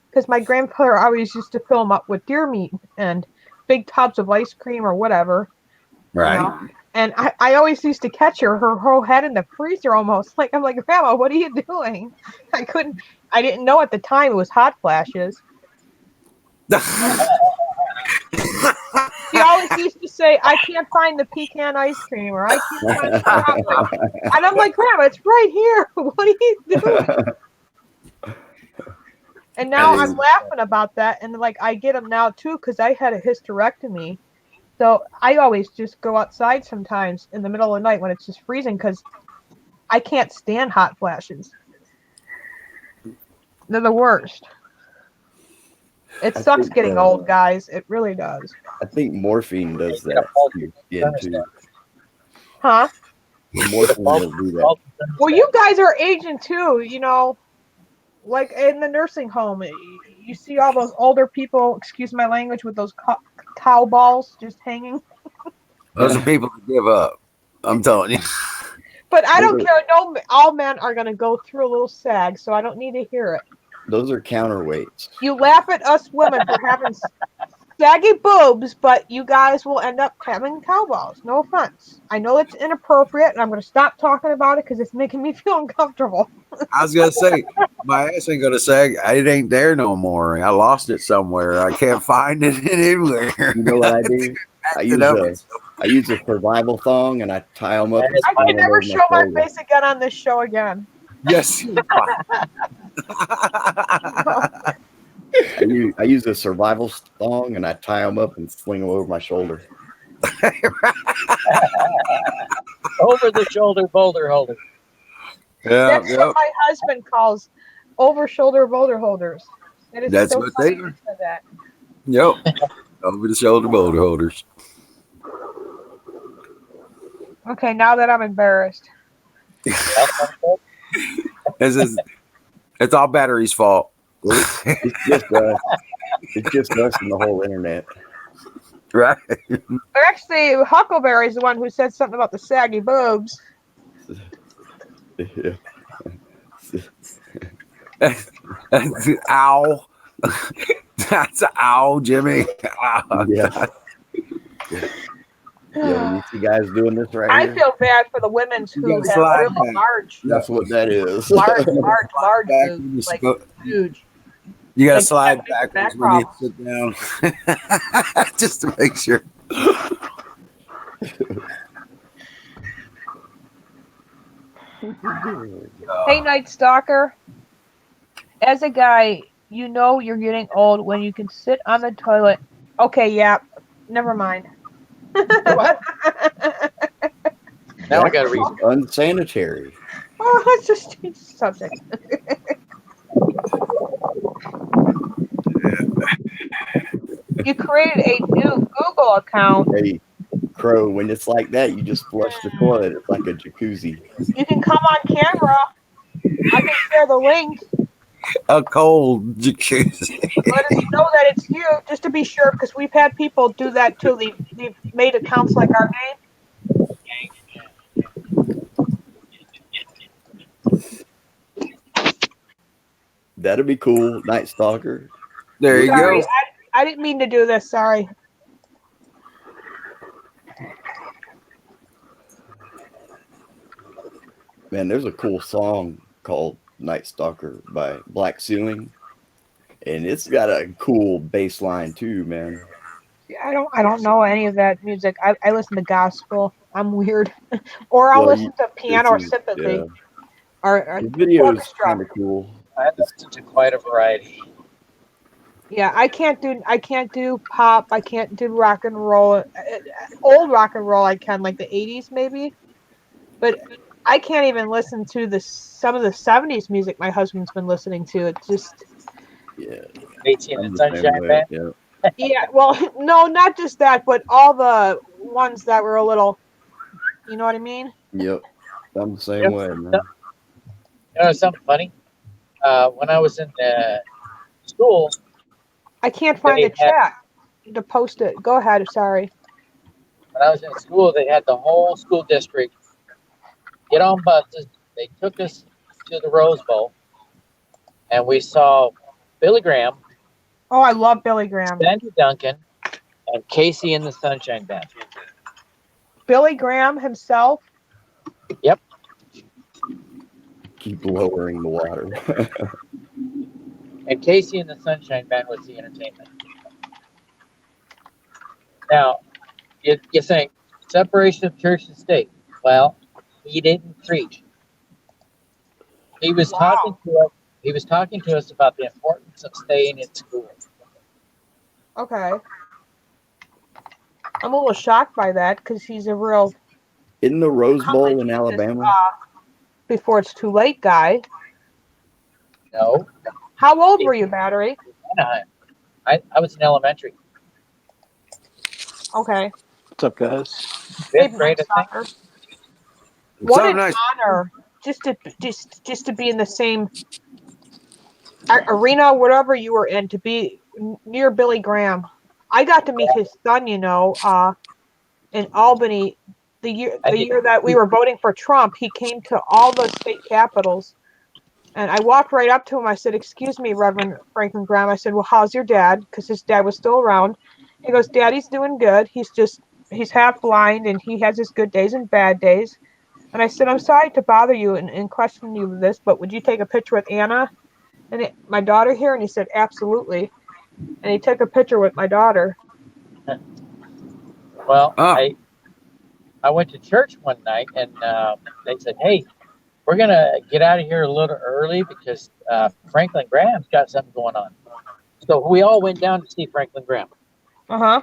Because my grandfather always used to fill them up with deer meat and big tubs of ice cream or whatever. Right. And I always used to catch her whole head in the freezer almost. Like, I'm like, Grandma, what are you doing? I didn't know at the time it was hot flashes. She always used to say, I can't find the pecan ice cream, or I can't find the chocolate. And I'm like, Grandma, it's right here. What are you doing? And now I'm laughing about that. And like, I get them now too, because I had a hysterectomy. So I always just go outside sometimes in the middle of the night when it's just freezing, because I can't stand hot flashes. They're the worst. It sucks getting old, guys. It really does. I think morphine does that. Yeah, too. Huh? Morphine will do that. Well, you guys are aging too, like in the nursing home. You see all those older people, excuse my language, with those cow balls just hanging. Those are people that give up. I'm telling you. But I don't care. No, all men are going to go through a little sag, so I don't need to hear it. Those are counterweights. You laugh at us women for having saggy boobs, but you guys will end up having cow balls. No offense. I know it's inappropriate, and I'm going to stop talking about it because it's making me feel uncomfortable. I was gonna say my ass ain't gonna sag. It ain't there no more. I lost it somewhere. I can't find it anywhere. You know what I do? I use a survival thong and I tie them up. I can never show my face again on this show again. Yes. I use a survival thong and I tie them up and sling them over my shoulder. Over the shoulder boulder holder. Yeah, That's what my husband calls over shoulder boulder holders. That's so what funny they are. you said that. Yep. Over the shoulder boulder holders. Okay, now that I'm embarrassed. This is It's all battery's fault. It's just us and the whole internet. Right? Actually, Huckleberry's the one who said something about the saggy boobs. Yeah. Ow. That's an ow, Jimmy. Yeah. Yeah, when you see guys doing this right I here, feel bad for the women You who gotta have slide really back. large, that's what that is. large Back when boobs, you like spo- huge. You gotta Like you have slide big backwards back when you problems. sit down. Just to make sure. Hey, Night Stalker. As a guy, you know you're getting old when you can sit on the toilet. Okay, yeah. Never mind. What? Now I got to read. Unsanitary. Oh, let's just change the subject. You created a new Google account. Hey, Crow, when it's like that, you just flush the toilet. It's like a jacuzzi. You can come on camera. I can share the link. A cold jacuzzi. Let us know that it's you, just to be sure, because we've had people do that too. They've made accounts like our game. That'd be cool, Night Stalker. There you Sorry, go. I didn't mean to do this. Sorry. Man, there's a cool song called Night Stalker by Black Ceiling, and it's got a cool bass line too, man. I don't know any of that music. I listen to gospel. I'm weird. Or I'll Well, listen to piano or sympathy. yeah, Or the video is orchestra. kind of cool. I listen to quite a variety. Yeah, I can't do pop. I can't do rock and roll. Old rock and roll I can, like the 80s maybe. But I can't even listen to some of the 70s music my husband's been listening to. It just Yeah, 18 I'm and the same Sunshine way. Band. Yeah, yeah, well, no, not just that, but all the ones that were a little, you know what I mean? yep, I'm the same You way, know, man. you know something funny? When I was in school, I can't find they the had chat to post it. Go ahead. Sorry. when I was in school, they had the whole school district get on buses. They took us to the Rose Bowl, and we saw Billy Graham, Oh, I love Billy Graham. Sandy Duncan, and Casey and the Sunshine Band. Billy Graham himself. Yep. Keep lowering the water. And Casey and the Sunshine Band was the entertainment. Now, you think separation of church and state. Well, he didn't preach. He was talking to us. He was talking to us about the importance of staying in school. Okay. I'm a little shocked by that because he's a real In the Rose come to Bowl in Jesus, Alabama, before it's too late guy. No. How old were you, Battery? Anaheim. I was in elementary. Okay. What's up, guys? Fifth grade, I think. What's What up, an nice? honor just to be in the same arena, whatever you were in, to be near Billy Graham. I got to meet his son, in Albany the year that we were voting for Trump. He came to all the state capitals, and I walked right up to him. I said, "Excuse me, Reverend Franklin Graham." I said, "Well, how's your dad?" Because his dad was still around. He goes, "Daddy's doing good. He's half blind, and he has his good days and bad days." And I said, "I'm sorry to bother you and question you with this, but would you take a picture with Anna and my daughter here?" And he said, "Absolutely." And he took a picture with my daughter. Well, I went to church one night, and they said, "Hey, we're gonna get out of here a little early because Franklin Graham's got something going on." So we all went down to see Franklin Graham. Uh-huh.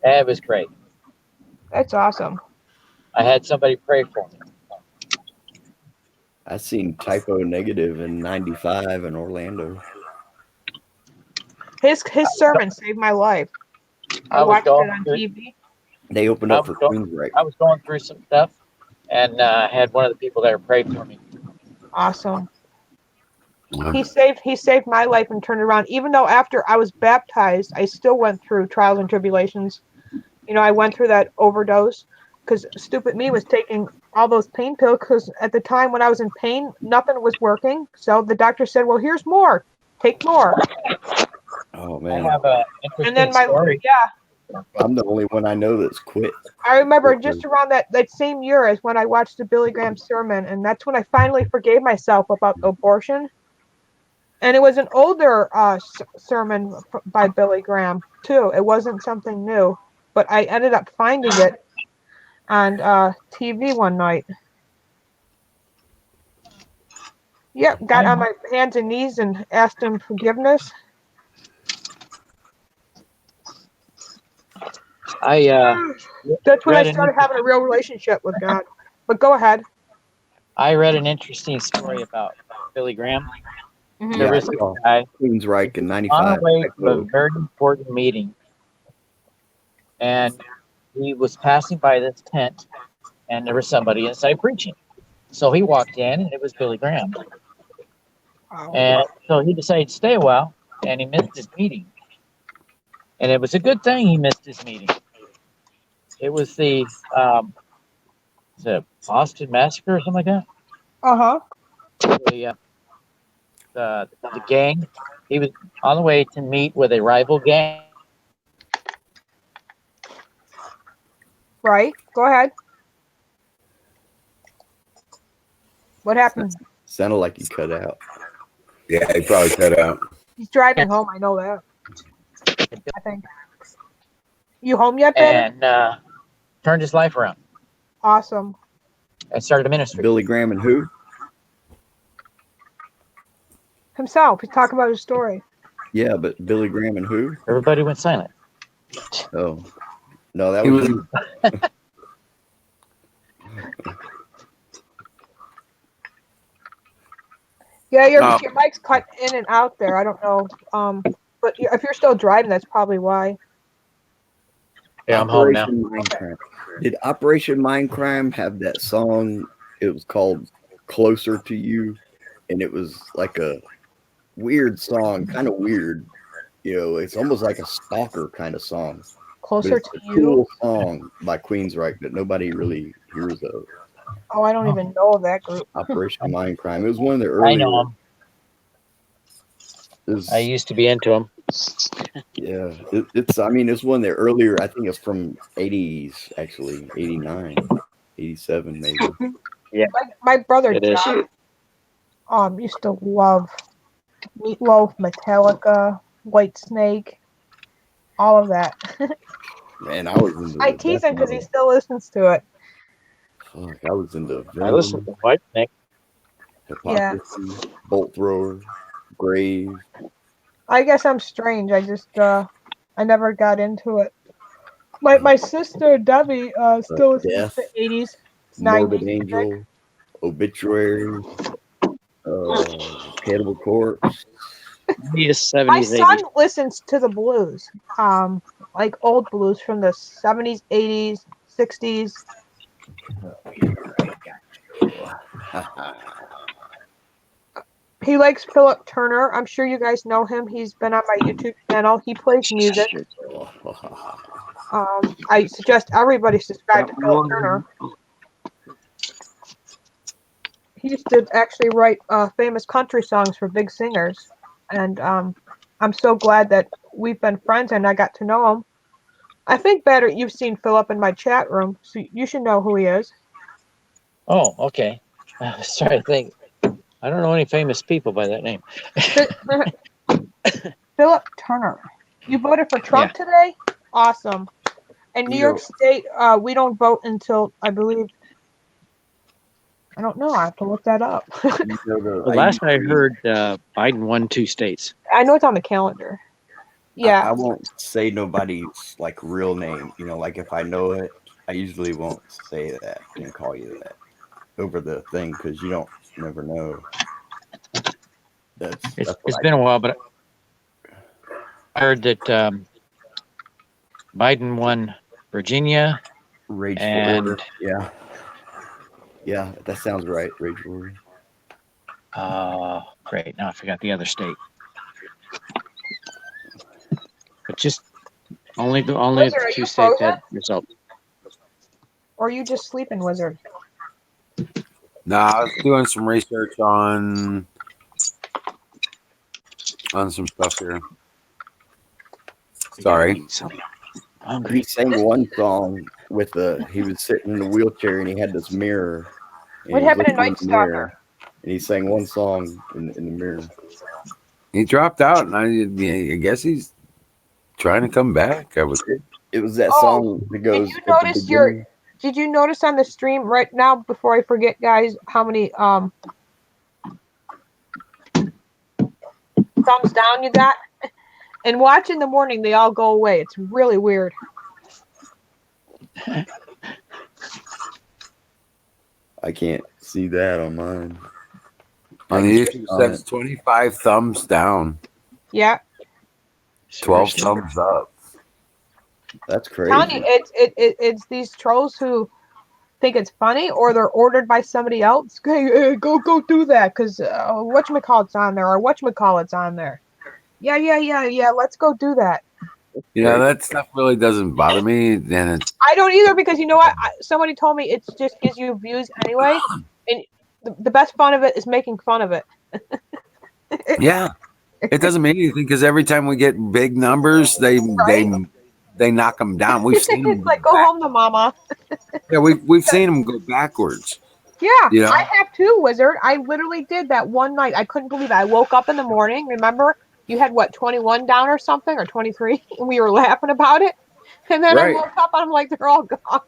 It was great. That's awesome. I had somebody pray for me. I seen Typo Negative in '95 in Orlando. His sermon saved my life. I watched it on TV. They opened up for Queensryche. I was going through some stuff, and had one of the people there pray for me. Awesome. He saved my life and turned it around. Even though after I was baptized, I still went through trials and tribulations. I went through that overdose because stupid me was taking all those pain pills because at the time when I was in pain, nothing was working. So the doctor said, well, here's more. Take more. Oh I man, have an And interesting then story. I'm the only one I know that's quit. I remember just around that same year as when I watched the Billy Graham sermon, and that's when I finally forgave myself about abortion. And it was an older sermon by Billy Graham, too. It wasn't something new. But I ended up finding it on TV one night. Yep, got on my hands and knees and asked him forgiveness. That's when I started having a real relationship with God. But go ahead. I read an interesting story about Billy Graham. Mhm. There Yeah, I was a saw guy Queensryche in on '95. the way to a very important meeting, and he was passing by this tent, and there was somebody inside preaching. So he walked in, and it was Billy Graham. And so he decided to stay a while, and he missed his meeting. And it was a good thing he missed his meeting. It was the Austin Massacre or something like that. Uh-huh. The gang. He was on the way to meet with a rival gang. Right. Go ahead. What happened? Sounded like you cut out. Yeah, he probably cut out. He's driving home. I know that. I think. You home yet, Ben? And turned his life around Awesome. and started a ministry. Billy Graham and who? Himself. He's talking about his story. Yeah, but Billy Graham and who? Everybody went silent. Oh, no, that He was was- you. Yeah, your mic's cut in and out there. I don't know. But if you're still driving, that's probably why. Yeah, I'm home now. Operation Mindcrime. Did Operation Mindcrime have that song? It was called "Closer to You," and it was like a weird song, kind of weird. It's almost like a stalker kind of song. Closer But to it's a You. cool song by Queensryche that nobody really hears of. Oh, I don't even know that group. Operation Mindcrime. It was one of the I earlier. know him. I used to be into him. Yeah, it's. I mean, it's one of the earlier. I think it's from '80s, actually, '89, '87, maybe. Yeah, my brother it is. John used to love Meatloaf, Metallica, White Snake, all of that. Man, I was into. I tease him because he still listens to it. Fuck, I was into. I listen to White Snake. Hypocrisy, Bolt Thrower, Grave. I guess I'm strange. I just I never got into it. My sister Debbie still listens Death, to 80s, Morbid 90s. Angel, Obituary, Cannibal Corpse. He is 70s, My 80s. son listens to the blues, like old blues from the 70s, 80s, 60s. He likes Philip Turner. I'm sure you guys know him. He's been on my YouTube channel. He plays music. I suggest everybody subscribe to Philip Turner. He used to actually write famous country songs for big singers. And I'm so glad that we've been friends and I got to know him. I think better you've seen Philip in my chat room, so you should know who he is. Oh, okay. I was trying to think. I don't know any famous people by that name. Philip Turner. You voted for Trump today? Awesome. In New York State, we don't vote until, I believe, I don't know. I have to look that up. The last I heard, Biden won 2 states. I know it's on the calendar. Yeah. I won't say nobody's like real name. Like if I know it, I usually won't say that and call you that over the thing because you don't never know. It's been a while, but I heard that Biden won Virginia. Rage and Warrior. Yeah, that sounds right. Rage Warrior. Great. Now I forgot the other state. But just only the Wizard, are two you states frozen? had results. Or are you just sleeping, Wizard? No, I was doing some research on some stuff here. Sorry. He sang one song with he was sitting in a wheelchair and he had this mirror. And What he was happened to looking in Night the mirror, Stalker? and he sang one song in the mirror. He dropped out, and I guess he's trying to come back. I was. It was that Oh, song that goes Did you at the notice beginning. Did you notice on the stream right now, before I forget, guys, how many thumbs down you got? And watch in the morning, they all go away. It's really weird. I can't see that on mine. On the YouTube says 25 thumbs down. Yeah. 12 thumbs up. That's crazy. Telling you, it's these trolls who think it's funny, or they're ordered by somebody else. Hey, go do that because whatchamacallit's on there, or whatchamacallit's on there. Yeah. Let's go do that. You know, that stuff really doesn't bother me. And I don't either, because you know what? Somebody told me it just gives you views anyway, and the best fun of it is making fun of it. yeah, it doesn't mean anything because every time we get big numbers, they knock them down. We've seen them like go home to mama. Yeah, we've seen them go backwards. Yeah, you know? I have too, Wizard. I literally did that one night. I couldn't believe it. I woke up in the morning. Remember, you had what, 21 down or something, or 23, and we were laughing about it. And then I woke up and I'm like, they're all gone.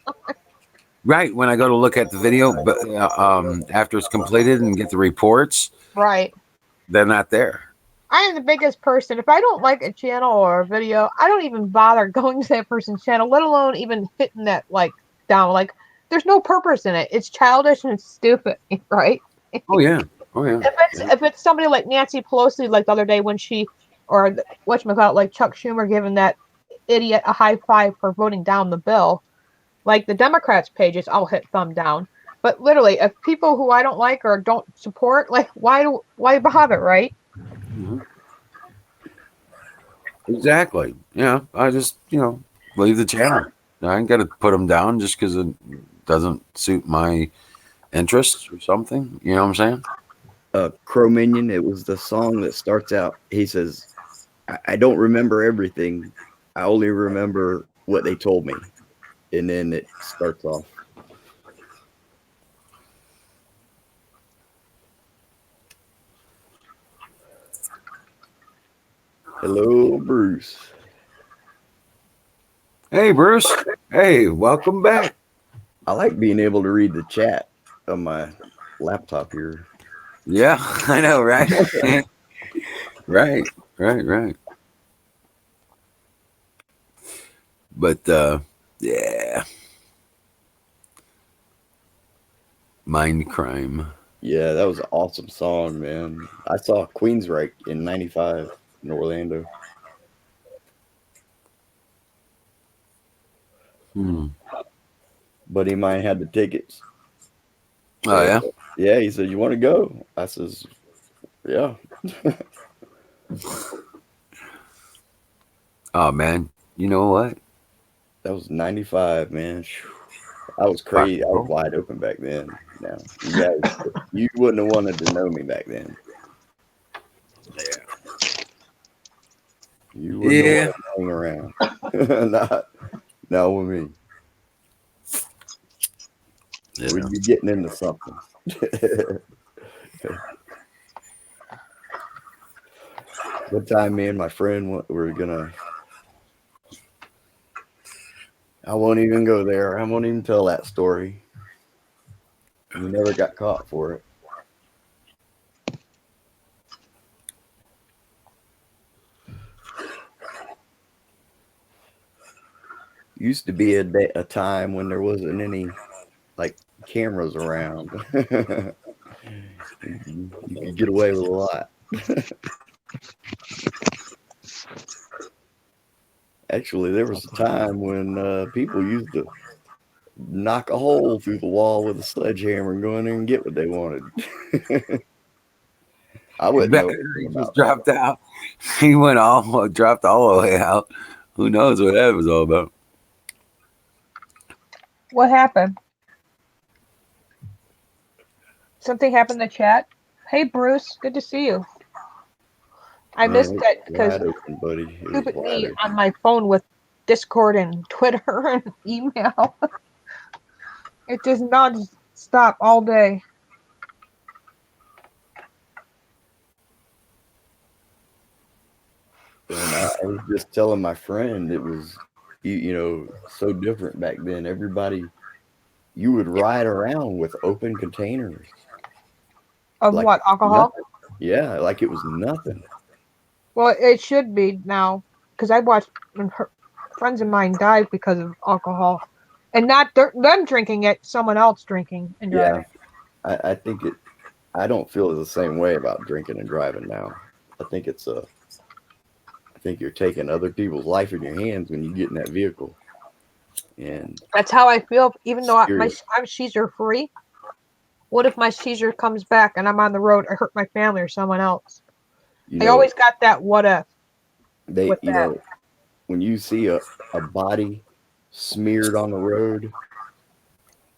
Right, when I go to look at the video, but after it's completed and get the reports, right, they're not there. I am the biggest person. If I don't like a channel or a video, I don't even bother going to that person's channel, let alone even hitting that like down. Like, there's no purpose in it. It's childish and it's stupid, right? Oh yeah. If it's somebody like Nancy Pelosi, like the other day when she, or whatchamacallit, like Chuck Schumer giving that idiot a high five for voting down the bill, like the Democrats' pages, I'll hit thumb down. But literally, if people who I don't like or don't support, like why bother, right? Mm-hmm. Exactly. Yeah, I just leave the channel. I ain't got to put them down just because it doesn't suit my interests or something. You know what I'm saying? Crow Minion. It was the song that starts out. He says, "I don't remember everything. I only remember what they told me," and then it starts off. Hello, Bruce. Hey, Bruce. Hey, welcome back. I like being able to read the chat on my laptop here. Yeah, I know, right? Right. But yeah, Mind Crime. Yeah, that was an awesome song, man. I saw Queensryche in '95 in Orlando. Buddy of mine had the tickets. Oh yeah? Yeah, he said, "You want to go?" I says, "Yeah." Oh man, you know what? That was '95, man. I was crazy. I was wide open back then. Now, you wouldn't have wanted to know me back then. Yeah. You wouldn't have wanted to hang around. Not with me. Yeah. We'd be getting into something. One time, me and my friend were gonna. I won't even go there. I won't even tell that story. We never got caught for it. Used to be a time when there wasn't any like cameras around. You could get away with a lot. Actually, there was a time when people used to knock a hole through the wall with a sledgehammer and go in there and get what they wanted. I wouldn't know anything Battery just about that. dropped out. He dropped all the way out. Who knows what that was all about? What happened? Something happened in the chat. Hey, Bruce, good to see you. I Man, missed it it was because wide open, buddy. It was stupid wide me open. on my phone with Discord and Twitter and email. It does not stop all day. And I was just telling my friend it was, so different back then. Everybody, you would ride around with open containers Of like what? Alcohol? nothing. Yeah, like it was nothing. Well, it should be now because I watched when friends of mine died because of alcohol, and not them drinking it, someone else drinking and Yeah, driving. I think it. I don't feel the same way about drinking and driving now. I think it's a. I think you're taking other people's life in your hands when you get in that vehicle, and That's how I feel. Even though serious. I'm seizure free, what if my seizure comes back and I'm on the road? I hurt my family or someone else. You I know, always got that what if they. with that. When you see a body smeared on the road,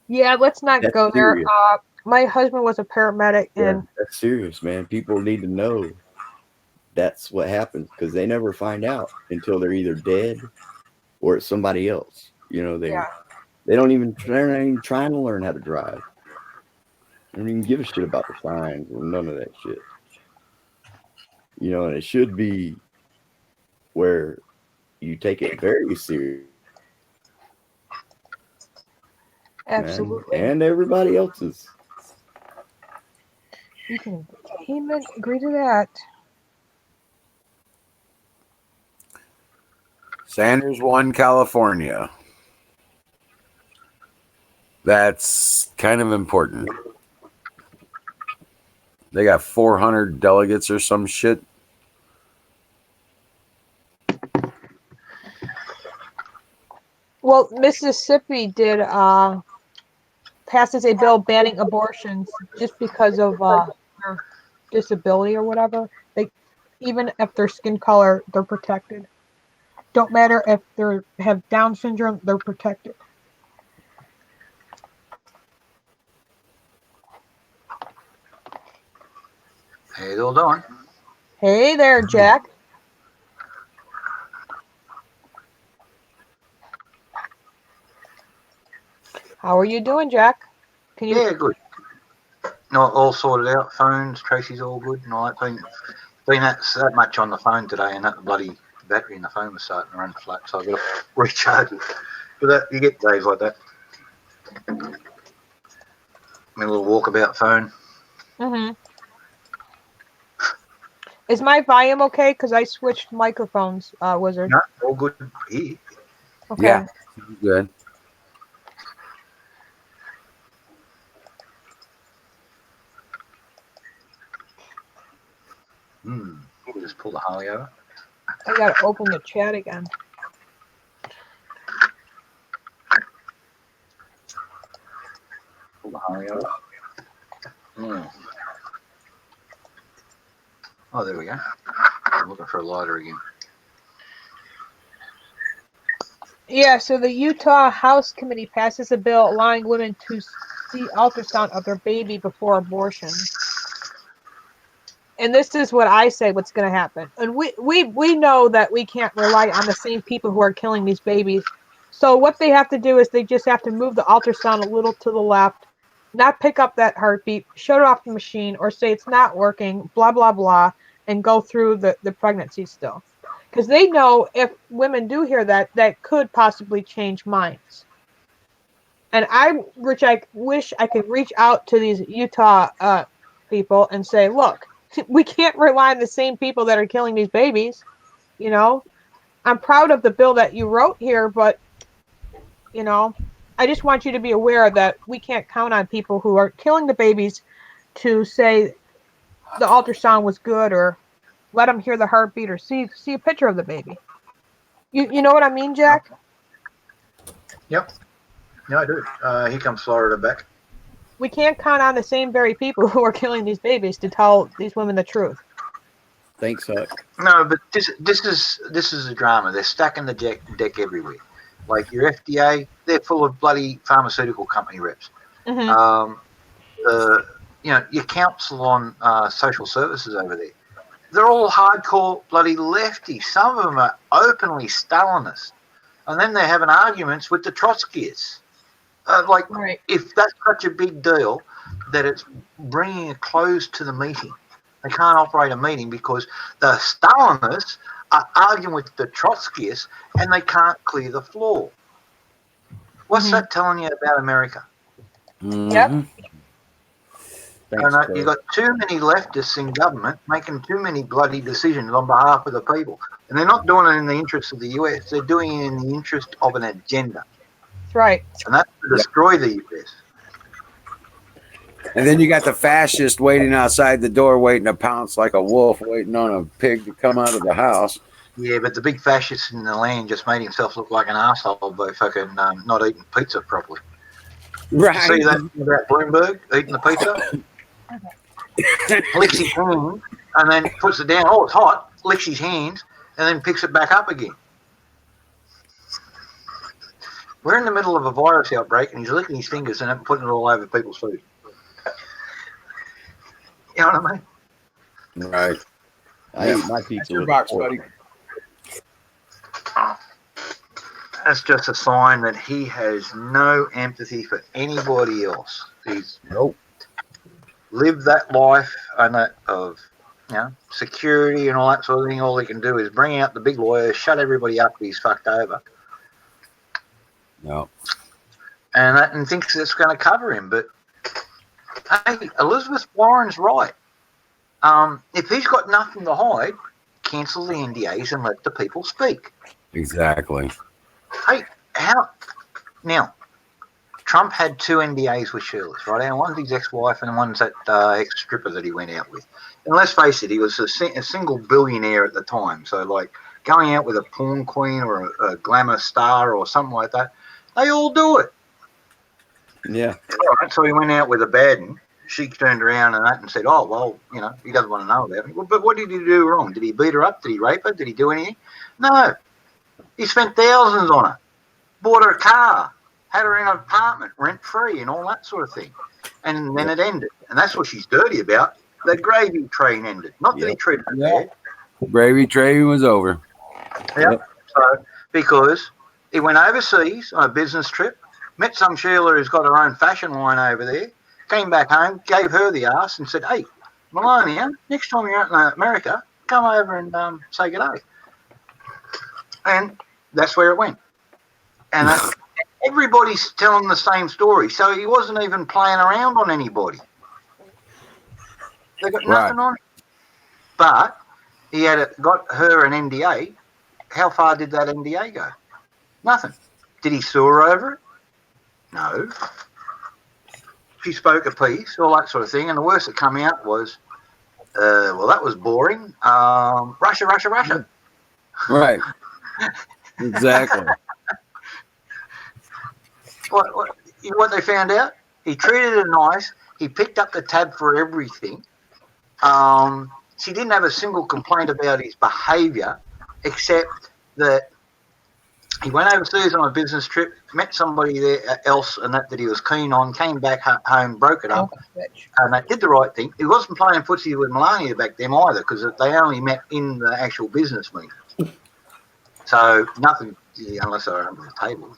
Yeah, let's not that's go there. serious. My husband was a paramedic, Yeah, and that's serious, man. People need to know that's what happens because they never find out until they're either dead or it's somebody else. yeah, They're not even trying to learn how to drive. They don't even give a shit about the signs or none of that shit. And it should be where you take it very serious, man, absolutely. and everybody else's. You can agree to that. Sanders won California. That's kind of important. They got 400 delegates or some shit. Well, Mississippi did passes a bill banning abortions just because of their disability or whatever. They even if their skin color, they're protected. Don't matter if they have Down syndrome, they're protected. Hey, all doing? Hey there, Jack. How are you doing, Jack? Can you? Yeah, good. Not all sorted out. Phones, Tracy's all good and all that. Been that much on the phone today, and that bloody battery in the phone was starting to run flat, so I've got to recharge it. But that you get days like that. My little walkabout phone. Mm-hmm. Is my volume okay? Because I switched microphones, Wizard. No, all good here. Okay. Yeah, good. Just pull the Harley over. I gotta open the chat again. Pull the Harley over. Oh, there we go. I'm looking for a lighter again. Yeah, so the Utah House Committee passes a bill allowing women to see ultrasound of their baby before abortion. And this is what I say what's going to happen. And we know that we can't rely on the same people who are killing these babies. So what they have to do is they just have to move the ultrasound a little to the left, not pick up that heartbeat, shut off the machine, or say it's not working, blah, blah, blah, and go through the pregnancy still. Because they know if women do hear that, that could possibly change minds. And I wish I could reach out to these Utah people and say, look, we can't rely on the same people that are killing these babies. I'm proud of the bill that you wrote here, but I just want you to be aware that we can't count on people who are killing the babies to say the ultrasound was good or let them hear the heartbeat or see a picture of the baby. You know what I mean, Jack? Yep. Yeah, I do. Here comes Florida back. we can't count on the same very people who are killing these babies to tell these women the truth. Thanks, Huck. No, but this is a drama. They're stacking the deck everywhere. Like your FDA, they're full of bloody pharmaceutical company reps. Mm-hmm. Your council on social services over there, they're all hardcore bloody lefties. Some of them are openly Stalinist, and then they're having arguments with the Trotskyists. Right. If that's such a big deal that it's bringing a close to the meeting, they can't operate a meeting because the Stalinists are arguing with the Trotskyists and they can't clear the floor. What's that telling you about America? Yep. Thanks, You've got too many leftists in government making too many bloody decisions on behalf of the people. And they're not doing it in the interest of the US. They're doing it in the interest of an agenda. That's right. And that's to destroy the US. And then you got the fascist waiting outside the door, waiting to pounce like a wolf, waiting on a pig to come out of the house. Yeah, but the big fascist in the land just made himself look like an asshole by fucking not eating pizza properly. Right. Did you see that about Bloomberg eating the pizza? Licks his hand and then puts it down. Oh, it's hot. Licks his hands and then picks it back up again. We're in the middle of a virus outbreak and he's licking his fingers and putting it all over people's food. You know what I mean? Right. I eat my pizza That's your with box, fork. buddy. That's just a sign that he has no empathy for anybody else. He's lived that life and that of security and all that sort of thing. All he can do is bring out the big lawyers, shut everybody up. He's fucked over. No. And thinks it's going to cover him. But hey, Elizabeth Warren's right. If he's got nothing to hide, cancel the NDAs and let the people speak. Exactly. Hey, now, Trump had 2 NDAs with Shirley's, right? And one's his ex-wife and one's that ex-stripper that he went out with. And let's face it, he was a single billionaire at the time. So, like, going out with a porn queen or a glamour star or something like that, they all do it. Yeah. Right, so he went out with a bad one. She turned around and said, oh, well, he doesn't want to know about it. Well, but what did he do wrong? Did he beat her up? Did he rape her? Did he do anything? No. He spent thousands on her, bought her a car, had her in an apartment rent-free and all that sort of thing. And then it ended. And that's what she's dirty about. The gravy train ended. Not that he treated her bad. Gravy train was over. Yep. So, because he went overseas on a business trip, met some Sheila who's got her own fashion line over there, came back home, gave her the ass and said, hey, Melania, next time you're out in America, come over and say good day. And that's where it went. And everybody's telling the same story. So he wasn't even playing around on anybody. They got nothing on it. But he had got her an NDA. How far did that NDA go? Nothing. Did he sue her over it? No. She spoke a piece, all that sort of thing. And the worst that come out was, well, that was boring. Russia. Right. Exactly. What they found out? He treated her nice. He picked up the tab for everything. She didn't have a single complaint about his behaviour, except that he went overseas on a business trip, met somebody there else and that he was keen on, came back home, broke it up, and they did the right thing. He wasn't playing footsie with Melania back then either, because they only met in the actual business meeting. So nothing, unless they're under the table.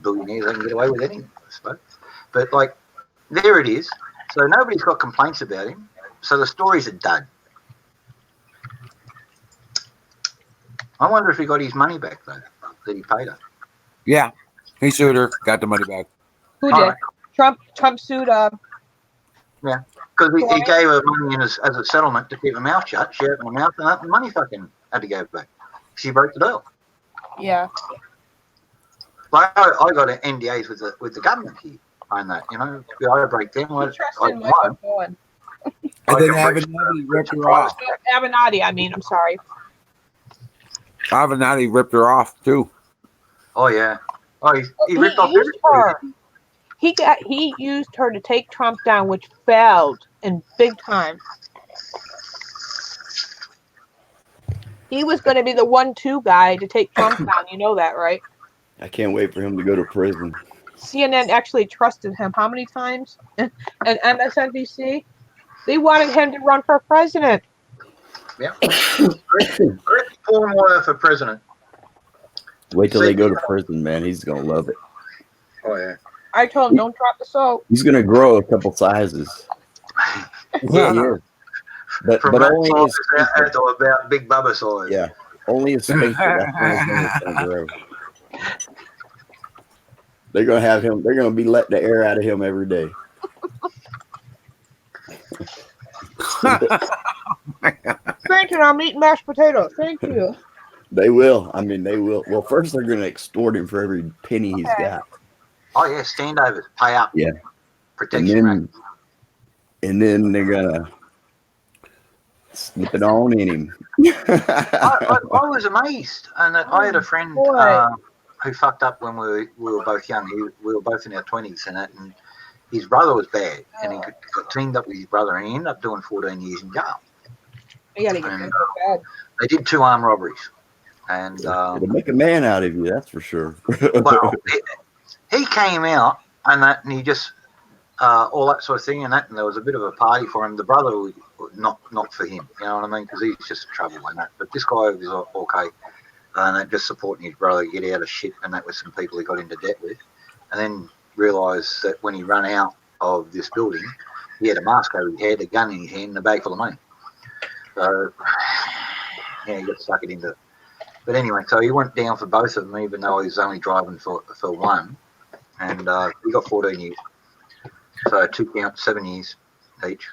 Billionaires, they can get away with anything, I suppose. But, like, there it is. So nobody's got complaints about him. So the story's a dud. I wonder if he got his money back, though, that he paid her. Yeah. He sued her, got the money back. Who did? Trump sued Yeah, because he gave her money as a settlement to keep her mouth shut. She opened her mouth and the money fucking had to go back. She broke the deal. Yeah. Like I got NDAs with the government here on that. I break them. And then Avenatti ripped her off. Avenatti, I'm sorry. Avenatti ripped her off too. Oh yeah. Oh, he ripped off used her. He used her to take Trump down, which failed in big time. He was going to be the 1-2 guy to take Trump down. You know that, right? I can't wait for him to go to prison. CNN actually trusted him how many times? And MSNBC, they wanted him to run for president. Yeah. Paul Moyer for president. Wait till they go to prison, man. He's gonna love it. Oh yeah. I told him, don't drop the soap. He's gonna grow a couple sizes. Yeah. He is. But From only his out to about Big Bubba size. yeah, only his sphincter. That's when his hair is gonna grow. They're gonna have him. They're gonna be letting the air out of him every day. Granted, I'm eating mashed potatoes. Thank you. They will. I mean, they will. Well, first they're gonna extort him for every penny he's got. Oh yeah, standovers, pay up. Yeah. Protection. And then they're gonna slip it on in him. I was amazed, and I had a friend who fucked up when we were both young. We were both in our 20s, and his brother was bad, and he got teamed up with his brother, and he ended up doing 14 years in jail. You gotta get that bad. They did 2 armed robberies, and it'll make a man out of you, that's for sure. Well, he came out, and he just all that sort of thing, and there was a bit of a party for him. The brother was not for him, you know what I mean? Because he's just trouble and that. But this guy was okay, and just supporting his brother get out of shit, and that was some people he got into debt with, and then realised that when he ran out of this building, he had a mask over his head, a gun in his hand, and a bag full of money. So yeah, he got stuck into it. But anyway, so he went down for both of them, even though he was only driving for one, and he got 14 years. So 2 counts, 7 years each.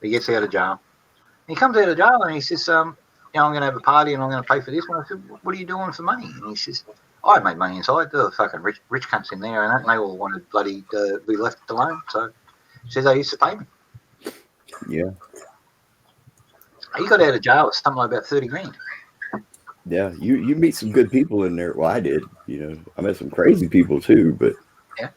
He gets out of jail. He comes out of jail and he says, I'm going to have a party and I'm going to pay for this. And I said, what are you doing for money? And he says, I made money inside. The fucking rich cunts in there and they all wanted bloody to be left alone. So he says, they used to pay me. Yeah. He got out of jail with something like about 30 grand. Yeah, you meet some good people in there. Well, I did. I met some crazy people too, but yeah.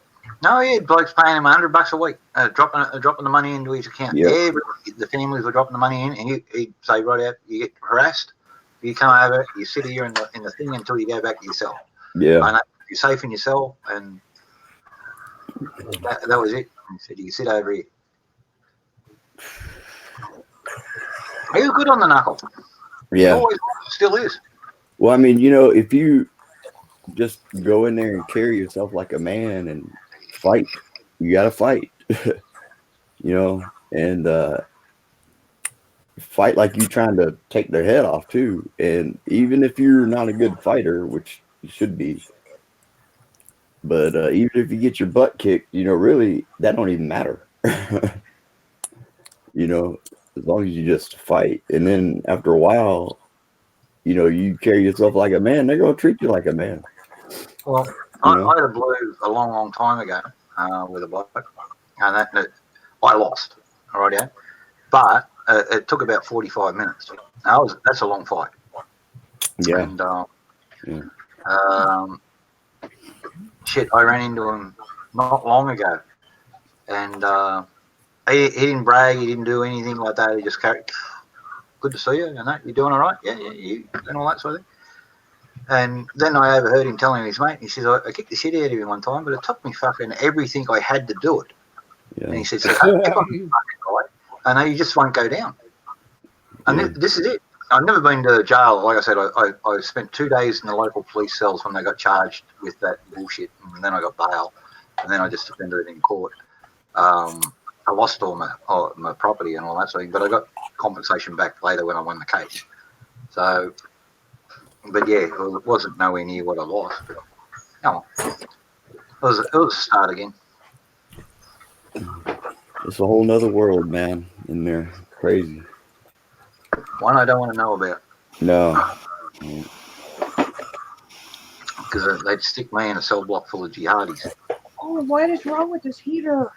No, he had blokes paying him $100 a week, dropping the money into his account. Yeah. The families were dropping the money in, and he'd say right out, you get harassed, you come over, you sit here in the thing until you go back to your cell. Yeah. And you're safe in your cell, and that was it. He said, you sit over here. He was good on the knuckle. Yeah. He always still is. Well, I mean, if you just go in there and carry yourself like a man and fight, you got to fight, and fight like you trying to take their head off too. And even if you're not a good fighter, which you should be, but even if you get your butt kicked, really, that don't even matter. As long as you just fight. And then after a while, you carry yourself like a man, they're going to treat you like a man. Well, I had a blue a long, long time ago with a bloke, and that I lost, all right, yeah? But it took about 45 minutes. That's a long fight. Yeah. And shit, I ran into him not long ago, and he didn't brag, he didn't do anything like that. He just carried, good to see you, and that, you doing all right? Yeah, you, and all that sort of thing. And then I overheard him telling his mate, he says, I kicked the shit out of him one time, but it took me fucking everything I had to do it. Yeah. And he says, I know you just won't go down. And this is it. I've never been to jail. Like I said, I spent 2 days in the local police cells when they got charged with that bullshit, and then I got bail, and then I just defended it in court. I lost all my property and all that sort of thing, but I got compensation back later when I won the case. So, but yeah, it wasn't nowhere near what I lost. But it was a start again. It's a whole nother world, man, in there. Crazy. One I don't want to know about. No. Because they'd stick me in a cell block full of jihadis. Oh, what is wrong with this heater?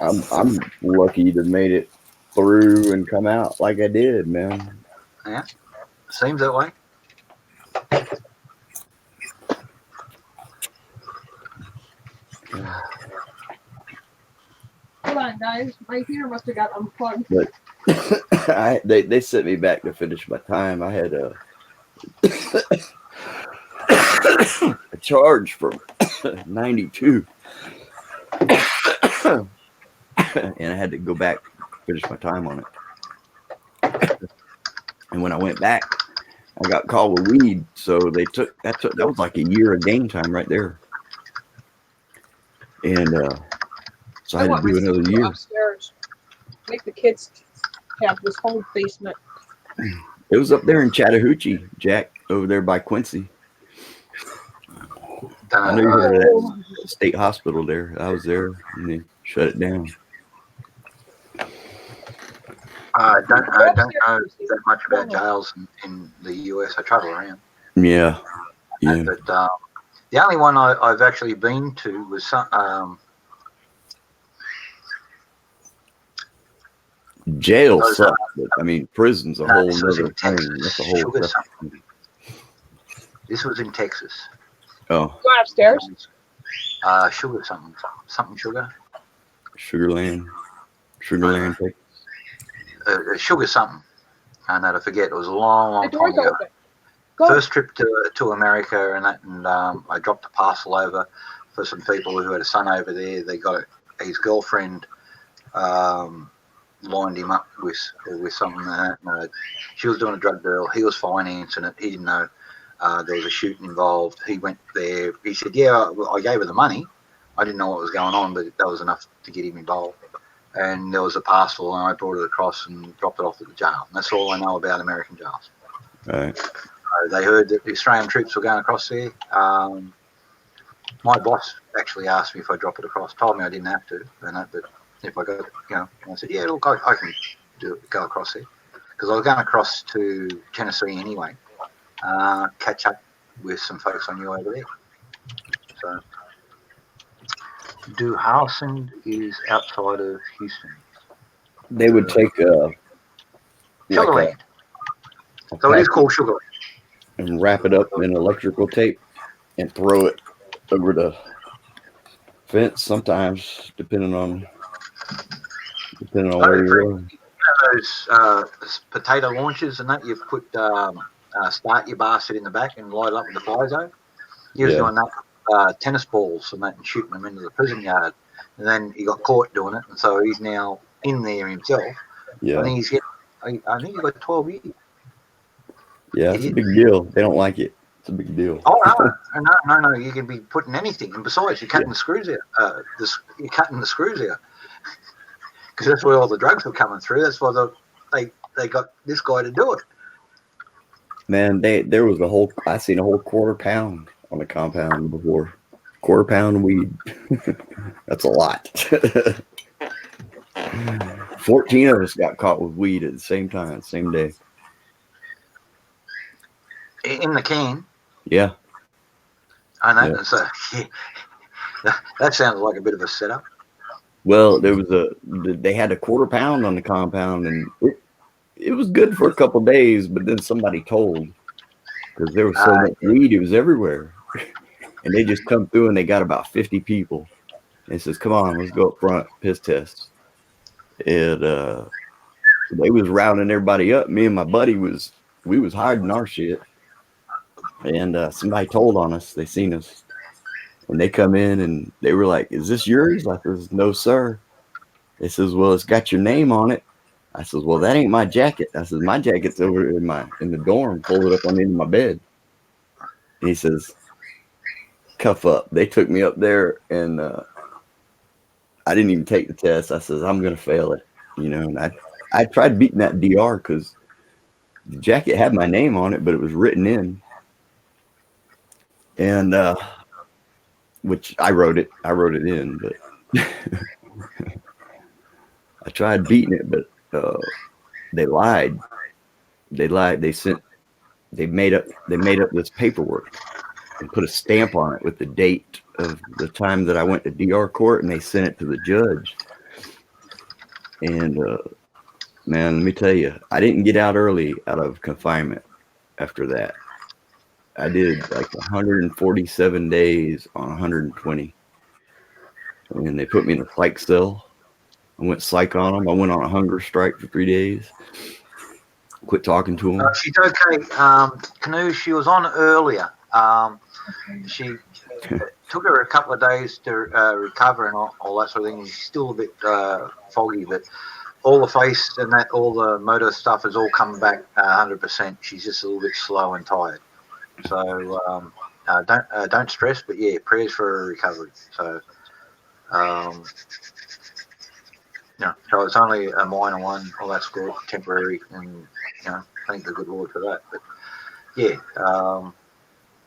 I'm lucky to made it through and come out like I did, man. Yeah, seems that way. guys. My heater must have got unplugged. But they sent me back to finish my time. I had a charge from 92, and I had to go back finish my time on it. And when I went back, I got caught with weed. So that was like a year of game time right there. And so I had to do another year. Upstairs. Make the kids have this whole basement. It was up there in Chattahoochee, Jack, over there by Quincy. I know you heard of that state hospital there. I was there, and they shut it down. I don't know that much about jails in the US. I travel around. Yeah. But the only one I've actually been to was jail sucks. I mean, prison's a whole other thing. That's a whole. This was in Texas. Oh. Go upstairs. Sugar something sugar. Sugarland, Texas. Sugar something. I know, I forget. It was a long The time door's ago. open. Go. First trip to America, and I dropped a parcel over for some people who had a son over there. They got his girlfriend lined him up with something like that. She was doing a drug deal. He was financing it. He didn't know there was a shooting involved. He went there. He said, "Yeah, I gave her the money. I didn't know what was going on, but that was enough to get him involved." And there was a parcel, and I brought it across and dropped it off at the jail. And that's all I know about American jails. Right. They heard that the Australian troops were going across there. My boss actually asked me if I drop it across. Told me I didn't have to, but if I got, I said, "Yeah, look, I can go across there," because I was going across to Tennessee anyway. Catch up with some folks I knew over there. So, Duhalson is outside of Houston. They would take Sugarland. So it is called Sugarland. And wrap it up in electrical tape and throw it over the fence. Sometimes, depending on where you're. Those potato launchers and that you put start your basket in the back and light it up with the fly zone. He was doing that tennis balls and that and shooting them into the prison yard, and then he got caught doing it, and so he's now in there himself. Yeah. I think he got 12 years. Yeah, it's a big deal. They don't like it. It's a big deal. Oh no! You can be putting anything, and besides, you're cutting the screws out. You're cutting the screws out because that's where all the drugs were coming through. That's why they got this guy to do it. Man, there was I seen a whole quarter pound on the compound before. Quarter pound of weed. That's a lot. 14 of us got caught with weed at the same time, same day. In the can. Yeah. I know. Yeah. So that sounds like a bit of a setup. Well, they had a quarter pound on the compound, and it was good for a couple of days, but then somebody told because there was so much weed, it was everywhere. And they just come through and they got about 50 people. And says, "Come on, let's go up front, piss test." And they was rounding everybody up. Me and my buddy we was hiding our shit. And somebody told on us. They seen us. And they come in and they were like, "Is this yours?" I says, "No, sir." They says, "Well, it's got your name on it." I says, "Well, that ain't my jacket." I says, "My jacket's over in the dorm, folded up on the end of my bed." And he says, "Cuff up." They took me up there, and I didn't even take the test. I says, "I'm gonna fail it," And I tried beating that DR because the jacket had my name on it, but it was written in, and which I wrote it in, but I tried beating it, but they lied. They made up this paperwork and put a stamp on it with the date of the time that I went to DR court, and they sent it to the judge. And man, let me tell you, I didn't get out early out of confinement after that. I did like 147 days on 120. And they put me in a psych cell. I went psych on them. I went on a hunger strike for 3 days. Quit talking to them. She's okay. Canoe, she was on earlier. She took her a couple of days to recover and all that sort of thing. She's still a bit foggy, but all the face and that, all the motor stuff has all come back 100%. She's just a little bit slow and tired. So don't stress, but yeah, prayers for her recovery. So so it's only a minor one. All that's good, temporary, and thank the good Lord for that. But yeah,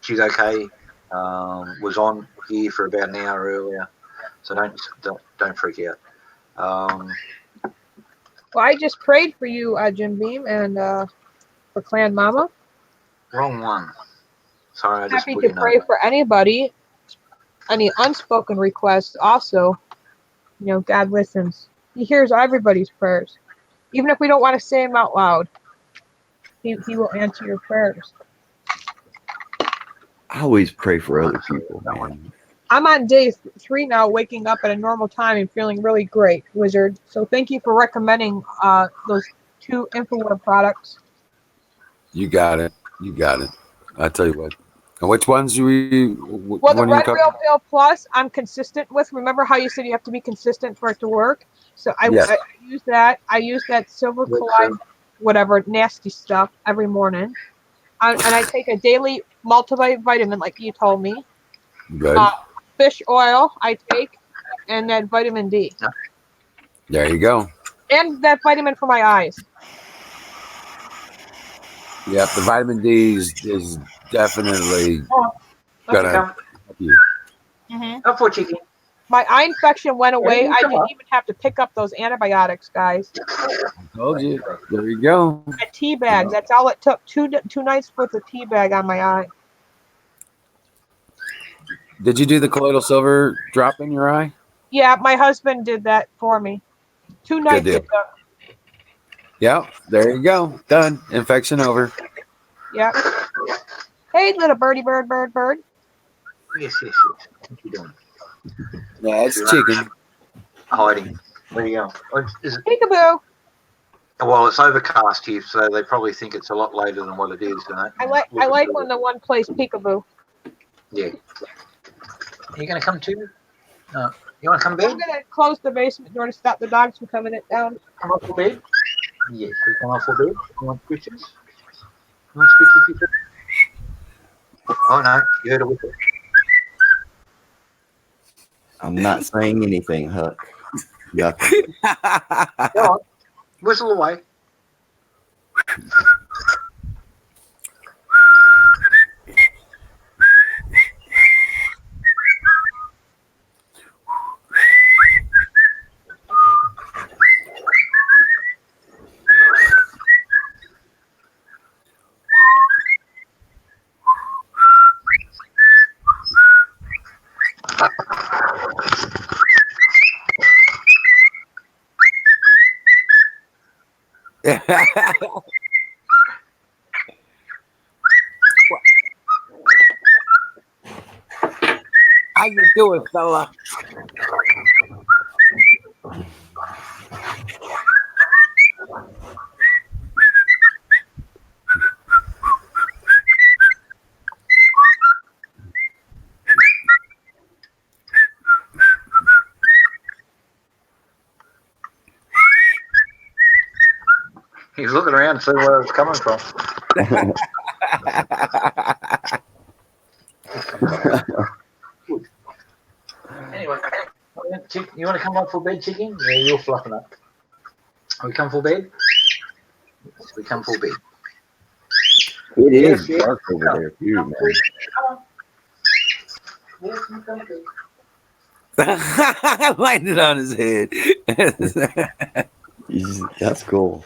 she's okay. Was on here for about an hour earlier, so don't freak out. Well, I just prayed for you, Jim Beam, and for Clan Mama. Wrong one. Sorry, I just Happy put to your pray name. for anybody, any unspoken requests. Also, God listens. He hears everybody's prayers, even if we don't want to say them out loud. He will answer your prayers. I always pray for other people, man. I'm on day 3 now, waking up at a normal time and feeling really great, Wizard. So thank you for recommending those 2 InfoWare products. You got it. You got it. I tell you what. And which ones do we? Well, the Red Real Pill Plus, I'm consistent with. Remember how you said you have to be consistent for it to work? So I use that. I use that Silver Collide, whatever nasty stuff every morning, and I take a daily multivitamin like you told me. Good. Fish oil I take, and that vitamin D. There you go. And that vitamin for my eyes. Yep, the vitamin D is definitely gonna help you. Up for chicken. My eye infection went away. I didn't even have to pick up those antibiotics, guys. I told you. There you go. A tea bag. That's all it took. Two nights worth of tea bag on my eye. Did you do the colloidal silver drop in your eye? Yeah, my husband did that for me. 2 nights it took. Yep, there you go. Done. Infection over. Yep. Hey, little birdie, bird. Yes. What you doing? Yeah, it's chicken. Hiding. Where you go? Peekaboo. Well, it's overcast here, so they probably think it's a lot later than what it is. I like when the one plays peekaboo. Yeah. Are you going to come too? No. You want to come to bed? I'm going to close the basement door to stop the dogs from coming it down. Come off for bed? Yes, we come off for bed. You want squishes? You want squishes, people? Oh, no. You heard a whistle. I'm not saying anything, Huck. Yeah. Go on. Whistle away. How you doing, fella? He's looking around to see where it's coming from. Anyway, you want to come up for bed, chicken? Yeah, you're fluffing up. We come for bed? Yes, we come for bed. It is dark over there, too, man. Yes, we come for bed. I landed on his head. That's cool.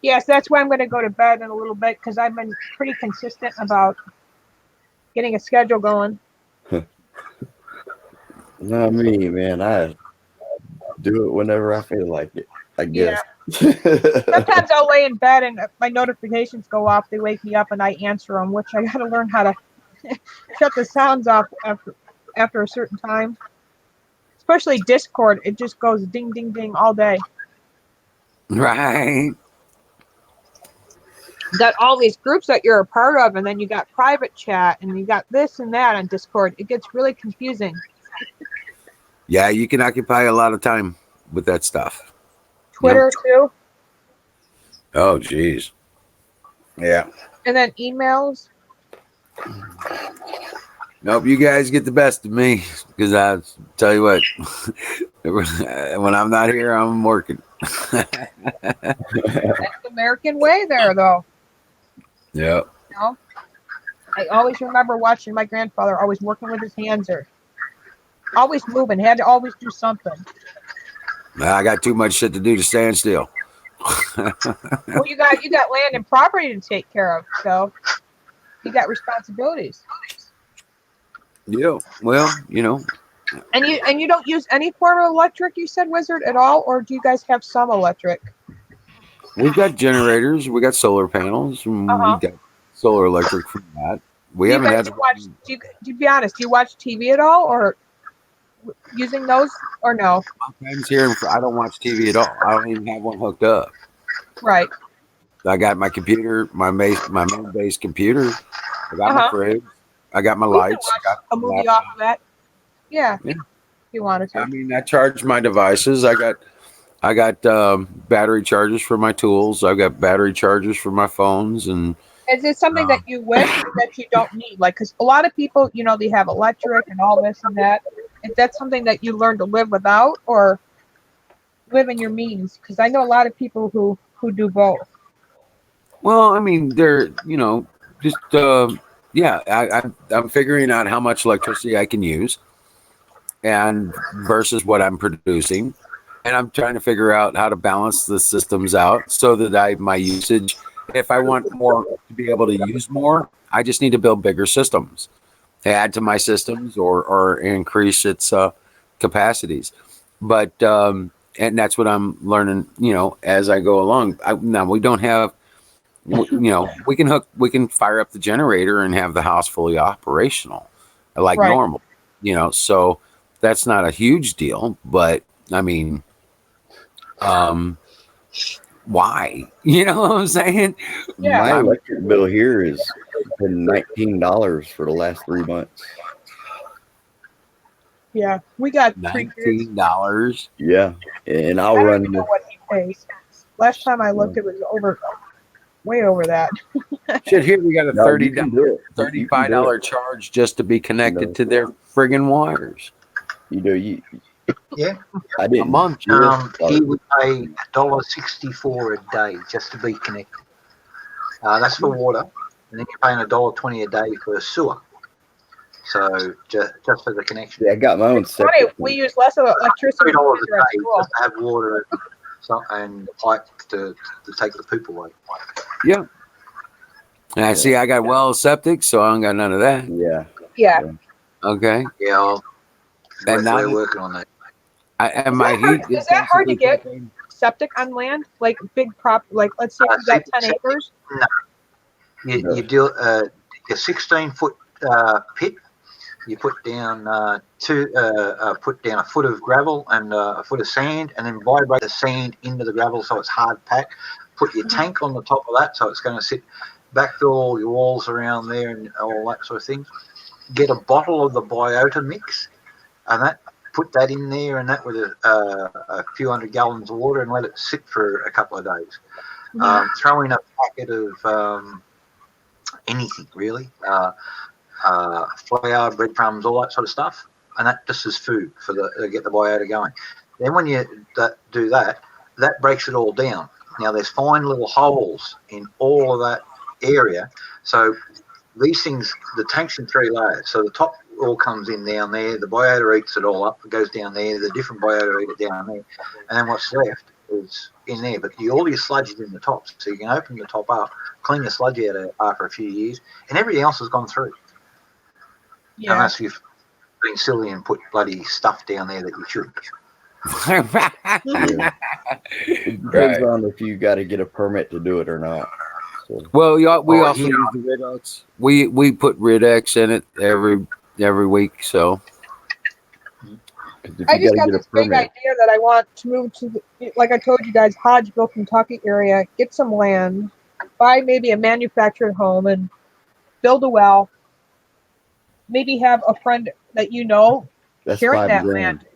Yes, that's why I'm going to go to bed in a little bit because I've been pretty consistent about getting a schedule going. Not me, man. I do it whenever I feel like it, I guess. Yeah. Sometimes I'll lay in bed and my notifications go off. They wake me up and I answer them, which I got to learn how to shut the sounds off after a certain time. Especially Discord, it just goes ding ding ding all day. Right. You got all these groups that you're a part of, and then you got private chat, and you got this and that on Discord. It gets really confusing. Yeah, you can occupy a lot of time with that stuff. Twitter too, Oh, geez. Yeah. and then emails. Nope, you guys get the best of me because I tell you what, when I'm not here, I'm working. That's the American way there, though. Yeah. You know? I always remember watching my grandfather always working with his hands or always moving, had to always do something. I got too much shit to do to stand still. Well, you got land and property to take care of, so you got responsibilities. Yeah. Well, And you don't use any form of electric, you said, Wizard, at all, or do you guys have some electric? we've got generators, we got solar panels, and we got solar electric from that. We Do you haven't guys had. watch? Do you be honest? Do you watch TV at all, or using those, or no? Sometimes here, I don't watch TV at all. I don't even have one hooked up. Right. I got my computer, my main base computer. I got my fridge. I got my You can lights. I watch got a my movie laptop. off of that. Yeah. Yeah. If you wanted to. I mean, I charge my devices. I got battery chargers for my tools. I've got battery chargers for my phones, and Is it something that you wish or that you don't need? Like, because a lot of people, they have electric and all this and that. Is that something that you learn to live without or live in your means? Because I know a lot of people who do both. well, I mean, they're just yeah. I'm figuring out how much electricity I can use, and versus what I'm producing, and I'm trying to figure out how to balance the systems out so that my usage. If I want more to be able to use more, I just need to build bigger systems, add to my systems, or increase its capacities. But and that's what I'm learning, as I go along. Now we don't have, we can fire up the generator and have the house fully operational, like Right. normal, So that's not a huge deal, but I mean, why? You know what I'm saying? Yeah. My electric bill here has been $19 for the last 3 months. Yeah. We got 3 kids. $19. Yeah, and I I'll don't run even know what he pays. Last time I looked, it was way over that. Shit, here we got a No, you can do it. You can do $35 it. charge just to be connected to their friggin' wires. Yeah. I didn't. A month. He would pay $1.64 a day just to be connected. That's for water, and then you're paying $1.20 a day for sewer. So just for the connection. Yeah, I got my own It's funny, septic. we use less of electricity $3 a here at day school. just to have water and pipe to take the poop away. Yeah. And I see I got well septic, so I don't got none of that. Yeah. Yeah. Okay. Yeah, And now we're working on that. and my heat Is that hard to get septic on land? Like big prop, like let's say you got 10 acres? No. You do a 16-foot pit. You put down put down a foot of gravel and a foot of sand, and then vibrate the sand into the gravel so it's hard packed. Put your tank on the top of that, so it's going to sit. Backfill all your walls around there and all that sort of thing. Get a bottle of the biota mix, and put that in there, and that with a few hundred gallons of water, and let it sit for a couple of days. Throw in a packet of anything really. Flour, breadcrumbs, all that sort of stuff, and that just is food for to get the biota going. Then when you do that breaks it all down. Now there's fine little holes in all of that area, so these things, the tank's in 3 layers. So the top all comes in down there, the biota eats it all up, it goes down there, the different biota eat it down there, and then what's left is in there. But all your sludge is in the top, so you can open the top up, clean the sludge out after a few years, and everything else has gone through. Yeah. Unless you've been silly and put bloody stuff down there that you shouldn't. It depends on if you got to get a permit to do it or not. Well, yeah, we Oh, also here, use the Rid-X. We put Rid-X in it every week. So 'Cause if I you got just to got get a this big permit, idea that I want to move to, like I told you guys, Hodgeville, Kentucky area, get some land, buy maybe a manufactured home, and build a well. Maybe have a friend that you know that's sharing that $5,000. land The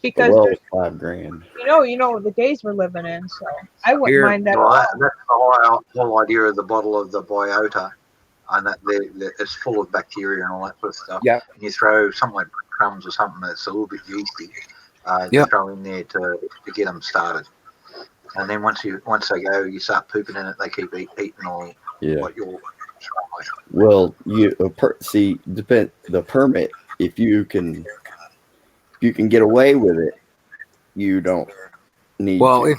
because well there's, is $5,000. you know the days we're living in. So I wouldn't here, mind that at well, all. that's the whole idea of the bottle of the biota, and that it's full of bacteria and all that sort of stuff. yeah, And you throw something like crumbs or something that's a little bit yeasty, you yeah. throw in there to get them started. And then once they go, you start pooping in it. They keep eating all Yeah. what you're throwing. Well, see, depend the permit. If you can get away with it, you don't need Well, to.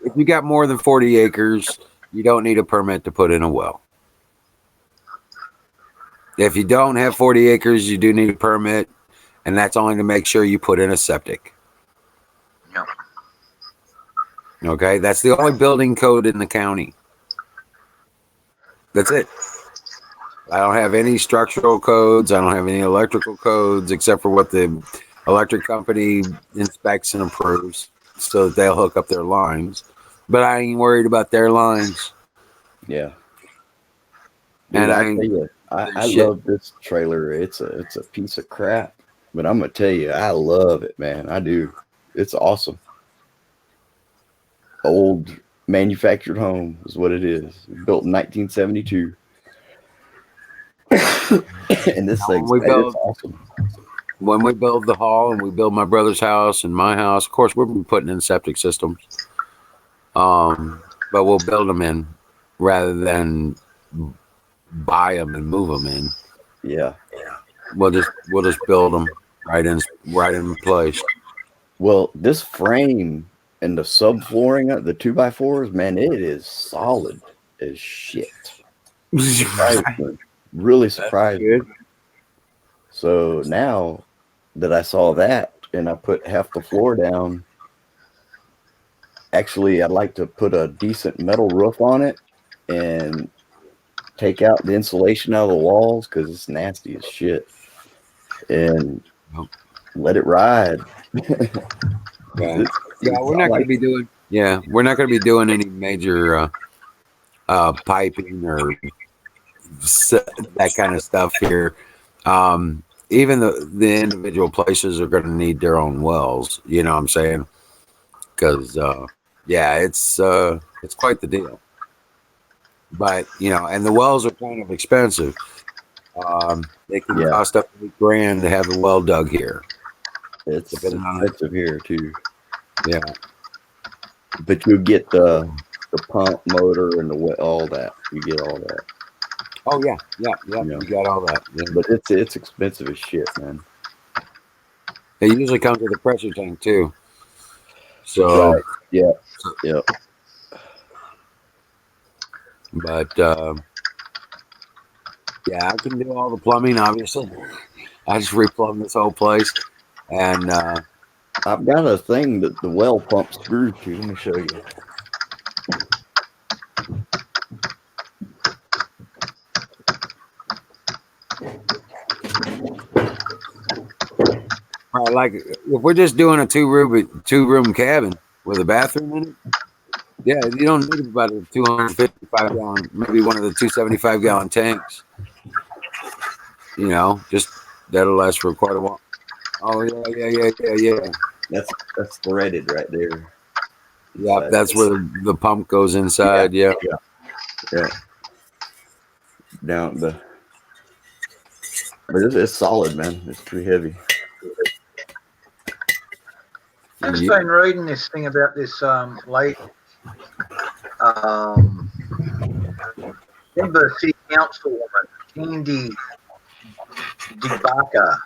if you got more than 40 acres, you don't need a permit to put in a well. If you don't have 40 acres, you do need a permit, and that's only to make sure you put in a septic. Yep. Okay, that's the only building code in the county. That's it. I don't have any structural codes. I don't have any electrical codes except for what the electric company inspects and approves so that they'll hook up their lines. But I ain't worried about their lines. Yeah. Dude, And I I tell ain't you, I shit. love this trailer. It's a piece of crap, but I'm gonna tell you, I love it, man. I do. It's awesome. Old manufactured home is what it is. Built in 1972, and this When thing's we it's build awesome. when we build the hall and we build my brother's house and my house, of course we'll be putting in septic systems. But we'll build them in rather than buy them and move them in. Yeah. We'll just build them right in place. Well, this frame and the subflooring, the 2x4s, man, it is solid as shit. Surprised me. Really surprised me. Good. So now that I saw that and I put half the floor down, actually, I'd like to put a decent metal roof on it and take out the insulation out of the walls because it's nasty as shit and let it ride. Yeah, We're not going to be doing. Yeah, we're not going to be doing any major piping or that kind of stuff here. Even the individual places are going to need their own wells. You know what I'm saying? Because yeah, it's quite the deal. But and the wells are kind of expensive. They can cost up to $8,000 to have a well dug here. It's expensive here too. Yeah, but you get the pump motor and all that. You get all that. Oh yeah. You got all that. Yeah. But it's expensive as shit, man. It usually comes with a pressure tank too. So right. Yeah. But yeah, I can do all the plumbing. Obviously, I just replumb this whole place, and I've got a thing that the well pump screws to. Let me show you. right, like if we're just doing a two room cabin with a bathroom in it, yeah, you don't need about a 255 gallon, maybe one of the 275-gallon tanks. Just that'll last for quite a while. Oh yeah. That's threaded right there. Yeah, that's where the pump goes inside. Yeah. Down but it's solid, man. It's pretty heavy. I've just been reading this thing about this lady, Denver City Councilwoman Candy DeBarker.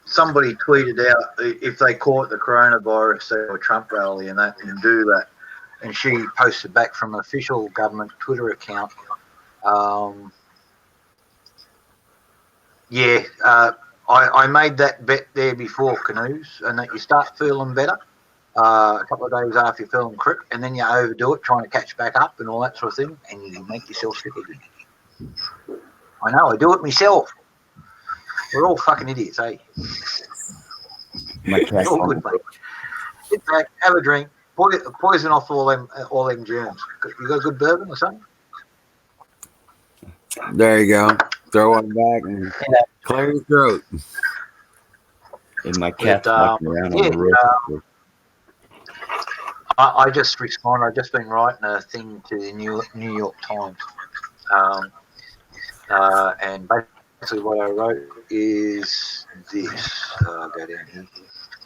Somebody tweeted out if they caught the coronavirus at a Trump rally and that and do that, and she posted back from an official government Twitter account. I made that bet there before, Canoes, and that you start feeling better a couple of days after you film Crip, and then you overdo it trying to catch back up and all that sort of thing, and you make yourself sick again. I know, I do it myself. We're all fucking idiots, eh? My cat's All good, mate. Sit back, have a drink, poison off all them germs. You got a good bourbon or something? There you go. Throw one back and clear your throat. And my cat's walking around on the roof. I just respond. I've just been writing a thing to the New York Times, and basically what I wrote is this. I'll go down here.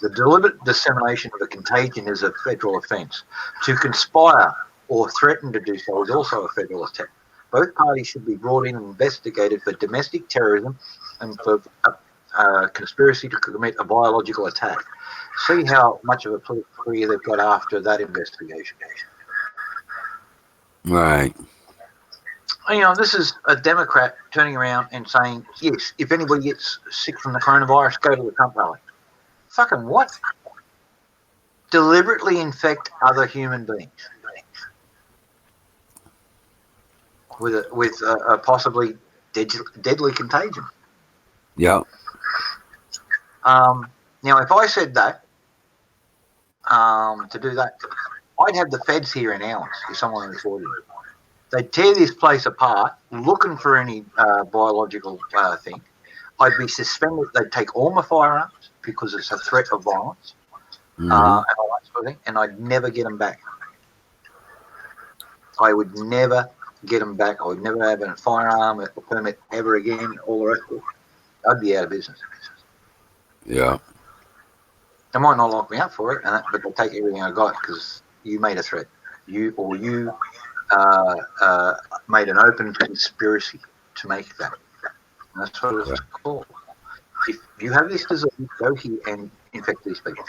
The deliberate dissemination of a contagion is a federal offence. To conspire or threaten to do so is also a federal attack. Both parties should be brought in and investigated for domestic terrorism and for conspiracy to commit a biological attack. See how much of a political career they've got after that investigation. Right. You know, this is a Democrat turning around and saying, yes, if anybody gets sick from the coronavirus, go to the Trump rally. Fucking what? Deliberately infect other human beings with a possibly deadly contagion. Yeah. Now, if I said that, to do that, I'd have the feds here in hours if someone recorded it. They'd tear this place apart, looking for any biological thing. I'd be suspended. They'd take all my firearms because it's a threat of violence, and all that sort of thing, and I'd never get them back. I would never get them back. I would never have a firearm a permit ever again, all the rest of it. I'd be out of business. Yeah. They might not lock me up for it, but they'll take everything I got because you made a threat. You made an open conspiracy to make that. And that's what it's called. If you have this disease, go here and infect these people.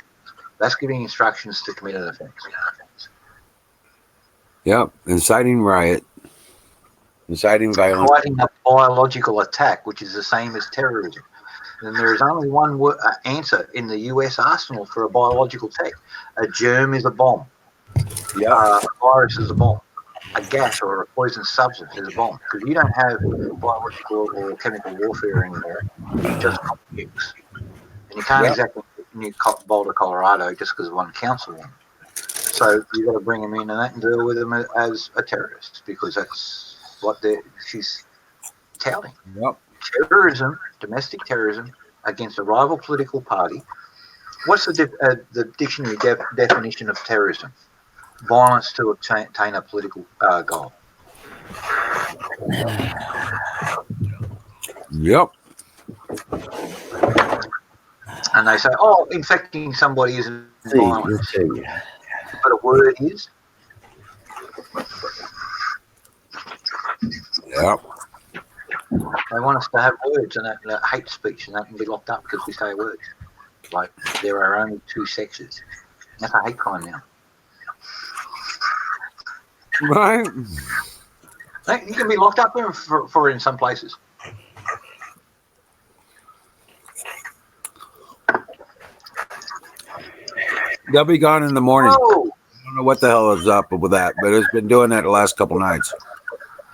That's giving instructions to commit an offence. Yep. Inciting riot. Inciting violence. Fighting a biological attack, which is the same as terrorism. And there is only one answer in the US arsenal for a biological attack. A germ is a bomb. A virus is a bomb. A gas or a poison substance is a bomb. Because you don't have biological or chemical warfare anymore. Just conflicts. And you can't exactly New Boulder, Colorado, just because of one council one. So you've got to bring them in and deal with them as a terrorist, because that's what she's touting. Yep. Terrorism, domestic terrorism against a rival political party. What's the dictionary definition of terrorism? Violence to obtain a political goal. Yep. And they say, oh, infecting somebody isn't violence. But a word is. Yep. They want us to have words and that hate speech, and that can be locked up because we say words. Like there are only two sexes. That's a hate crime now. Right. You can be locked up there for in some places. They'll be gone in the morning. Oh. I don't know what the hell is up with that, but it's been doing that the last couple nights.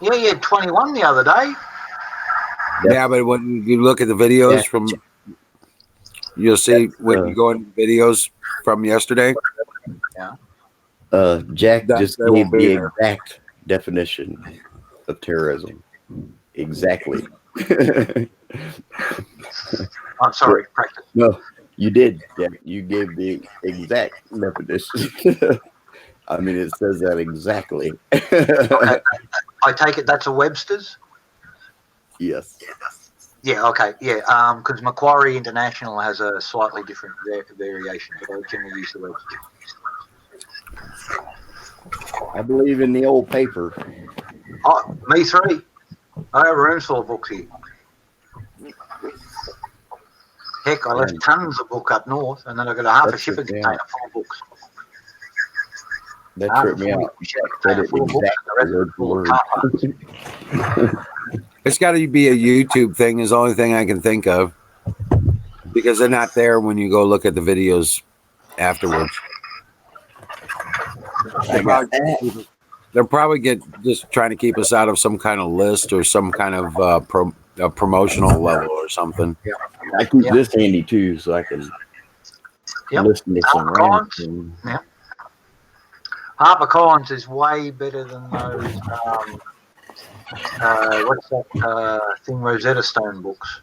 Yeah, you had 21 the other day. Yeah, but when you look at the videos from, you'll see when you go into videos from yesterday. Yeah. Jack just gave the exact definition of terrorism. Exactly. I'm sorry, practice. No, you did, Jack. You gave the exact definition. I mean, it says that exactly. Okay. I take it that's a Webster's? Yes. Yeah, okay, yeah, because Macquarie International has a slightly different variation, but I generally use the Webster's. I believe in the old paper. Oh, me three. I have a room full of books here. Heck, I left tons of book up north, and then I got a half a shipping container full of books. That tripped me out. It's got to be a YouTube thing is the only thing I can think of, because they're not there when you go look at the videos afterwards. They're they're probably just trying to keep us out of some kind of list or some kind of promotional level or something. I keep this handy too, so I can listen to some random. Yeah. HarperCollins is way better than those. What's that thing? Rosetta Stone books.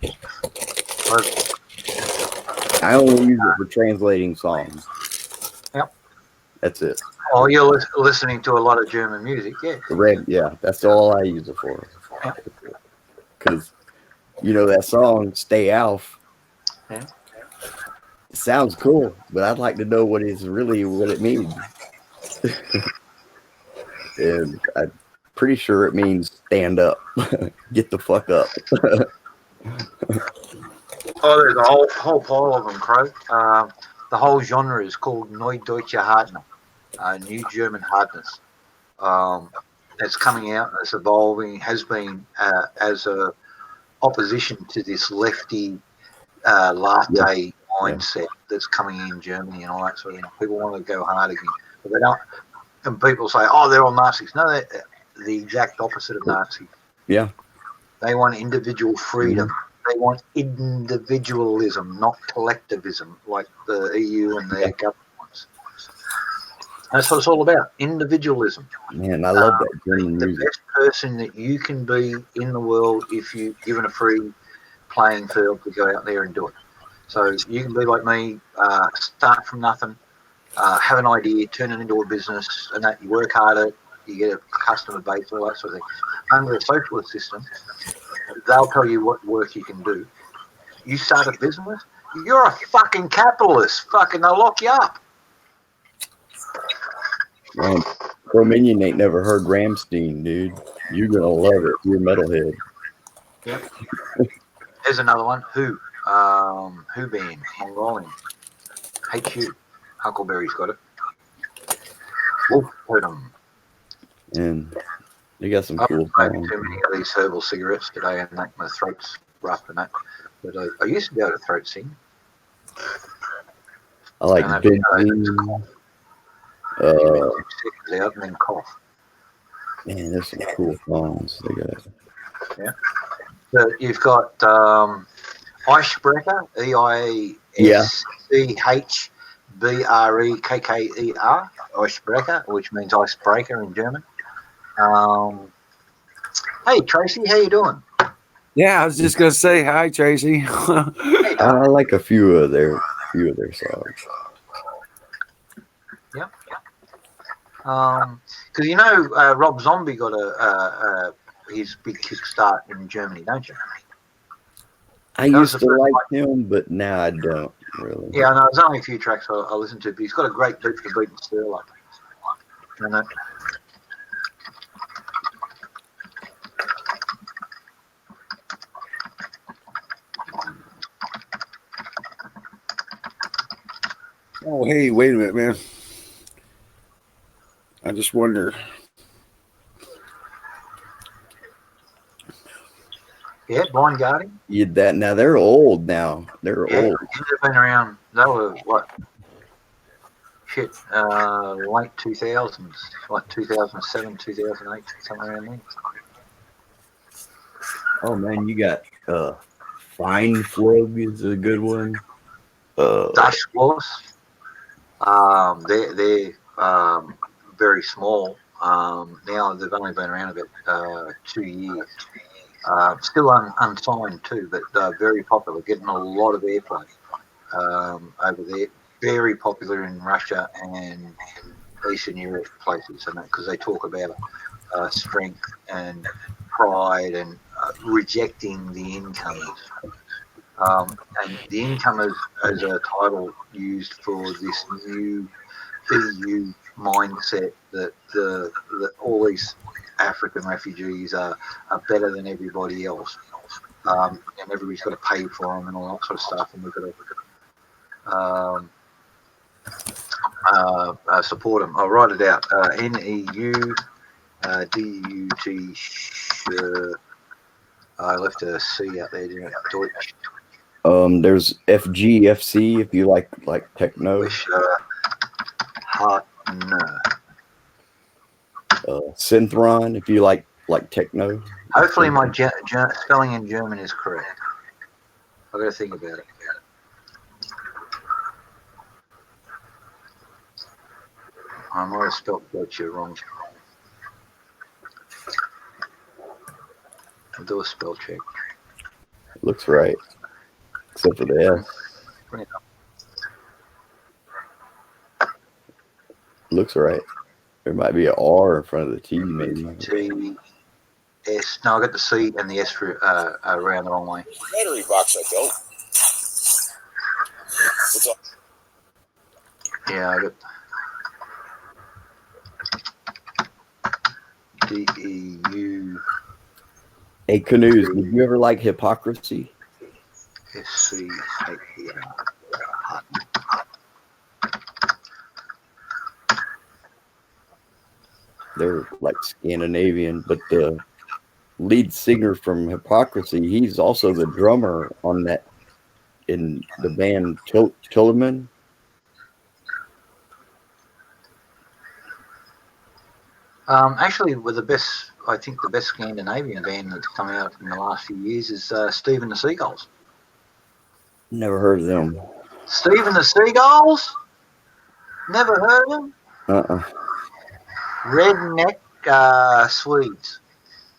I only use it for translating songs. Yep. That's it. Oh, you're listening to a lot of German music, yeah. Yeah, that's all I use it for. Because, that song, Stay Alf, it sounds cool, but I'd like to know what it means. And I'm pretty sure it means stand up. Get the fuck up. Oh, there's a whole pile of them, Crow. The whole genre is called Neue Deutsche Hardness, New German Hardness. It's coming out, it's evolving, has been as a opposition to this lefty latte mindset that's coming in Germany and all that sort of thing. People want to go hard again, but they don't. And people say, "Oh, they're all Nazis." No, they're the exact opposite of Nazis. Yeah, they want individual freedom. They want individualism, not collectivism, like the EU and their government wants. That's what it's all about, individualism. Man, I love that German the music. best person that you can be in the world if you're given a free playing field to go out there and do it. So you can be like me, start from nothing, have an idea, turn it into a business, and that you work hard at it, you get a customer base, all that sort of thing. Under a socialist system, they'll tell you what work you can do. You start a business, you're a fucking capitalist. Fucking, they'll lock you up. Man, Dominion ain't never heard Rammstein, dude. You're gonna love it. You're a metalhead. Yep. There's another one. Who band? Mongolian. HU. Huckleberry's got it. Wolf Totem. And they got some I've cool smoked songs. too many of these herbal cigarettes today, and my throat's rough and that. But I used to be able to throat sing. I like Big seconds out and then cough. Man, there's some cool songs they got. Yeah. But you've got Icebreaker, EISCHBREKKER, Icebreaker, which means icebreaker in German. Hey Tracy, how you doing? Yeah, I was just gonna say hi, Tracy. I like a few of their songs. Yep. Because Rob Zombie got his big kickstart in Germany, don't you? I used to like him, but now I don't really. Yeah, no, there's only a few tracks I listen to, but he's got a great beat for beat and still up. Oh, hey, wait a minute, man. I just wonder. Yeah, Blind Guardian. Now they're old now. They're old. They've been around. They were what? Shit, late 2000s, like 2007, 2008, somewhere around there. Oh man, you got Fine Flug is a good one. Dash Floss. They're very small. Now they've only been around about 2 years. Still unsigned too, but very popular, getting a lot of airplay over there. Very popular in Russia and Eastern Europe places, and because they talk about strength and pride and rejecting the incomers. And the incomers as a title used for this new EU mindset that all these African refugees are better than everybody else, and everybody's got to pay for them and all that sort of stuff, and we've got to support them. I'll write it out. NEU DUT. I left a C out there. Deutsch. There's FGFC if you like techno. Partner. Synthron, if you like techno. Hopefully, my spelling in German is correct. I've got to think about it. I might have spelled Deutsche wrong. I'll do a spell check. Looks right, except for the S. Bring it up. Looks right. There might be an R in front of the T, maybe. T, S. No, I got the C and the S for around the wrong way. Battery box I built. What's up? Yeah, I got DEU. Hey, Canoes, did you ever like Hypocrisy? SC. They're like Scandinavian, but the lead singer from Hypocrisy, he's also the drummer on that in the band Tillerman. Actually, with the best, I think the best Scandinavian band that's come out in the last few years is Steve and the Seagulls. Never heard of them. Steve and the Seagulls? Never heard of them? Redneck Swedes.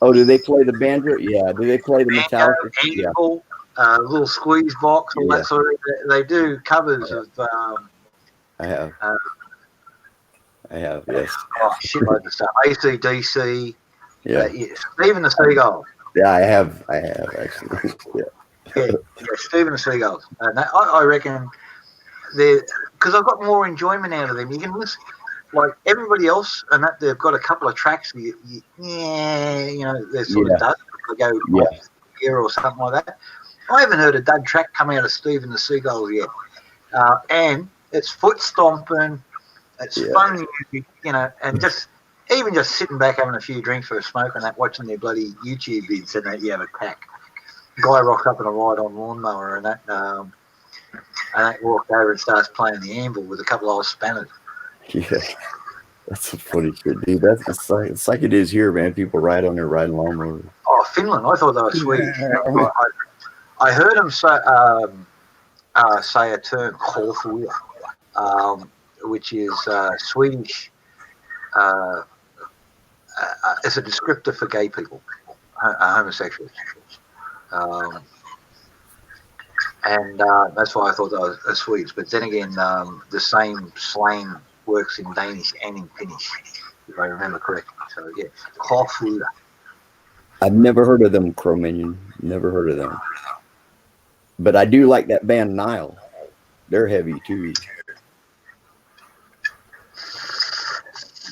Oh, do they play the banjo? Yeah. Do they play the Metallica? Angle, little squeeze box, all that sort of. They do covers of. I have. Yes. Oh, shitloads of stuff. AC/DC. Yeah. Steve and the Seagulls. Yeah, I have actually. Yeah, Steve and the Seagulls. And I reckon they're because I've got more enjoyment out of them. You can listen. Like everybody else, and that they've got a couple of tracks. They're sort of dud. They go off here or something like that. I haven't heard a dud track come out of Steve and the Seagulls yet, and it's foot stomping, it's funny music, and just sitting back having a few drinks or a smoke and that, watching their bloody YouTube vids, and that you have a pack. Guy rocks up in a ride-on lawnmower and that walked over and starts playing the anvil with a couple of spanners. Yeah, that's some funny shit, dude. It's like it is here, man. People ride on their riding lawnmowers. Oh, Finland! I thought they were Swedish. I heard them say a term "korfulla," which is Swedish. It's a descriptor for gay people, homosexuals, and that's why I thought they were Swedes. But then again, the same slang works in Danish and in Finnish, if I remember correctly. So yeah, korfulla. I've never heard of them, Cro-Magnon. Never heard of them. But I do like that band Nile. They're heavy too.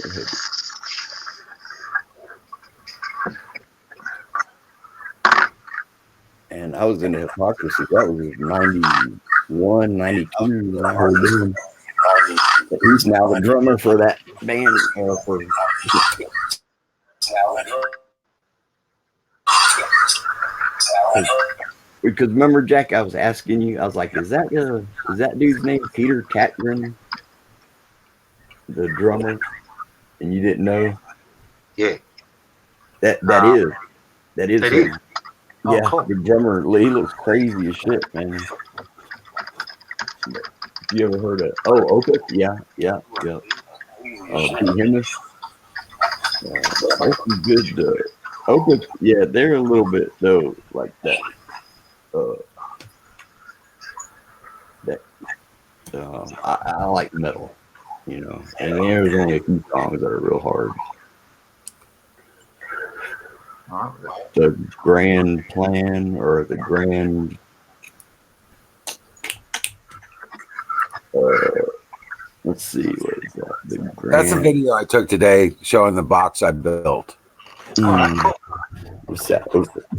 They're heavy. And I was into Hypocrisy. That was 91, 92 when I heard them. He's now the drummer for that band. Because remember, Jack, I was asking you. I was like, "Is that dude's name Peter Catgren, the drummer?" And you didn't know. Yeah. That is him. Oh, Yeah, cool. the drummer. He looks crazy as shit, man. You ever heard of? Oh, Opus? Yeah. Pete Hennis. Opus is good. Opus, yeah, they're a little bit though like that. I like metal, and there's only a few songs that are real hard. The Grand Plan or the Grand. Let's see, what is that? The Grand. That's a video I took today showing the box I built. What's that?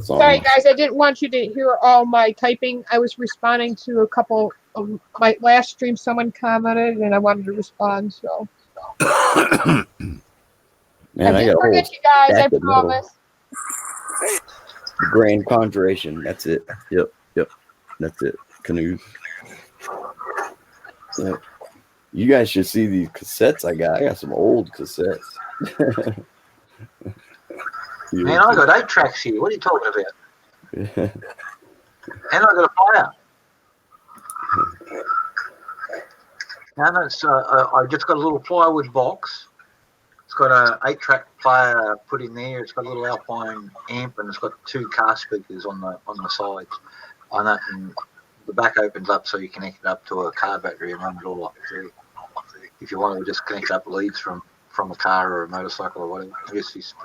Sorry, guys, I didn't want you to hear all my typing. I was responding to a couple of my last stream. Someone commented, and I wanted to respond. So, Man, I didn't forget you guys. I promise. The Grand Conjuration. That's it. Yep. That's it. Canoes. Yep. You guys should see these cassettes I got. I got some old cassettes. Man, I got 8 tracks here. What are you talking about? Yeah. And I got a player. And it's, I just got a little plywood box. It's got a 8-track player put in there. It's got a little Alpine amp, and it's got 2 car speakers on the sides. On that, and the back opens up so you connect it up to a car battery and run it all up there. If you want to just connect up leads from a car or a motorcycle or whatever, I guess you just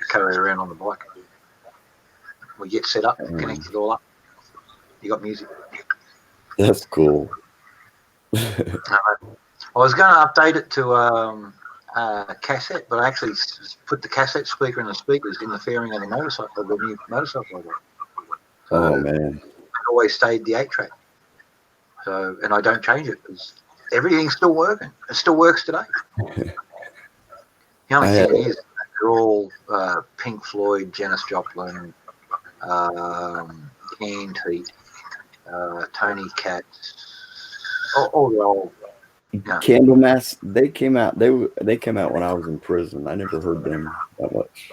carry it around on the bike. We get set up, connect it all up. You got music. That's cool. I was going to update it to cassette, but I actually put the cassette speaker and the speakers in the fairing of the motorcycle, the new motorcycle I got. So man. It always stayed the 8-track. So, and I don't change it because everything's still working. It still works today. The only thing is, they're all Pink Floyd, Janis Joplin, Canned Heat, Tony Katz, all the old. Candlemass, they came out. They came out when I was in prison. I never heard them that much.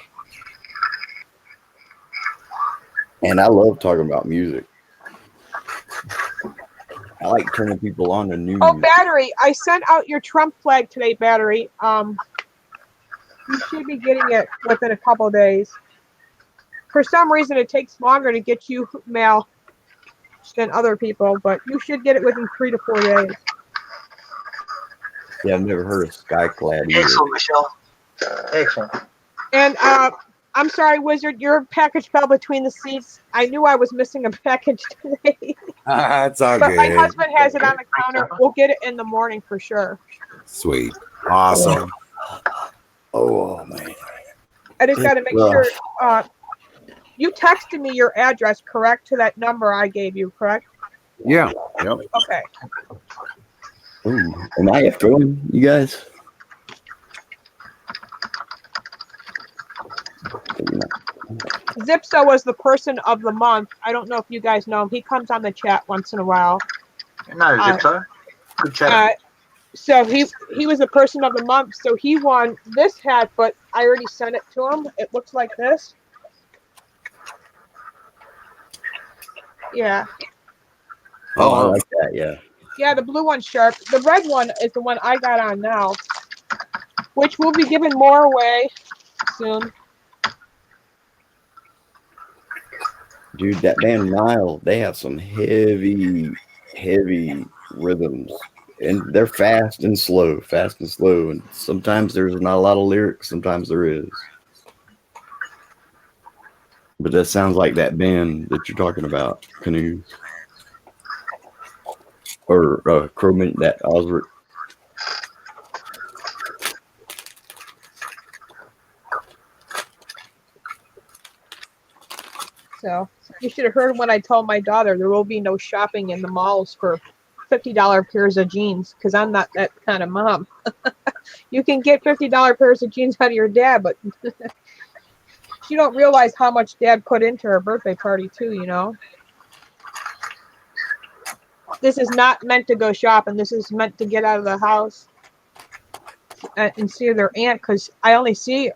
And I love talking about music. I like turning people on to new. Oh, Battery! I sent out your Trump flag today, Battery. You should be getting it within a couple of days. For some reason, it takes longer to get you mail than other people, but you should get it within 3 to 4 days. Yeah, I've never heard of Skyclad either. Excellent, Michelle. Excellent. And I'm sorry, Wizard, your package fell between the seats. I knew I was missing a package today. It's all But good. my husband has it on the counter. We'll get it in the morning for sure. Sweet. Awesome. Oh, man. I just got to make sure. You texted me your address, correct, to that number I gave you, correct? Yeah. Yep. Okay. Ooh, am I echoing, you guys? Zipso was the person of the month. I don't know if you guys know him. He comes on the chat once in a while. No, Zipso. Good chat. So he was the person of the month. So he won this hat, but I already sent it to him. It looks like this. Yeah. Oh, I like that. Yeah. Yeah, the blue one's sharp. The red one is the one I got on now, which we'll be giving more away soon. Dude, that band Nile, they have some heavy rhythms. And they're fast and slow. And sometimes there's not a lot of lyrics, sometimes there is. But that sounds like that band that you're talking about, Canoes. Or Crowman, that Osric. So you should have heard when I told my daughter there will be no shopping in the malls for $50 pairs of jeans, because I'm not that kind of mom. You can get $50 pairs of jeans out of your dad, but you don't realize how much dad put into her birthday party too, you know. This is not meant to go shopping. This is meant to get out of the house and see their aunt, because I only see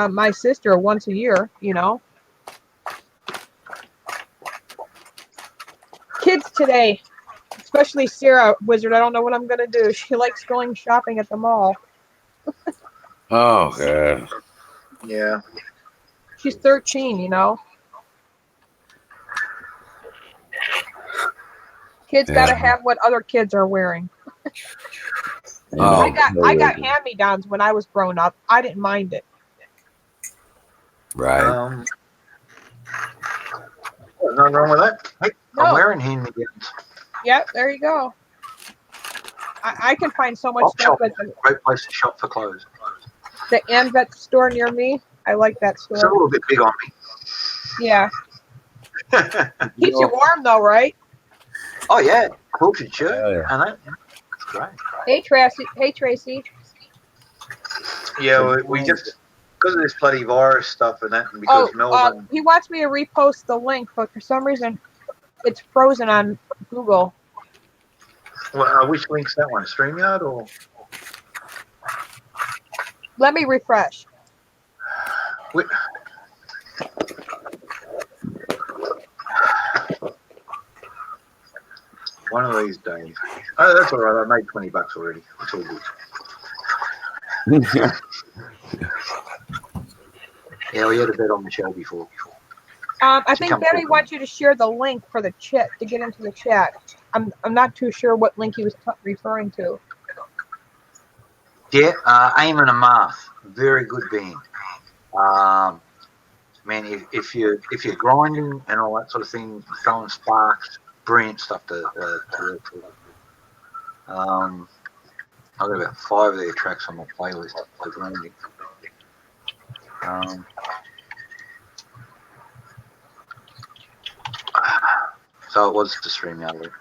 my sister once a year, you know. Kids today, especially Sarah, Wizard, I don't know what I'm going to do. She likes going shopping at the mall. Oh, God. Yeah. She's 13, you know. Kids got to have what other kids are wearing. I got hand-me-downs when I was growing up. I didn't mind it. Right. Nothing wrong with that. Hey, no. I'm wearing hand-me-downs. Yep, there you go. I can find so much stuff. Great place to shop for clothes. The Anvet store near me. I like that store. It's a little bit big on me. Yeah. Keeps you warm though, right? Oh yeah, quilted shirt. And that's great. Hey Tracy. Hey Tracy. Yeah, we just because of this bloody virus stuff and that, and because Melbourne. He wants me to repost the link, but for some reason, it's frozen on Google. Well, which link's that one? StreamYard or? Let me refresh. One of these days. Oh, that's all right. I made $20 already. It's all good. Yeah, we had a bet on the show before. I think Barry wants you to share the link for the chat to get into the chat. I'm not too sure what link he was referring to. Yeah, Aim and Amarth, very good band. Man, if you're grinding and all that sort of thing, throwing sparks, brilliant stuff to work with. I've got about 5 of their tracks on my playlist for grinding. So it was to stream out of it.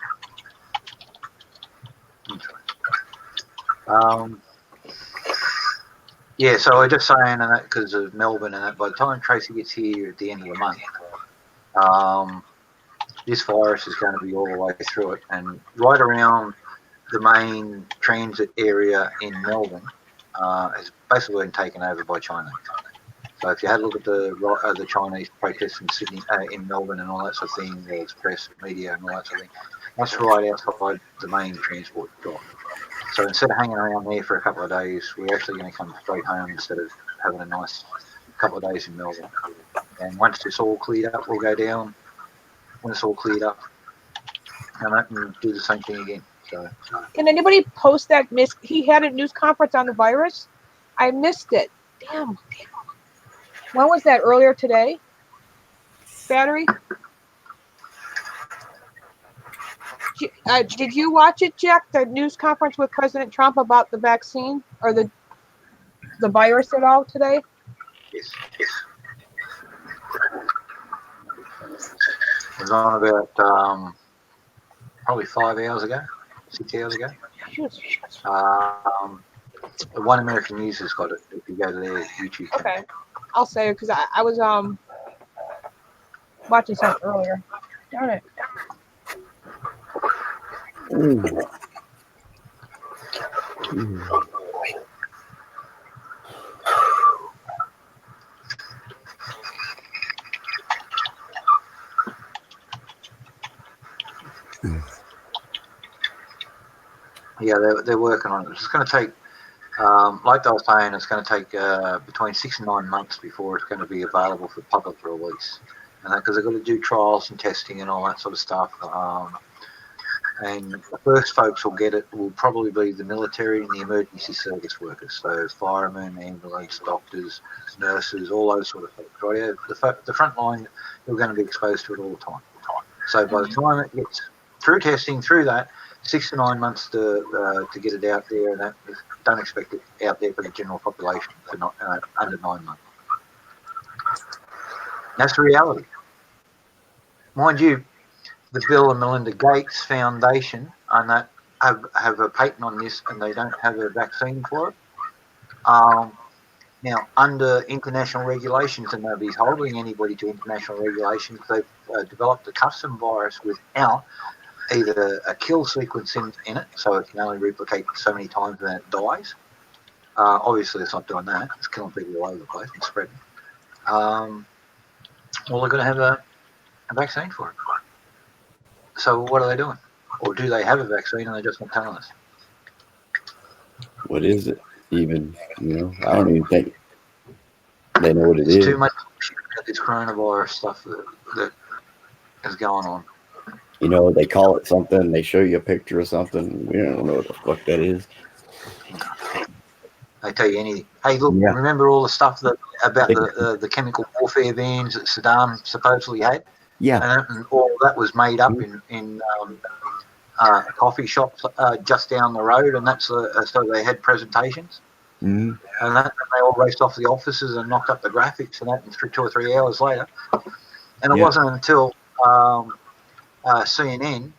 Yeah, so I just saying that because of Melbourne and that, by the time Tracy gets here at the end of the month, this virus is going to be all the way through it. And right around the main transit area in Melbourne has basically been taken over by China. So if you had a look at the Chinese protests in Sydney, in Melbourne and all that sort of thing, the express media and all that sort of thing, that's right outside the main transport drive. So instead of hanging around there for a couple of days, we're actually going to come straight home instead of having a nice couple of days in Melbourne. And once it's all cleared up, we'll go down. When it's all cleared up, and do the same thing again. So, can anybody post that? He had a news conference on the virus. I missed it. Damn. When was that? Earlier today? Battery? Did you watch it, Jack? The news conference with President Trump about the vaccine or the virus at all today? Yes. It was on about probably 5 hours ago, 6 hours ago. One American News has got it. If you go to their YouTube channel. Okay, I'll say it because I was watching something earlier. Darn it. Yeah, they're working on it. It's going to take, like they were saying, it's going to take between 6 and 9 months before it's going to be available for public release. And because they've got to do trials and testing and all that sort of stuff. And the first folks who'll get it will probably be the military and the emergency service workers. So firemen, ambulance, doctors, nurses, all those sort of folks. Right? The front line, you're going to be exposed to it all the time. So by the time it gets through testing, through that, 6 to 9 months to get it out there, and that, don't expect it out there for the general population for not under 9 months. That's the reality. Mind you, the Bill and Melinda Gates Foundation and that have a patent on this, and they don't have a vaccine for it. Now, under international regulations, and they'll be holding anybody to international regulations, they've developed a custom virus without either a kill sequence in it, so it can only replicate so many times and then it dies. Obviously, it's not doing that. It's killing people all over the place and spreading. Well, they're going to have a vaccine for it. So what are they doing? Or do they have a vaccine and they're just not telling us? What is it even? I don't even think they know what it is. Too much about this coronavirus stuff that is going on. They call it something. They show you a picture of something. We don't know what the fuck that is. They tell you anything. Hey, look, remember all the stuff about the chemical warfare vans that Saddam supposedly had? Yeah. And all that was made up in coffee shops just down the road, and that's so they had presentations. Mm-hmm. And they all raced off the offices and knocked up the graphics and that, and 2 or 3 hours later. And it wasn't until CNN,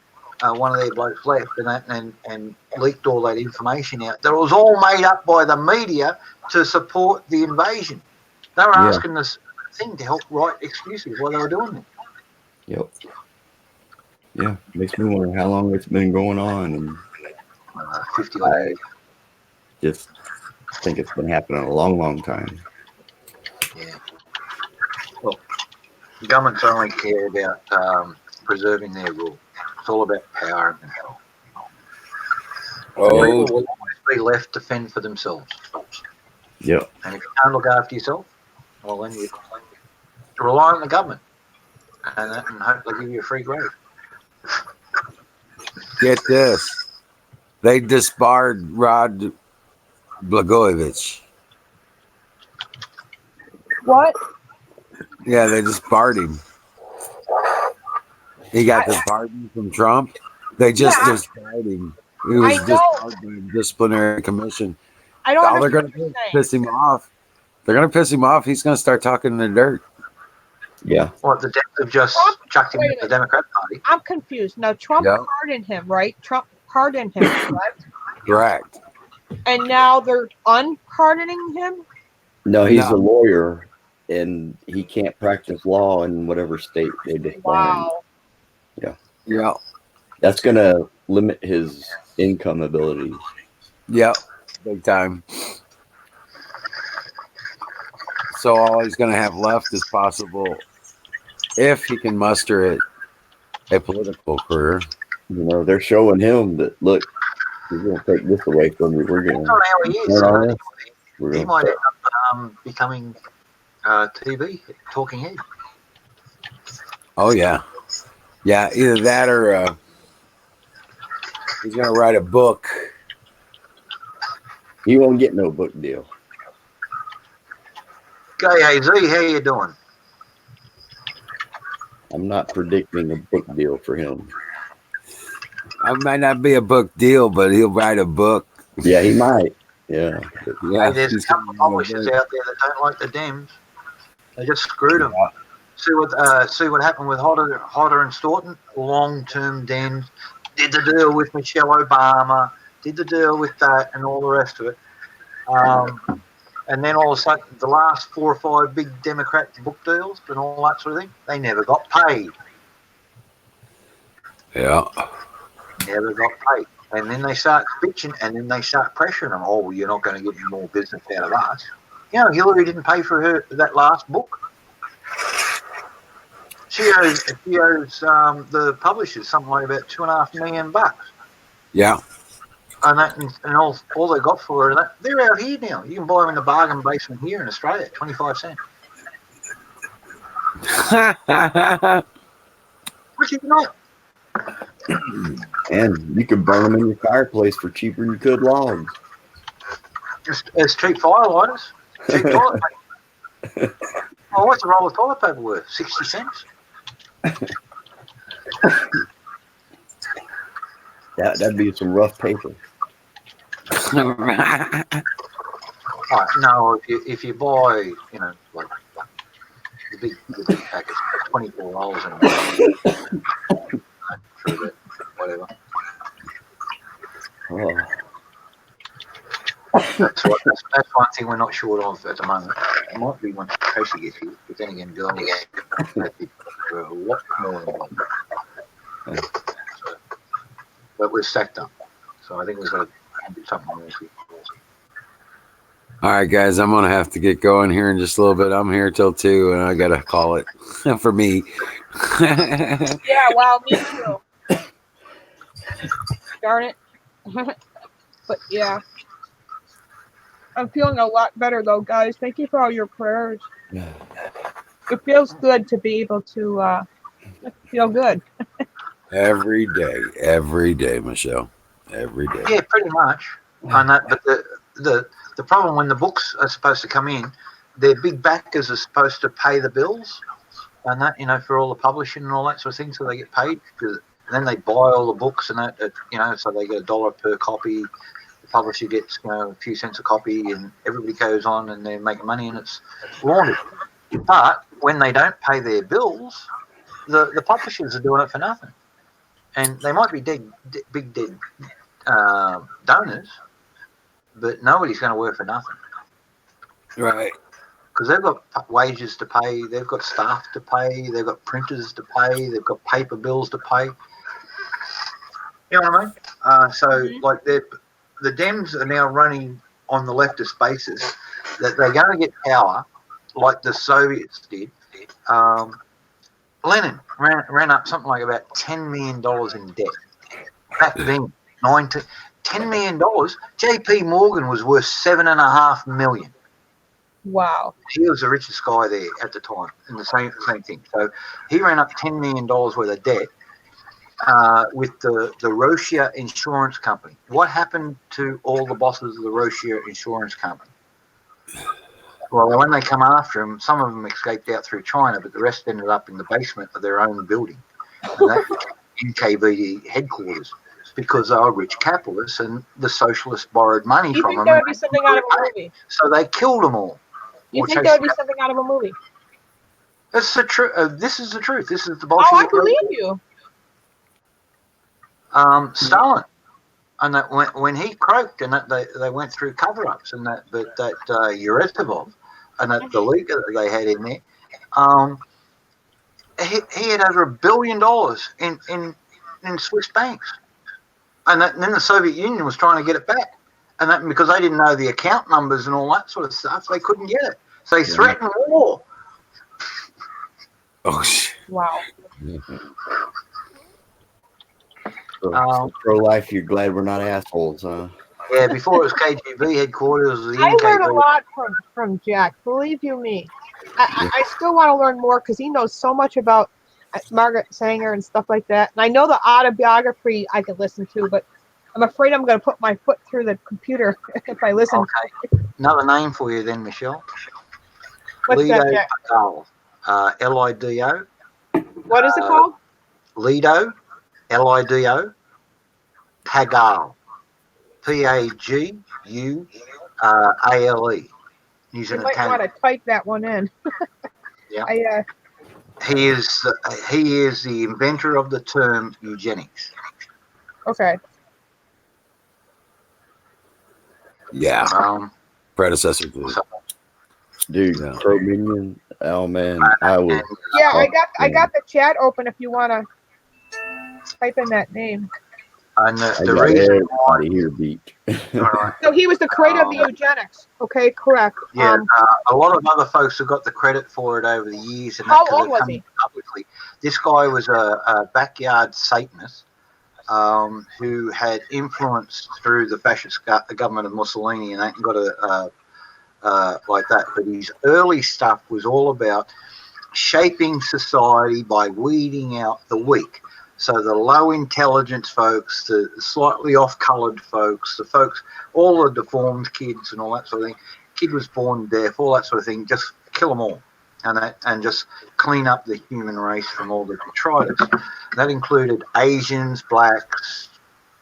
one of their blokes left and leaked all that information out. That it was all made up by the media to support the invasion. They were asking this thing to help write excuses while they were doing it. Yep. Yeah, makes me wonder how long it's been going on, and 50 days. Just think it's been happening a long, long time. Yeah. Well, governments only care about preserving their rule. It's all about power and control. And people Oh, will always be left to fend for themselves. Yep. And if you can't look after yourself, well, then you rely on the government and hope they give you a free grave. get this. They disbarred Rod Blagojevich. What? Yeah, they disbarred him. He got the pardon from Trump. They just Yeah. disbarred him. He was I know. disbarred by the disciplinary commission. I don't All they're understand going what to you're saying. piss him off. They're going to piss him off. He's going to start talking in the dirt. Yeah. Well, the Dems have just chucked him Wait a in the minute. Democrat Party. I'm confused. Now, Trump Yep. pardoned him, right? Trump pardoned him, correct? Correct. And now they're unpardoning him? No, he's No. a lawyer, and he can't practice law in whatever state they disbar him. Wow. Yeah. That's going to limit his income ability. Yep. Big time. So all he's going to have left is possible, if he can muster it, a political career. You know, they're showing him that, look, we're going to take this away from you. We're going That's not how he is. turn on us. We're He going might end up becoming TV talking head. Oh, yeah. Yeah, either that or he's going to write a book. He won't get no book deal. Okay, AZ, how you doing? I'm not predicting a book deal for him. It might not be a book deal, but he'll write a book. Yeah, he might. Yeah. Yeah, Hey, there's a he's couple of gonna write a publishers book. out there that don't like the Dems. They just screwed them. See what happened with Hodder and Staunton. Long-term Dems did the deal with Michelle Obama, did the deal with that, and all the rest of it. And then all of a sudden, the last 4 or 5 big Democrat book deals and all that sort of thing, they never got paid. Yeah. Never got paid. And then they start bitching, and then they start pressuring them. Oh, well, you're not going to get more business out of us. You know, Hillary didn't pay for that last book. She owes the publishers something like about $2.5 million. Yeah. And all they got for her, they're out here now. You can buy them in the bargain basement here in Australia, 25 cents. Which is not. And you could burn them in your fireplace for cheaper than you could logs. It's cheap firelighters. Cheap toilet paper. Oh, what's a roll of toilet paper worth? 60 cents? That'd be some rough paper. No, if you buy, you know, like the big packets, 24 rolls in whatever. Oh. That's one thing we're not short of at the moment. It might be once Tracy gets here, but then again, girls are a lot more than one. But we're stacked up, so I think we've got to do something more. All right, guys, I'm gonna have to get going here in just a little bit. I'm here till 2, and I gotta call it for me. Yeah, well, me too. Darn it. But yeah. I'm feeling a lot better though, guys. Thank you for all your prayers. It feels good to be able to feel good. Every day, Michelle. Every day. Yeah, pretty much. And that, but the problem when the books are supposed to come in, their big backers are supposed to pay the bills, and that, you know, for all the publishing and all that sort of thing, so they get paid. And then they buy all the books and that, you know, so they get $1 per copy. The publisher gets, you know, a few cents a copy, and everybody goes on and they're making money, and it's laundered. But when they don't pay their bills, the publishers are doing it for nothing, and they might be big dead donors, but nobody's going to work for nothing. Right. Because they've got wages to pay, they've got staff to pay, they've got printers to pay, they've got paper bills to pay. You know what I mean? So, like, the Dems are now running on the leftist basis that they're going to get power like the Soviets did. Lenin ran up something like about $10 million in debt. Back then, $10 million. J.P. Morgan was worth $7.5 million. Wow. He was the richest guy there at the time, and the same thing. So he ran up $10 million worth of debt with the Roshia Insurance Company. What happened to all the bosses of the Roshia Insurance Company? Well, when they come after him, some of them escaped out through China, but the rest ended up in the basement of their own building. And that became NKVD headquarters because they were rich capitalists and the socialists borrowed money You from think them. that would be something out of a movie? So they killed them all. You think that would be something out of a movie? That's the truth. This is the truth. This is the Oh, Bolshevik. I believe you. Stalin, and that when he croaked, and that they went through cover-ups, and that Yuretovov, and that the leaker that they had in there, he had over $1 billion in Swiss banks, and then the Soviet Union was trying to get it back, and that because they didn't know the account numbers and all that sort of stuff, they couldn't get it. So they threatened war. Oh shit! Wow. So pro-life, you're glad we're not assholes, huh? Yeah, before it was KGB headquarters, the I learned a NKVD. lot from Jack. Believe you me. I still want to learn more because he knows so much about Margaret Sanger and stuff like that. And I know the autobiography I could listen to, but I'm afraid I'm going to put my foot through the computer if I listen. Okay. Another name for you then, Michelle. What's Lido that, Jack? Pagal. Lido. What is it called? Lido, Lido, Pagal. Pagule. He's You an might want Italian. to type that one in. Yeah. He is the inventor of the term eugenics. Okay. Yeah. Predecessor to So, Dude, Yeah. Pro Minion. Oh man, I was. Yeah, I got the chat open if you want to type in that name. and I the got reason why. everybody here beat. All right. So he was the creator of the eugenics. Okay, correct. Yeah, a lot of other folks have got the credit for it over the years. And How old was he? Publicly. This guy was a backyard Satanist who had influence through the fascist government of Mussolini and that, and got like that. But his early stuff was all about shaping society by weeding out the weak. So the low intelligence folks, the slightly off-coloured folks, the folks, all the deformed kids and all that sort of thing. Kid was born deaf, all that sort of thing. Just kill them all, and just clean up the human race from all the detritus. That included Asians, blacks,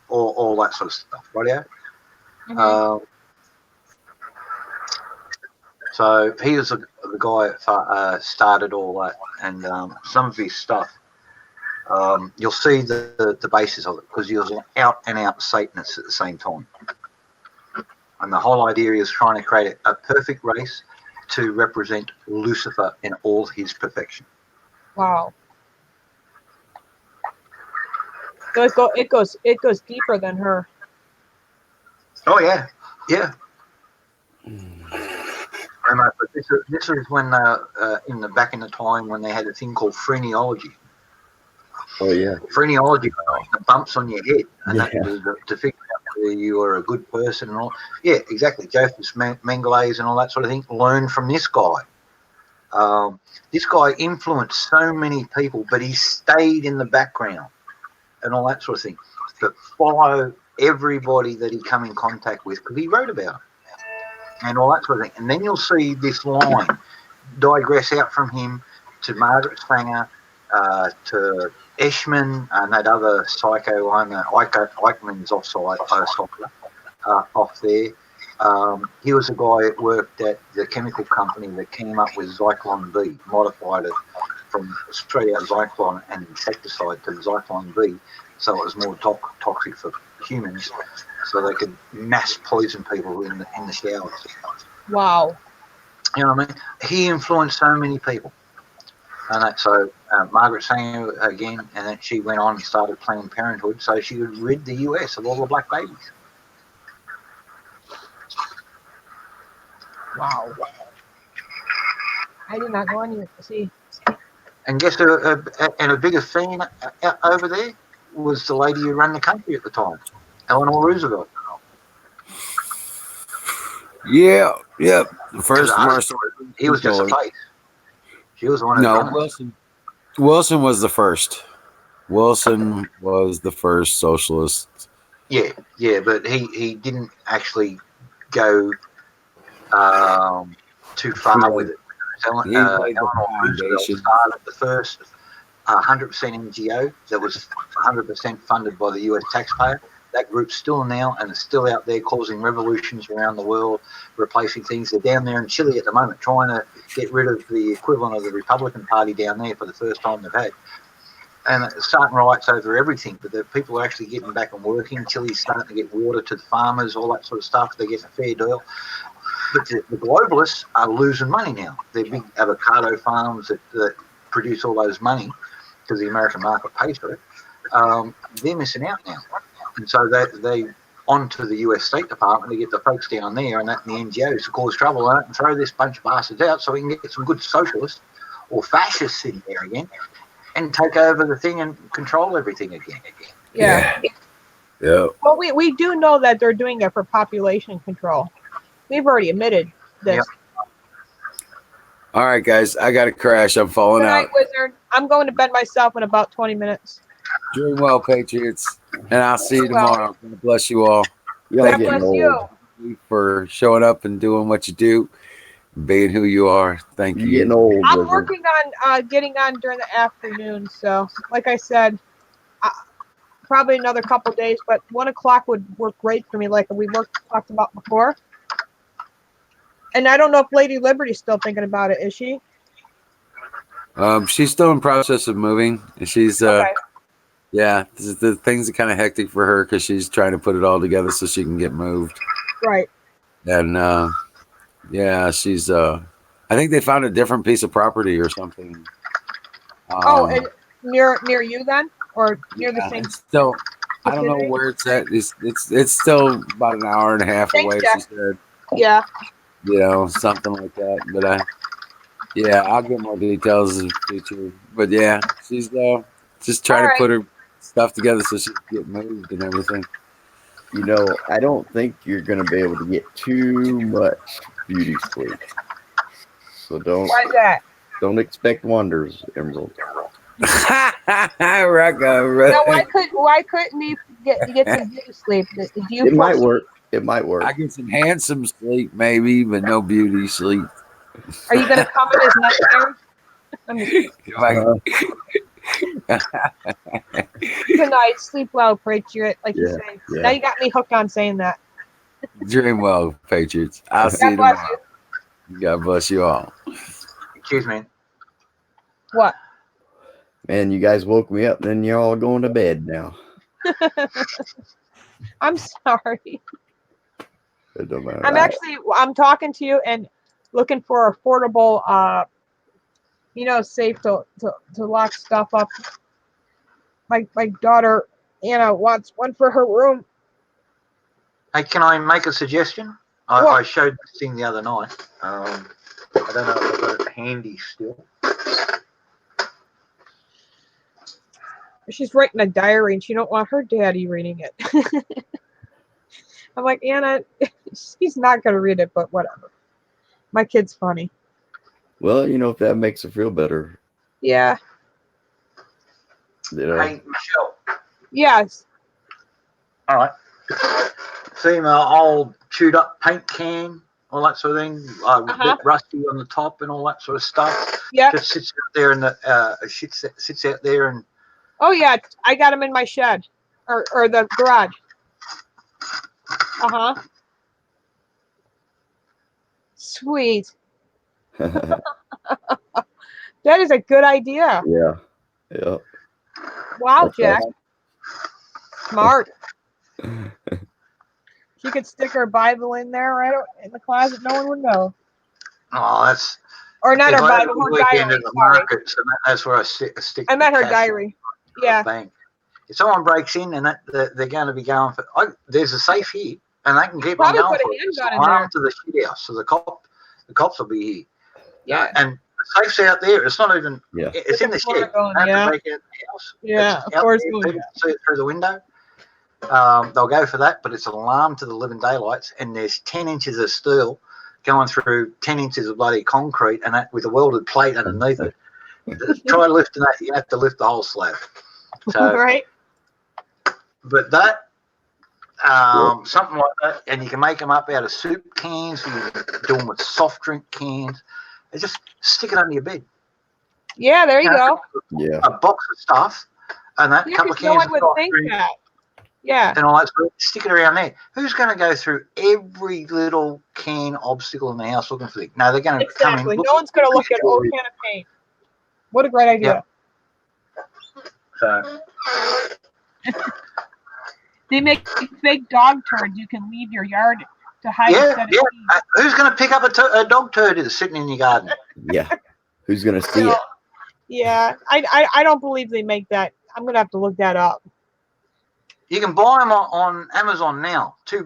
all that sort of stuff. Right? Yeah. Mm-hmm. So he was the guy that started all that, and some of his stuff. You'll see the basis of it because he was an out-and-out Satanist at the same time. And the whole idea is trying to create a perfect race to represent Lucifer in all his perfection. Wow. So it goes deeper than her. Oh yeah, yeah. And but this is when back in the time when they had a thing called phrenology. Oh yeah. Phrenology, the bumps on your head, and Yeah. that to figure out whether you are a good person and all. Yeah, exactly. Joseph Mengele and all that sort of thing. Learn from this guy. This guy influenced so many people, but he stayed in the background and all that sort of thing. But follow everybody that he come in contact with because he wrote about it and all that sort of thing. And then you'll see this line digress out from him to Margaret Sanger, to Eshman and that other psycho one, Eichmann's off there. He was a guy that worked at the chemical company that came up with Zyklon B, modified it from straight out Zyklon and insecticide to Zyklon B, so it was more toxic for humans, so they could mass poison people in the showers. Wow. You know what I mean? He influenced so many people. And that, so Margaret Sanger again, and then she went on and started Planned Parenthood so she could rid the US of all the black babies. Wow. I did not go anywhere to see. And guess who, and a biggest fan over there was the lady who ran the country at the time, Eleanor Roosevelt. Yeah, yep. The Because first the husband, Marcel he was just a controller. face. She was the one who's No, running. Wilson was the first. Wilson was the first socialist. Yeah, but he didn't actually go too far with it. He laid the Eleanor Roosevelt foundation. started the first 100% NGO that was 100% funded by the US taxpayer. That group's still now and is still out there causing revolutions around the world, replacing things. They're down there in Chile at the moment trying to get rid of the equivalent of the Republican Party down there for the first time they've had. And it's starting riots over everything, but the people are actually getting back and working. Chile's starting to get water to the farmers, all that sort of stuff. They get a fair deal. But the globalists are losing money now. They're big avocado farms that produce all those money because the American market pays for it. They're missing out now. And so they onto the US State Department to get the folks down there and the NGOs to cause trouble on it and throw this bunch of bastards out so we can get some good socialists or fascists sitting there again and take over the thing and control everything again. Yeah. Yeah. Well, we do know that they're doing it for population control. We've already admitted this. Yep. All right, guys, I got to crash. I'm falling Good night, out. Wizard. I'm going to bed myself in about 20 minutes. Dream well, Patriots, and I'll see you Well. tomorrow. God bless you all. Y'all God getting bless old. you. For showing up and doing what you do, being who you are. Thank You're you. getting old, I'm Wizard. working on getting on during the afternoon. So, like I said, probably another couple days, but 1 o'clock would work great for me, like we talked about before. And I don't know if Lady Liberty's still thinking about it. Is she? She's still in process of moving. She's Okay. yeah, the things are kind of hectic for her because she's trying to put it all together so she can get moved. Right. And yeah, she's I think they found a different piece of property or something. And near you then, or near the same? It's still, I don't know vicinity? where it's at. It's still about an hour and a half Thanks, away. Jack. She said, Yeah. you know, something like that. But yeah, I'll get more details in the future. But yeah, she's just trying All to right. put her stuff together so she can get moved and everything. You know, I don't think you're going to be able to get too much beauty sleep. So Why's that? don't expect wonders, Emerald. Rocco, No, why couldn't he get some beauty sleep? Do you It might work. It might work. I get some handsome sleep, maybe, but no beauty sleep. Are you gonna come in his nightmares? I'm just, good night, sleep well, Patriot. Like you say. yeah. Now you got me hooked on saying that. Dream well, Patriots. I'll see you God bless tomorrow. you. God bless you all. Excuse me. What? Man, you guys woke me up. Then you're all going to bed now. I'm sorry. It don't matter. I'm talking to you and looking for affordable, safe to lock stuff up. My daughter Anna wants one for her room. Hey, can I make a suggestion? I showed this thing the other night. I don't know if I've got it handy still. She's writing a diary and she don't want her daddy reading it. I'm like, Anna, she's not gonna read it, but whatever. My kid's funny. Well, if that makes her feel better. Yeah. Hey, Michelle. Yes. All right. See my old chewed up paint can, all that sort of thing, a bit rusty on the top and all that sort of stuff. Yeah. Just sits out there in the sits out there and. Oh yeah, I got them in my shed, or the garage. Sweet. That is a good idea. Yeah. Wow, Jack. Smart. She could stick her Bible in there, right in the closet. No one would know. Oh, that's. Or not her Bible, her diary. Sorry. So that's where I stick. I meant her diary. Yeah. Bank. If someone breaks in and they're going to be going for, there's a safe here, and they can keep on going for it. After the shit house, so the cops will be here. Yeah. And the safe's out there. It's not even. Yeah. It's in the shed. Going, they have to break out the house. Yeah. Of course. People see it through the window. they'll go for that, but it's an alarm to the living daylights, and there's 10 inches of steel going through 10 inches of bloody concrete, and that with a welded plate underneath it. Try lifting that, you have to lift the whole slab. So, right. but that, something like that, and you can make them up out of soup cans, you can do them with soft drink cans, and just stick it under your bed. Yeah, there you go. Yeah. A box of stuff, and that Yeah, couple of 'cause no cans one of would soft think drink, that. Yeah. and all that stuff, stick it around there. Who's going to go through every little can obstacle in the house looking for it? No, they're going to come in. Exactly. No one's going to look at old can of paint. What a great idea. Yep. So, They make fake dog turds you can leave your yard to hide yeah, instead of yeah. seeds. Who's going to pick up a dog turd that's sitting in your garden? Yeah. Who's gonna see it? Yeah, I don't believe they make that. I'm gonna have to look that up. You can buy them on Amazon now, $2.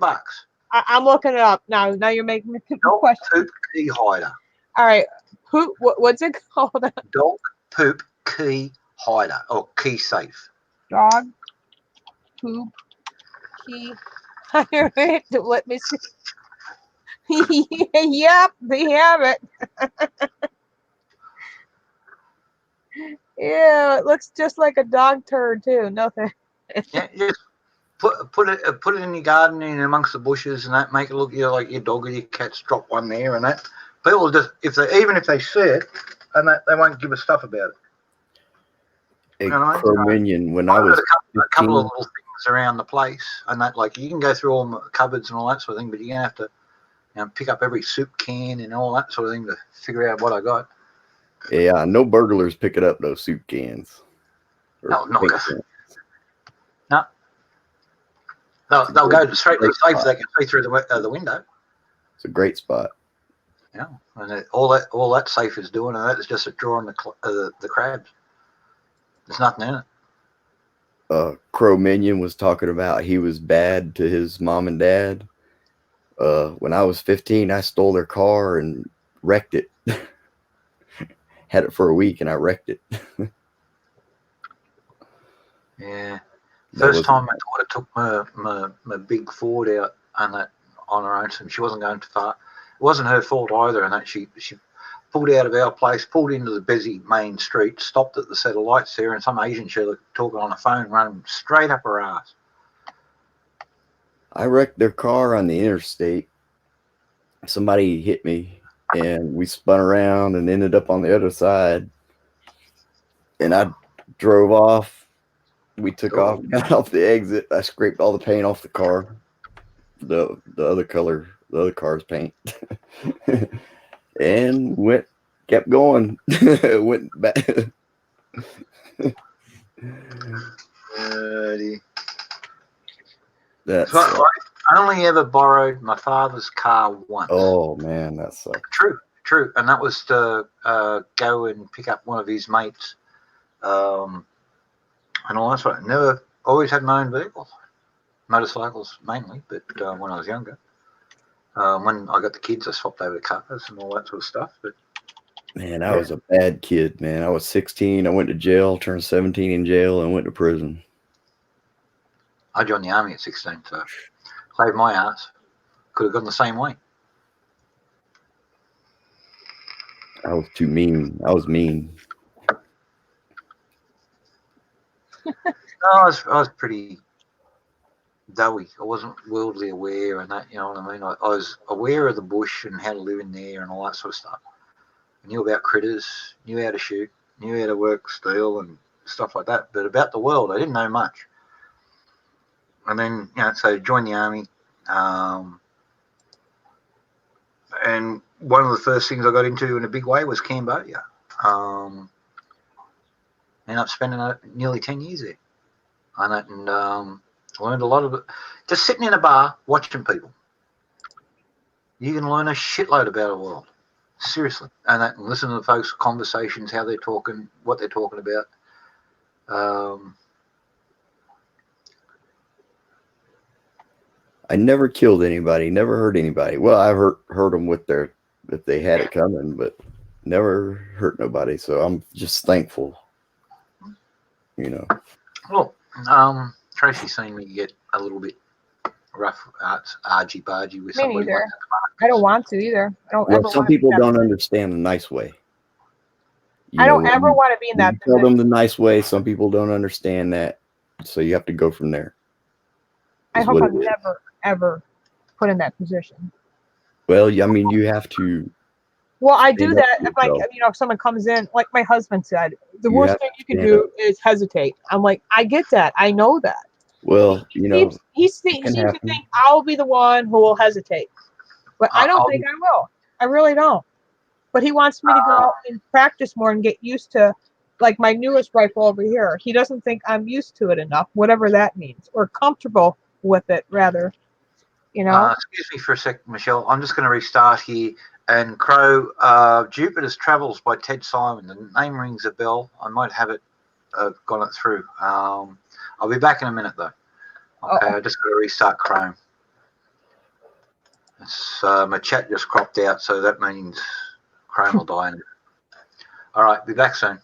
I'm looking it up now. Now you're making me Dog question. poop key hider. All right, what's it called? Dog poop key hider or key safe. Dog poop key. Let me see. Yep, they have it. Yeah, it looks just like a dog turd too. No thanks. Yeah, just put it in your garden and amongst the bushes and that. Make it look like your dog or your cat's drop one there and that. People just even if they see it and that, they won't give a stuff about it. Hey, Cro-Minion, when I was a couple of little things around the place and that, like you can go through all the cupboards and all that sort of thing, but you're gonna have to pick up every soup can and all that sort of thing to figure out what I got. Yeah, no burglars picking up those soup cans. No, they'll go straight to the safe so they can see through the window. It's a great spot. Yeah, and all that safe is doing, and that is just a drawing the crabs. There's nothing in it. Cro-Minion was talking about he was bad to his mom and dad. When I was 15, I stole their car and wrecked it. Had it for a week and I wrecked it. Yeah. First time my daughter took my big Ford out and that on her own, and she wasn't going too far. It wasn't her fault either, and that she pulled out of our place, pulled into the busy main street, stopped at the set of lights there, and some Asian shell talking on the phone, running straight up her ass. I wrecked their car on the interstate. Somebody hit me, and we spun around and ended up on the other side. And I drove off. We took off, got off the exit. I scraped all the paint off the car. The other color, the other car's paint. And kept going. Went back. That's I only ever borrowed my father's car once. Oh man, that sucks. True, and that was to go and pick up one of his mates, and all that sort. Never, always had my own vehicles, motorcycles mainly. But when I was younger, when I got the kids, I swapped over to cars and all that sort of stuff. But man, I was a bad kid, man. I was 16. I went to jail, turned 17 in jail, and went to prison. I joined the army at 16, so saved my ass. Could have gone the same way. I was too mean. I was mean. No, I was pretty doughy. I wasn't worldly aware and that, you know what I mean? I was aware of the bush and how to live in there and all that sort of stuff. I knew about critters, knew how to shoot, knew how to work steel and stuff like that. But about the world, I didn't know much. And then, so joined the army. And one of the first things I got into in a big way was Cambodia. Ended up spending nearly 10 years there. And learned a lot of it. Just sitting in a bar watching people. You can learn a shitload about the world. Seriously. And listen to the folks' conversations, how they're talking, what they're talking about. I never killed anybody, never hurt anybody. Well, I hurt them with if they had it coming, but never hurt nobody. So I'm just thankful, Well, Tracy's seen me get a little bit rough, argy bargy with Me somebody. neither. I don't want to either. I don't Well, ever some want to be people that. don't understand the nice way. I don't ever want to be in that You tell them position. the nice way. Some people don't understand that, so you have to go from there. I is hope what I'm it is. never, ever put in that position. Well, I mean, you have to. Well, I do stand up that for if, like, yourself. if someone comes in, like my husband said, the You worst have thing to you can stand do up. is hesitate. I'm like, I get that. I know that. Well, He it seems can to happen. think I'll be the one who will hesitate, but I don't I'll think I will. I really don't. But he wants me to go out and practice more and get used to, like, my newest rifle over here. He doesn't think I'm used to it enough, whatever that means, or comfortable with it, rather. Excuse me for a second, Michelle. I'm just going to restart here. And Crow, Jupiter's Travels by Ted Simon. The name rings a bell. I might have it gone it through. I'll be back in a minute, though. Okay, I just got to restart Chrome. My chat just cropped out, so that means Chrome will die in it. All right, be back soon.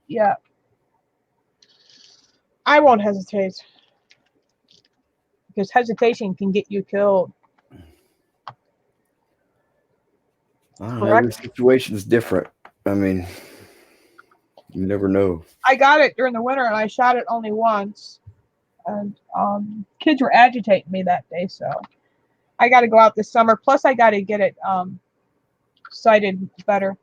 Yeah. I won't hesitate. Because hesitation can get you killed. I don't know, every situation is different. I mean, you never know. I got it during the winter, and I shot it only once. And kids were agitating me that day, so I got to go out this summer. Plus, I got to get it sighted better.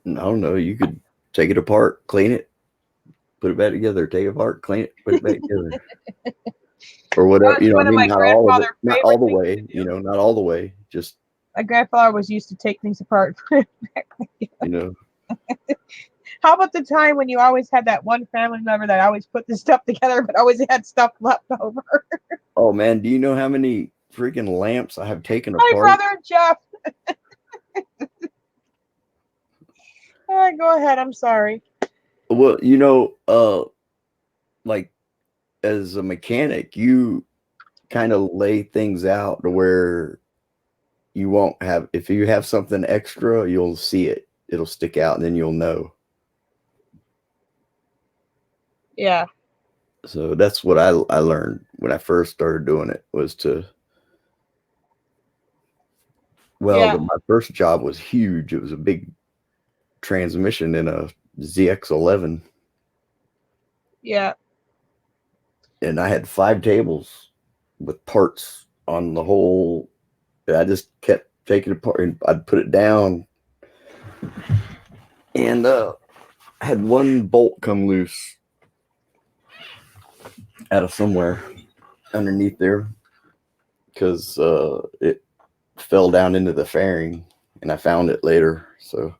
I don't know. You could take it apart, clean it, put it back together. Take it apart, clean it, put it back together, or whatever. That's one I of mean, my not all of it, grandfather's not all the favorite way. things to do. Not all the way. Just My grandfather was used to take things apart. How about the time when you always had that one family member that always put the stuff together, but always had stuff left over? Oh man, do you know how many freaking lamps I have taken My apart? brother Jeff. Go ahead. I'm sorry. Well, like as a mechanic, you kind of lay things out to where you won't have, if you have something extra, you'll see it. It'll stick out and then you'll know. Yeah. So that's what I learned when I first started doing it, was to, my first job was huge. It was a big transmission in a ZX11. Yeah. And I had 5 tables with parts on the whole. I just kept taking it apart and I'd put it down. And I had one bolt come loose out of somewhere underneath there because it fell down into the fairing, and I found it later. So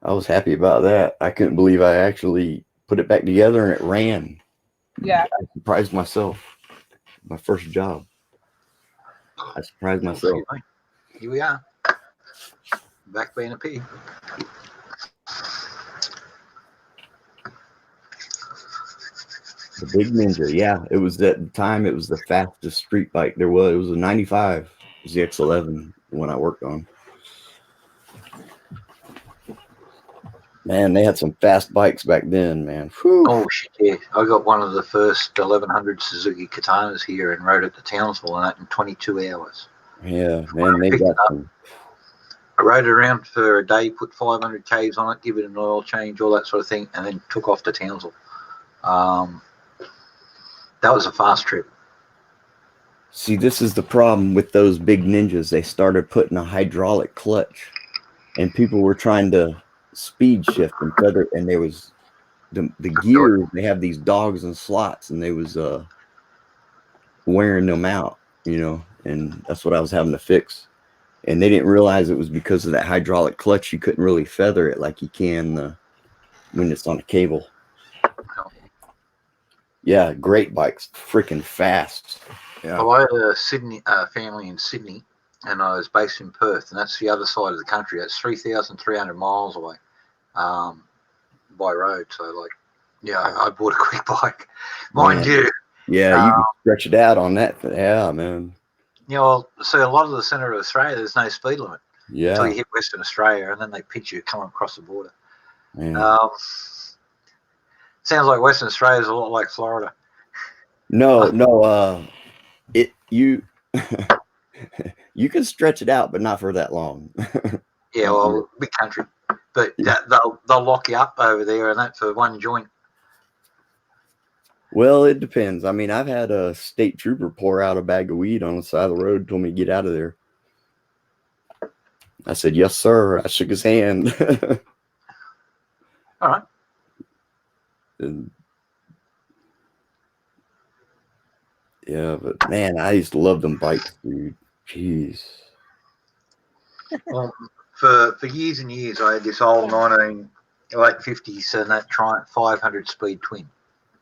I was happy about that. I couldn't believe I actually put it back together and it ran. Yeah. I surprised myself. My first job. I surprised myself. Here we are. Back being a pig. The big Ninja, yeah. It was at the time, it was the fastest street bike there was. It was a 95 ZX11 when I worked on. Man, they had some fast bikes back then, man. Whew. Oh shit, yeah. I got one of the first 1100 Suzuki Katanas here and rode it to Townsville and that in 22 hours. Yeah, man, they got some. I rode it around for a day, put 500 Ks on it, give it an oil change, all that sort of thing, and then took off to Townsville. That was a fast trip. See, this is the problem with those big Ninjas. They started putting a hydraulic clutch, and people were trying to speed shift and feather, and there was the gears. They have these dogs and slots, and they was wearing them out, and that's what I was having to fix. And they didn't realize it was because of that hydraulic clutch. You couldn't really feather it like you can when it's on a cable. Yeah, great bikes, freaking fast. Yeah. Well, I had a family in Sydney, and I was based in Perth, and that's the other side of the country. That's 3,300 miles away by road. So, I bought a quick bike. Mind you. Yeah, you can stretch it out on that. Yeah, man. So a lot of the centre of Australia, there's no speed limit. Yeah. Until you hit Western Australia, and then they pitch you coming across the border. Man. Sounds like Western Australia is a lot like Florida. No, you you can stretch it out, but not for that long. Yeah, well, big country, but they'll lock you up over there, and that's for one joint. Well, it depends. I mean, I've had a state trooper pour out a bag of weed on the side of the road, told me to get out of there. I said, yes, sir. I shook his hand. All right. And yeah, but man, I used to love them bikes, dude. Jeez. Well, for years and years, I had this old 1950s and that Triumph 500 speed twin.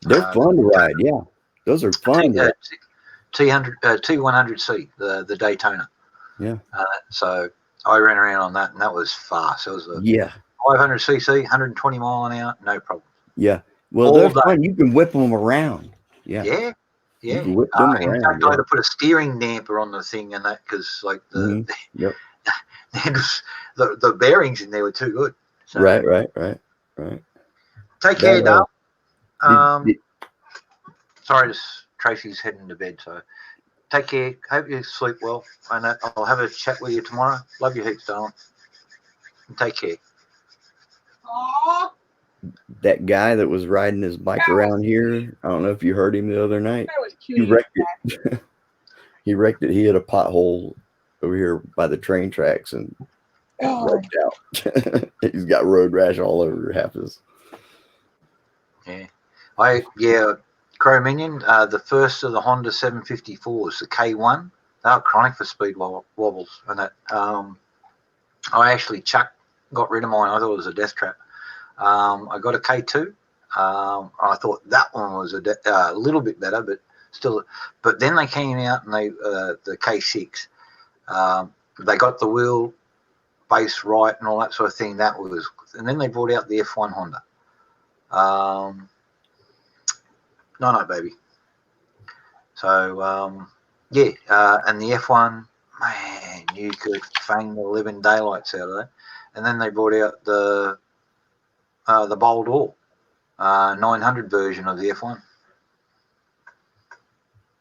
They're fun to ride, yeah. Those are fun. T100C, the Daytona. Yeah. So I ran around on that, and that was fast. It was a 500cc, 120 mile an hour, no problem. Yeah. Well, they're fun. You can whip them around. Yeah. Yeah. You can whip them around. In fact, I had to put a steering damper on the thing and that because, like, the bearings in there were too good. So, Right. Take care, Dale. Sorry, Tracy's heading to bed, so take care. Hope you sleep well. And I'll have a chat with you tomorrow. Love you heaps, darling. And take care. Aww. That guy that was riding his bike around here, I don't know if you heard him the other night. He wrecked it. He wrecked it. He hit a pothole over here by the train tracks and wrecked out. He's got road rash all over half his. Yeah. Crow Minion, the first of the Honda 754s, the K1, they were chronic for speed wobbles. And that I actually got rid of mine. I thought it was a death trap. I got a K2. I thought that one was a little bit better, but still. But then they came out and the K6. They got the wheel base right and all that sort of thing. And then they brought out the F1 Honda. No, baby. So and the F1, man, you could fang the living daylights out of that. And then they brought out the Bold All 900 version of the F1.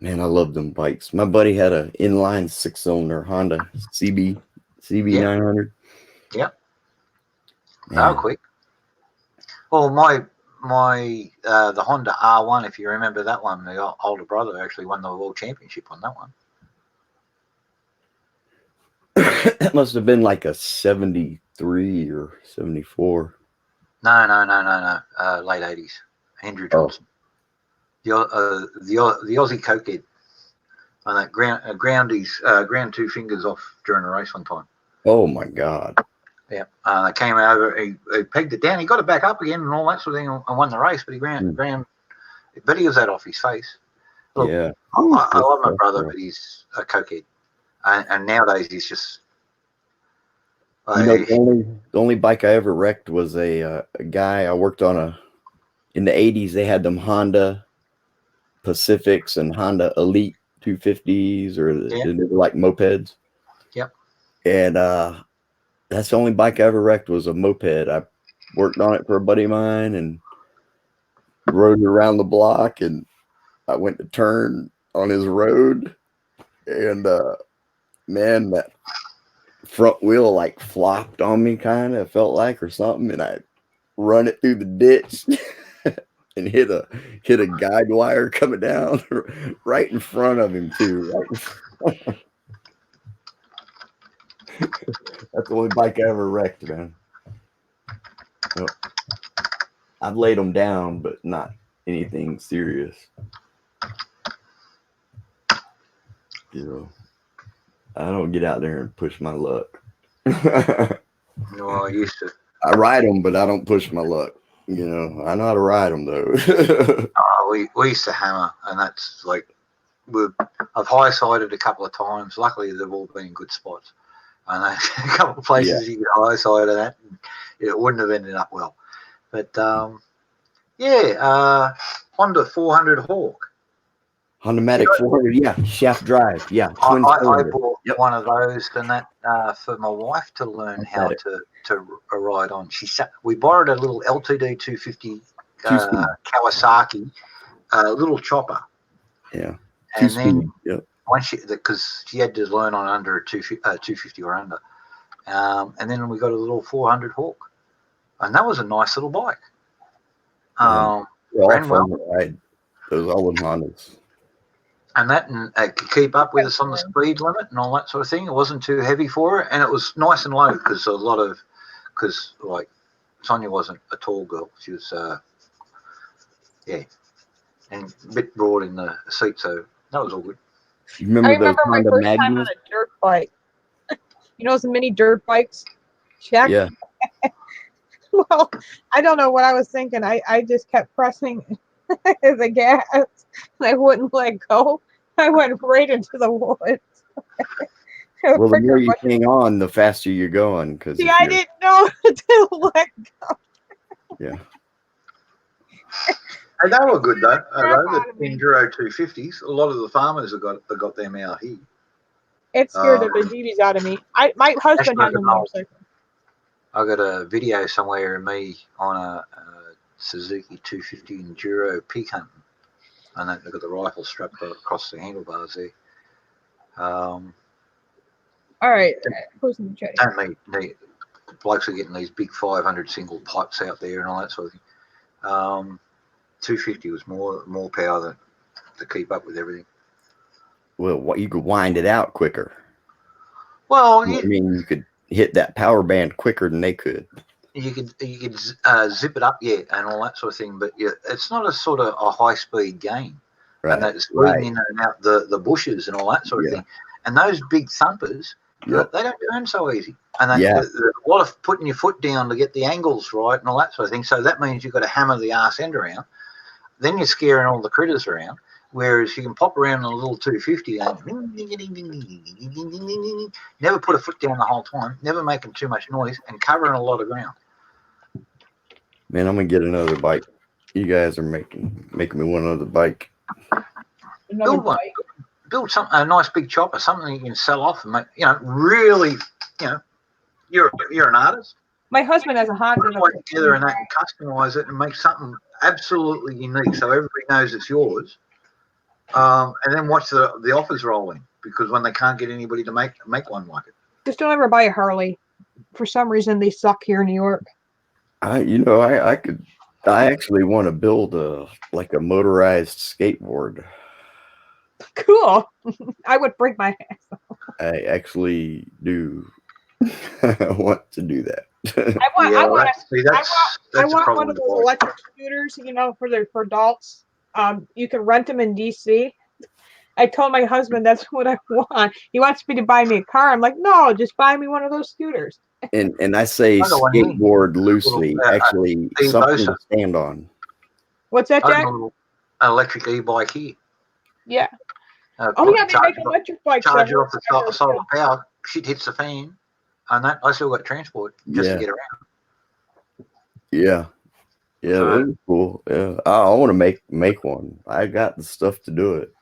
Man, I love them bikes. My buddy had an inline 6-cylinder Honda CB 900. Yep. They were quick. Well, my the Honda R1, if you remember that one, the older brother actually won the world championship on that one. That must have been like a 73 or 74. No. Late 80s. Andrew Johnson. The Aussie cokehead. And that ground two fingers off during a race one time. Oh my God. Yeah. They came over, he pegged it down, he got it back up again and all that sort of thing and won the race, but he but he was that off his face. Look, yeah. I love my brother, but he's a cokehead. And nowadays he's just the only bike I ever wrecked was a guy I worked on in the 80s. They had them Honda Pacifics and Honda Elite 250s, or they were like mopeds. Yep. And that's the only bike I ever wrecked was a moped. I worked on it for a buddy of mine and rode it around the block, and I went to turn on his road, and man, that front wheel like flopped on me, kind of felt like, or something, and I run it through the ditch and hit a guide wire coming down right in front of him too. That's the only bike I ever wrecked, man. So, I've laid them down, but not anything serious. I don't get out there and push my luck. No, I used to. I ride them, but I don't push my luck. I know how to ride them though. We used to hammer, and that's like I've high-sided a couple of times. Luckily, they've all been in good spots. And a couple of places you could high-side of that, and it wouldn't have ended up well. But Honda 400 Hawk. Honda Matic 400, shaft drive, I bought one of those and that for my wife to learn how to ride on. We borrowed a little LTD 250 Two-speed. Kawasaki, little chopper. Yeah. And then Yep. once because she had to learn on under a 250 or under. And then we got a little 400 Hawk. And that was a nice little bike. Ran well. Ride. Those old Hondas. And that could keep up with us on the speed limit and all that sort of thing. It wasn't too heavy for her, and it was nice and low because like Sonia wasn't a tall girl. She was and a bit broad in the seat, so that was all good. You remember, I remember those my Honda first time on Magnums? a dirt bike. You know those mini dirt bikes? Check. Yeah. Well, I don't know what I was thinking. I just kept pressing the gas and I wouldn't let go. I went right into the woods. Well, the more you hang on, the faster you're going. See, I didn't know to let go. Yeah. And they were good though. The Enduro 250s. A lot of the farmers have got them out here. It scared the bejeebies out of me. My husband has a motorcycle. I got a video somewhere of me on a Suzuki 250 Enduro pig hunting, and then they've got the rifle strapped across the handlebars there. All right, who's in the chat? Don't need blokes are getting these big 500 single pipes out there and all that sort of thing. 250 was more power to keep up with everything. Well, you could wind it out quicker. Well, I mean, you could hit that power band quicker than they could. You could zip it up, yeah, and all that sort of thing. But it's not a sort of a high speed game, Right. And that's speeding in and out the bushes and all that sort of thing. And those big thumpers, they don't turn so easy. And there's a lot of putting your foot down to get the angles right and all that sort of thing. So that means you've got to hammer the arse end around. Then you're scaring all the critters around. Whereas you can pop around a little 250 and never put a foot down the whole time, never making too much noise, and covering a lot of ground. Man, I'm gonna get another bike. You guys are making me want another bike. Build one. Build a nice big chopper, something you can sell off and make. Really, you're an artist. My husband has a Honda. Put it together and customize it and make something absolutely unique, so everybody knows it's yours. And then watch the offers roll in, because when they can't get anybody to make one like it. Just don't ever buy a Harley. For some reason, they suck here in New York. I actually want to build a motorized skateboard. Cool. I would break my ass. I actually do want to do that. I want one of those electric scooters, for adults. You can rent them in DC. I told my husband that's what I want. He wants me to buy me a car. I'm like, no, just buy me one of those scooters. And I say skateboard loosely, actually something to stand on. What's that, Jack? An electric e-bike here. Yeah. They make electric bikes. Charge it off the side of the power. Shit hits the fan, and that I still got transport just to get around. Yeah. Yeah, that was cool. Yeah, I want to make one. I got the stuff to do it.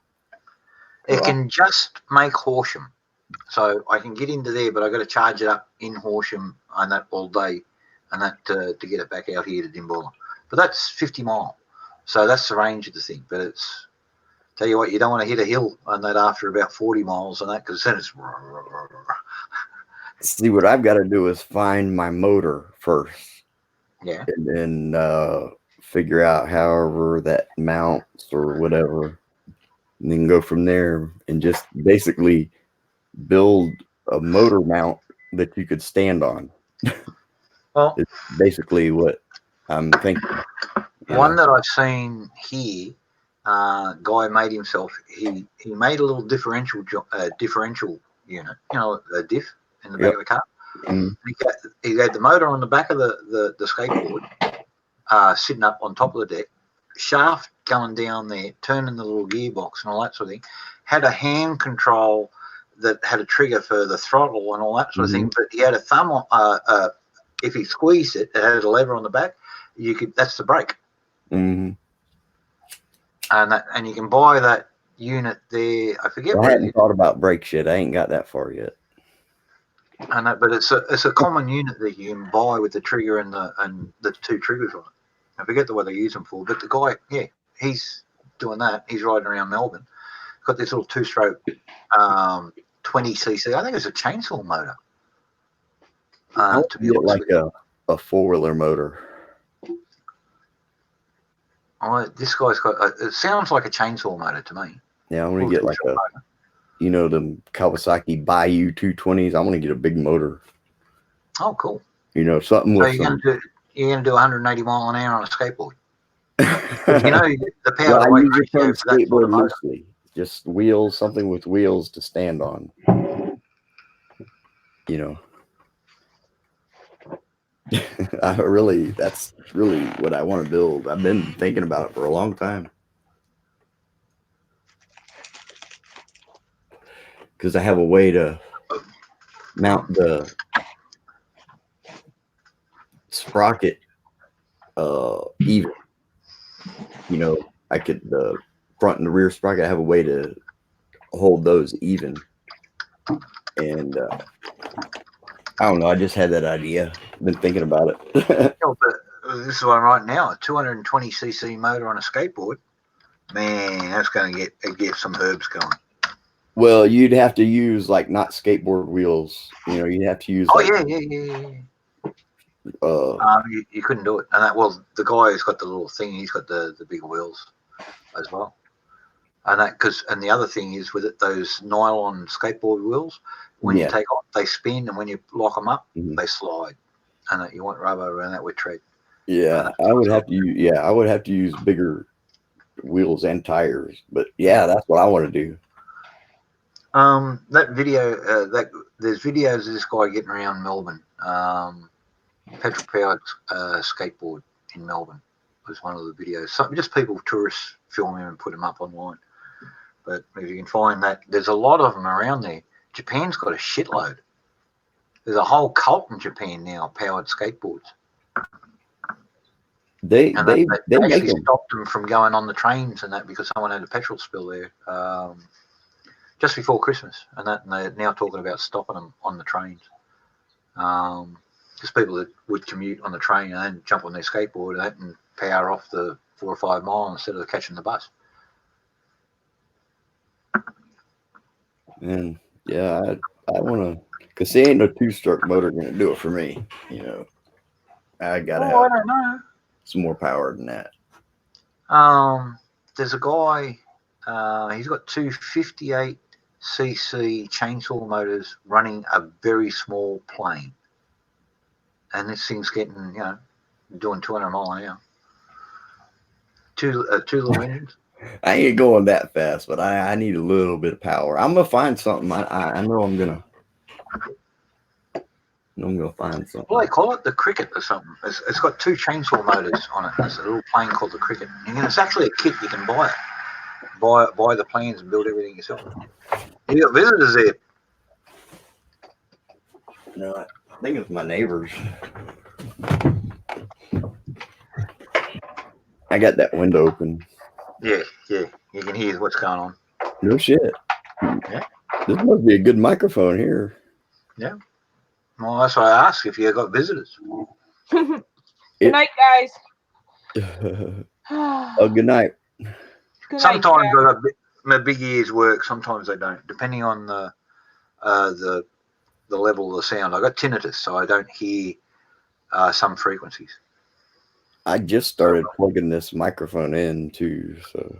It can just make Horsham, so I can get into there, but I got to charge it up in Horsham and that all day, and that to get it back out here to Dimbola. But that's 50 mile, so that's the range of the thing. But it's tell you what, you don't want to hit a hill on that after about 40 miles and that, because then it's. See, what I've got to do is find my motor first. Yeah. And then figure out however that mounts or whatever. And then go from there and just basically build a motor mount that you could stand on. Well, it's basically what I'm thinking. One that I've seen here, guy made himself. He made a little differential unit, a diff in the back of the car. Mm-hmm. He had the motor on the back of the skateboard, sitting up on top of the deck, shaft going down there, turning the little gearbox and all that sort of thing. Had a hand control that had a trigger for the throttle and all that sort of thing. But he had a thumb on. If he squeezed it, it had a lever on the back. That's the brake. Mm-hmm. And you can buy that unit there. I forget. I hadn't thought about brake shit. I ain't got that far yet. I know, but it's a common unit that you can buy with the trigger and the two triggers on it. I forget what they use them for, but the guy, yeah, he's doing that. He's riding around Melbourne. Got this little two-stroke 20cc. I think it's a chainsaw motor. I want To to be get honest like with a four-wheeler motor. you, this guy's got. It sounds like a chainsaw motor to me. Yeah, I want to get like a, you know, them Kawasaki Bayou 220s. I want to get a big motor. Oh, cool. You know, something So with you're some. gonna do 180 mile an hour on a skateboard. You know the power Well, to I weight use the ratio term for that sort of skateboard motor. loosely. Just wheels, something with wheels to stand on. You know. That's really what I want to build. I've been thinking about it for a long time. Because I have a way to mount the sprocket even. You know, I could, the front and the rear sprocket, I have a way to hold those even. And I don't know, I just had that idea. Been thinking about it. But this is what I'm writing now. A 220cc motor on a skateboard. Man, that's going to get some herbs going. Well, you'd have to use like not skateboard wheels. You know, you'd have to use. Oh like, yeah. You couldn't do it, and the guy who's got the little thing, he's got the bigger wheels as well, and and the other thing is with it, those nylon skateboard wheels, when you take off, they spin, and when you lock them up, they slide, and you want rubber around that with tread. Yeah, I would have to use. Yeah, I would have to use bigger wheels and tires. But yeah, that's what I want to do. That video, there's videos of this guy getting around Melbourne. Petrol powered skateboard in Melbourne was one of the videos. Just people, tourists, film him and put him up online. But if you can find that, there's a lot of them around there. Japan's got a shitload. There's a whole cult in Japan now, powered skateboards. They actually stopped them from going on the trains and that because someone had a petrol spill there just before Christmas, and they're now talking about stopping them on the trains. Just people that would commute on the train and then jump on their skateboard and power off the 4 or 5 miles instead of catching the bus. And yeah, I want to, because there ain't no two-stroke motor going to do it for me. You know, I got to have I don't know. some more power than that. There's a guy, he's got two 58cc chainsaw motors running a very small plane. And this thing's getting, doing 200 miles an hour. Two little engines. I ain't going that fast, but I need a little bit of power. I'm gonna find something. I know I'm gonna find something. Well, they call it the Cricket or something. It's got two chainsaw motors on it. There's a little plane called the Cricket. And it's actually a kit. You can buy it. Buy the planes and build everything yourself. You got visitors there. No, I think it's my neighbors. I got that window open. Yeah. You can hear what's going on. No shit. Yeah. This must be a good microphone here. Yeah. Well, that's why I asked if you got visitors. Good night, guys. Oh, good night. Good Sometimes night, my big ears work. Sometimes they don't, depending on the level of the sound. I got tinnitus, so I don't hear some frequencies. I just started plugging this microphone in too, so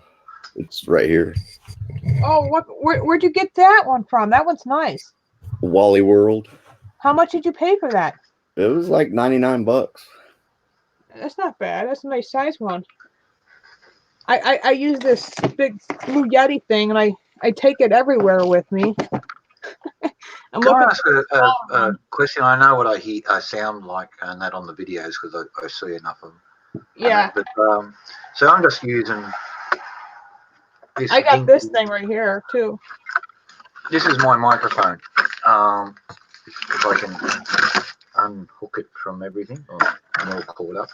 it's right here. Oh, where'd you get that one from? That one's nice. Wally World. How much did you pay for that? It was like $99. That's not bad. That's a nice size one. I use this big Blue Yeti thing, and I take it everywhere with me. Can I ask a question? I know what I sound like, and that on the videos because I see enough of them. Yeah. But so I'm just using this. I got this thing right here too. This is my microphone. If I can unhook it from everything, I'm all caught up.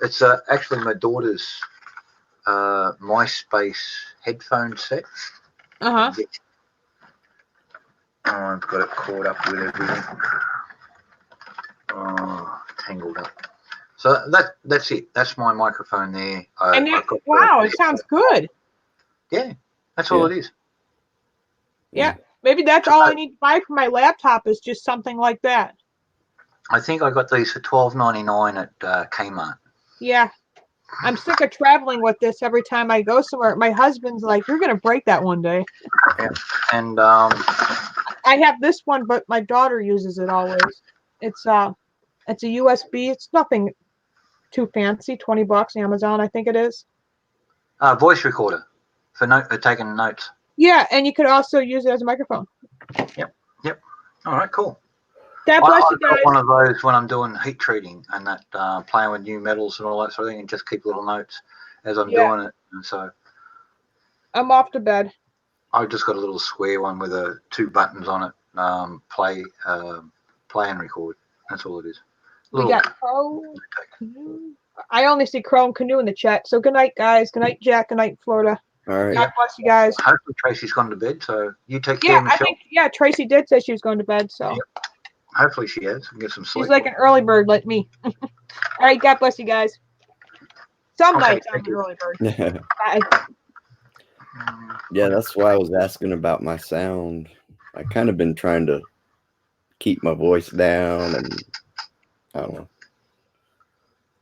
It's actually my daughter's MySpace headphone set. I've got it caught up with everything. Oh, tangled up. So that's it. That's my microphone there. Wow, it sounds good. Yeah, that's all it is. Yeah, maybe that's all I need to buy for my laptop is just something like that. I think I got these for $12.99 at Kmart. Yeah, I'm sick of traveling with this every time I go somewhere. My husband's like, "You're gonna break that one day." Yeah, and I have this one, but my daughter uses it always. It's a USB. It's nothing too fancy. $20 Amazon, I think it is. voice recorder for taking notes. Yeah, and you could also use it as a microphone. Yep. All right, cool. God bless you I've got guys. one of those when I'm doing heat treating and that playing with new metals and all that sort of thing, and just keep little notes as I'm doing it. And so I'm off to bed. I've just got a little square one with two buttons on it. Play and record. That's all it is. We got Crow, Canoe. I only see Crow and Canoe in the chat. So good night, guys. Good night, Jack. Good night, Florida. All right. God bless you guys. Hopefully Tracy's gone to bed, so you take care, Michelle. Tracy did say she was going to bed, so. Yep. Hopefully she has. Get some sleep. She's like an early bird like me. All right, God bless you guys. Some nights I'm an early bird. Bye. Yeah, that's why I was asking about my sound. I kind of been trying to keep my voice down, and I don't know.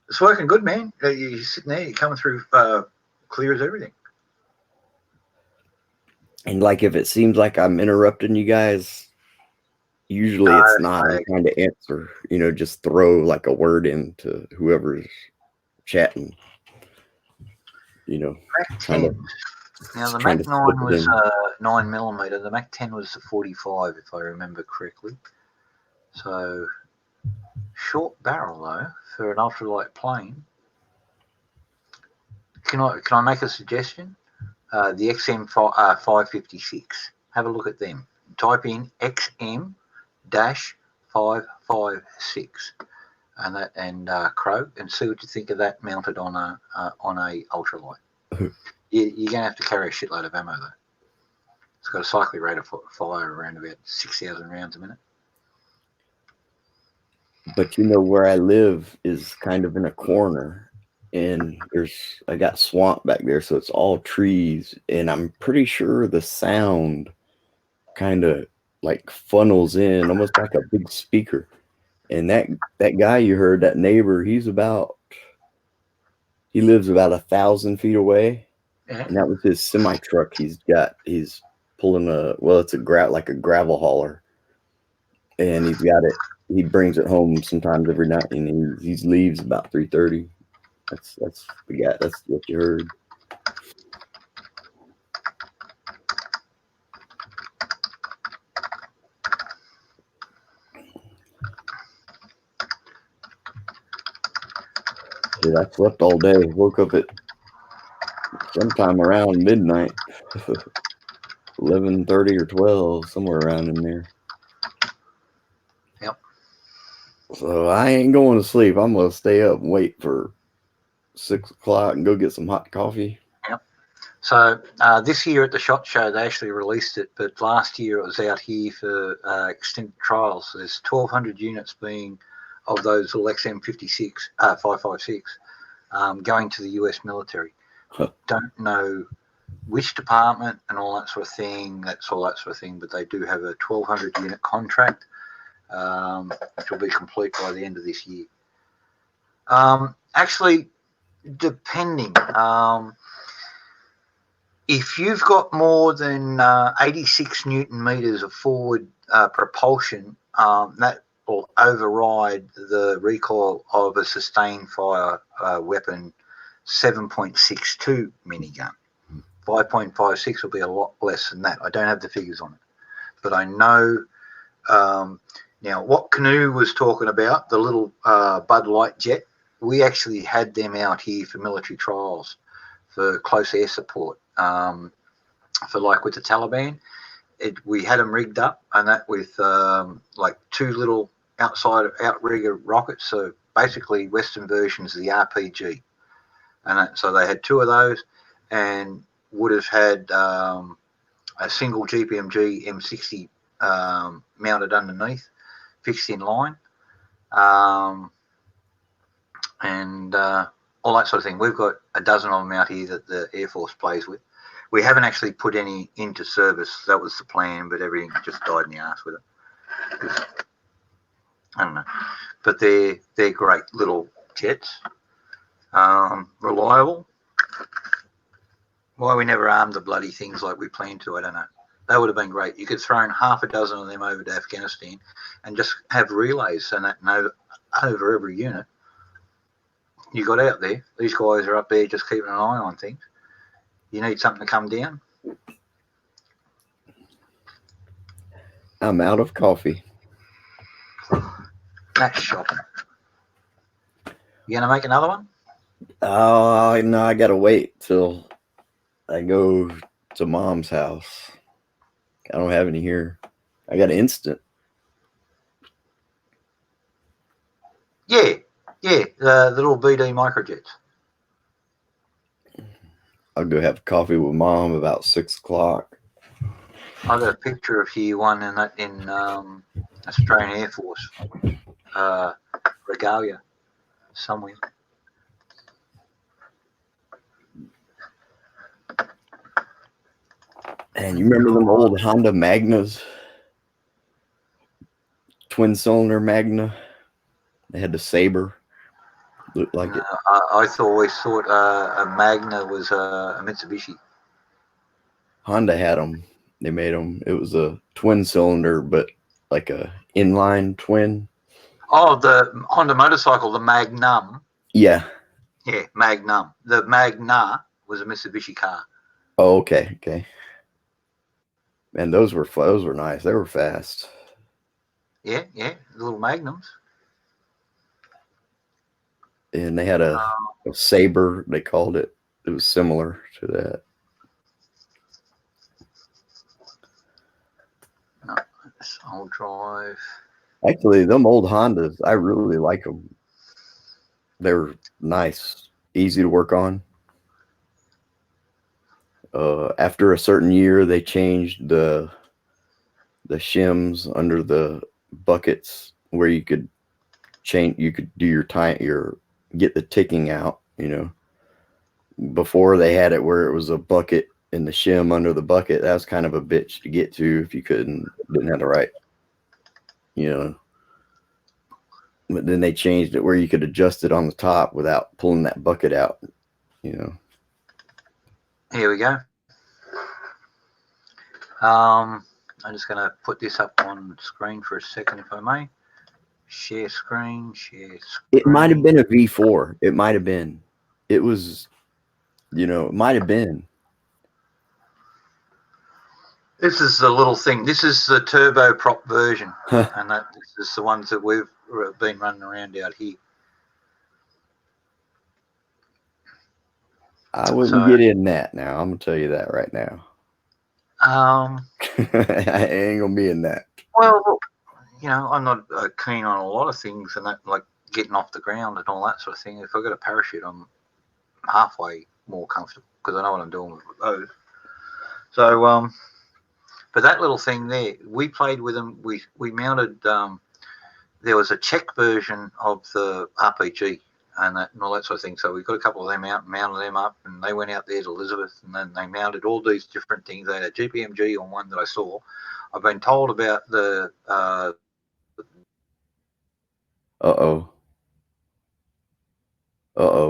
It's working good, man. You're sitting there, you're coming through clear as everything. And like, if it seems like I'm interrupting you guys, usually it's not. I'm trying to answer, just throw like a word into whoever's chatting. Kind of. Now the Mac 9 was 9mm. The Mac 10 was 45, if I remember correctly. So short barrel though for an ultralight plane. Can I make a suggestion? The XM 556. Have a look at them. Type in XM-556 and Crow, and see what you think of that mounted on a ultralight. You're gonna have to carry a shitload of ammo though. It's got a cyclic rate of fire around about 6,000 rounds a minute. But where I live is kind of in a corner, and I got swamp back there, so it's all trees, and I'm pretty sure the sound kind of like funnels in almost like a big speaker. And that guy you heard, that neighbor, he lives about 1,000 feet away. Yeah. And that was his semi truck. He's pulling it's a gravel hauler, and he brings it home sometimes every night, and he leaves about 3:30. That's what you heard. Dude, I slept all day. Woke up at sometime around midnight, 11:30 or 12, somewhere around in there. Yep. So I ain't going to sleep. I'm gonna stay up and wait for 6 o'clock and go get some hot coffee. Yep. So this year at the SHOT Show, they actually released it, but last year it was out here for extended trials. So there's 1,200 units of those little XM-56, 556, going to the US military. Don't know which department and all that sort of thing. But they do have a 1,200 unit contract, which will be complete by the end of this year. Actually, depending, if you've got more than 86 Newton meters of forward propulsion, that will override the recoil of a sustained fire weapon 7.62 minigun. 5.56 will be a lot less than that. I don't have the figures on it, but I know now what Canoe was talking about, the little Bud Light jet. We actually had them out here for military trials for close air support. For like with the Taliban, we had them rigged up, and that with like two little outrigger rockets. So basically, Western versions of the RPG, and so they had two of those, and would have had a single GPMG M60 mounted underneath, fixed in line, and all that sort of thing. We've got a dozen of them out here that the Air Force plays with. We haven't actually put any into service. That was the plan, but everything just died in the ass with it. I don't know. But they're great little jets. Reliable. Why we never armed the bloody things like we planned to, I don't know. That would have been great. You could throw in half a dozen of them over to Afghanistan and just have relays and that over every unit. You got out there. These guys are up there just keeping an eye on things. You need something to come down. I'm out of coffee. That's shocking. You gonna make another one? Oh no, I gotta wait till I go to Mom's house. I don't have any here. I got an instant. Yeah, the little BD microjets. I'll go have coffee with Mom about 6 o'clock. I got a picture of you one in Australian Air Force regalia somewhere. And you remember them old Honda Magnas? Twin cylinder Magna? They had the Sabre. Looked like it. I always thought a Magna was a Mitsubishi. Honda had them. They made them. It was a twin cylinder, but like a inline twin. Oh, the Honda motorcycle, the Magnum. Yeah. Yeah, Magnum. The Magna was a Mitsubishi car. Oh, okay. Man, those were nice. They were fast. Yeah, little Magnums. And they had a Sabre, they called it. It was similar to that. No, it's all drive. Actually, them old Hondas, I really like them. They were nice, easy to work on. After a certain year, they changed the shims under the buckets where you could change. You could do get the ticking out. You know, before they had it where it was a bucket and the shim under the bucket. That was kind of a bitch to get to if you didn't have the right. You know. But then they changed it where you could adjust it on the top without pulling that bucket out. You know. Here we go. I'm just going to put this up on screen for a second, if I may. Share screen. It might have been a V4. It might have been. It was, it might have been. This is the little thing. This is the turboprop version. And this is the ones that we've been running around out here. I wouldn't get in that now. I'm going to tell you that right now. I ain't gonna be in that. Well, look, I'm not keen on a lot of things, and that, like getting off the ground and all that sort of thing. If I got a parachute, I'm halfway more comfortable because I know what I'm doing with those. So, but that little thing there, we played with them. We mounted. There was a Czech version of the RPG. And all that sort of thing. So we got a couple of them out and mounted them up, and they went out there to Elizabeth, and then they mounted all these different things. They had a GPMG on one that I saw. I've been told about the.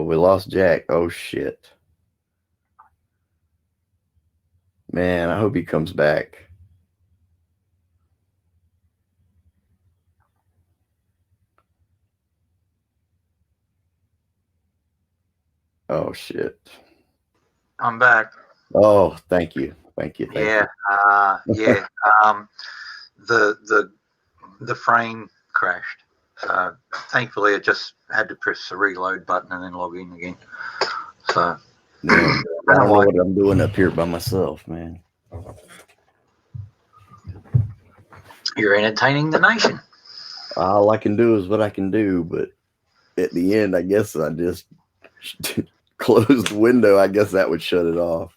We lost Jack. Oh shit, man! I hope he comes back. Oh shit! I'm back. Oh, thank you. Yeah. The frame crashed. So thankfully, I just had to press the reload button and then log in again. So man, I don't know what I'm doing up here by myself, man. You're entertaining the nation. All I can do is what I can do, but at the end, I guess I just close the window. I guess that would shut it off.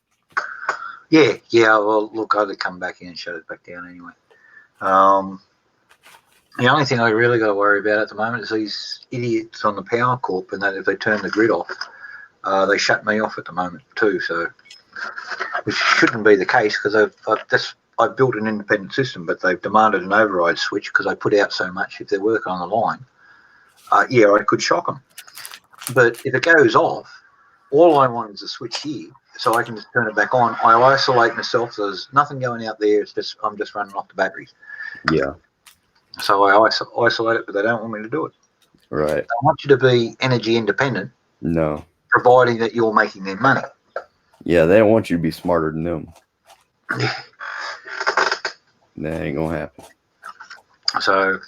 Yeah. Well, look, I'd have come back in and shut it back down anyway. The only thing I really got to worry about at the moment is these idiots on the Power Corp, and that if they turn the grid off, they shut me off at the moment too. So, which shouldn't be the case because I've built an independent system, but they've demanded an override switch because I put out so much. If they're working on the line, yeah, I could shock them. But if it goes off, all I want is a switch here, so I can just turn it back on. I isolate myself. So there's nothing going out there. It's just I'm just running off the batteries. Yeah. So I isolate it, but they don't want me to do it. Right. They want you to be energy independent. No. Providing that you're making their money. Yeah, they don't want you to be smarter than them. That ain't gonna happen. So,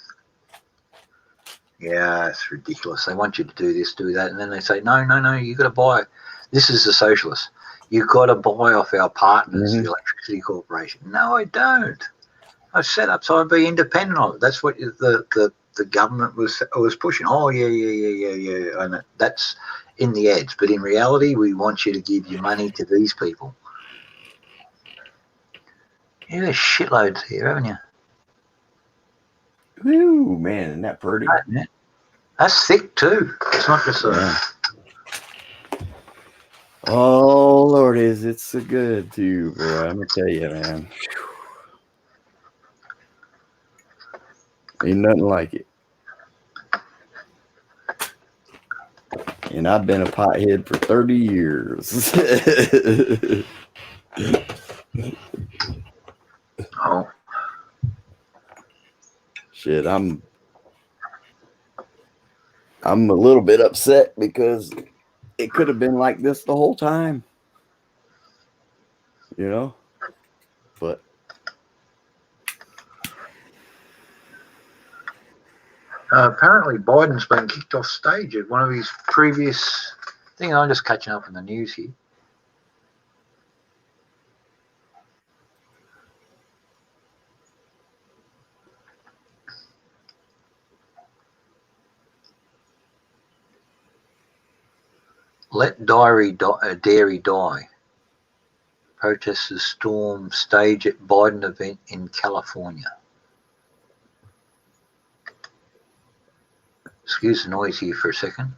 yeah, it's ridiculous. They want you to do this, do that, and then they say, no, you got to buy. This is the socialist. You got to buy off our partners, the Electricity Corporation. No, I don't. I've set up so I'd be independent of it. That's what the government was pushing. Oh, yeah, and that's in the ads. But in reality, we want you to give your money to these people. You got shitloads here, haven't you? Ooh, man, isn't that pretty? Right, that's thick too. It's not just a... Oh, Lord, is it so good too, boy. I'm going to tell you, man. Ain't nothing like it. And I've been a pothead for 30 years. Oh. Shit, I'm a little bit upset because it could have been like this the whole time. You know? But apparently Biden's been kicked off stage at one of his previous things. I'm just catching up in the news here. Let dairy die. Protesters storm stage at Biden event in California. Excuse the noise here for a second.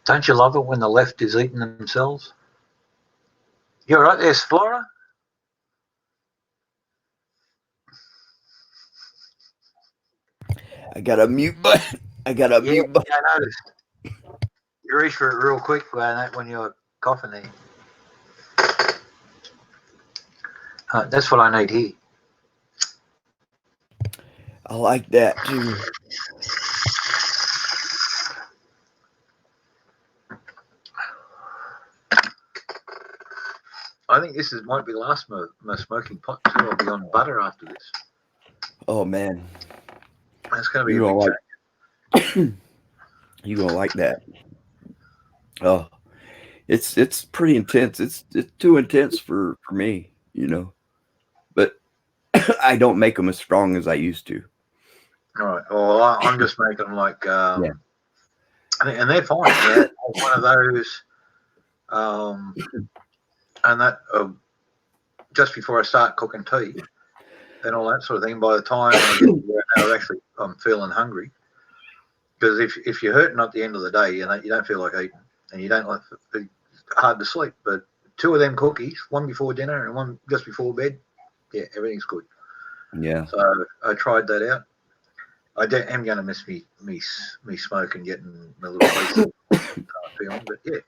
Don't you love it when the left is eating themselves? You're right there, Flora. I got a mute button. Mute button. I noticed. You reach for it real quick when you're coughing there. That's what I need here. I like that too. I think this might be the last my smoking pot too. I'll be on butter after this. Oh man, that's going to be a big change. You gonna like that? Oh, it's pretty intense. It's too intense for me, you know. But I don't make them as strong as I used to. All right. Well, I'm just making them like, yeah. And they're fine. They're one of those, and that just before I start cooking tea and all that sort of thing. By the time I get to where I'm feeling hungry, because if you're hurting at the end of the day, you don't feel like eating, and you don't like it's hard to sleep. But 2 of them cookies, one before dinner and one just before bed, yeah, everything's good. Yeah. So I tried that out. I am going to miss me smoking, getting a little feeling, but yeah.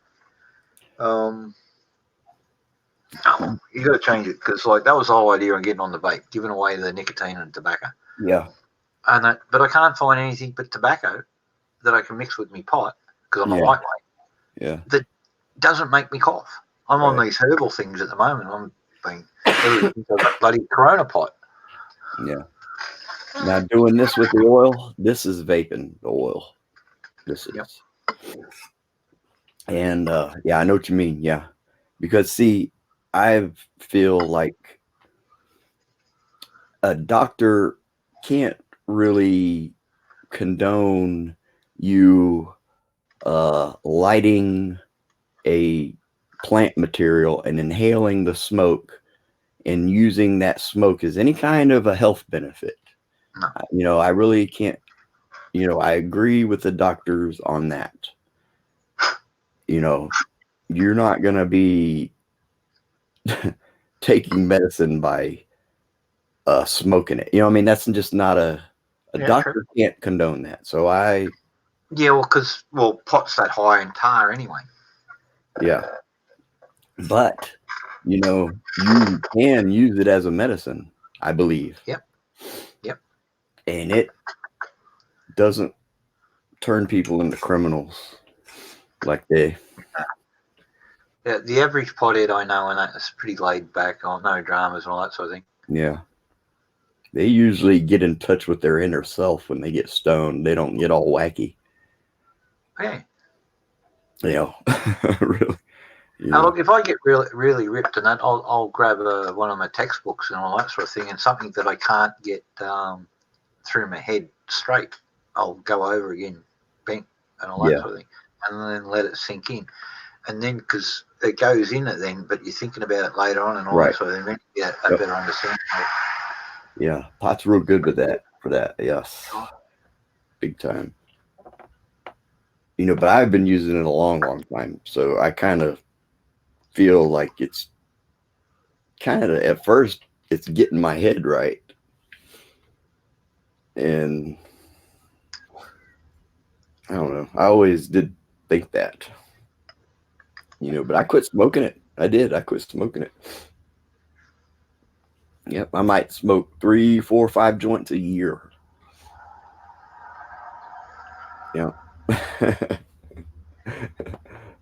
You got to change it because like that was the whole idea of getting on the vape, giving away the nicotine and tobacco. Yeah. But I can't find anything but tobacco that I can mix with me pot because I'm a lightweight. Yeah. That doesn't make me cough. I'm on these herbal things at the moment. I'm being bloody Corona pot. Yeah. Now doing this with the oil, this is vaping the oil. This is. Yep. And yeah, I know what you mean. Yeah. Because see, I feel like a doctor can't really condone you lighting a plant material and inhaling the smoke and using that smoke as any kind of a health benefit. No. I really can't. I agree with the doctors on that. You're not going to be taking medicine by smoking it. I mean, that's just not a doctor True. can't condone that. So because pot's that high in tar anyway. Yeah. But, you can use it as a medicine, I believe. Yep. And it doesn't turn people into criminals like they. Yeah, the average pothead I know and that is pretty laid back, on no dramas and all that sort of thing. Yeah. They usually get in touch with their inner self when they get stoned. They don't get all wacky. Yeah. Really. Now, look, if I get really, really ripped in that, I'll grab one of my textbooks and all that sort of thing, and something that I can't get through my head straight, I'll go over again, bang, and all that sort of thing, and then let it sink in. And then, because it goes in it then, but you're thinking about it later on and all that sort of thing, then you get a better understanding of it. Yeah, pot's real good with that. For that, yes, big time. But I've been using it a long, long time, so I kind of feel like it's kind of at first it's getting my head right, and I don't know. I always did think that, but I quit smoking it. I did. I quit smoking it. Yep, I might smoke 3, 4, 5 joints a year. Yeah.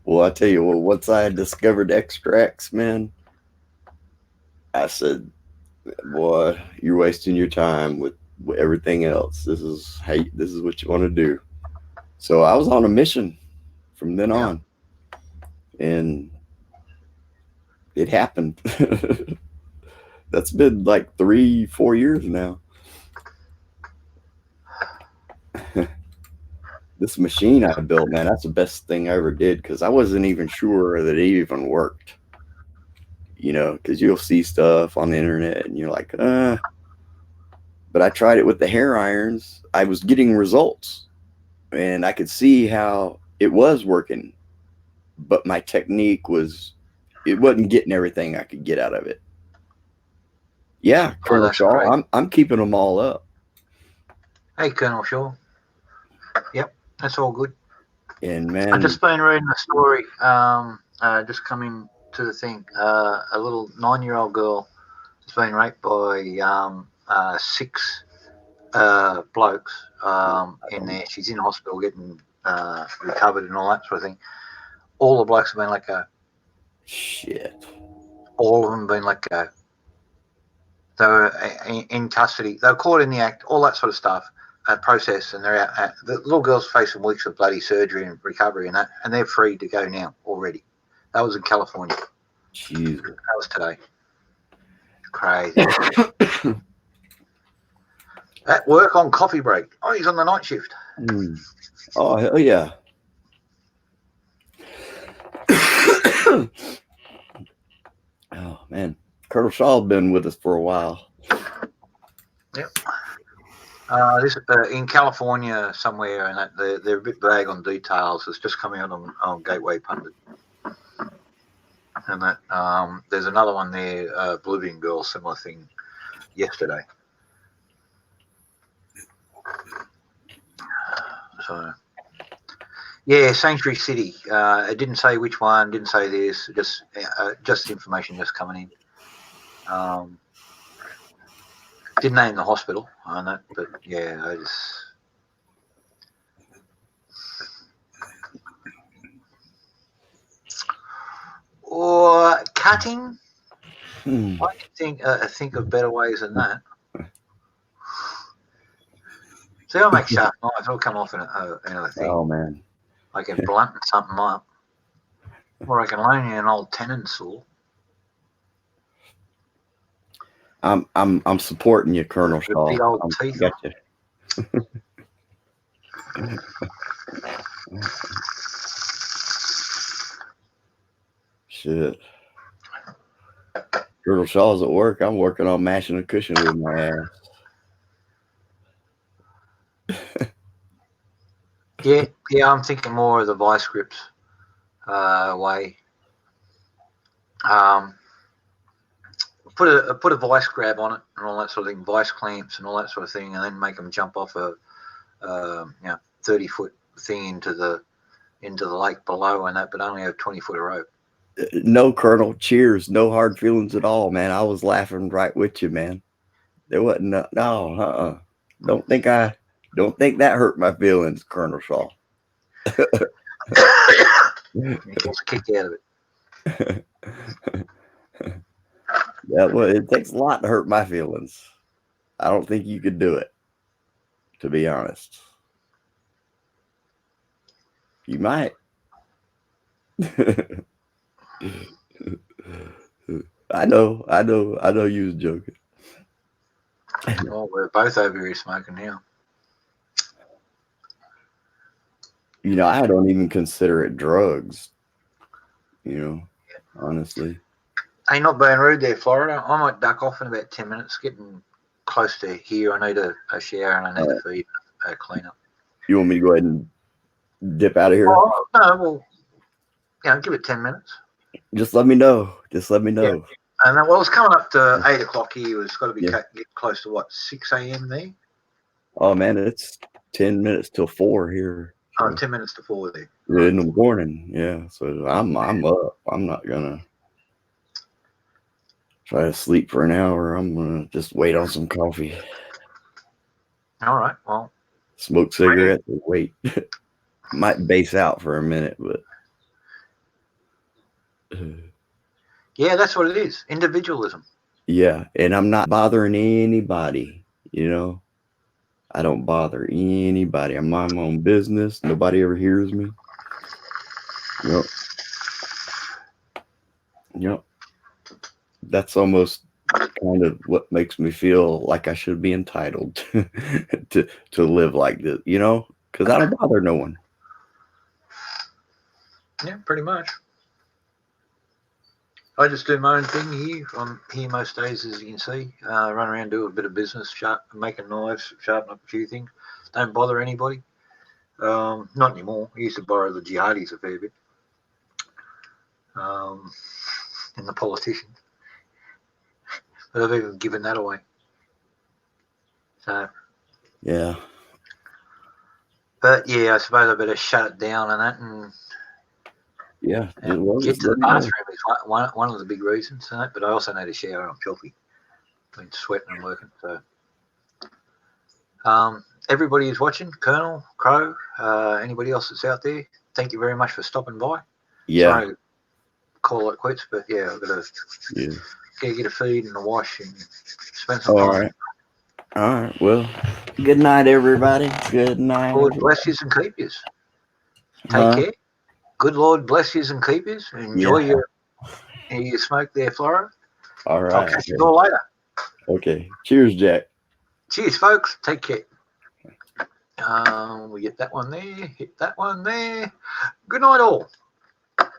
Well, I tell you what, once I discovered extracts, man, I said, boy, you're wasting your time with everything else. This is what you want to do. So I was on a mission from then on, and it happened. That's been like 3, 4 years now. This machine I built, man, that's the best thing I ever did, because I wasn't even sure that it even worked. Because you'll see stuff on the internet and you're like, but I tried it with the hair irons. I was getting results and I could see how it was working, but my technique it wasn't getting everything I could get out of it. Yeah, Colonel Shaw, great. I'm keeping them all up. Hey, Colonel Shaw. Yep, that's all good. And man, I've just been reading a story. Just coming to the thing. A little 9-year-old girl has been raped by 6 blokes in there. She's in hospital getting recovered and all that sort of thing. All the blokes have been let go. Shit. All of them have been let go. They were in custody. They were caught in the act, all that sort of stuff. Process, and they're out. The little girl's facing weeks of bloody surgery and recovery and that, and they're free to go now already. That was in California. Jeez. That was today. Crazy. At work on coffee break. Oh, he's on the night shift. Oh, hell yeah. Oh, man. Colonel Shaw's been with us for a while. Yep. This in California somewhere, and that they're a bit vague on details. It's just coming out on Gateway Pundit, and that there's another one there, Bolivian girl, similar thing yesterday. So, yeah, Sanctuary City. It didn't say which one, didn't say this. Just information just coming in. Didn't name the hospital on that, but yeah, I just. Or cutting. I can think of better ways than that. See, I make sharp knives. It'll come off in a thing. Oh man! I can blunt something up, or I can loan you an old tenon saw. I'm supporting you, Colonel Shaw. The old teeth. Gotcha. Shit. Colonel Shaw's at work. I'm working on mashing a cushion with my ass. Yeah, I'm thinking more of the vice grips way. Put a vice grab on it and all that sort of thing, vice clamps and all that sort of thing, and then make them jump off a 30-foot thing into the lake below and that, but only have 20 foot of rope. No, Colonel. Cheers. No hard feelings at all, man. I was laughing right with you, man. There wasn't no. Don't think that hurt my feelings, Colonel Shaw. He gets a kick out of it. Yeah, well, it takes a lot to hurt my feelings. I don't think you could do it, to be honest. You might. I know you was joking. Well, we're both over here smoking now. You know, I don't even consider it drugs. You know, honestly. Hey, not being rude there, Florida. I might duck off in about 10 minutes. Getting close to here. I need a shower and I need to feed, clean up. You want me to go ahead and dip out of here? Oh, no, well, give it 10 minutes. Just let me know. Yeah. And then, well, it's coming up to 8 o'clock here. It's got to be get close to, 6 a.m. there? Oh, man, it's 10 minutes till 4 here. So. 10 minutes to 4 there. In the morning, yeah. So I'm up. I'm not going to try to sleep for an hour. I'm going to just wait on some coffee. All right, well. Smoke cigarettes and wait. Might base out for a minute, but. Yeah, that's what it is. Individualism. Yeah, and I'm not bothering anybody, you know. I don't bother anybody. I mind my own business. Nobody ever hears me. Yep. That's almost kind of what makes me feel like I should be entitled to live like this, you know, because I don't bother no one. Yeah, pretty much. I just do my own thing here. I'm here most days, as you can see. Run around, do a bit of business, making knives, sharpen up a few things. Don't bother anybody. Not anymore. I used to borrow the jihadis a fair bit. And the politicians. But I've even given that away. So. Yeah. But yeah, I suppose I better shut it down and that and yeah, get to the bathroom is one of the big reasons, but I also need a shower. I'm filthy. I've been sweating and working. So, everybody who's watching, Colonel, Crow, anybody else that's out there, thank you very much for stopping by. Yeah. Sorry to call it quits, but yeah, I've got to get a feed and a wash and spend some time. All right. Well, good night, everybody. Good night. Lord bless yous and keep yous. Take care. Good Lord bless yous and keep yous. Enjoy your smoke there, Flora. All right. I'll catch you all later. Okay. Cheers, Jack. Cheers, folks. Take care. We get that one there. Hit that one there. Good night, all.